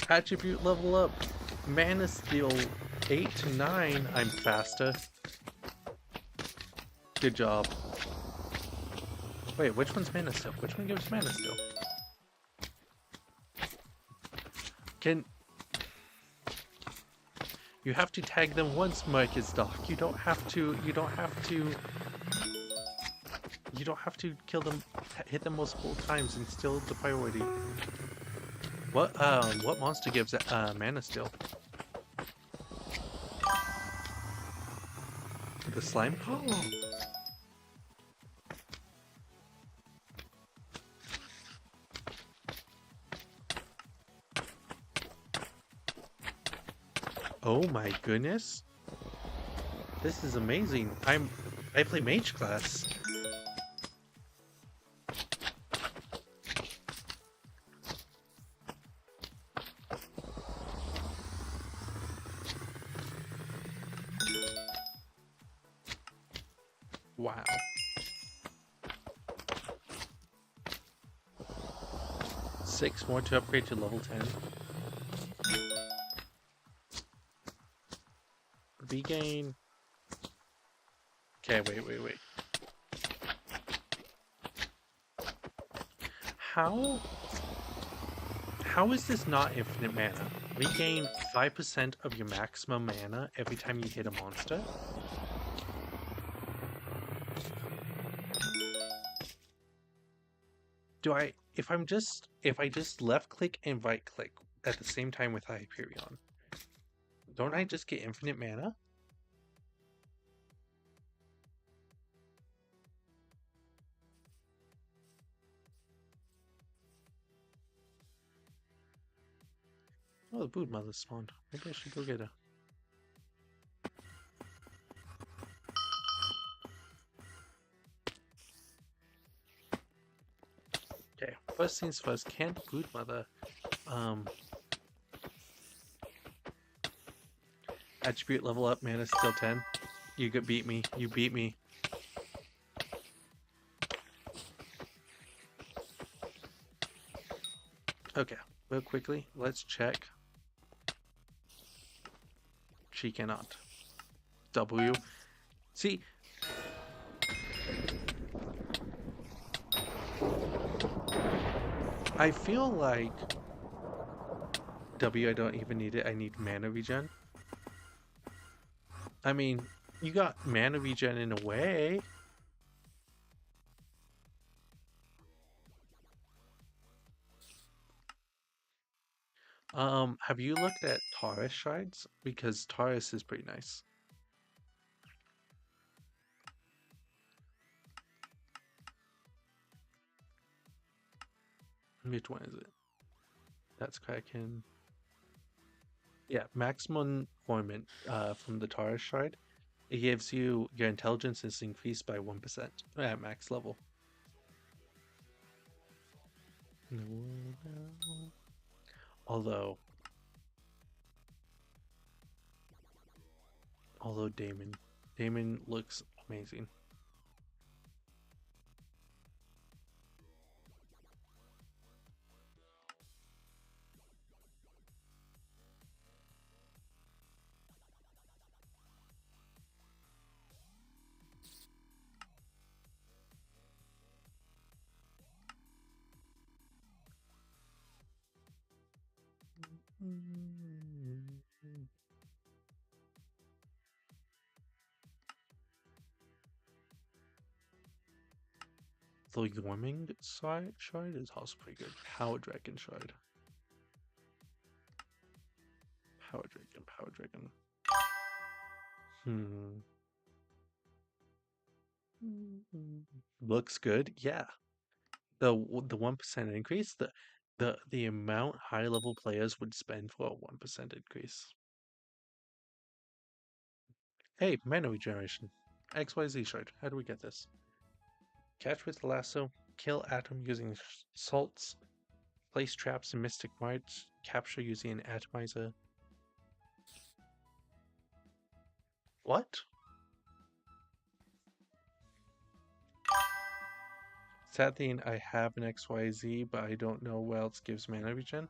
Attribute level up. Mana Steel 8 to 9. I'm faster. Good job. Wait, which one's Mana Steel? Which one gives Mana Steel? You have to tag them once, Marcus Doc. You don't have to kill them, hit them multiple times and still the priority. What monster gives Mana Steel? The slime? Oh. Oh my goodness. This is amazing. I play mage class. Wow. Six more to upgrade to level 10. Regain. Okay, wait. How is this not infinite mana? Regain 5% of your maximum mana every time you hit a monster? If I just left click and right click at the same time with Hyperion, don't I just get infinite mana? Oh, the brood mother spawned. Maybe I should go get her. Okay. First things first, can't boot mother. Um, Attribute level up, mana still 10. You could beat me. You beat me. Okay, real quickly, let's check. She cannot. W. See, I feel like W, I don't even need it. I need mana regen. I mean, you got mana regen in a way. Have you looked at Taurus shards? Because Taurus is pretty nice. Which one is it? That's Kraken. Yeah, maximum employment from the Taurus shard. It gives you your intelligence is increased by 1% at max level. Although Damon looks amazing. The Yorming shard is also pretty good. Power Dragon shard. Power Dragon. Looks good. Yeah. The 1% increase, the amount high level players would spend for a 1% increase. Hey, mana regeneration. XYZ shard. How do we get this? Catch with the lasso, kill atom using salts, place traps in Mystic March, capture using an atomizer. What? Sad thing, I have an XYZ, but I don't know what else gives mana regen.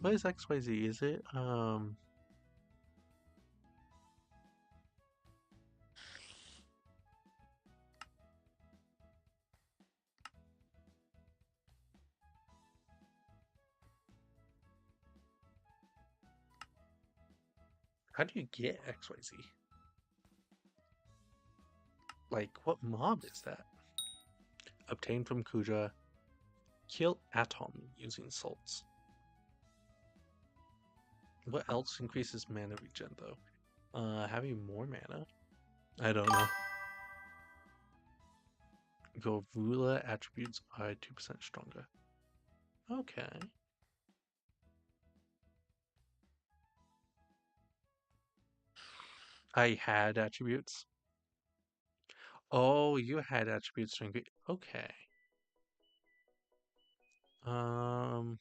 What is XYZ? Is it how do you get XYZ? Like, what mob is that? Obtained from Kuja. Kill Atom using salts. What else increases mana regen, though? Having more mana? I don't know. Your ruler attributes are 2% stronger. Okay. I had attributes. Oh, you had attributes to increase. Okay. Um,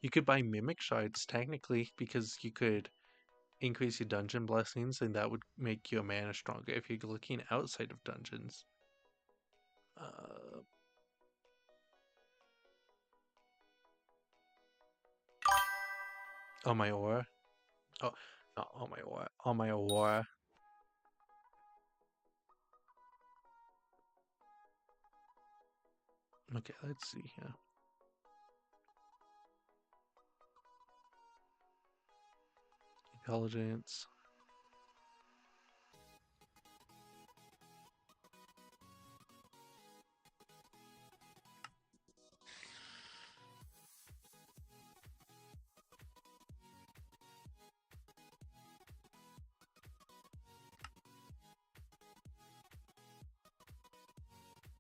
you could buy mimic shards technically because you could increase your dungeon blessings and that would make your mana stronger if you're looking outside of dungeons. On my aura. Oh, not on my aura. On my aura. Okay, let's see here. Intelligence.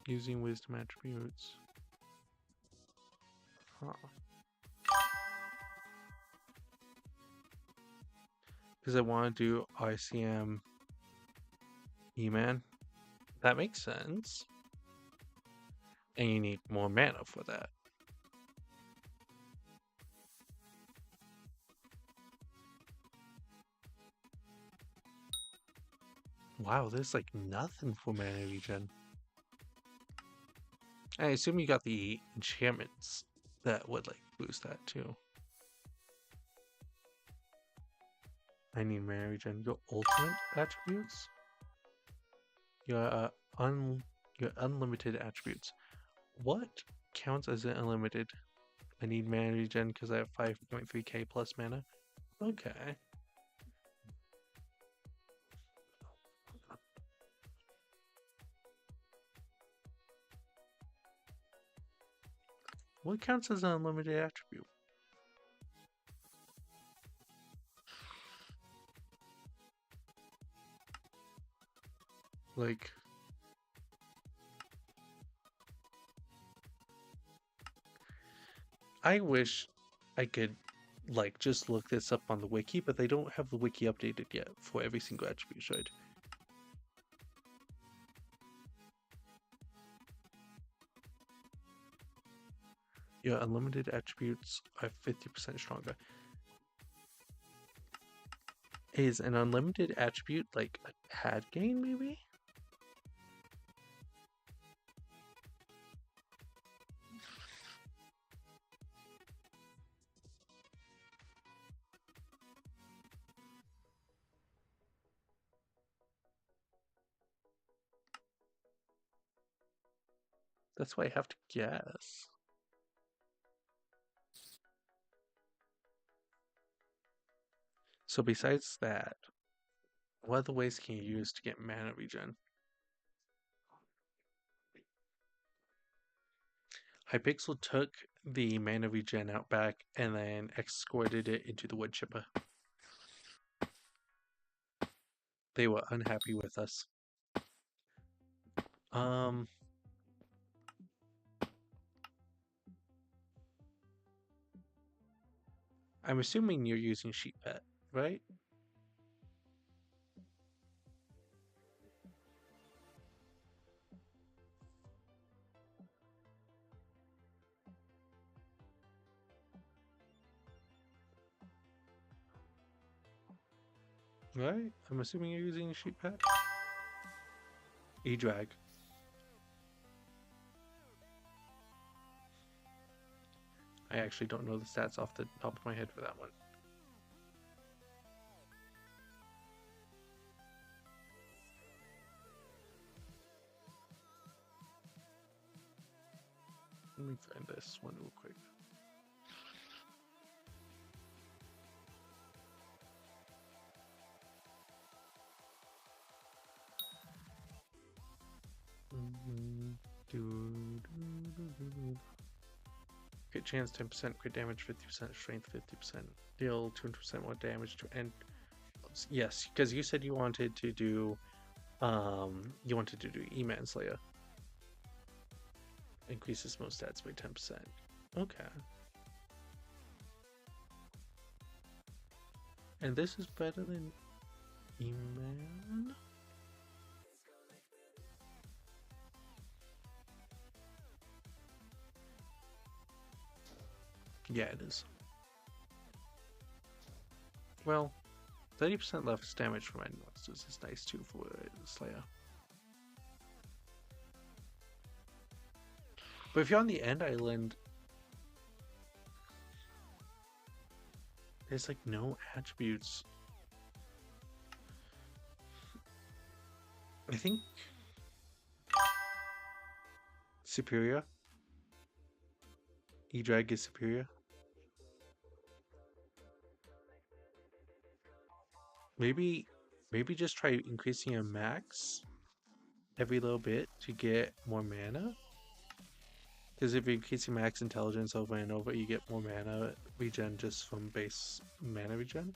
Using wisdom attributes. Huh. Because I want to do ICM E-Man. That makes sense. And you need more mana for that. Wow, there's like nothing for mana regen. I assume you got the enchantments that would like boost that too. I need mana regen. Your ultimate attributes? Your your unlimited attributes. What counts as an unlimited? I need mana regen because I have 5.3k plus mana. Okay. What counts as an unlimited attribute? Like, I wish I could like just look this up on the wiki, but they don't have the wiki updated yet for every single attribute shard. Your unlimited attributes are 50% stronger. Is an unlimited attribute like a pad gain, maybe? That's why I have to guess. So besides that, what other ways can you use to get mana regen? Hypixel took the mana regen out back and then escorted it into the wood chipper. They were unhappy with us. I'm assuming you're using sheep pet, right? Right? I'm assuming you're using sheep pet. E-drag. I actually don't know the stats off the top of my head for that one. Let me find this one real quick. Crit chance 10%, crit damage 50%, strength 50%, deal 200% more damage to end. Yes, because you said you wanted to do E-Man Slayer. Increases most stats by 10%. Okay. And this is better than E-Man? Yeah, it is. Well, 30% less damage from enemy monsters is nice too for Slayer. But if you're on the end island, there's like no attributes. I think superior. E-drag is superior. Maybe just try increasing your max every little bit to get more mana. Because if you increase your max intelligence over and over, you get more mana regen just from base mana regen.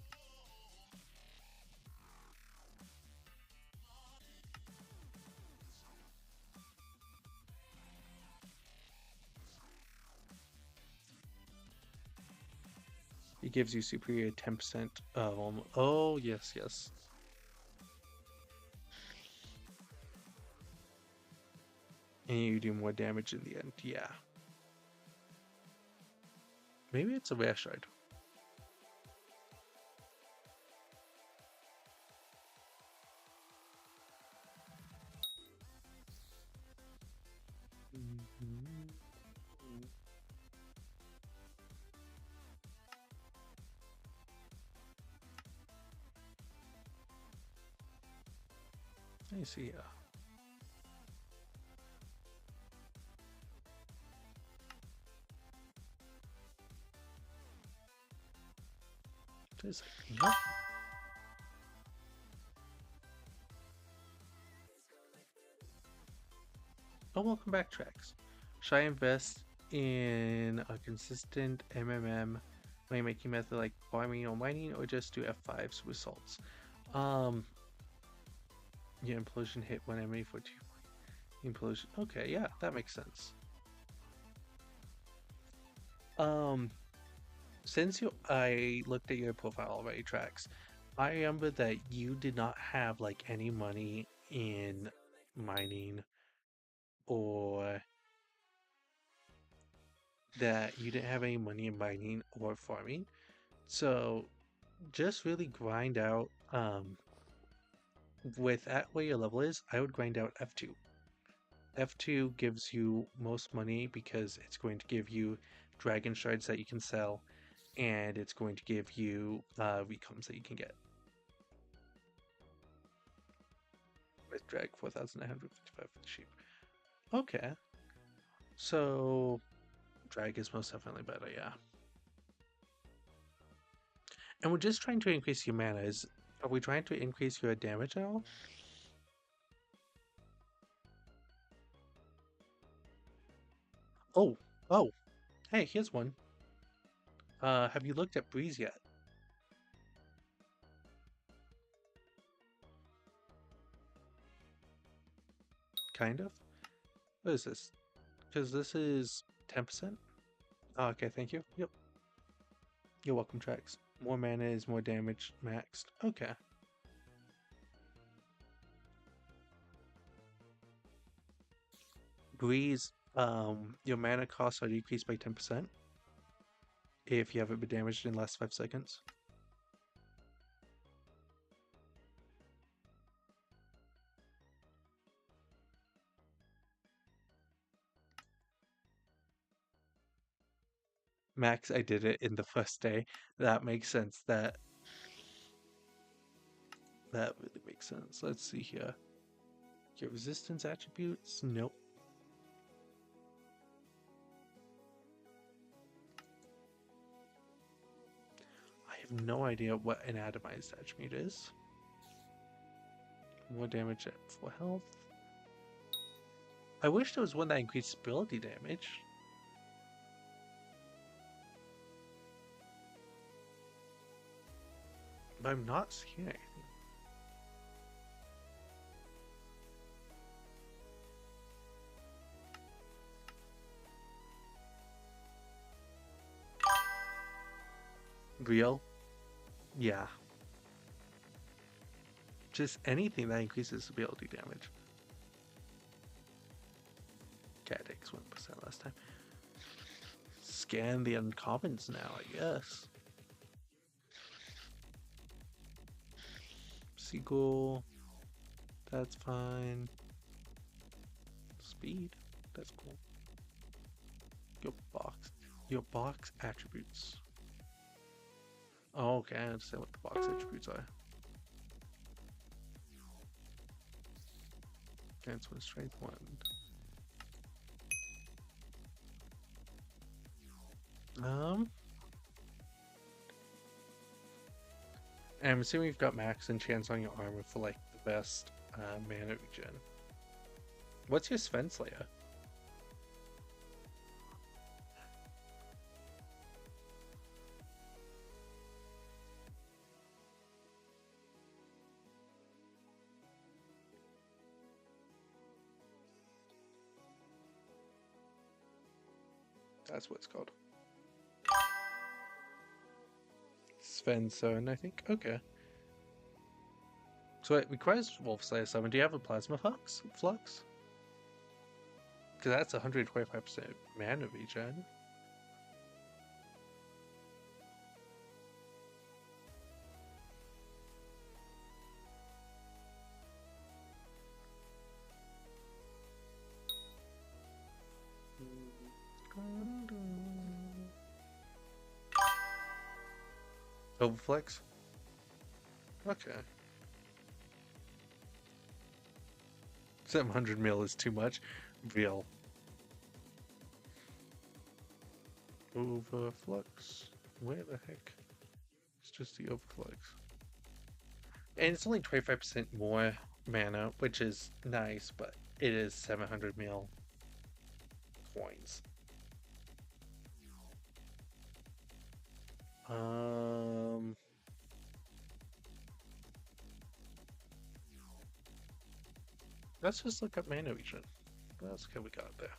gives you superior 10% of almost. Oh, yes, yes. And you do more damage in the end. Yeah. Maybe it's a rare shard. I see. Just yep. Oh, welcome back, Tracks. Should I invest in a consistent money making method like farming or mining, or just do F5's results? Um, yeah, implosion hit one enemy for 2 implosion. Okay, yeah, that makes sense. Um, since I looked at your profile already, Tracks, I remember that you did not have like any money in mining, or that you didn't have any money in mining or farming. So just really grind out with at what your level is, I would grind out F2. F2 gives you most money because it's going to give you dragon shards that you can sell, and it's going to give you recoms that you can get. With drag 4,955 for the sheep. Okay. So drag is most definitely better, yeah. And we're just trying to increase your mana. Are we trying to increase your damage at all? Oh, oh, hey, here's one. Have you looked at Breeze yet? Kind of. What is this? Because this is 10%? Oh, okay, thank you. Yep. You're welcome, Tracks. More mana is more damage maxed. Okay. Breeze, your mana costs are decreased by 10% if you haven't been damaged in the last 5 seconds. Max, I did it in the first day. That makes sense. That really makes sense. Let's see here. Your resistance attributes? Nope. I have no idea what an atomized attribute is. More damage at full health. I wish there was one that increased ability damage. But I'm not seeing anything. Real? Yeah. Just anything that increases ability damage. Cat takes 1% last time. Scan the uncommons now, I guess. Seagull. That's fine. Speed. That's cool. Your box. Your box attributes. Oh, okay, I understand what the box attributes are. Against 1 strength 1. And I'm assuming you've got max enchants on your armor for like the best mana regen. What's your Sven Slayer? That's what it's called. Sven 7, I think. Okay. So it requires Wolf Slayer 7. Do you have a Plasma Flux? Because that's 125% mana regen. Overflex? Okay. 700 mil is too much. Real. Overflux? Where the heck? It's just the overflux. And it's only 25% more mana, which is nice, but it is 700 mil coins. Um, let's just look up mana region. What else can we got there?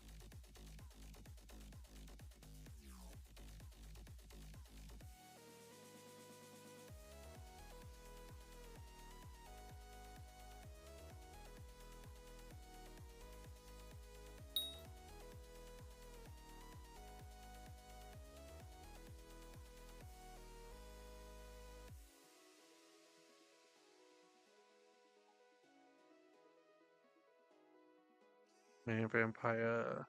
Man, Vampire.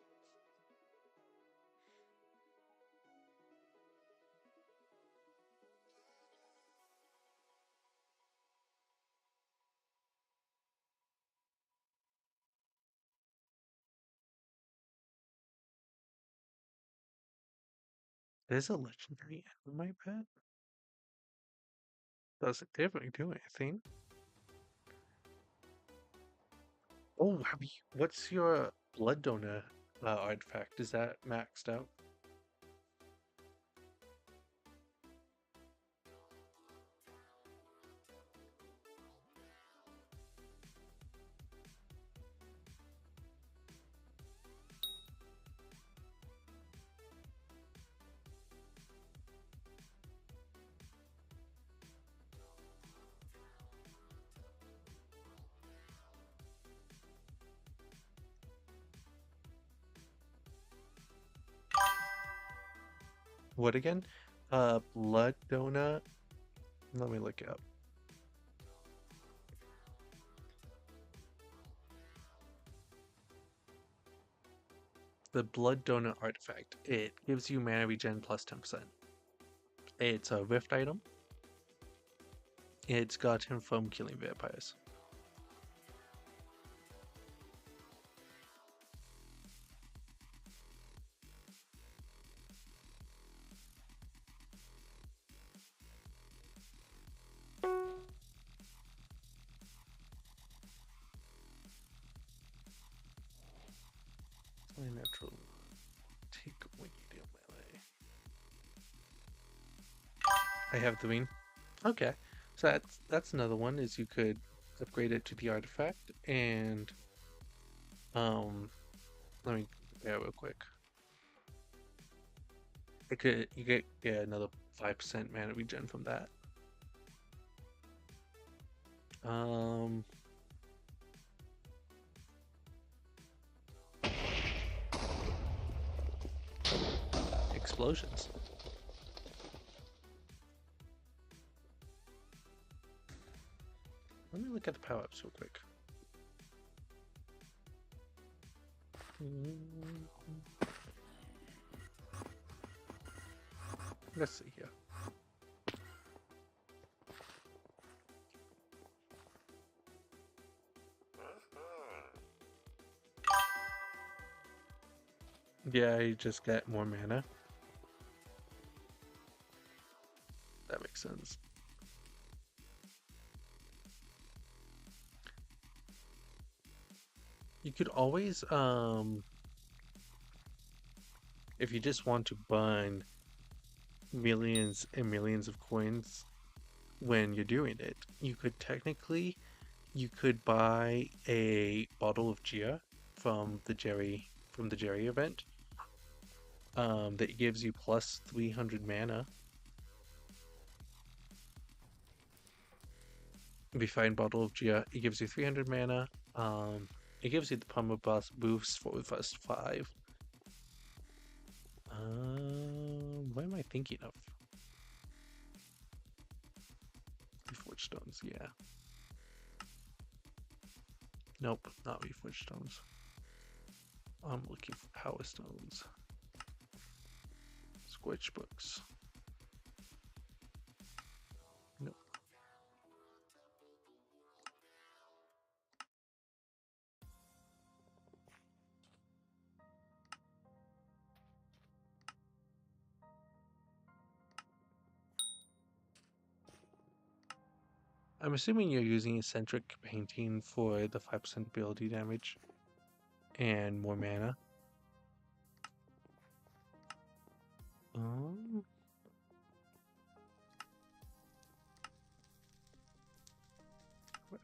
There's a legendary in my pet. Doesn't definitely do anything. Oh, have you, what's your blood donor artifact? Is that maxed out? What again? Blood donor. Let me look it up. The blood donor artifact. It gives you mana regen plus 10%. It's a rift item. It's gotten from killing vampires. My natural take when you deal melee. I have the wing. Okay, so that's another one. Is you could upgrade it to the artifact, and let me compare real quick. It could you get another 5% mana regen from that. Um, explosions. Let me look at the power ups real quick. Let's see here. Yeah, you just get more mana. That makes sense. You could always, if you just want to burn millions and millions of coins when you're doing it, you could technically, you could buy a bottle of Gia from the Jerry event, that gives you plus 300 mana. Refined bottle of Gia. It gives you 300 mana. It gives you the Pummel boost for first 5. What am I thinking of? Reforged Stones, yeah. Nope, not Reforged Stones. I'm looking for Power Stones. Squitch Books. Nope. I'm assuming you're using Eccentric Painting for the 5% ability damage and more mana. Um,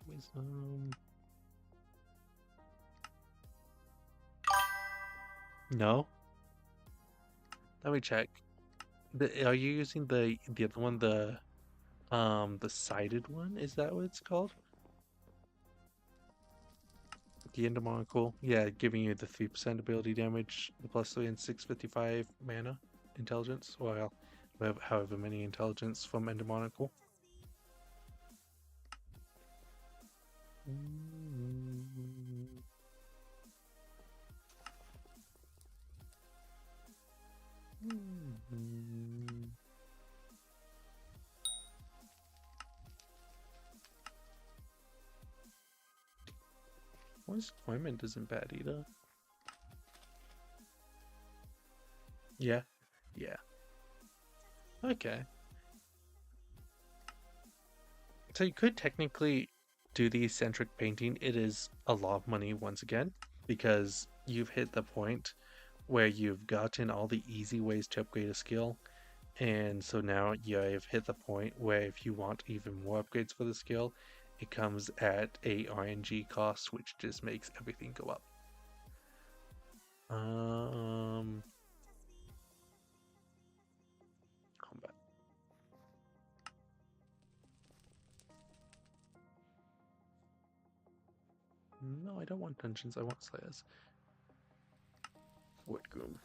Wisdom. No. Let me check. Are you using the other one, the sided one? Is that what it's called? The Endomonical? Yeah, giving you the 3% ability damage, the +3 and 655 mana intelligence, or however many intelligence from Endomonical. Voice Deployment isn't bad either. Yeah, yeah. Okay. So you could technically do the eccentric painting. It is a lot of money once again, because you've hit the point where you've gotten all the easy ways to upgrade a skill. And so now you've hit the point where if you want even more upgrades for the skill, it comes at a RNG cost, which just makes everything go up. Combat. No, I don't want dungeons. I want slayers. Woodgroom.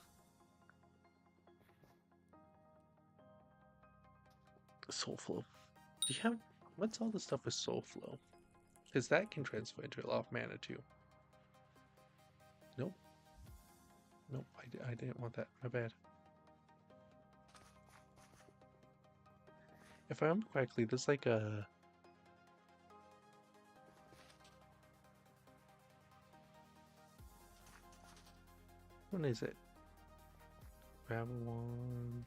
Soulflow. Do you have what's all the stuff with Soulflow? Because that can transfer into a lot of mana too. Nope. Nope. I didn't want that. My bad. If I remember correctly, there's like a when is it? Babylon.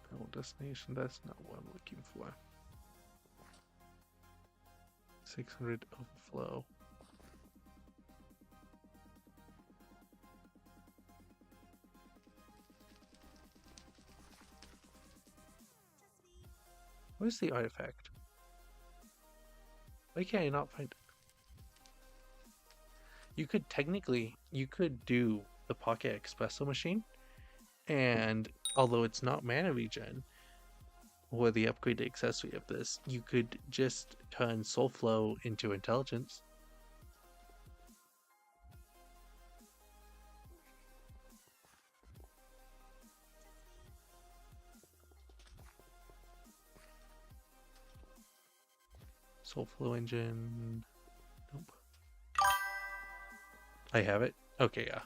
Final destination. That's not what I'm looking for. 600 overflow. Where's the artifact? Why can't I not find it? You could technically, you could do the Pocket Espresso machine, and although it's not mana regen, or the upgraded accessory of this, you could just turn Soulflow into intelligence. Soulflow engine. Nope. I have it. Okay, yeah.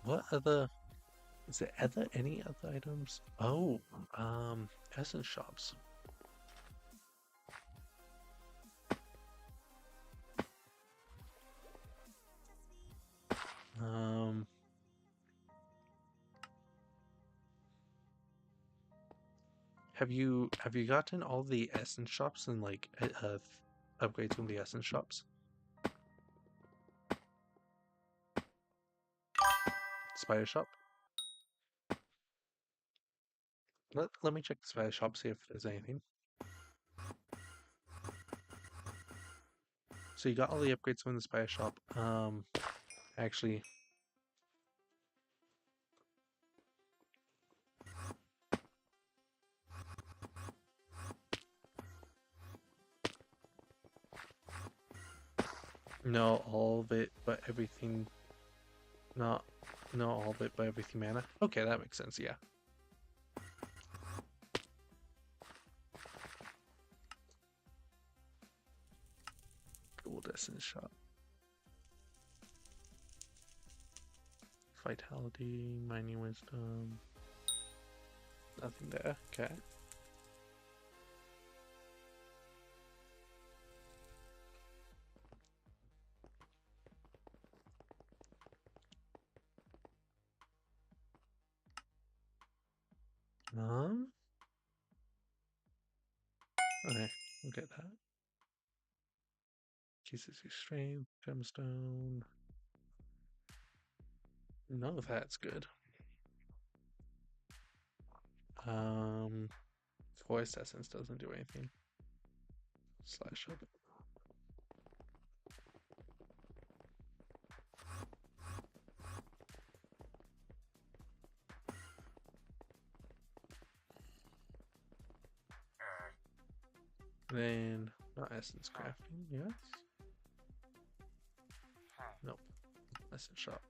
What other? Is there any other items? Oh, essence shops. Um, have you gotten all the essence shops and like upgrades from the essence shops? Spider shop. Let me check the spider shop, see if there's anything. So you got all the upgrades from the spider shop. Actually, No, all of it, but everything. Not, no, all of it, but everything mana. Okay, that makes sense. Yeah. Gold essence shot. Vitality, mining wisdom. Nothing there. Okay. Um. Okay, we'll get that. Jesus, strength, gemstone. None of that's good. Um, Forest essence doesn't do anything. Slash up. Then not essence crafting. Yes. Nope. Essence shop.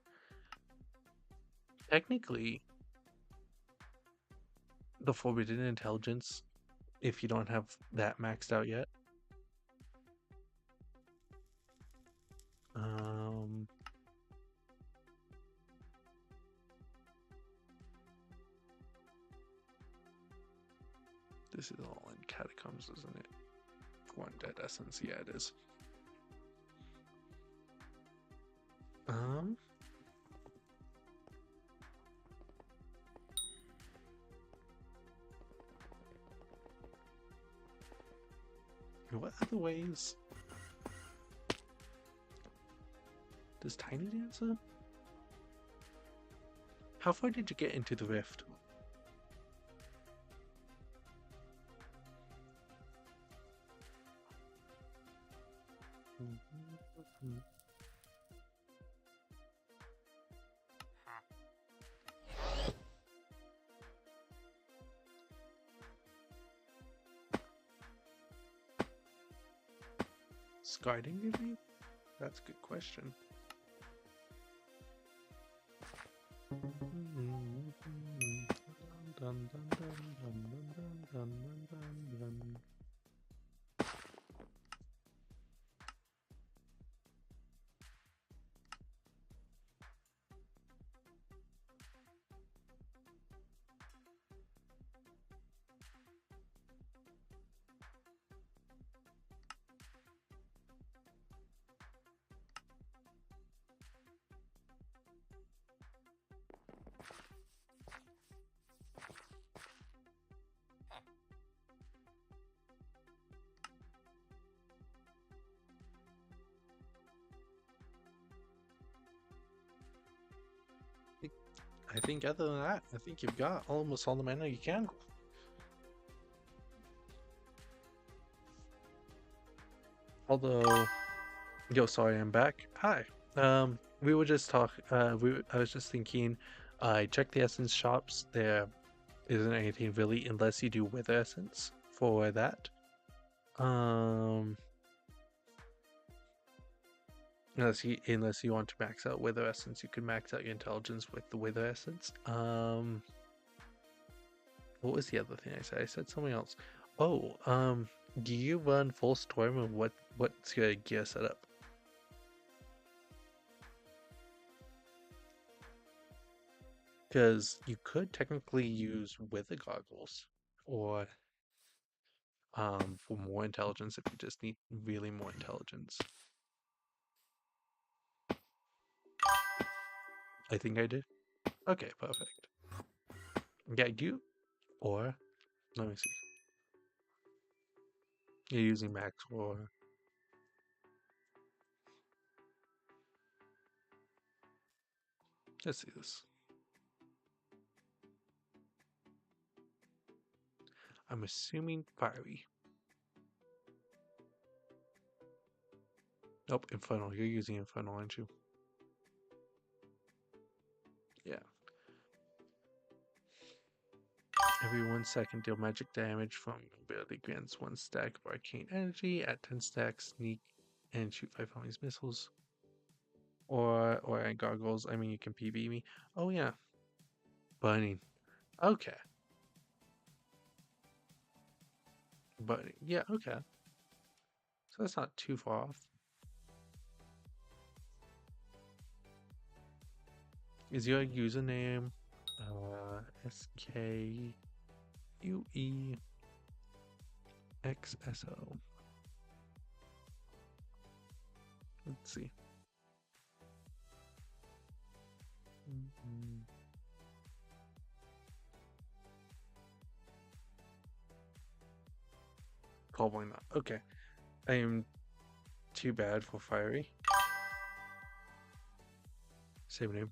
Technically, the forbidden intelligence, if you don't have that maxed out yet. Um, this is all in catacombs, isn't it? One dead essence, yeah, it is. Um, what other ways does Tiny Dancer? How far did you get into the rift? Skyding, maybe? That's a good question. I think other than that, I think you've got almost all the mana you can. Although, yo, sorry, I'm back. Hi. We were just I was just thinking. I checked the essence shops. There isn't anything really, unless you do wither essence for that. Um, unless you want to max out wither essence, you can max out your intelligence with the wither essence. What was the other thing I said? I said something else. Oh, do you run full storm, and what's your gear setup? Because you could technically use wither goggles, or for more intelligence if you just need really more intelligence. I think I did. Okay, perfect. Yeah, you or let me see. You're using max or let's see this. I'm assuming fiery. Nope, infernal. You're using infernal, aren't you? Yeah. Every 1 second, deal magic damage from ability grants 1 stack of arcane energy. At 10 stacks, sneak and shoot 5 enemies missiles. Or goggles. I mean, you can PB me. Oh yeah, bunny. Okay, bunny. Yeah, okay. So that's not too far off. Is your username SKUEXSO? Let's see. Mhm. Probably not. Okay. I am too bad for fiery. Same name.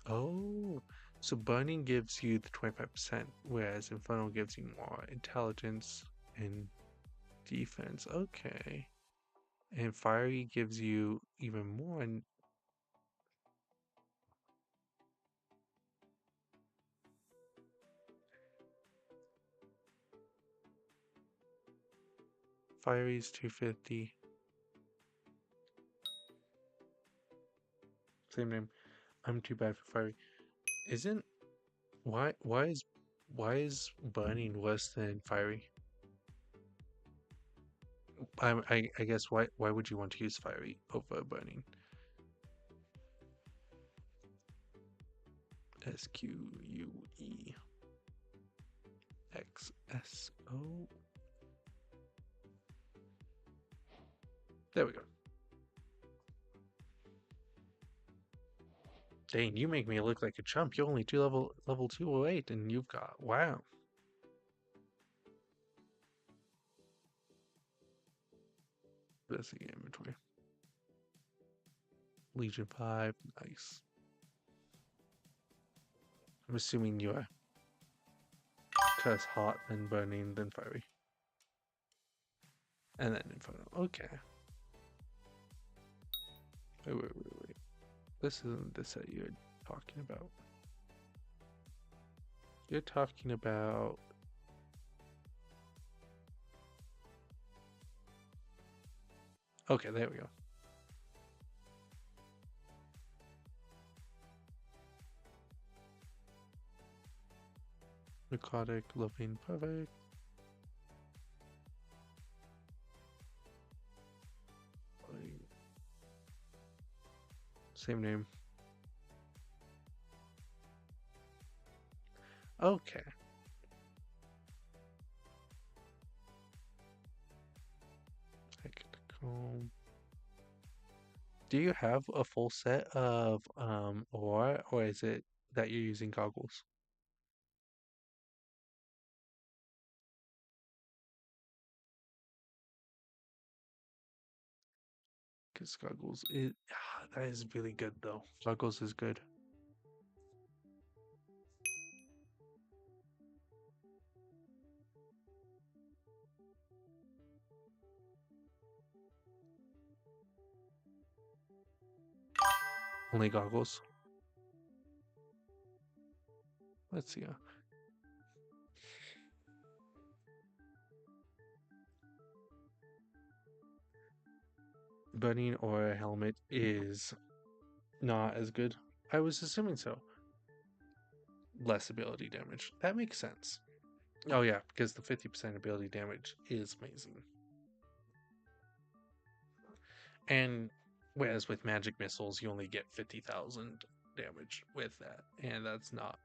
Oh, so burning gives you the 25%, whereas Inferno gives you more intelligence and defense. Okay. And fiery gives you even more. And fiery is 250. Same name. I'm too bad for fiery. Isn't why is burning worse than fiery? I guess why would you want to use fiery over burning? SQUEXSO. There we go. Dang, you make me look like a chump. You're only level 208, and you've got wow. Let's see inventory. Legion 5, nice. I'm assuming you're curse hot, then burning, then fiery. And then inferno. Okay. Wait. This isn't the set you're talking about. You're talking about. Okay, there we go. Narcotic, loving, perfect. Same name. Okay. Do you have a full set of or is it that you're using goggles? Because goggles it that is really good though. Goggles is good. Only goggles. Let's see. Bunny or a helmet is not as good. I was assuming so. Less ability damage. That makes sense. Oh yeah, because the 50% ability damage is amazing. And whereas with magic missiles, you only get 50,000 damage with that, and that's not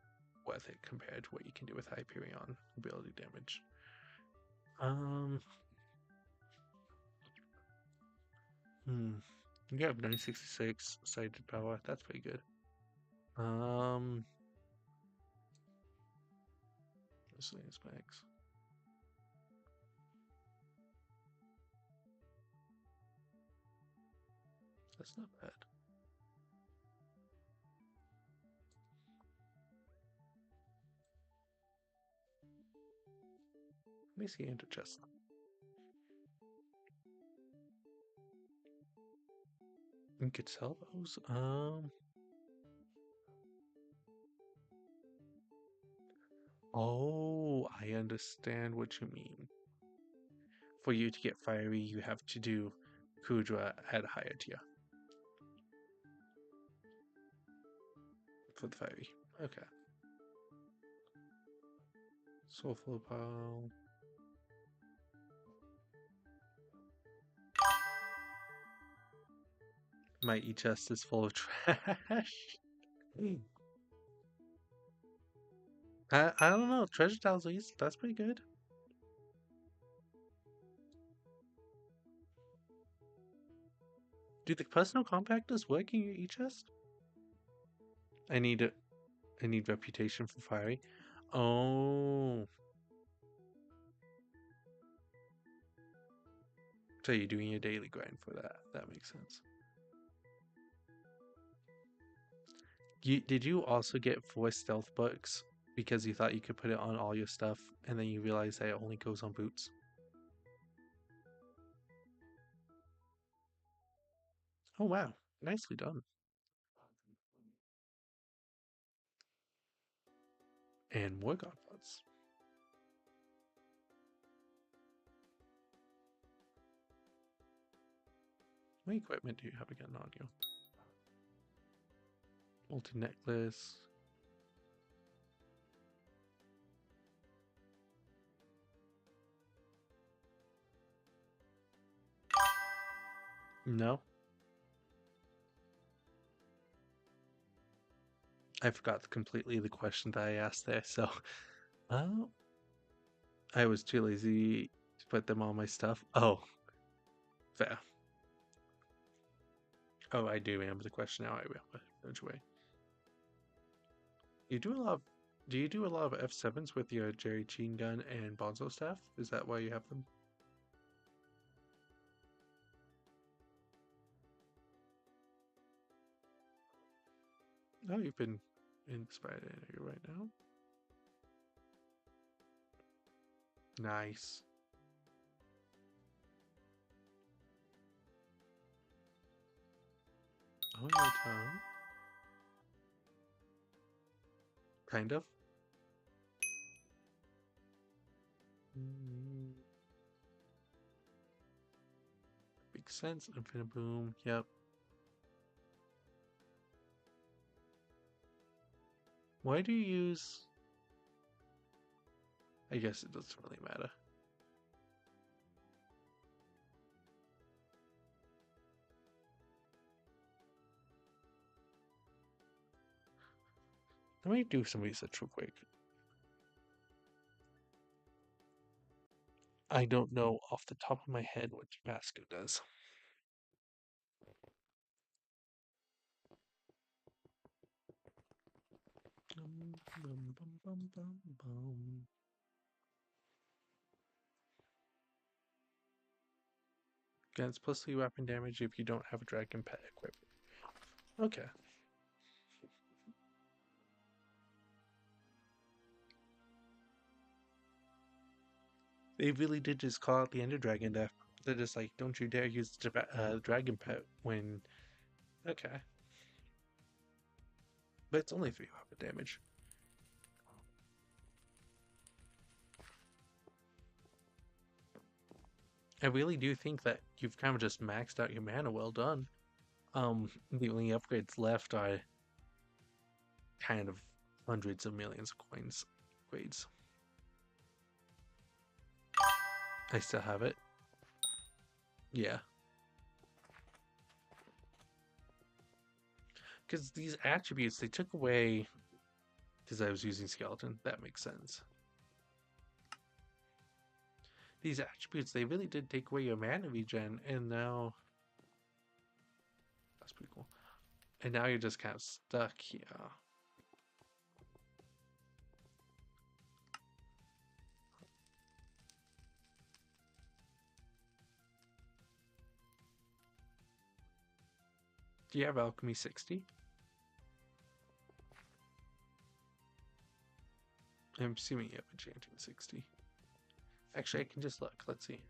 worth it compared to what you can do with Hyperion ability damage. Um, hmm. You have 966 sighted power. That's pretty good. Um, miscellaneous specs. That's not bad. Let me see into chest. You could sell those. Oh, I understand what you mean. For you to get fiery, you have to do Kudra at a higher tier. For the fiery. Okay. Soulful Pile. My e-chest is full of trash. I don't know. Treasure tiles, at least, that's pretty good. Do the personal compactors work in your e-chest? I need it. I need reputation for fiery. Oh. So you're doing your daily grind for that. That makes sense. Did you also get 4 stealth books because you thought you could put it on all your stuff and then you realized that it only goes on boots? Oh wow. Nicely done. And more godpots. What equipment do you have again on you? Multi necklace. No. I forgot completely the question that I asked there, so oh, I was too lazy to put them on my stuff. Oh, fair. Oh, I do remember the question now. I remember. Which way? You do a lot of, do you do a lot of F7s with your Jerry Chain gun and Bonzo staff? Is that why you have them? Oh, you've been inspired area right now. Nice. On your tongue. Kind of. Mm, makes sense. Infinite boom. Yep. Why do you use? I guess it doesn't really matter. Let me do some research real quick. I don't know off the top of my head what Tabasco does. Against plus 3 weapon damage if you don't have a dragon pet equipped. Okay. They really did just call out the Ender Dragon there. They're just like, don't you dare use the dragon pet when. Okay. But it's only 3 weapon damage. I really do think that you've kind of just maxed out your mana. Well done. The only upgrades left are kind of hundreds of millions of coins upgrades. I still have it. Yeah. Because these attributes, they took away... Because I was using skeleton. That makes sense. These attributes, they really did take away your mana regen, and now... That's pretty cool. And now you're just kind of stuck here. Do you have Alchemy 60? I'm assuming you have Enchanting 60. Actually, I can just look. Let's see.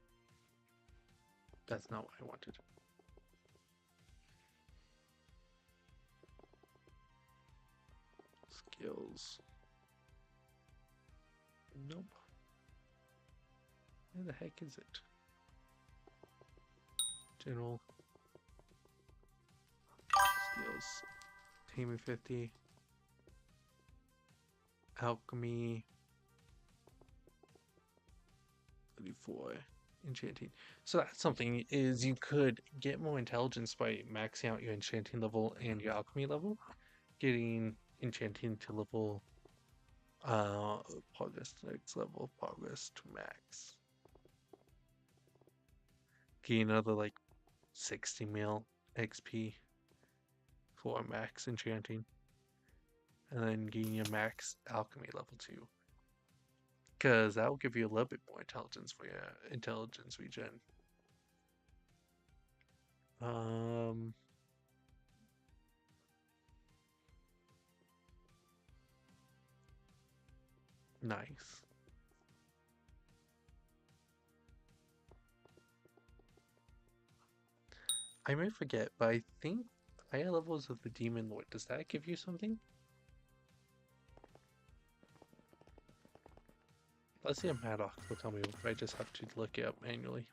That's not what I wanted. Skills. Nope. Where the heck is it? General skills. Taming 50. Alchemy. 34. Enchanting. So that's something is you could get more intelligence by maxing out your enchanting level and your alchemy level. Getting enchanting to level progress to next level, progress to max. Gain another like 60 mil XP for max enchanting. And then gain your max alchemy level 2. Because that will give you a little bit more intelligence for your intelligence regen. Nice. I may forget, but I think higher levels of the Demon Lord, does that give you something? Let's see if Maddox will tell me if I just have to look it up manually.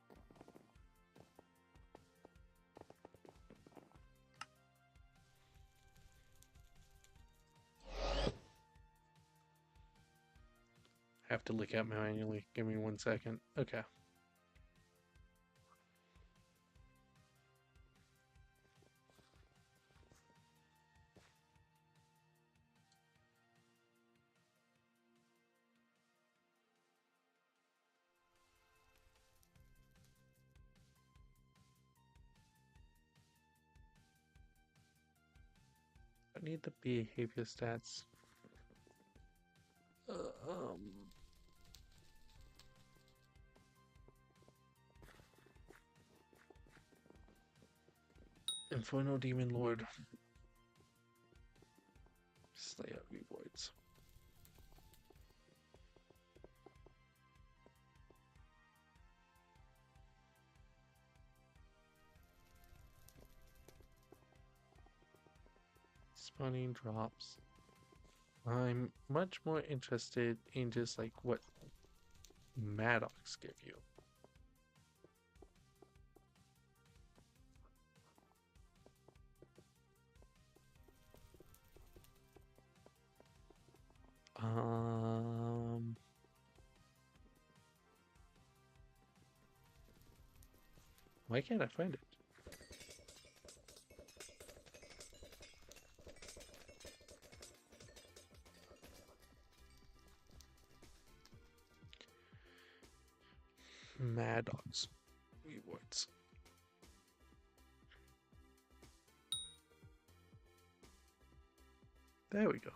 I have to look it up manually. Give me 1 second. Okay. I need the behavior stats. Um, Inferno Demon Lord. Slayer Rewards. Spawning drops. I'm much more interested in just like what Maddox give you. Why can't I find it? Maddox rewards. There we go.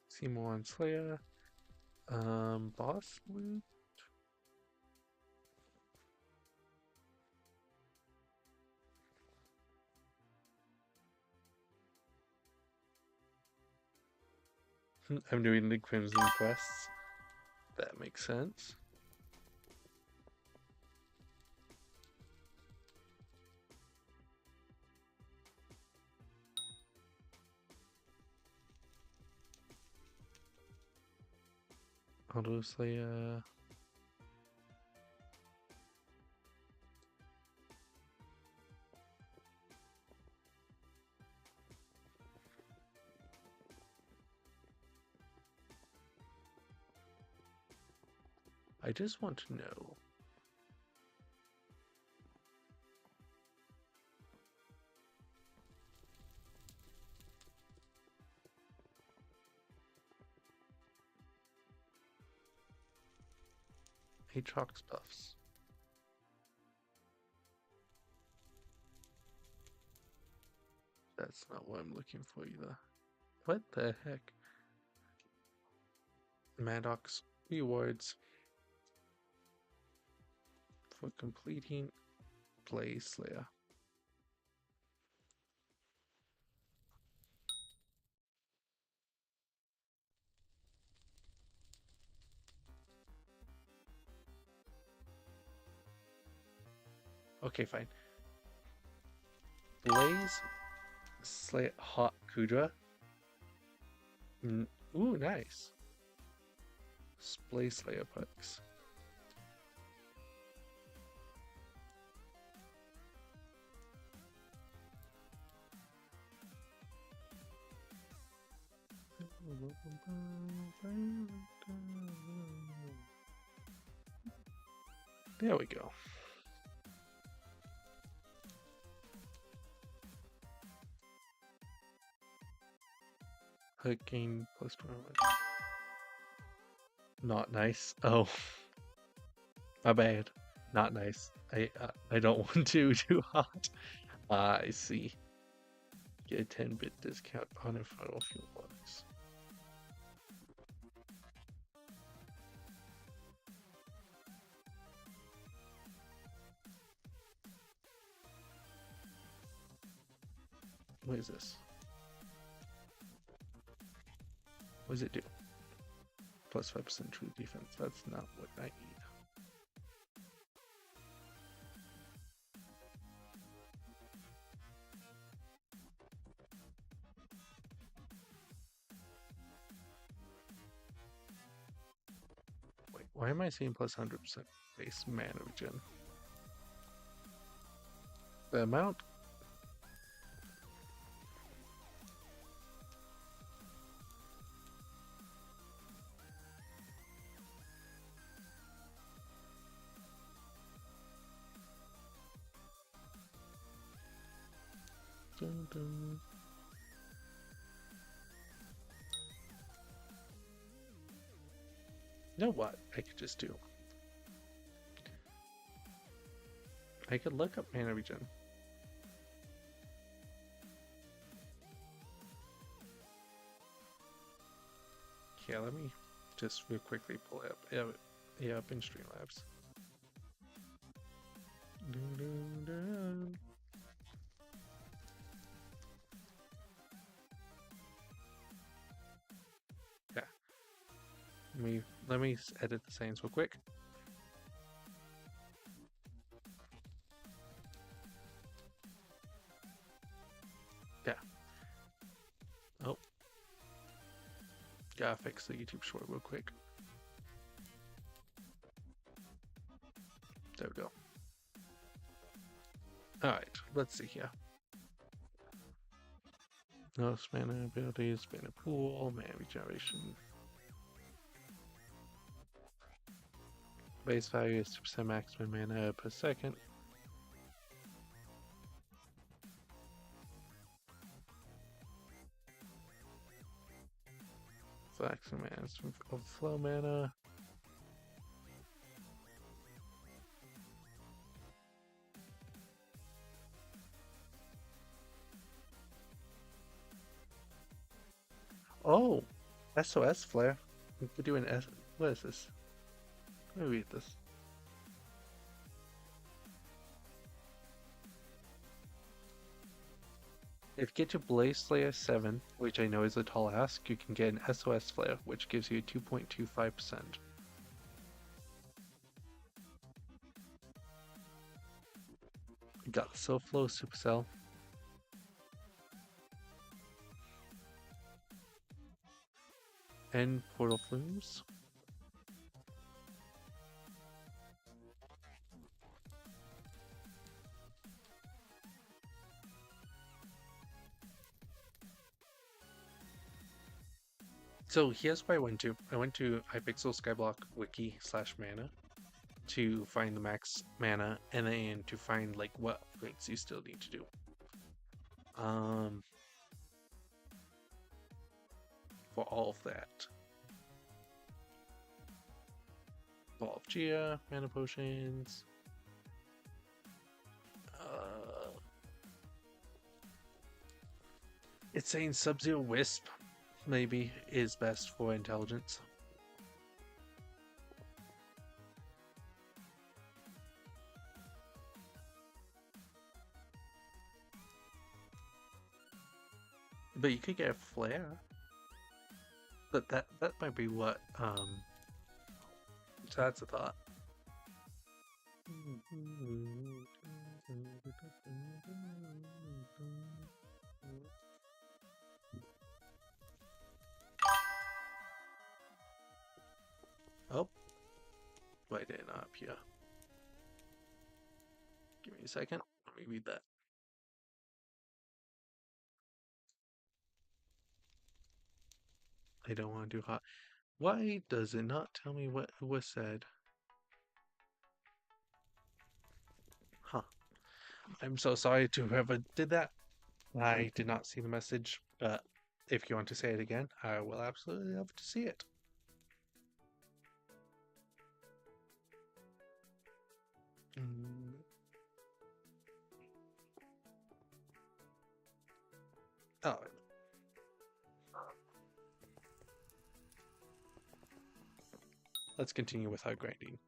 See more on Slayer. Boss loot. I'm doing the Crimson quests. That makes sense. Auto Slayer. I just want to know. Aatrox buffs. That's not what I'm looking for either. What the heck? Maddox rewards. for completing Play Slayer. Okay, fine. Blaze Slayer Hot Kudra. Ooh, nice. Blaze Slayer perks. There we go. Hooking plus 12. Not nice. Oh, my bad. Not nice. I don't want to too hot. I see. Get a 10-bit discount on infernal fuel bucks. What is this? What does it do? Plus 5% true defense. That's not what I need. Wait, why am I seeing plus 100% base mana regen? The amount? Dun, dun. You know what I could just do? I could look up mana regen. Yeah, let me just real quickly pull it up. Yeah, up in Streamlabs. Dun, dun, dun. Yeah. Let me edit the settings real quick. Yeah. Oh. Gotta fix the YouTube short real quick. There we go. Alright, let's see here. No mana abilities, mana pool, mana regeneration. Base value is 2% maximum mana per second. Maximum mana is from flow mana. Oh, SOS flare. We could do an S. What is this? Let me read this. If you get to Blaze Slayer 7, which I know is a tall ask, you can get an SOS flare, which gives you 2.25%. Got SoFlow Supercell. And Portal Flumes. So here's what I went to. I went to Hypixel Skyblock wiki /mana to find the max mana and then to find like what upgrades you still need to do. For all of that. Ball of Gia, mana potions. It's saying Sub-Zero Wisp maybe is best for intelligence. But you could get a flare. But that might be what so that's a thought. Oh, why did it not appear? Give me a second. Let me read that. I don't want to do hot. Why does it not tell me what was said? Huh. I'm so sorry to whoever did that. I did not see the message, but if you want to say it again, I will absolutely love to see it. Oh. Let's continue with our grinding.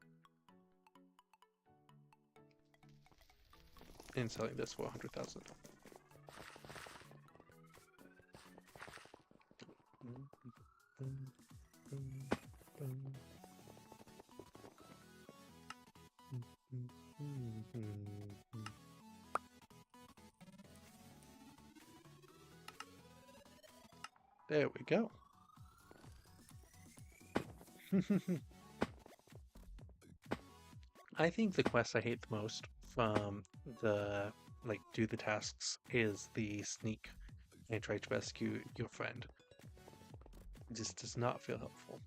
And selling this for 100,000. There we go. I think the quest I hate the most from the do the tasks is the sneak and try to rescue your friend. It just does not feel helpful.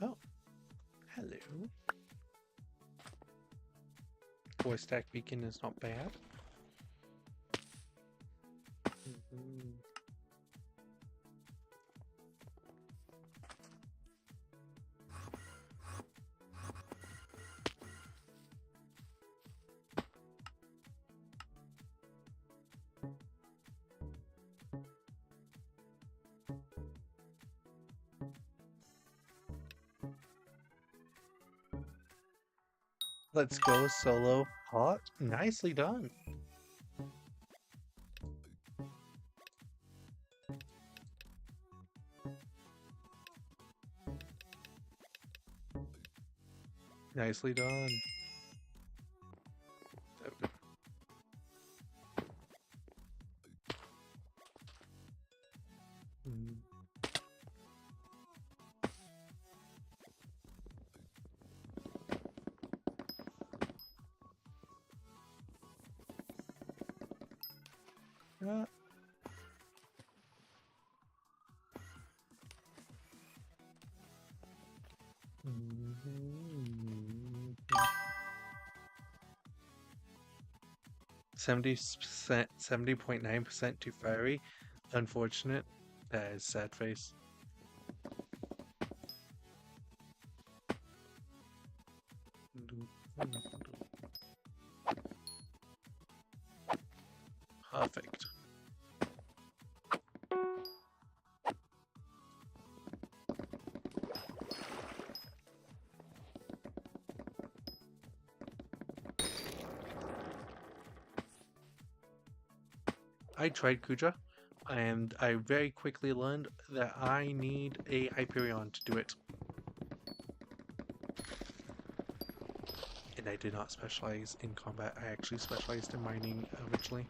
Oh, hello. 4-stack beacon is not bad. Let's go solo hot. Nicely done. Nicely done. Uh, 70%, 70.9% to fiery. Unfortunate. That is sad face. Perfect. I tried Kuja, and I very quickly learned that I need a Hyperion to do it. And I did not specialize in combat, I actually specialized in mining originally.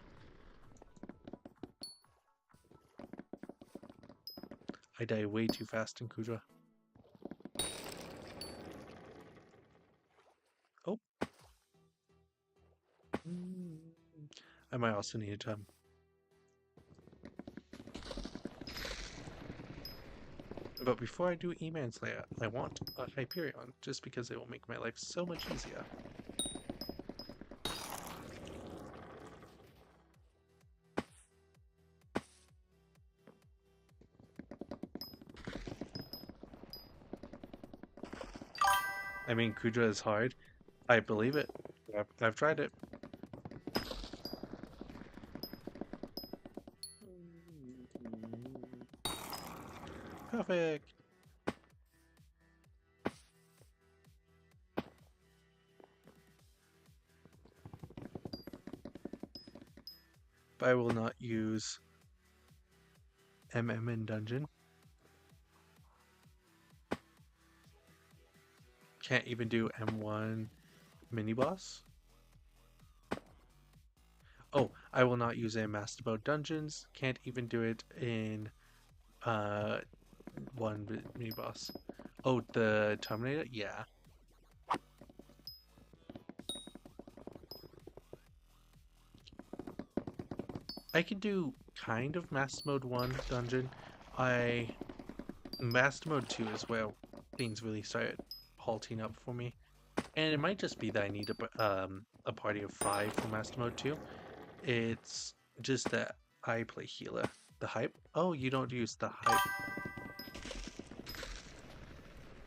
I die way too fast in Kuja. Oh. I might also need but before I do E-Manslayer, I want a Hyperion, just because it will make my life so much easier. I mean, Kudra is hard. I believe it. I've tried it. traffic. But I will not use MM in dungeon. Can't even do M1 mini boss. Oh, I will not use a master mode dungeons. Can't even do it in one mini boss. Oh, the Terminator? Yeah. I can do kind of master mode 1 dungeon. Master mode 2 is where things really started halting up for me. And it might just be that I need a party of 5 for master mode 2. It's just that I play healer. The hype? Oh, you don't use the hype.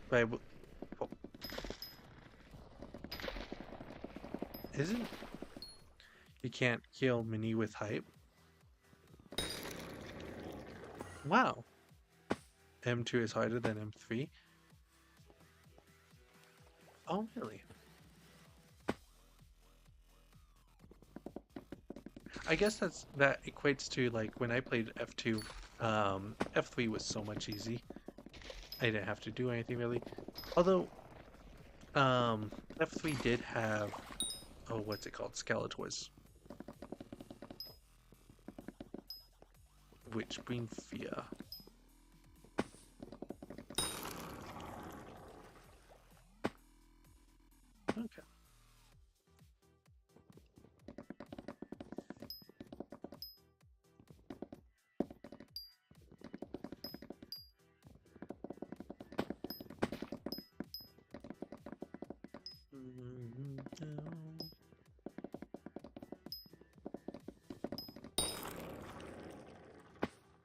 But oh. Isn't... You can't kill mini with hype? Wow. M2 is harder than M3? Oh, really? I guess that equates to like when I played F2, F3 was so much easy. I didn't have to do anything really. Although, F3 did have, oh, what's it called? Skeletors. Which bring fear. Okay.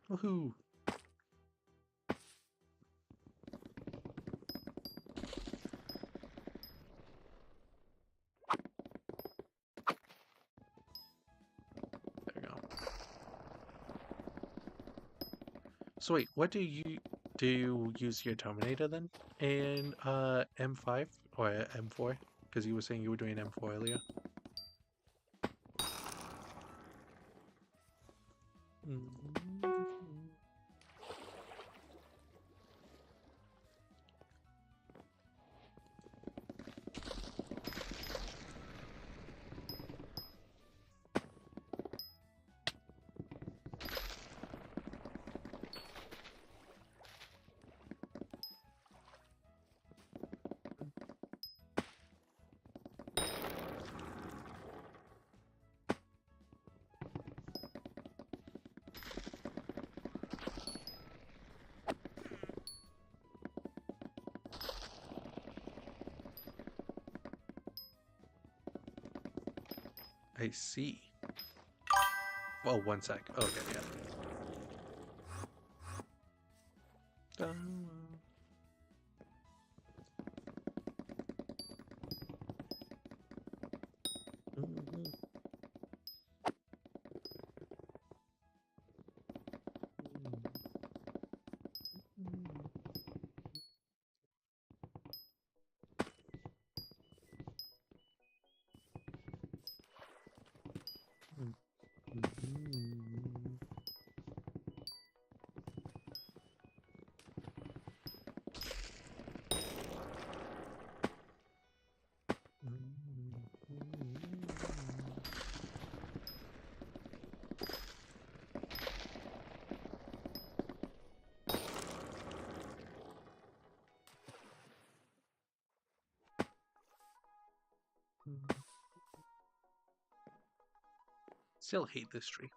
Woohoo! There we go. So wait, what do you use your Terminator then in M5 or M4? Because you were saying you were doing M4 earlier. I see. Oh, 1 sec. Okay, yeah. Still hate this tree.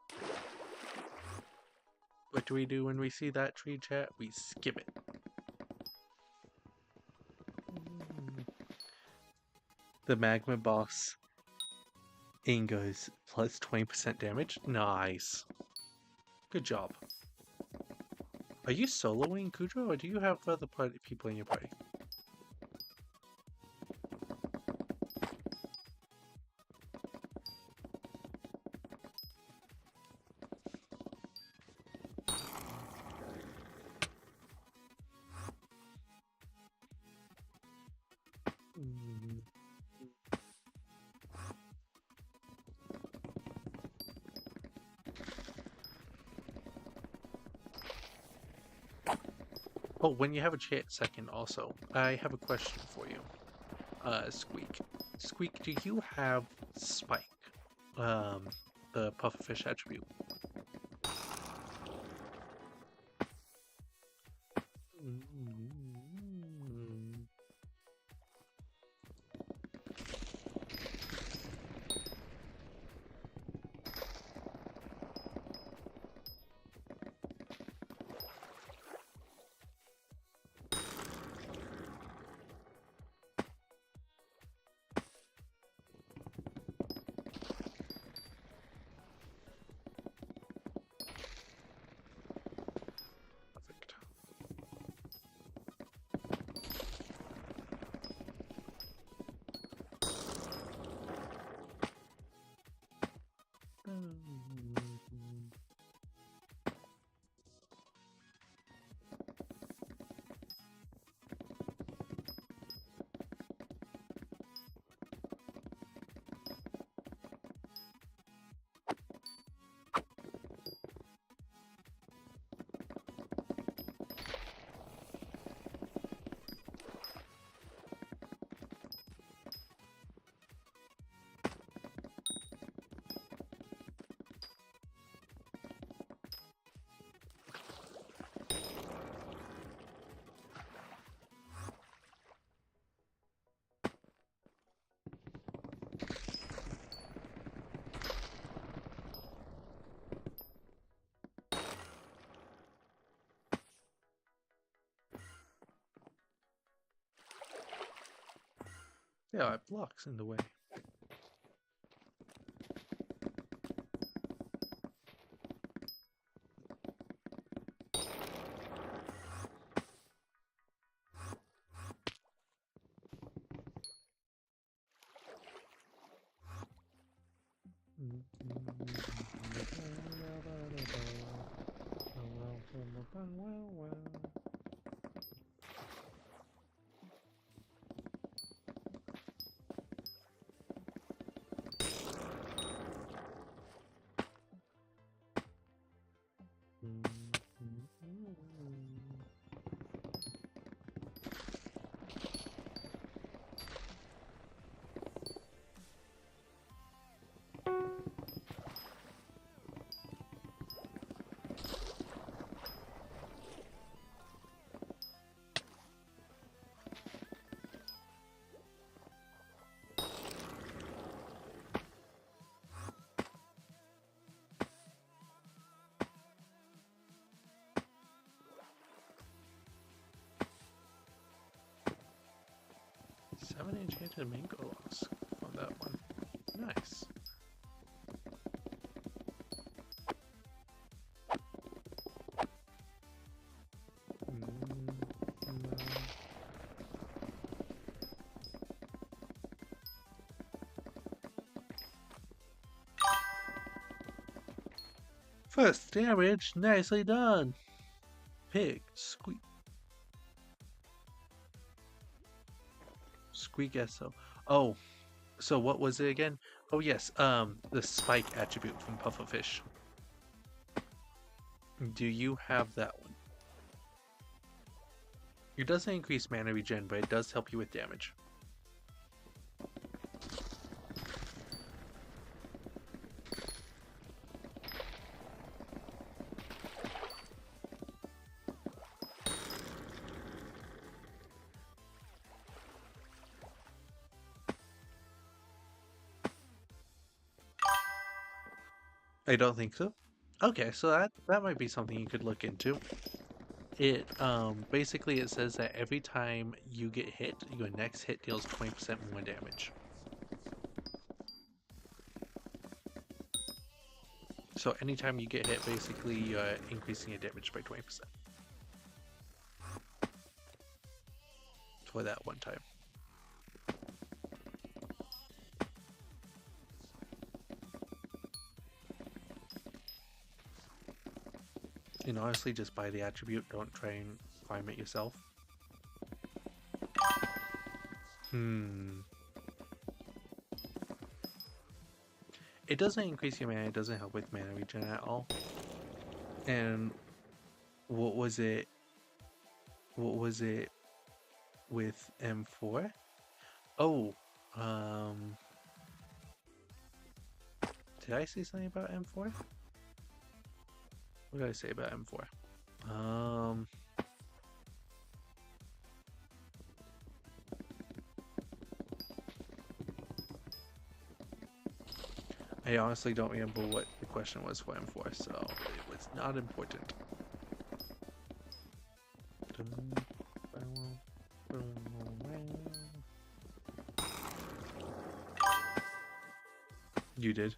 What do we do when we see that tree, chat? We skip it. The magma boss Ingo's plus 20% damage. Nice. Good job. Are you soloing, Kudro, or do you have other people in your party? Mm. Oh, when you have a second, also, I have a question for you, Squeak. Squeak, do you have Spike, um, the pufferfish attribute? Mm. Perfect. Mm. Yeah, it blocks in the way. Seven enchanted mango logs on that one. Nice. No. First damage, nicely done. Pig, squeak, squeak SO. Oh, so what was it again? Oh yes, the spike attribute from Pufferfish. Do you have that one? It doesn't increase mana regen, but it does help you with damage. I don't think so. Okay, so that might be something you could look into. It basically it says that every time you get hit, your next hit deals 20% more damage. So anytime you get hit, basically you're increasing your damage by 20% for that one time. And honestly, just buy the attribute. Don't try and climb it yourself. Hmm. It doesn't increase your mana. It doesn't help with mana regen at all. And what was it? What was it with M4? Oh, um, did I say something about M4? What did I say about M4? Um, I honestly don't remember what the question was for M4, so it was not important. You did.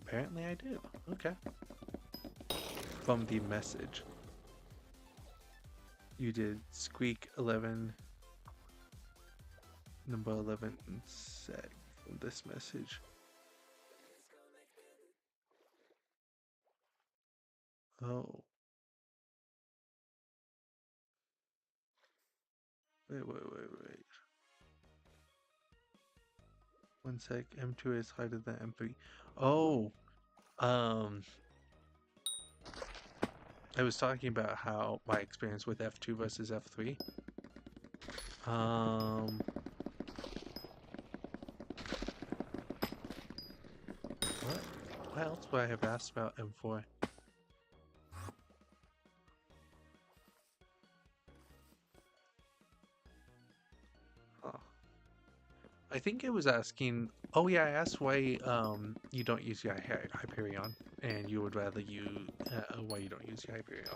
Apparently I do. Okay. From the message. You did squeak 11, number 11 sec from this message. Oh. Wait. 1 sec. M2 is harder than M3. Oh. Um. I was talking about how my experience with F2 versus F3. Um. What? What else would I have asked about M4? Huh. I think it was asking. Oh yeah, I asked why you don't use your Hyperion, and you would rather you why you don't use your Hyperion.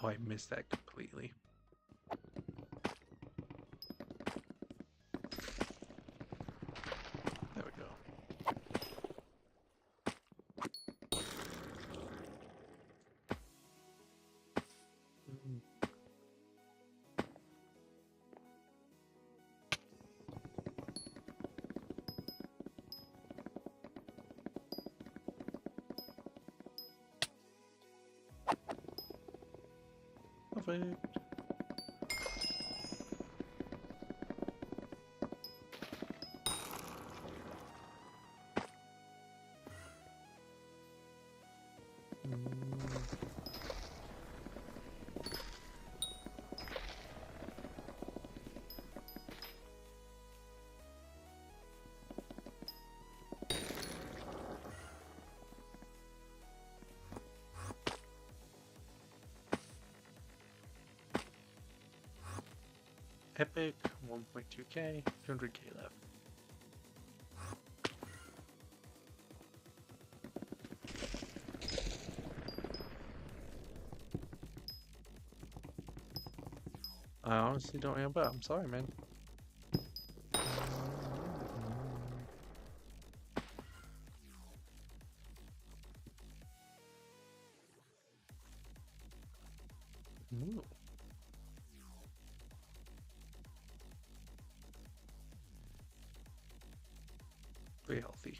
Oh, I missed that completely. There we go. Perfect. Epic, 1.2k, 200k left. I honestly don't remember. I'm sorry, man. Ooh. Very healthy.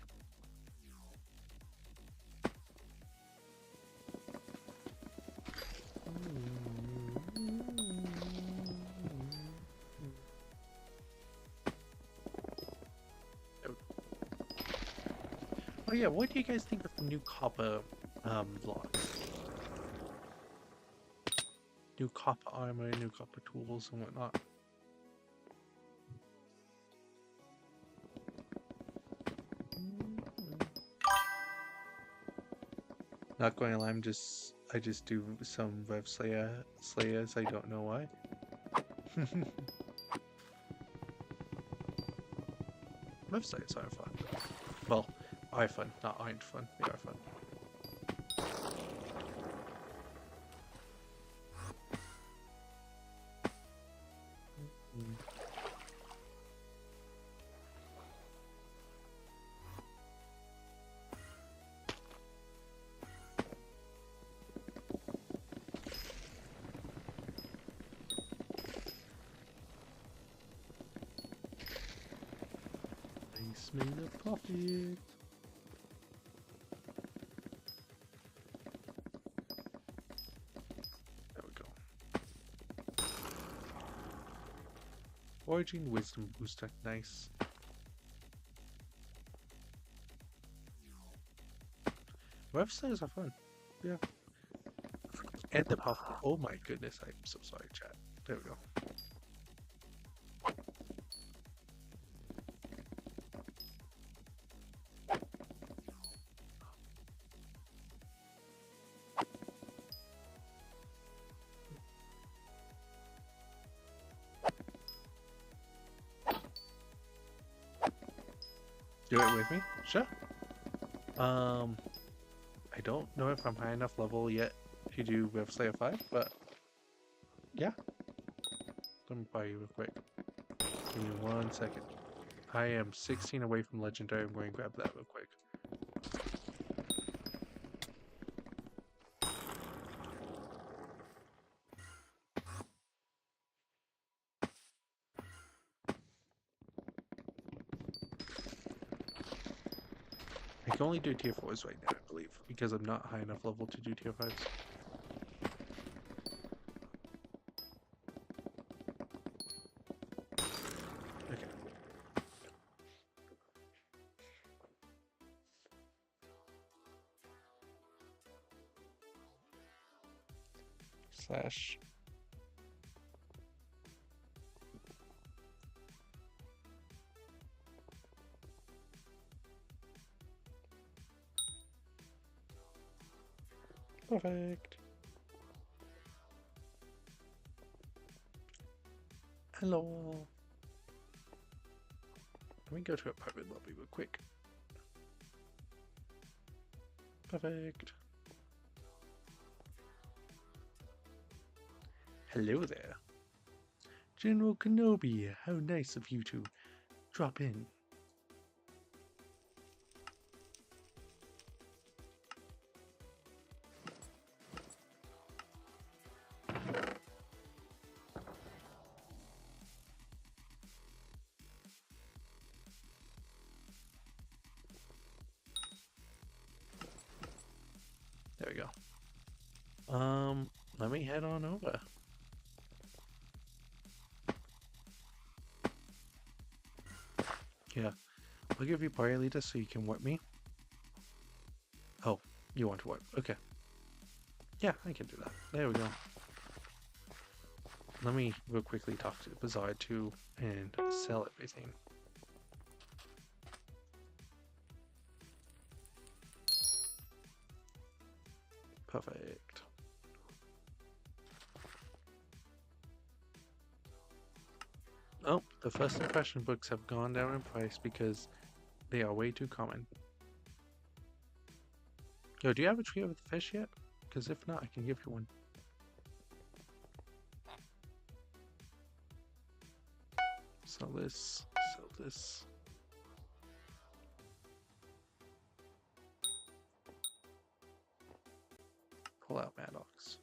Oh yeah, what do you guys think of the new copper blocks? New copper armor, new copper tools and whatnot. Not going to lie, I just do some web slayers. I don't know why. Web slayers are fun. Well, are fun, not aren't fun. They are fun. Nice made of coffee. There we go. Origin Wisdom Booster, nice. Websites are fun. Yeah. And the puff. Oh my goodness, I'm so sorry, chat. There we go. Do it with me? Sure. I don't know if I'm high enough level yet to do Web Slayer 5, but yeah. Let me buy you real quick. Give me 1 second. I am 16 away from Legendary. I'm going to grab that real quick. I can only do tier 4s right now, I believe, because I'm not high enough level to do tier 5s. Okay. Slash. Perfect. Hello. Let me go to a private lobby real quick. Perfect. Hello there. General Kenobi, how nice of you to drop in. There we go. Let me head on over. Yeah, I'll give you party leader so you can whip me. Oh, you want to whip? Okay. Yeah, I can do that. There we go. Let me real quickly talk to the Bazaar too and sell everything. Perfect. Oh, the first impression books have gone down in price because they are way too common. Yo, do you have a tree of the fish yet? Because if not, I can give you one. Sell this, sell this. Pull out Maddox.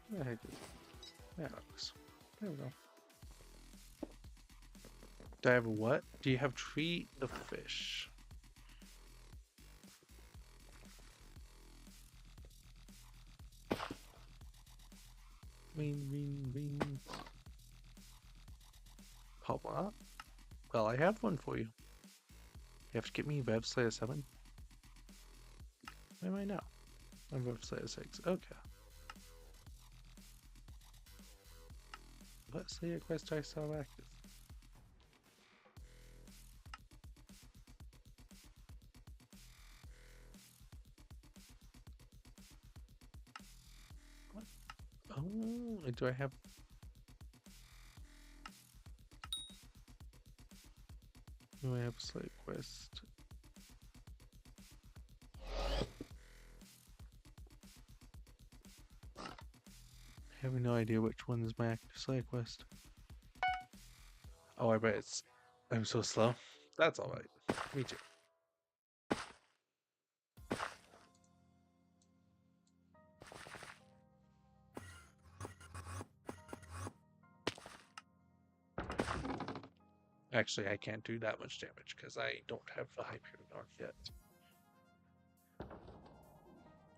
Where the heck is Maddox? There we go. Do I have a what? Do you have tree the fish? Ring. Pop up? Well, I have one for you. You have to get me Web Slayer 7. Where am I now? I'm Web Slayer 6. Okay. Web Slayer quest I saw active. Do I have? Do I have a side quest? I have no idea which one is my active side quest. Oh, I bet it's. I'm so slow. That's alright. Me too. Actually, I can't do that much damage because I don't have the Hypixel Skyblock yet.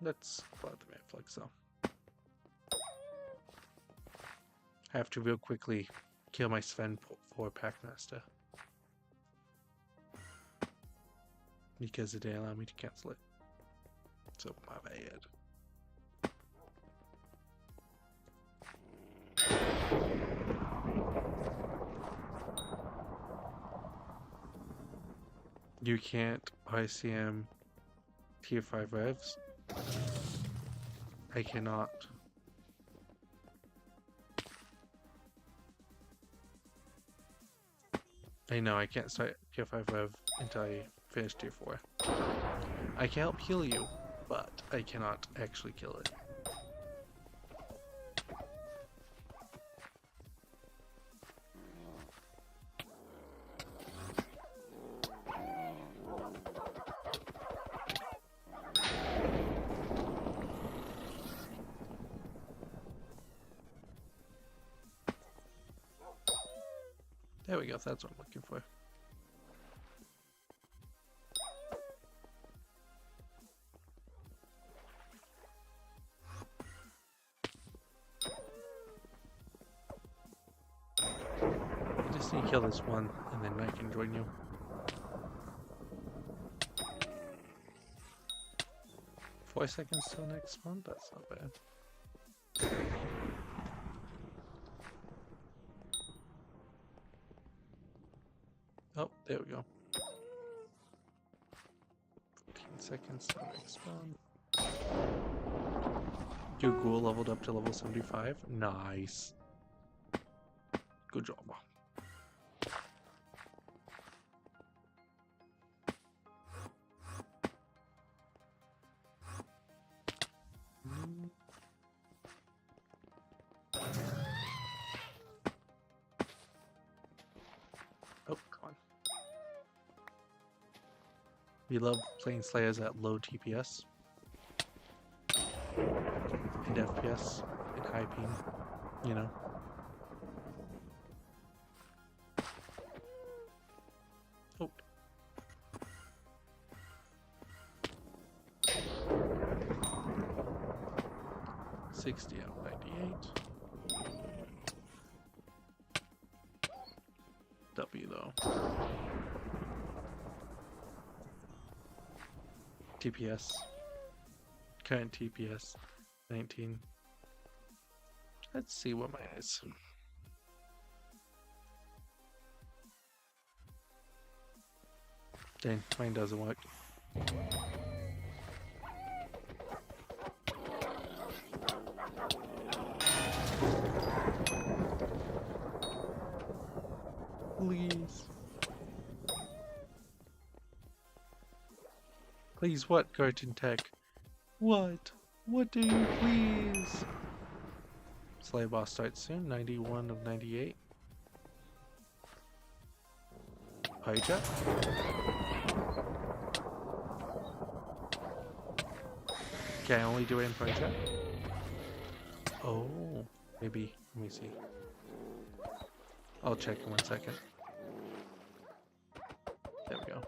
Let's plot the map flex though. I have to real quickly kill my Sven for Packmaster. Because it didn't allow me to cancel it. So my bad. You can't ICM tier 5 revs. I cannot. I know I can't start tier 5 rev until I finish tier 4. I can help heal you, but I cannot actually kill it. There we go, that's what I'm looking for. I just need to kill this one, and then I can join you. Four seconds till next one? That's not bad. Oh, there we go. 15 seconds till next one. Your ghoul leveled up to level 75. Nice. Good job. Oh, come on. We love playing Slayers at low TPS and FPS and high ping, you know. Oh. $60 out of 98. W though. TPS. Current TPS 19. Let's see what mine is. Dang, mine doesn't work. Please. Please, what, Cartoon Tech? What? What do you please? Slay boss starts soon, 91 of 98. Hijack. Can I only do it in Hijack? Oh, maybe. Let me see. I'll check in 1 second. There we go.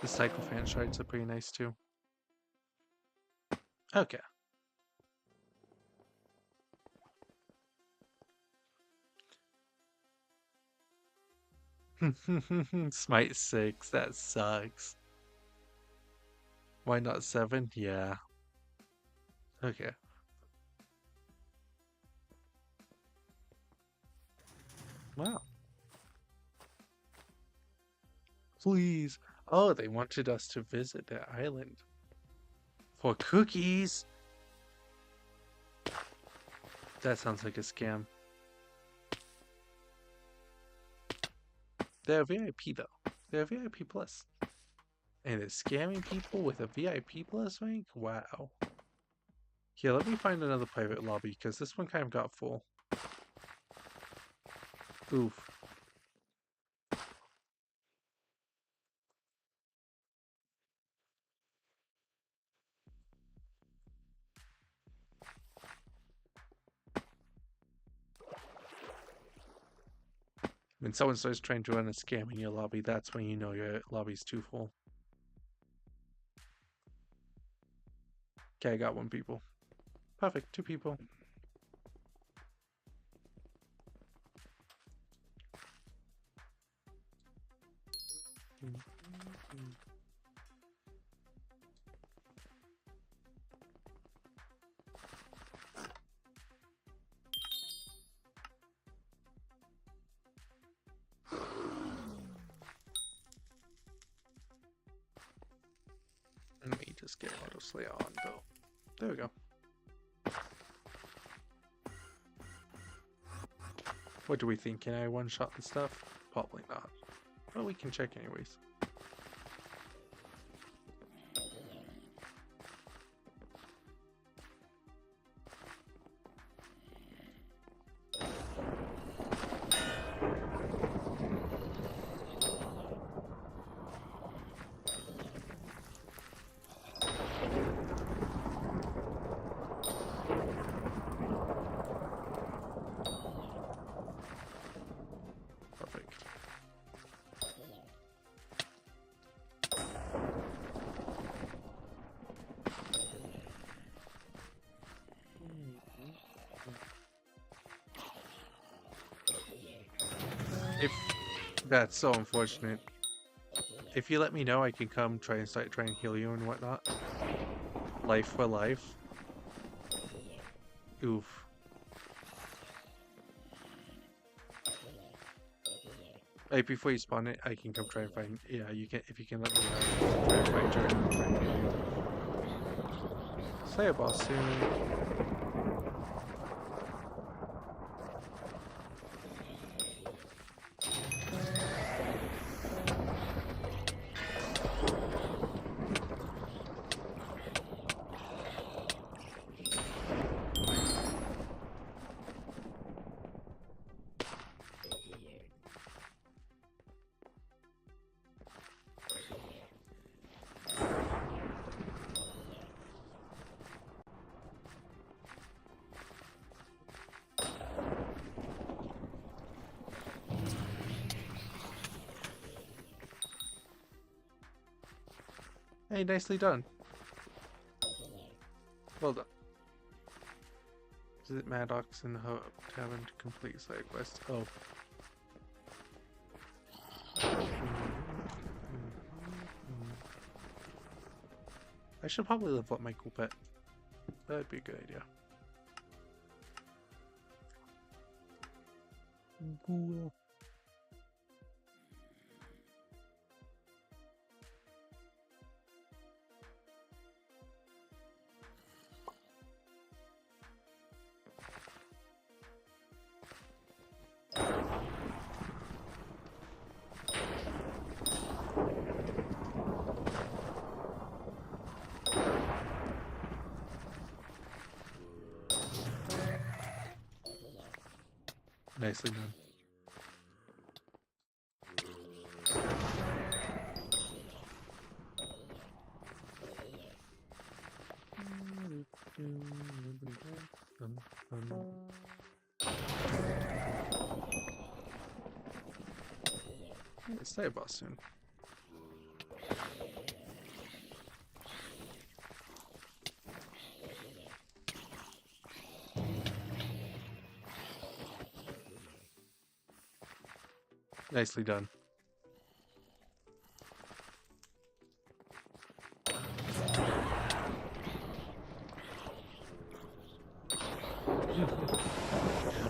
The Cycle Fan shards are pretty nice too. Okay. Smite 6, that sucks. Why not 7? Yeah. Okay. Wow. Please. Oh, they wanted us to visit their island. For cookies? That sounds like a scam. They're VIP though. They're VIP plus. And it's scamming people with a VIP plus rank? Wow. Here, let me find another private lobby, because this one kind of got full. Oof. When someone starts trying to run a scam in your lobby, that's when you know your lobby's too full. Okay, I got 1 people. Perfect, 2 people. Let me just get Auto Slayer on though. There we go. What do we think? Can I one-shot the stuff? Probably not. But we can check anyways. Perfect. If that's so unfortunate. If you let me know, I can come try and heal you and whatnot. Life for life. Oof. Like before you spawn it, I can come try and find. Yeah, you can if you can let me know. Try and find Jordan. Try and heal you. Slay a boss soon. Hey, nicely done. Well done. Visit Maddox in the tavern to complete side quest. Oh. I should probably level up my cool pet. That'd be a good idea. Cool. Nicely done. Stay a boss soon. Nicely done.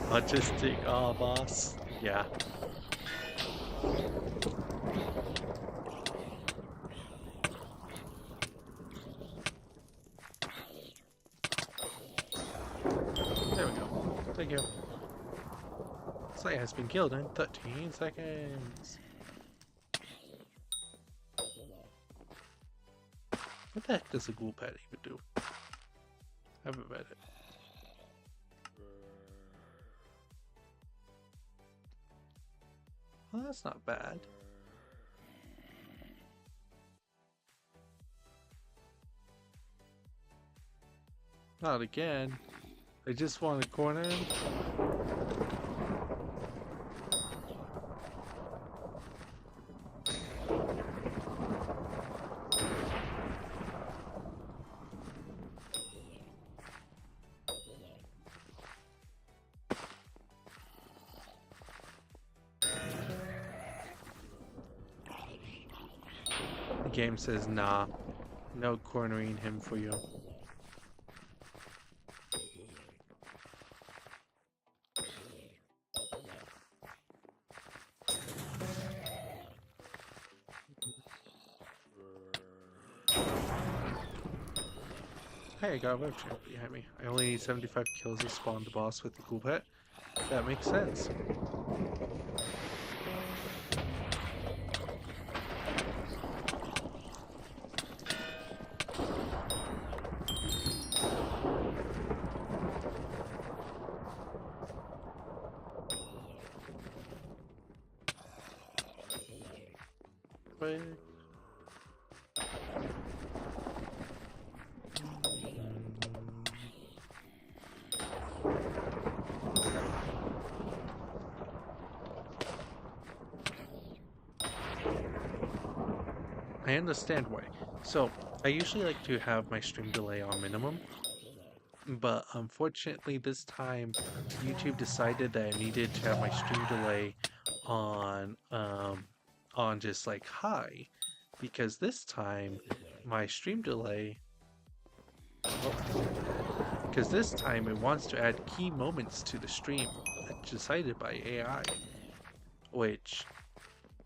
Autistic, oh, boss. Yeah. There we go. Thank you. Slayer has been killed in 13 seconds. What the heck does a ghoul pet even do? I haven't read it. Well, that's not bad. Not again. I just want to corner him. The game says, nah, no cornering him for you. Hey, I got a web champ behind me. I only need 75 kills to spawn the boss with the ghoul pet. That makes sense. Quick. I understand why. So, I usually like to have my stream delay on minimum, but unfortunately this time YouTube decided that I needed to have my stream delay on just like high, because this time my stream delay because this time it wants to add key moments to the stream decided by AI, which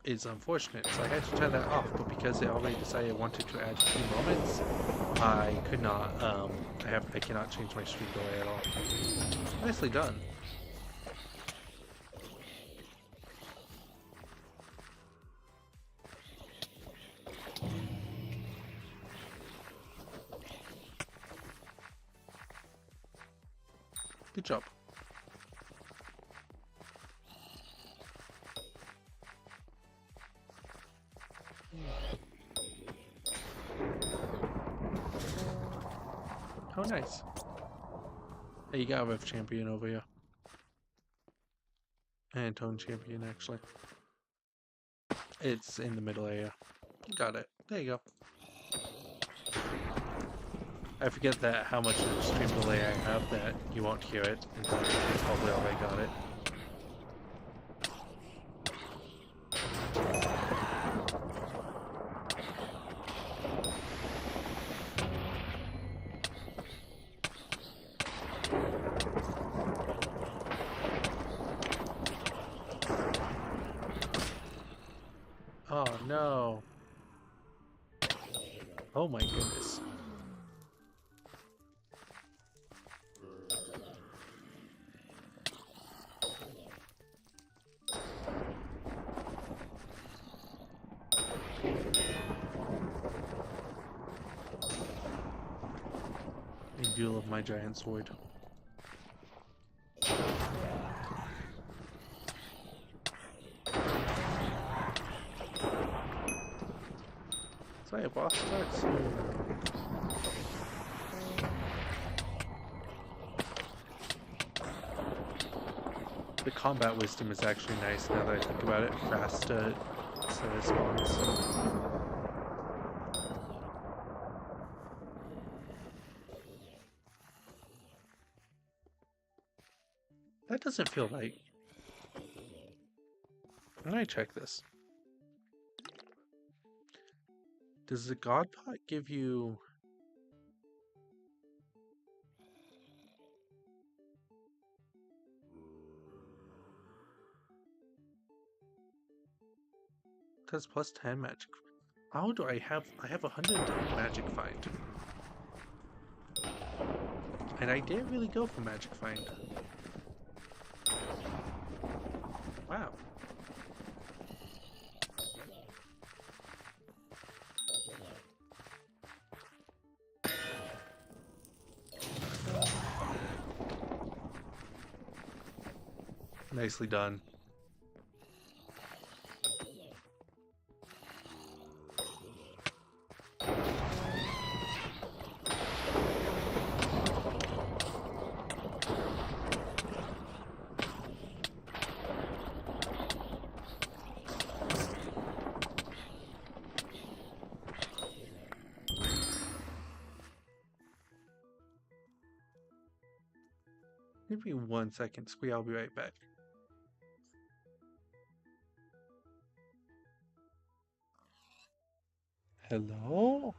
is unfortunate, so I had to turn that off, but because it already decided it wanted to add key moments, I could not, I cannot change my stream delay at all. Nicely done. Good job. Oh, nice. Hey, you got a Rev champion over here. And Tone champion, actually. It's in the middle area. Got it. There you go. I forget that how much of stream delay I have that you won't hear it until you probably already got it. Oh no. Oh my goodness. A duel of my giant sword. Sorry, boss starts soon. The combat wisdom is actually nice now that I think about it. Fast set of spawns. That doesn't feel right. When I check this, does the God Pot give you... does plus 10 magic. How do I have 110 magic find? And I didn't really go for magic find. Wow. Nicely done. Give me 1 second, Squee. I'll be right back. Hello?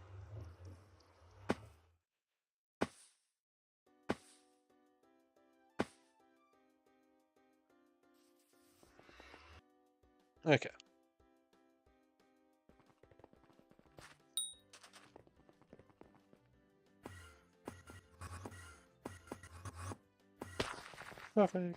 Okay. Perfect.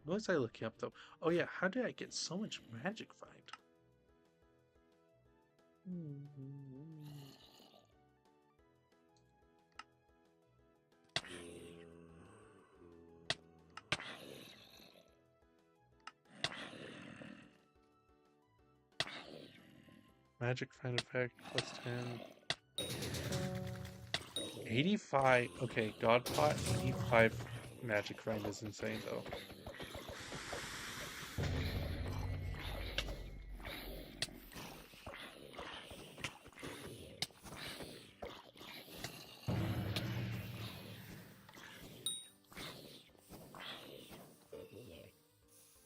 What was I looking up though? Oh yeah, how did I get so much magic find? Magic find effect plus 10. 85. Okay, God Pot 85 magic find is insane though.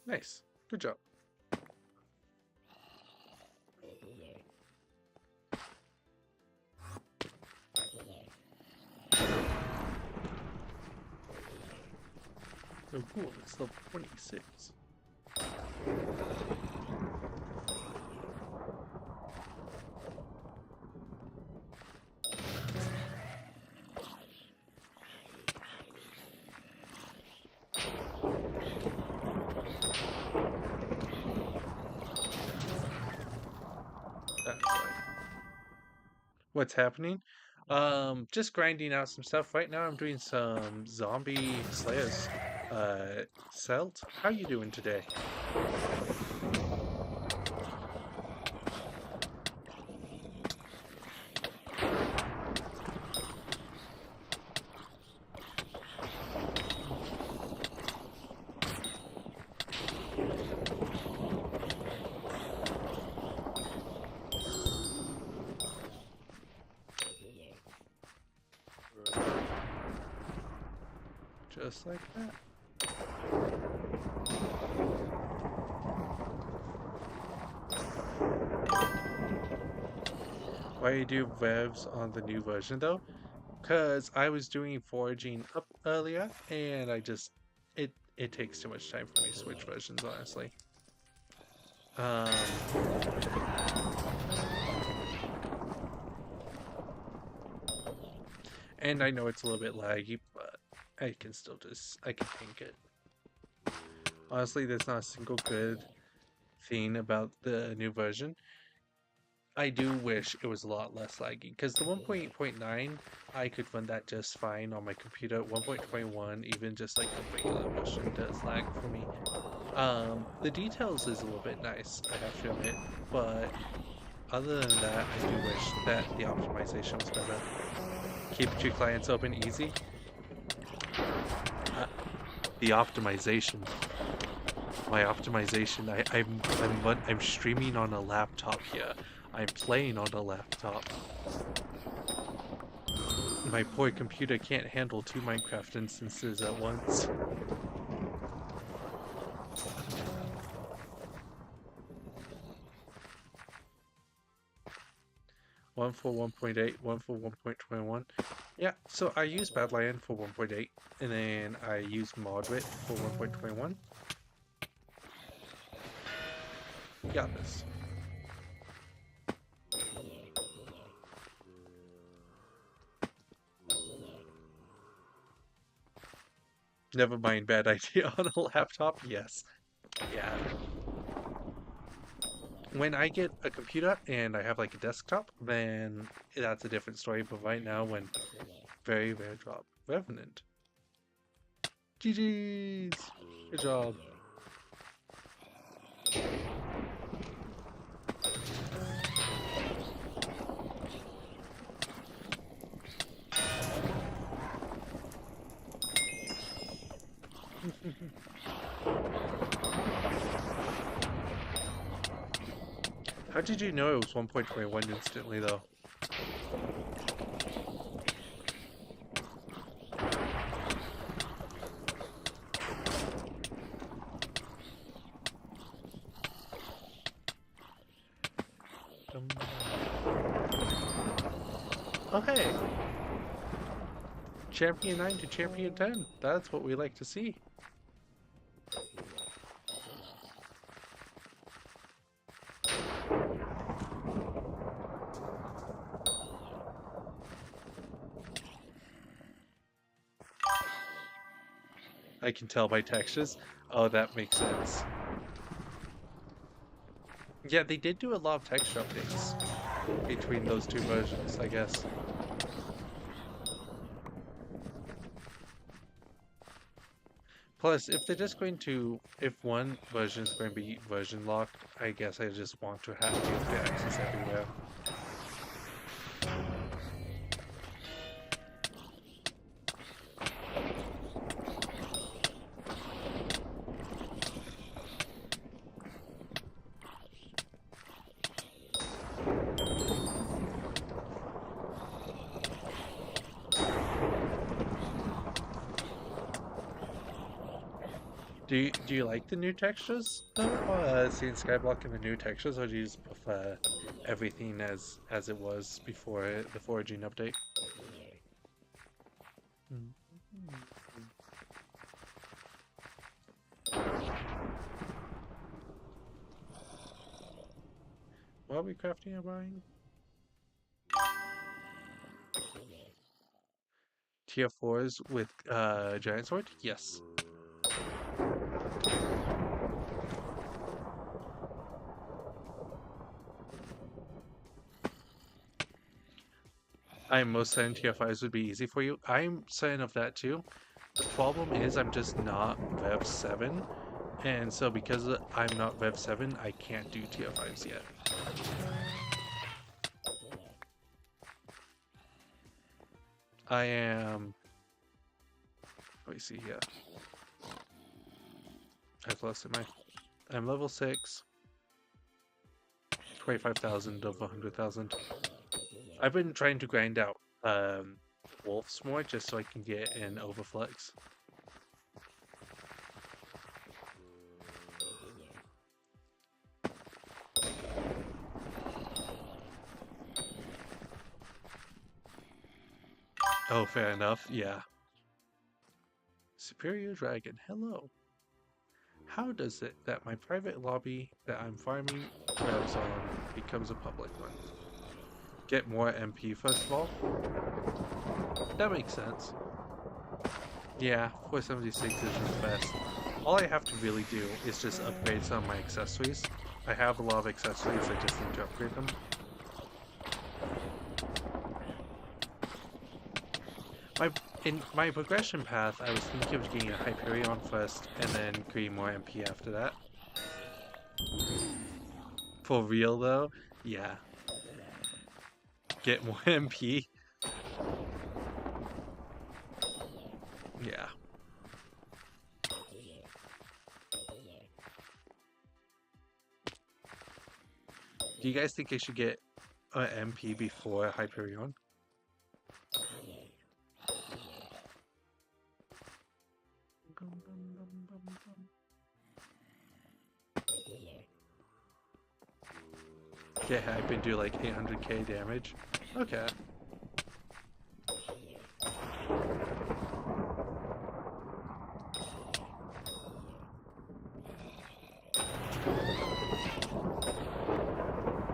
Nice. Good job. Oh cool, it's level 26. That's right. What's happening? Just grinding out some stuff. Right now I'm doing some zombie slayers. Selt, how you doing today? Just like that. Why you do revs on the new version though? Because I was doing foraging up earlier and it takes too much time for me to switch versions, honestly. And I know it's a little bit laggy, but I can pink it. Honestly, there's not a single good thing about the new version. I do wish it was a lot less laggy, because the 1.8.9, I could run that just fine on my computer. 1.21, even just like the regular version, does lag for me. The details is a little bit nice, I have to admit, but other than that, I do wish that the optimization was better. Keep 2 clients open easy. The optimization. My optimization. I'm streaming on a laptop here. I'm playing on a laptop. My poor computer can't handle 2 Minecraft instances at once. one for 1.8, one for 1.21. Yeah, so I use Badlion for 1.8, and then I use Moderate for 1.21. Got this. Never mind, bad idea on a laptop. Yes. Yeah. When I get a computer and I have like a desktop, then that's a different story. But right now, when very rare drop Revenant. GG's. Good job. How did you know it was 1.21 instantly though? Oh hey! Champion 9 to Champion 10. That's what we like to see. I can tell by textures. Oh, that makes sense. Yeah, they did do a lot of texture updates between those two versions, I guess. Plus, if they're just going to, if one version is going to be version locked, I guess I just want to have the access everywhere. Do you like the new textures though? Seeing Skyblock in the new textures, or do you just prefer everything as it was before the foraging update? What are we crafting or buying? Tier 4s with giant sword? Yes. I'm most certain tier 5s would be easy for you. I'm certain of that too. The problem is I'm just not Rev 7. And so because I'm not Rev 7, I can't do tier 5s yet. I am... Let me see here. How close am I? I'm level 6. 25,000 of 100,000. I've been trying to grind out wolves more just so I can get an overflux. Oh, fair enough. Yeah. Superior Dragon, hello. How does it that my private lobby that I'm farming revs on becomes a public one? Get more MP first of all? That makes sense. Yeah, 476 isn't the best. All I have to really do is just upgrade some of my accessories. I have a lot of accessories, I just need to upgrade them. In my progression path, I was thinking of getting a Hyperion first, and then getting more MP after that. For real though? Yeah. Get more MP? Yeah. Do you guys think I should get an MP before Hyperion? get hype and do like 800k damage. Okay.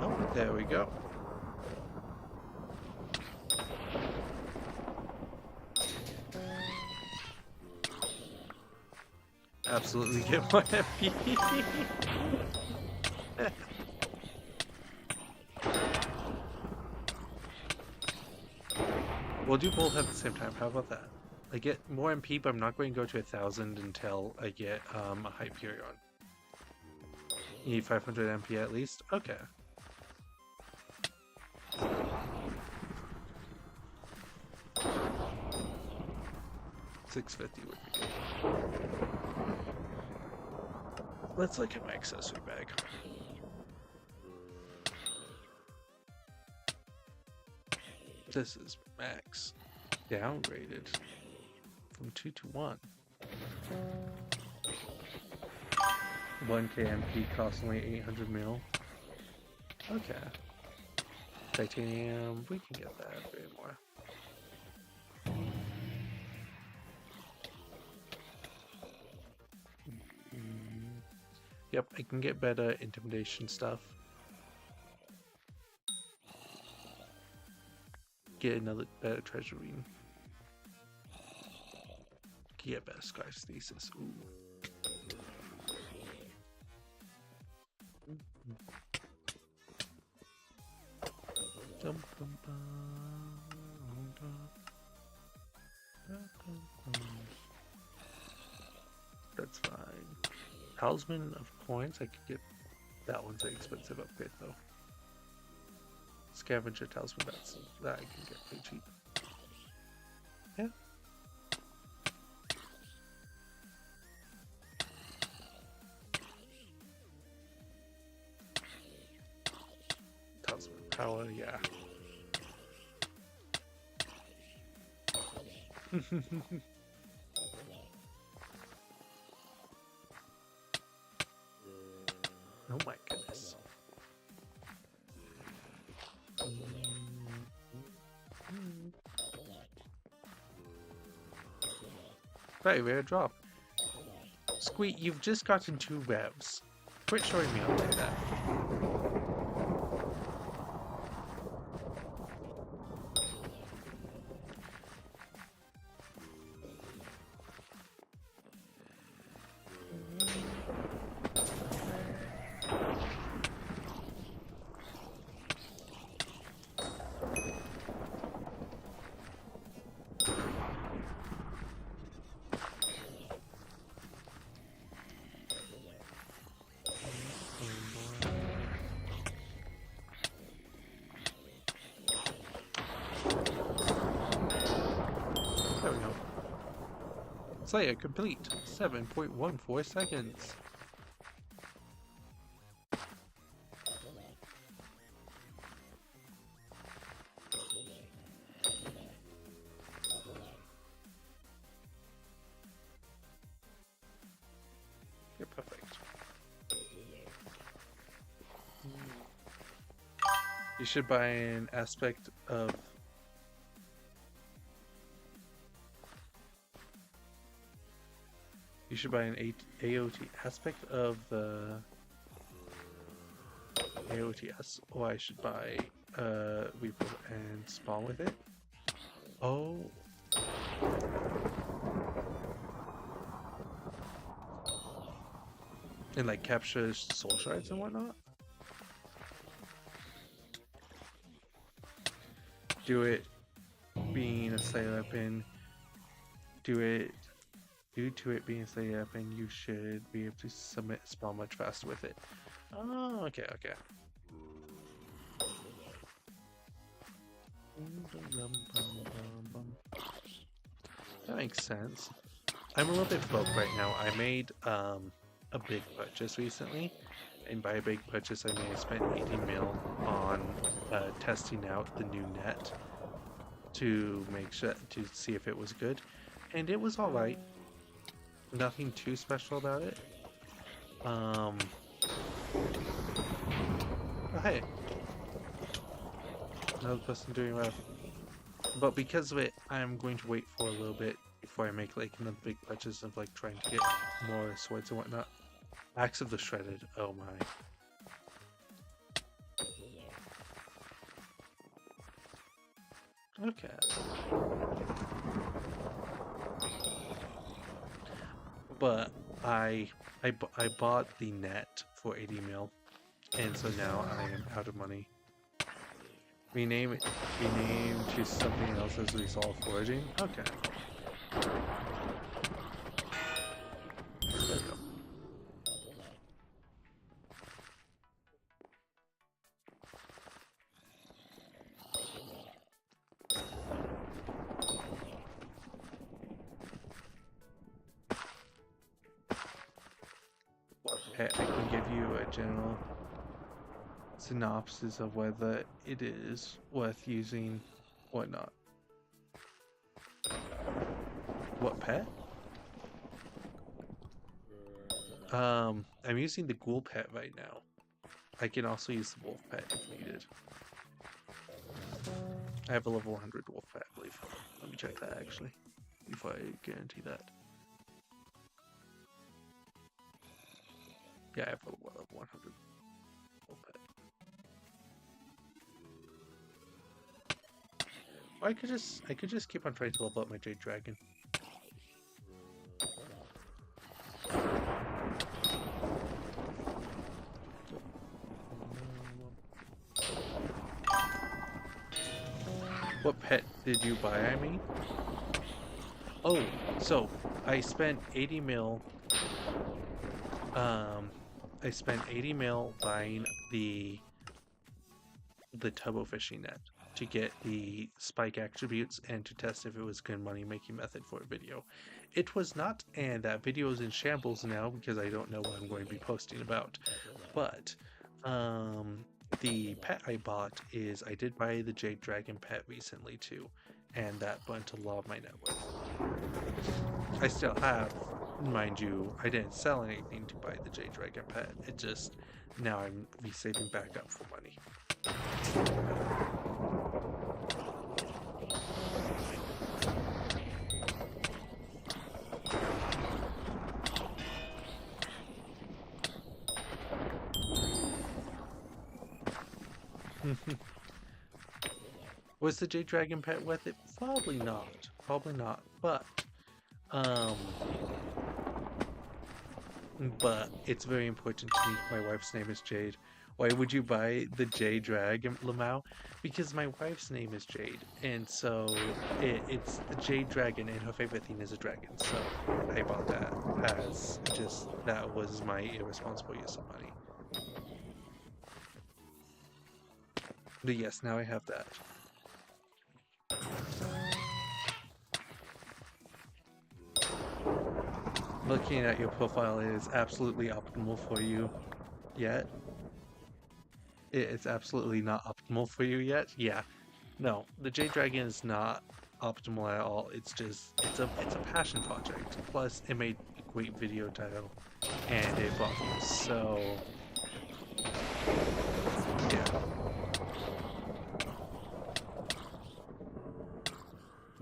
Oh, there we go. Absolutely get more MP. We'll do both at the same time. How about that? I get more MP, but I'm not going to go to 1,000 until I get a Hyperion. You need 500 MP at least? Okay. $650 would be good. Let's look at my accessory bag. This is max. Downgraded from 2 to 1. 1k MP costs only 800 mil. Okay. Titanium, we can get that way more. Yep, I can get better intimidation stuff. Get another better treasury. Get better sky's thesis. Ooh. That's fine. Talisman of coins, I could get that one's an expensive upgrade though. Scavenger talisman, that I can get pretty cheap. Yeah. Talisman power, yeah. Oh my goodness. Very rare drop. Squeak, you've just gotten 2 revs. Quit showing me up like that. There we go. Slayer complete. 7.14 seconds. You're perfect. You should buy an aspect of... You should buy an AOT aspect of the AOTS, or I should buy Reaper and spawn with it. Oh. And like capture soul shards and whatnot. Do it being a Slayer weapon. Do it due to it being a Slayer weapon, you should be able to submit spawn much faster with it. Oh, okay, okay. That makes sense. I'm a little bit broke right now. I made a big purchase recently, and by a big purchase I may have spent 18 mil on testing out the new net to make sure to see if it was good, and it was all right. Nothing too special about it. Oh, hey, Another person doing well. But because of it, I'm going to wait for a little bit before I make like another big purchase of like trying to get more swords and whatnot. Axe of the Shredded. Oh my. Okay. But I bought the net for 80 mil, and so now I am out of money. Rename to something else as we solve foraging. Okay. There we go. Okay, I can give you a general synopsis of whether it is worth using or not. What pet? I'm using the ghoul pet right now. I can also use the wolf pet if needed. I have a level 100 wolf pet, I believe. Let me check that actually, before I guarantee that. Yeah, I have a level 100 wolf pet. Or I could just keep on trying to level up my Jade Dragon. What pet did you buy, I mean? Oh, so I spent 80 mil. I spent 80 mil buying the turbo fishing net to get the spike attributes and to test if it was a good money making method for a video. It was not, and that video is in shambles now because I don't know what I'm going to be posting about. But the pet I bought is, I did buy the Jade Dragon pet recently too, and that burnt a lot of my net worth. I still have, mind you, I didn't sell anything to buy the Jade Dragon pet. It just, now I'm saving back up for money. Was the Jade Dragon pet worth it? Probably not. Probably not. But it's very important to me. My wife's name is Jade. Why would you buy the Jade Dragon, Lamau? Because my wife's name is Jade, and so it's the Jade Dragon, and her favorite thing is a dragon. So I bought that as just, that was my irresponsible use of money. But yes, now I have that. Looking at your profile, it is absolutely optimal for you yet. It's absolutely not optimal for you yet. Yeah, no, the Jade Dragon is not optimal at all. It's just, it's a passion project. Plus, it made a great video title, and it bought views. So yeah.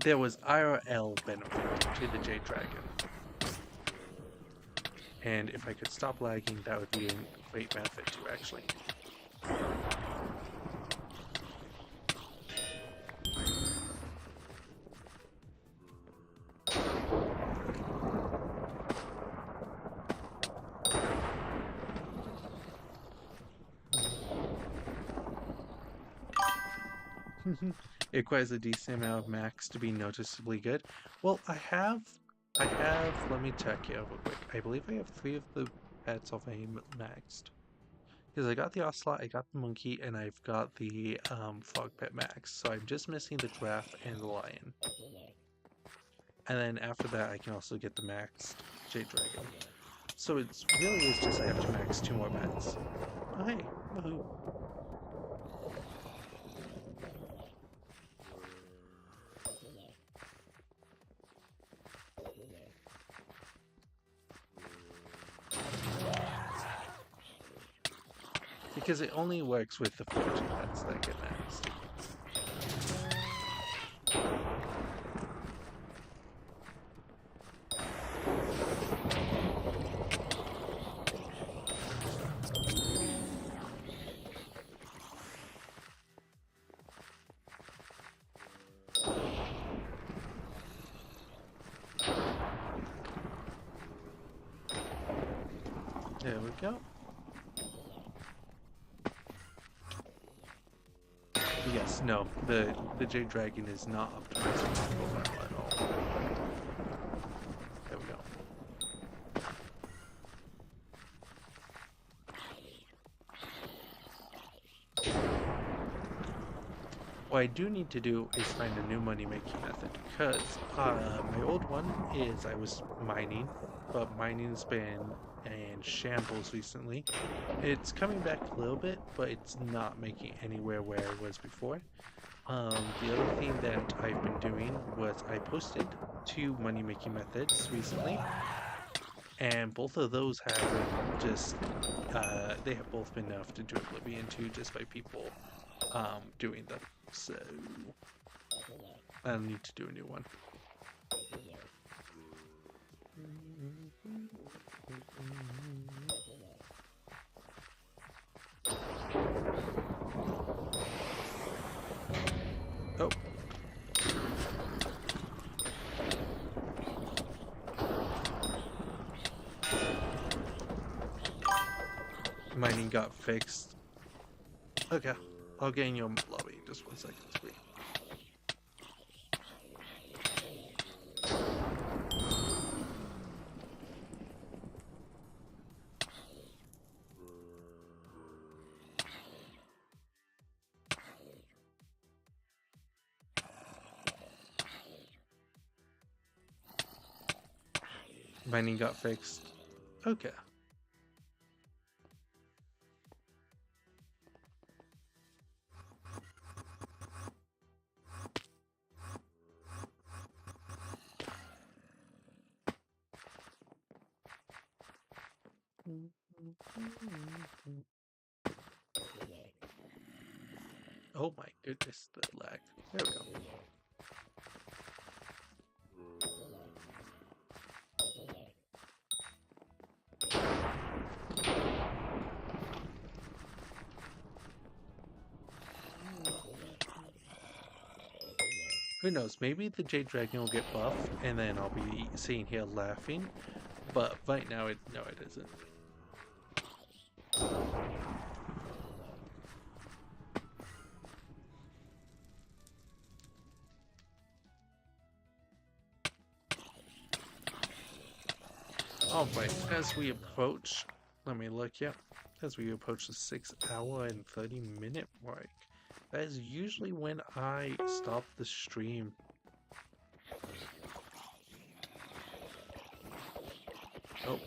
There was IRL benefit to the Jade Dragon. And if I could stop lagging, that would be a great benefit too, actually. It requires a decent amount of max to be noticeably good. Well, I have, let me check here real quick. I believe I have 3 of the pets of aim maxed. Because I got the ocelot, I got the monkey, and I've got the frog pet max. So I'm just missing the giraffe and the lion. And then after that, I can also get the maxed Jade Dragon. So it's really is just I have to max 2 more pets. Oh, hey, woohoo. Because it only works with the foraging pets that get maxed. go. Yes, no, the Jade Dragon is not optimized for my profile at all. There we go. What I do need to do is find a new money-making method, because my old one is I was mining, but mining's been in shambles recently. It's coming back a little bit, but it's not making anywhere where it was before. The other thing that I've been doing was I posted 2 money-making methods recently, and both of those have been just, they have both been enough to do Oblivion 2 just by people doing them. So I'll need to do a new one. Oh. Mining got fixed. Okay, I'll get in your lobby. Just 1 second, sweet. Mining got fixed. Okay. Oh my goodness, the lag. There we go. Who knows, maybe the Jade Dragon will get buffed, and then I'll be sitting here laughing, but right now, no, it isn't. Alright, as we approach, let me look, yeah, as we approach the 6-hour and 30-minute mark, that is usually when I stop the stream. Oh.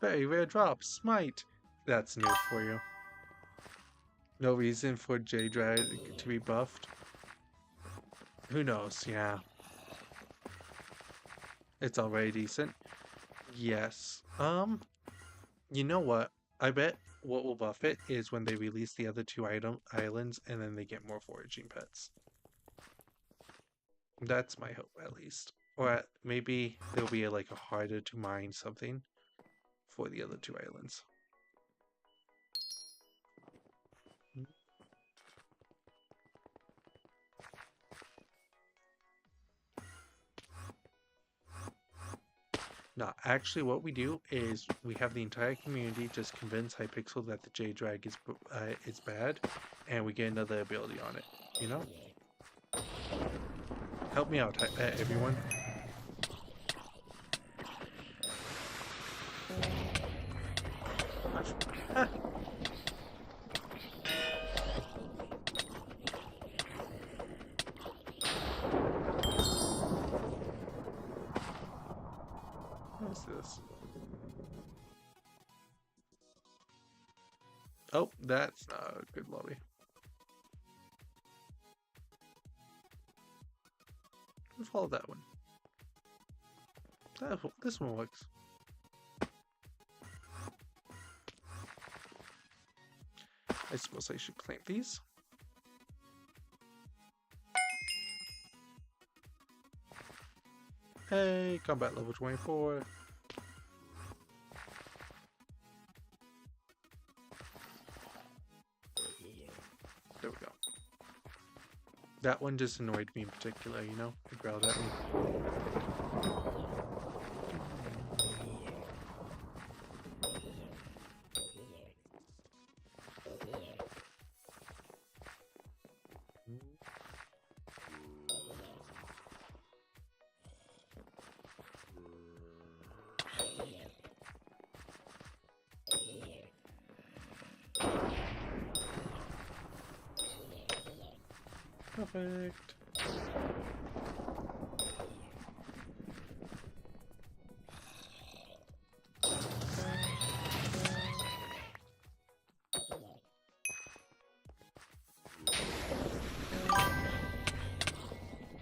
Very rare drop, Smite! That's new for you. No reason for J-Drag to be buffed. Who knows, yeah. It's already decent. Yes. You know what? I bet what will buff it is when they release the other 2 islands and then they get more foraging pets. That's my hope, at least. Or maybe there'll be like a harder to mine something for the other 2 islands. No, actually what we do is we have the entire community just convince Hypixel that the J-Drag is bad, and we get another ability on it, you know? Help me out, everyone. What's this? Oh, that's not a good lobby. We'll follow that one. This one works. I suppose I should claim these. Hey, combat level 24. There we go. That one just annoyed me in particular, you know? It growled at me. Perfect.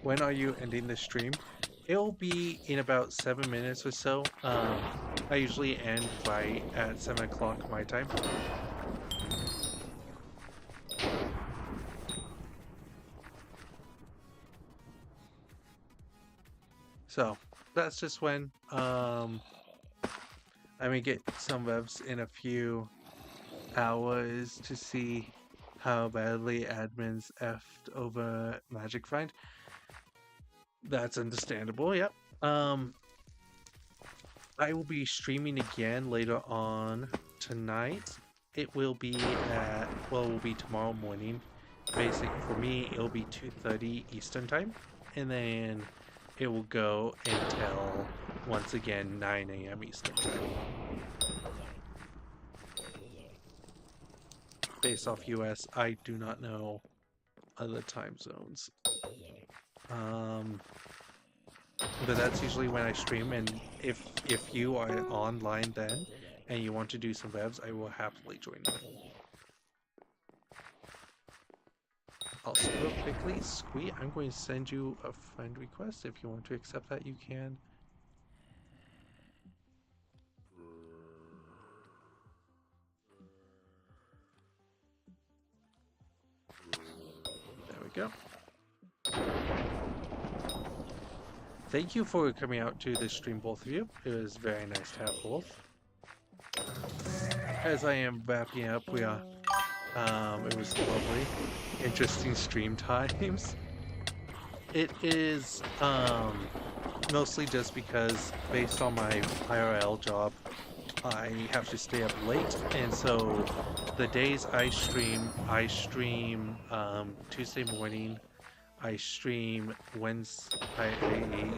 When are you ending the stream? It'll be in about 7 minutes or so. I usually end right at 7 o'clock my time. So that's just when I may get some webs in a few hours to see how badly admins effed over Magic Find. That's understandable, yep. I will be streaming again later on tonight. It will be it will be tomorrow morning. Basic for me, it'll be 2:30 Eastern time, and then it will go until once again 9 a.m. Eastern time. Based off US, I do not know other time zones. But that's usually when I stream, and if you are online then and you want to do some webs, I will happily join you. Also, real quickly, Squee, I'm going to send you a friend request. If you want to accept that, you can. There we go. Thank you for coming out to this stream, both of you. It was very nice to have both. As I am wrapping up, it was lovely, interesting stream times. It is mostly just because based on my IRL job, I have to stay up late, and so the days I stream Tuesday morning, I stream Wednesday, I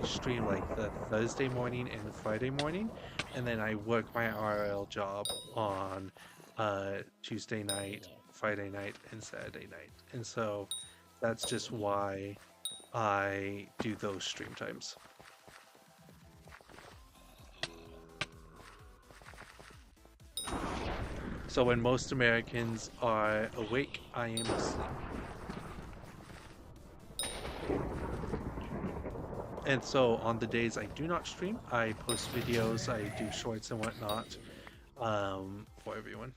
stream like the Thursday morning and the Friday morning, and then I work my IRL job on Tuesday night, Friday night, and Saturday night, and so that's just why I do those stream times. So when most Americans are awake, I am asleep. And so on the days I do not stream, I post videos, I do shorts and whatnot for everyone.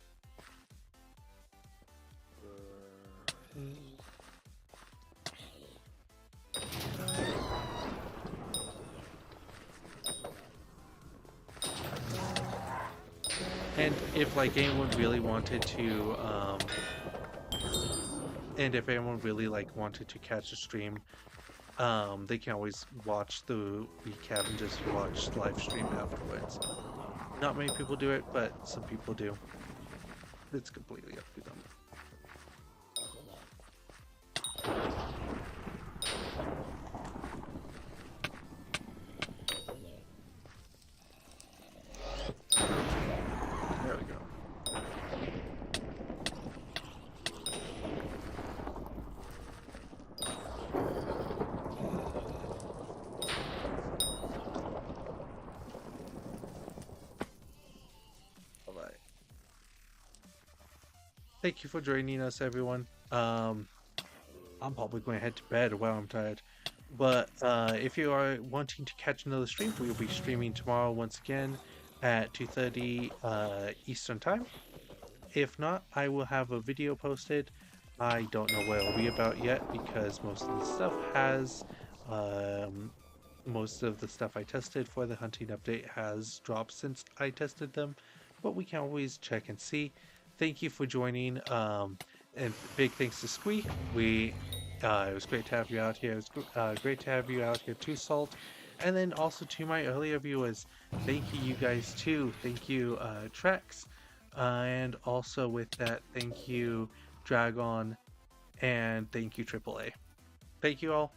And if like anyone really wanted to, and if anyone really like wanted to catch a stream, they can always watch the recap and just watch live stream afterwards. Not many people do it, but some people do. It's completely up to them. There we go. Thank you for joining us, everyone. I'm probably going to head to bed. Wow, I'm tired. But if you are wanting to catch another stream, we will be streaming tomorrow once again at 2:30 Eastern Time. If not, I will have a video posted. I don't know what it'll be about yet because most of the stuff has, most of the stuff I tested for the hunting update has dropped since I tested them, but we can always check and see. Thank you for joining. And big thanks to Squee. It was great to have you out here. It was great to have you out here too, Salt. And then also to my earlier viewers, thank you, you guys too. Thank you, Trex. And also with that, thank you, Dragon, and thank you, AAA. Thank you all.